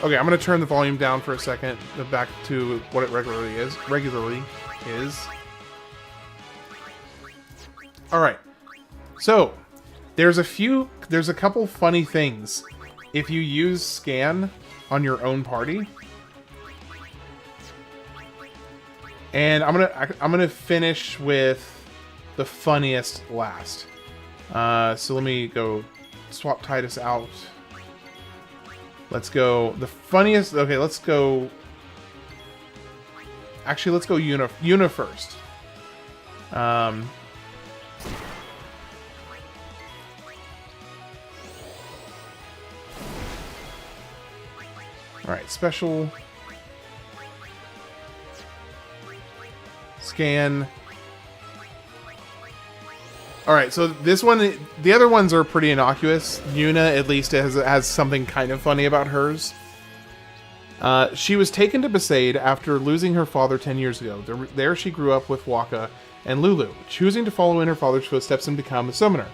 Okay, I'm gonna turn the volume down for a second, back to what it regularly is. Alright. So, there's a couple funny things if you use scan on your own party. And I'm gonna finish with the funniest last. So let me go swap Tidus out. Let's go the funniest. Okay, let's go. Actually, let's go Yuna first. All right, special scan. Alright, so this one, the other ones are pretty innocuous. Yuna, at least, has something kind of funny about hers. She was taken to Besaid after losing her father 10 years ago. There she grew up with Waka and Lulu, choosing to follow in her father's footsteps and become a summoner.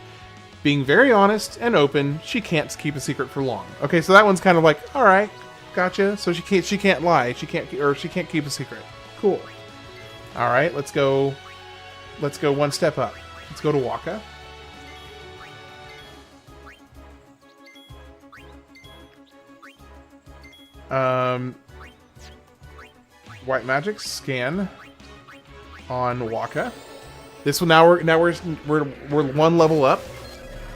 Being very honest and open, she can't keep a secret for long. Okay, so that one's kind of like, alright, gotcha. So she can't lie, she can't keep a secret. Cool. Alright, let's go one step up. Let's go to Waka. White magic scan on Waka. This one now we're one level up,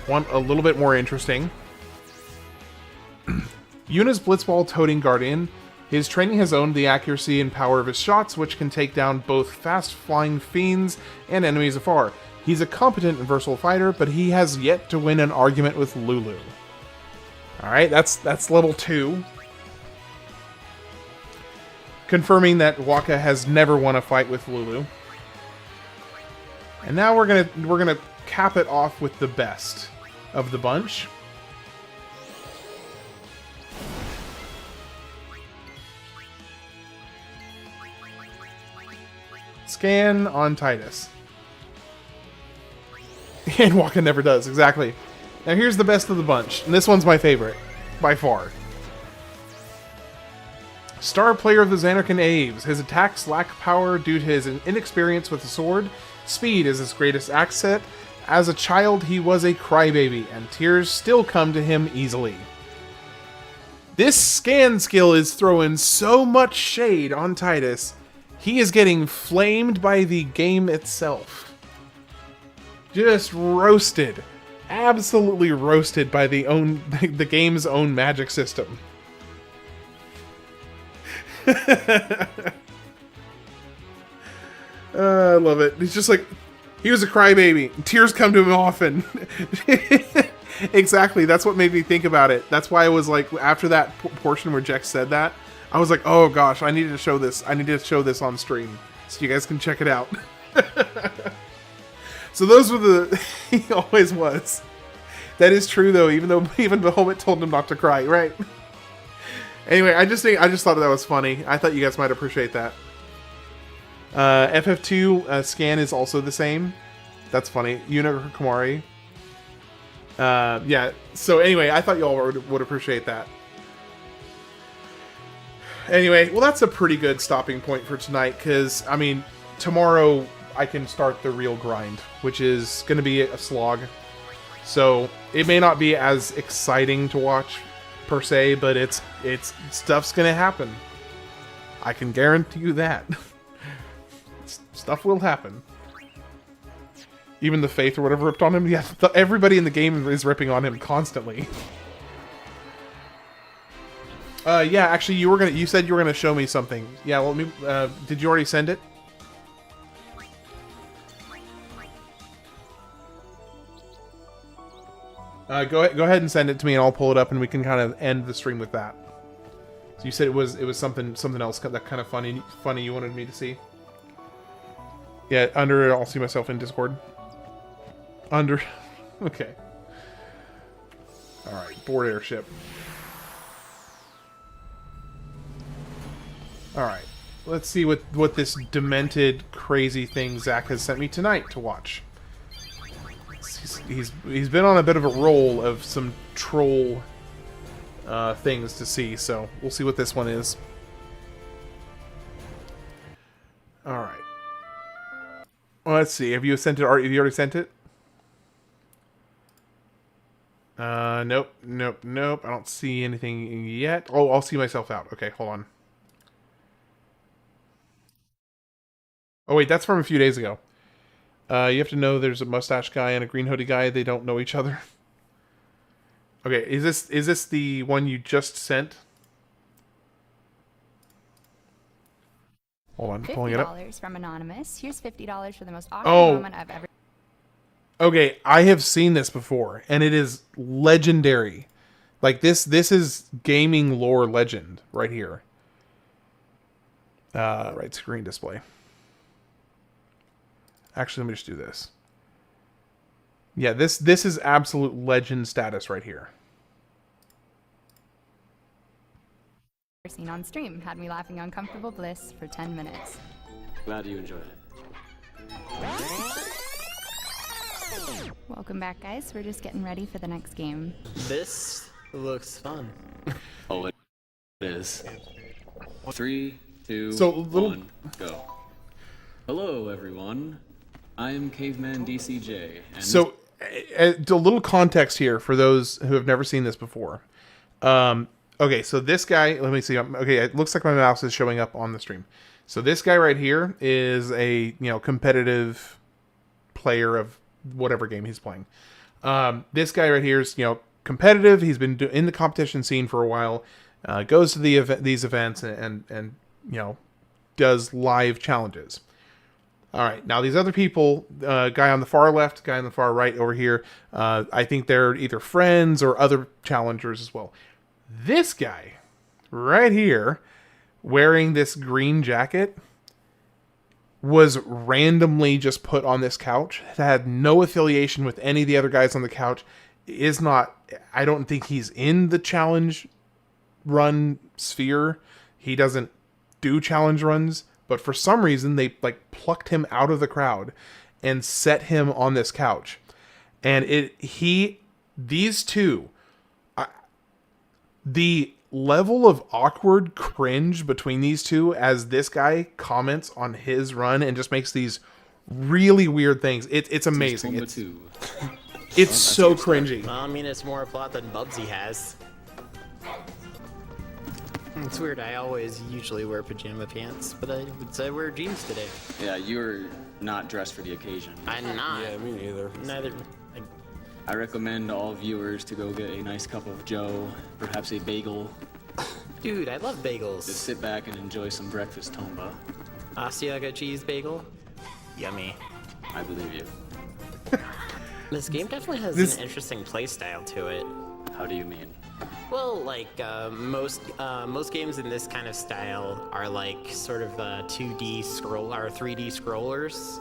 a little bit more interesting. Yuna's Blitzball toting Guardian. His training has owned the accuracy and power of his shots, which can take down both fast-flying fiends and enemies afar. He's a competent and versatile fighter, but he has yet to win an argument with Lulu. Alright, that's level 2. Confirming that Waka has never won a fight with Lulu. And now we're gonna cap it off with the best of the bunch. Scan on Tidus. And Waka never does, exactly. Now here's the best of the bunch, and this one's my favorite, by far. Star player of the Zanarkand Aves. His attacks lack power due to his inexperience with the sword. Speed is his greatest asset. As a child, he was a crybaby, and tears still come to him easily. This scan skill is throwing so much shade on Tidus. He is getting flamed by the game itself. Just roasted. Absolutely roasted by the game's own magic system. I love it. He's just like, he was a crybaby. Tears come to him often. Exactly. That's what made me think about it. That's why I was like, after that portion where Jex said that, I was like, oh gosh, I needed to show this. I need to show this on stream so you guys can check it out. So those were the... He always was. That is true though, even though even Bahamut told him not to cry, right? Anyway, I just thought that was funny. I thought you guys might appreciate that. FF2 scan is also the same. That's funny. Yuna Kamari. Yeah. So anyway, I thought y'all would appreciate that. Anyway, well, that's a pretty good stopping point for tonight, because, I mean, tomorrow I can start the real grind, which is going to be a slog. So it may not be as exciting to watch per se, but it's stuff's going to happen. I can guarantee you that. Stuff will happen. Even the Faith or whatever ripped on him. Yeah, everybody in the game is ripping on him constantly. Yeah, actually, you said you were gonna show me something. Yeah, well, did you already send it? Go ahead and send it to me, and I'll pull it up, and we can kind of end the stream with that. So you said it was something else that kind of funny you wanted me to see. Yeah, under I'll see myself in Discord. Under, okay. All right, board airship. All right, let's see what this demented, crazy thing Zach has sent me tonight to watch. He's been on a bit of a roll of some troll things to see, so we'll see what this one is. All right. Well, let's see. Have you sent it? Have you already sent it? Nope. I don't see anything yet. Oh, I'll see myself out. Okay, hold on. Oh wait, that's from a few days ago. You have to know there's a mustache guy and a green hoodie guy. They don't know each other. Okay, is this the one you just sent? Hold on, pulling it up. $50 from Anonymous. Here's $50 for the most awkward moment I've ever... Okay, I have seen this before, and it is legendary. Like, this is gaming lore legend right here. Right, screen display. Actually, let me just do this. Yeah, this is absolute legend status right here. Seen on stream had me laughing uncomfortable bliss for 10 minutes. Glad you enjoyed it. Welcome back, guys. We're just getting ready for the next game. This looks fun. Oh, it is. 3, 2, 1, go. Hello, everyone. I'm Caveman DCJ. And so, a little context here for those who have never seen this before. Okay, so this guy, let me see. Okay, it looks like my mouse is showing up on the stream. So this guy right here is a competitive player of whatever game he's playing. This guy right here is competitive. He's been in the competition scene for a while. Goes to these events and does live challenges. All right, now these other people, guy on the far left, guy on the far right over here, I think they're either friends or other challengers as well. This guy right here, wearing this green jacket, was randomly just put on this couch. It had no affiliation with any of the other guys on the couch. Is not, I don't think he's in the challenge run sphere. He doesn't do challenge runs, but for some reason they like plucked him out of the crowd and set him on this couch. And these two, the level of awkward cringe between these two as this guy comments on his run and just makes these really weird things. It's amazing. It's so cringy. Well, I mean, it's more a plot than Bubsy has. It's weird. I always usually wear pajama pants, but I would say I wear jeans today. Yeah, you're not dressed for the occasion. I'm not. Yeah, me neither. Neither. I recommend all viewers to go get a nice cup of joe, perhaps a bagel. Dude, I love bagels. Just sit back and enjoy some breakfast tomba. Asiago cheese bagel? Yummy. I believe you. This game definitely has an interesting playstyle to it. How do you mean? Well, like most games in this kind of style are like sort of 2D scroll or 3D scrollers,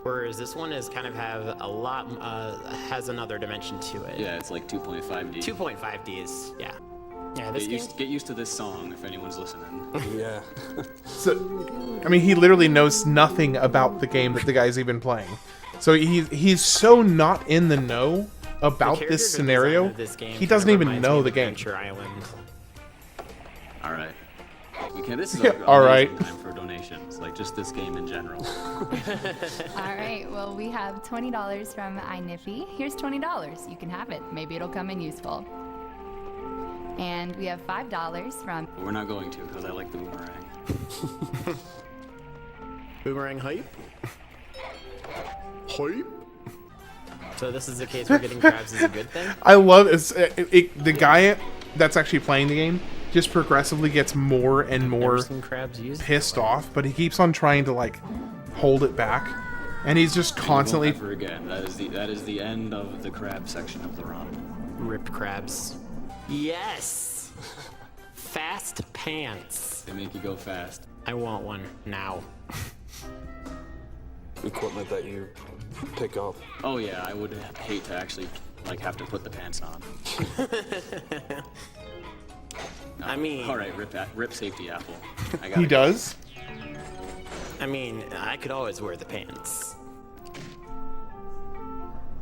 whereas this one is kind of has another dimension to it. Yeah, it's like 2.5D. 2.5D is yeah. This get used to this song if anyone's listening. Yeah. So, I mean, he literally knows nothing about the game that the guy's even playing. So he's so not in the know about this scenario. He doesn't even know the game. All right. We can. This is all right. Time for donations, like just this game in general. All right. Well, we have $20 from iNippy. Here's $20. You can have it. Maybe it'll come in useful. And we have $5 from. We're not going to because I like the boomerang. Boomerang hype. Hype. So this is the case where getting crabs is a good thing? I love it. The guy that's actually playing the game just progressively gets more and more pissed off, but he keeps on trying to like hold it back, and he's just constantly. Never again. That is the end of the crab section of the run. Ripped crabs. Yes. Fast pants. They make you go fast. I want one now. Equipment that you pick up. Oh yeah, I would hate to actually like have to put the pants on. No. I mean, all right, rip safety apple. He does. I mean, I could always wear the pants.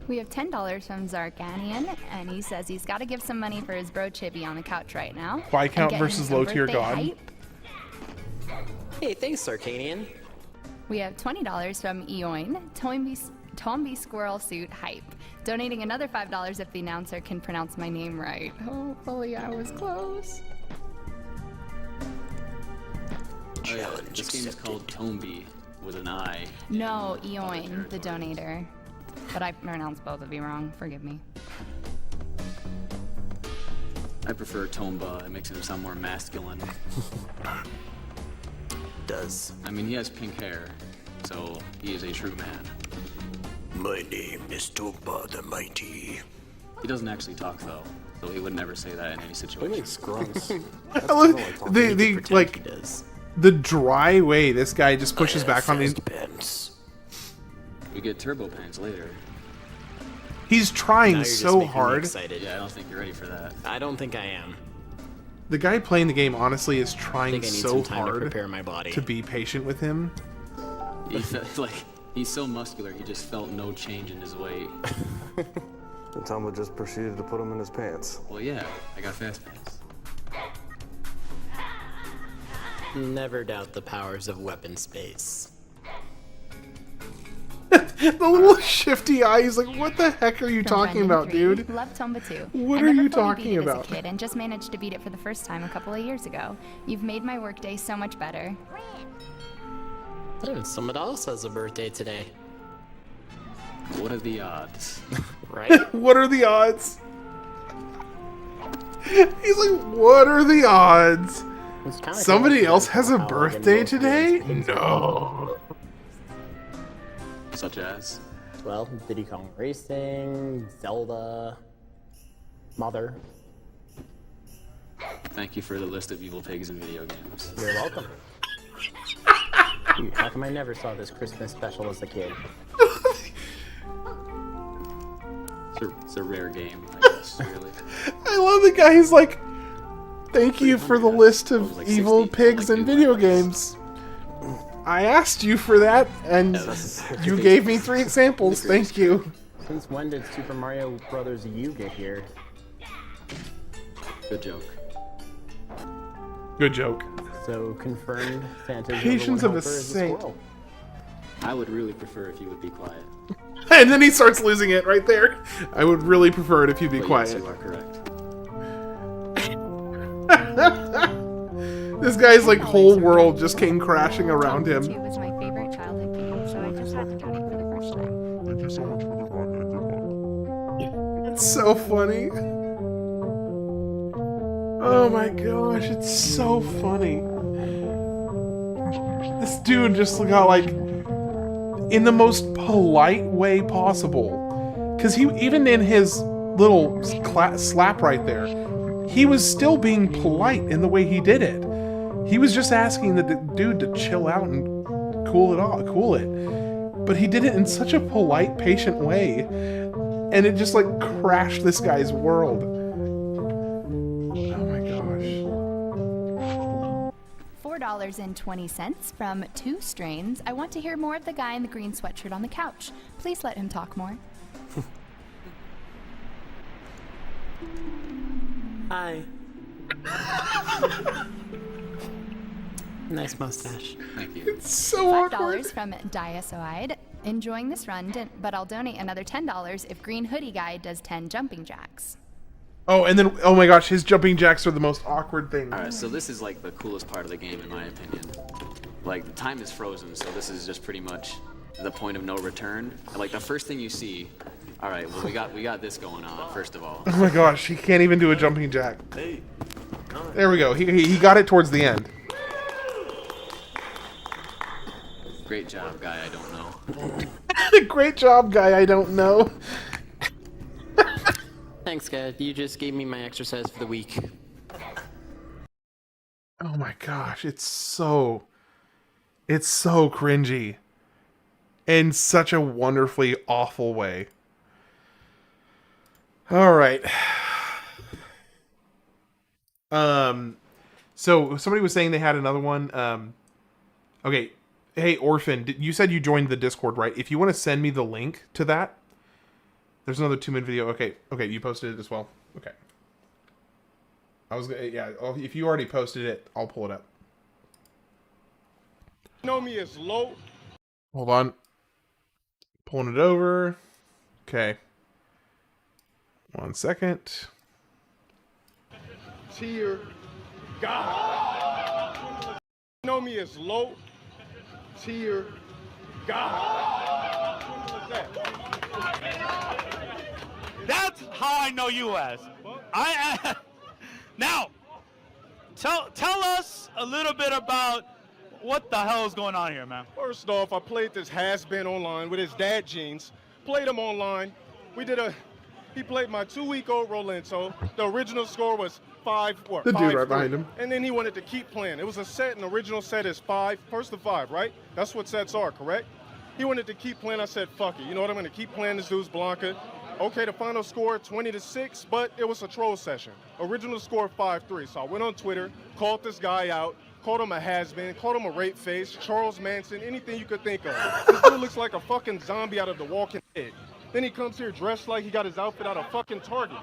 We have $10 from Zarkanian, and he says he's got to give some money for his bro Chibi on the couch right now. Viscount versus low tier god. Hype. Hey, thanks, Zarkanian. We have $20 from Aeon, Tombi Squirrel Suit Hype, donating another $5 if the announcer can pronounce my name right. Hopefully I was close. Oh, yeah, this game is called Tombi with an I. No, Aeon, the donator. But I pronounced both of you wrong. Forgive me. I prefer Tomba. It makes him sound more masculine. Does. I mean, he has pink hair, so he is a true man. My name is Tomba the Mighty. He doesn't actually talk though, so he would never say that in any situation. The dry way this guy just pushes back on his pants. We get turbo pants later. He's trying so hard. Yeah, I don't think you're ready for that. I don't think I am. The guy playing the game honestly is trying so hard to prepare my body. to be patient with him. He felt like he's so muscular. He just felt no change in his weight. And Tomba just proceeded to put him in his pants. Well, yeah, I got fast pants. Never doubt the powers of weapon space. The little shifty eye, he's like, what the heck are you talking about, dude? Love Tomba too. What I are never you fully talking beat it about? As a kid and just managed to beat it for the first time a couple of years ago. You've made my workday so much better. Oh, someone else has a birthday today. What are the odds? Right? What are the odds? He's like, what are the odds? Somebody else has a birthday today? No. Such as? Well, Diddy Kong Racing, Zelda, Mother. Thank you for the list of evil pigs in video games. You're welcome. Shoot, how come I never saw this Christmas special as a kid? It's a rare game, I guess, really. I love the guy who's like, thank you for the list of like evil 60, pigs like in new video weapons. games. I asked you for that, and you gave me 3 examples. Thank you. Since when did Super Mario Brothers U get here? Good joke. Good joke. So confirmed Santa's Patience number of one a helper is a saint. squirrel. I would really prefer if you would be quiet. And then he starts losing it right there. I would really prefer it if you'd be But quiet. yes, you are correct. This guy's like whole world just came crashing around him. 2 was my favorite childhood game, so I just had to donate for the first time. Thank you so much for the fun and good luck. It's so funny. Oh my gosh, it's so funny. This dude just got like in the most polite way possible. Because he, even in his little slap right there, he was still being polite in the way he did it. He was just asking the dude to chill out and cool it. But he did it in such a polite, patient way. And it just like crashed this guy's world. Oh my gosh. $4.20 from 2 Strains. I want to hear more of the guy in the green sweatshirt on the couch. Please let him talk more. Hi. Nice mustache. Thank you. It's so $5 awkward. from Diasoide. Enjoying this run, but I'll donate another $10 if Green Hoodie Guy does 10 jumping jacks. Oh, and then, oh my gosh, his jumping jacks are the most awkward thing. Alright, so this is like the coolest part of the game in my opinion. Like, the time is frozen, so this is just pretty much the point of no return. And, like, the first thing you see, alright, well, we got this going on, first of all. Oh my gosh, he can't even do a jumping jack. There we go, he got it towards the end. Great job, guy I don't know. Great job, guy I don't know. Thanks, guys. You just gave me my exercise for the week. Oh my gosh, it's so cringy. In such a wonderfully awful way. Alright. So somebody was saying they had another one. Okay. Hey, Orphan, you said you joined the Discord, right? If you want to send me the link to that, there's another 2-minute video. Okay, you posted it as well. Okay. If you already posted it, I'll pull it up. Know me as low. Hold on. Pulling it over. Okay. 1 second. Tier God. Know me as low. Tier God. That's how I know you as. Now, tell us a little bit about what the hell is going on here, man. First off, I played this has-been online with his dad jeans. Played him online. He played my 2-week-old Rolento. The original score was 5-4. The dude right behind him. And then he wanted to keep playing. It was a set, an original set is 5, first to 5, right? That's what sets are, correct? He wanted to keep playing. I said, fuck it. You know what? I'm going to keep playing this dude's Blanca. Okay, the final score 20-6, but it was a troll session. Original score 5-3. So I went on Twitter, called this guy out, called him a has-been, called him a rape face, Charles Manson, anything you could think of. This dude looks like a fucking zombie out of The Walking Dead. Then he comes here dressed like he got his outfit out of fucking Target.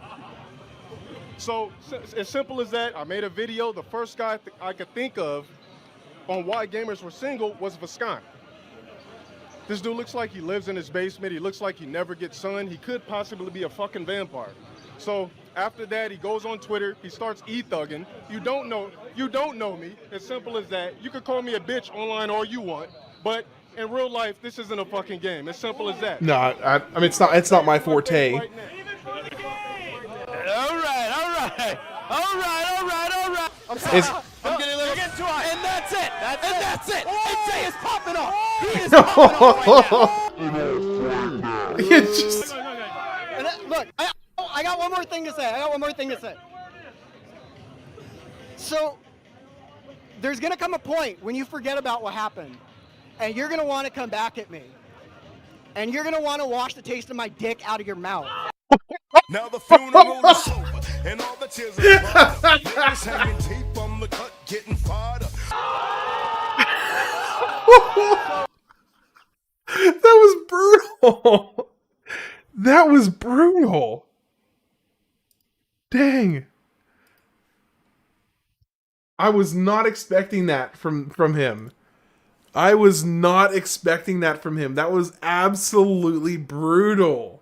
So, as simple as that, I made a video. The first guy I could think of on why gamers were single was Viscount. This dude looks like he lives in his basement. He looks like he never gets sun. He could possibly be a fucking vampire. So after that, he goes on Twitter. He starts e-thugging. You don't know me. As simple as that. You could call me a bitch online all you want, but in real life, this isn't a fucking game. As simple as that. No, I mean it's not my forte. All right. I'm sorry. I'm getting a little too high. And that's it. AJ is popping off. He is popping off right now. It's just... Look, I got one more thing to say. So, there's gonna come a point when you forget about what happened. and you're gonna want to come back at me. And you're gonna want to wash the taste of my dick out of your mouth. Now the funeral is over, and all the tears are dried. Niggas hanging tape on the cut, getting fired up. That was brutal. That was brutal. Dang. I was not expecting that from him. I was not expecting that from him. That was absolutely brutal.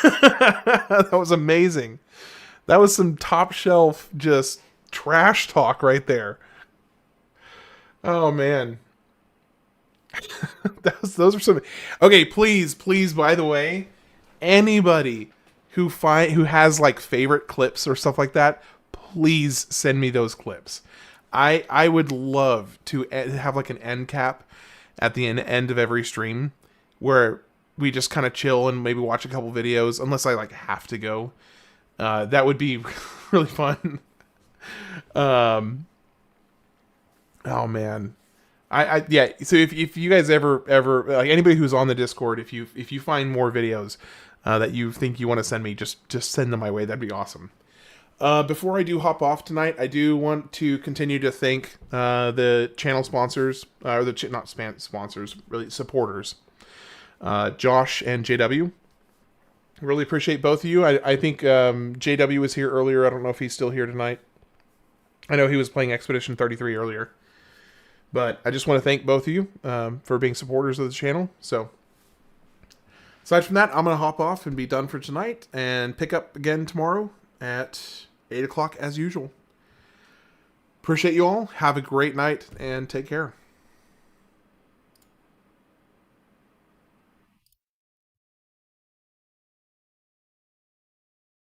That was amazing. That was some top shelf just trash talk right there. Oh man. Those are some. Okay, please, by the way, anybody who has like favorite clips or stuff like that, please send me those clips. I would love to have like an end cap at the end of every stream where we just kind of chill and maybe watch a couple videos, unless I like have to go. That would be really fun. Oh man. Yeah. So if you guys ever like anybody who's on the Discord, if you find more videos that you think you want to send me, just send them my way. That'd be awesome. Before I do hop off tonight, I do want to continue to thank the channel sponsors, or not sponsors, really supporters, Josh and JW. Really appreciate both of you. I think JW was here earlier. I don't know if he's still here tonight. I know he was playing Expedition 33 earlier. But I just want to thank both of you for being supporters of the channel. So, aside from that, I'm going to hop off and be done for tonight and pick up again tomorrow at 8 o'clock as usual. Appreciate you all. Have a great night and take care.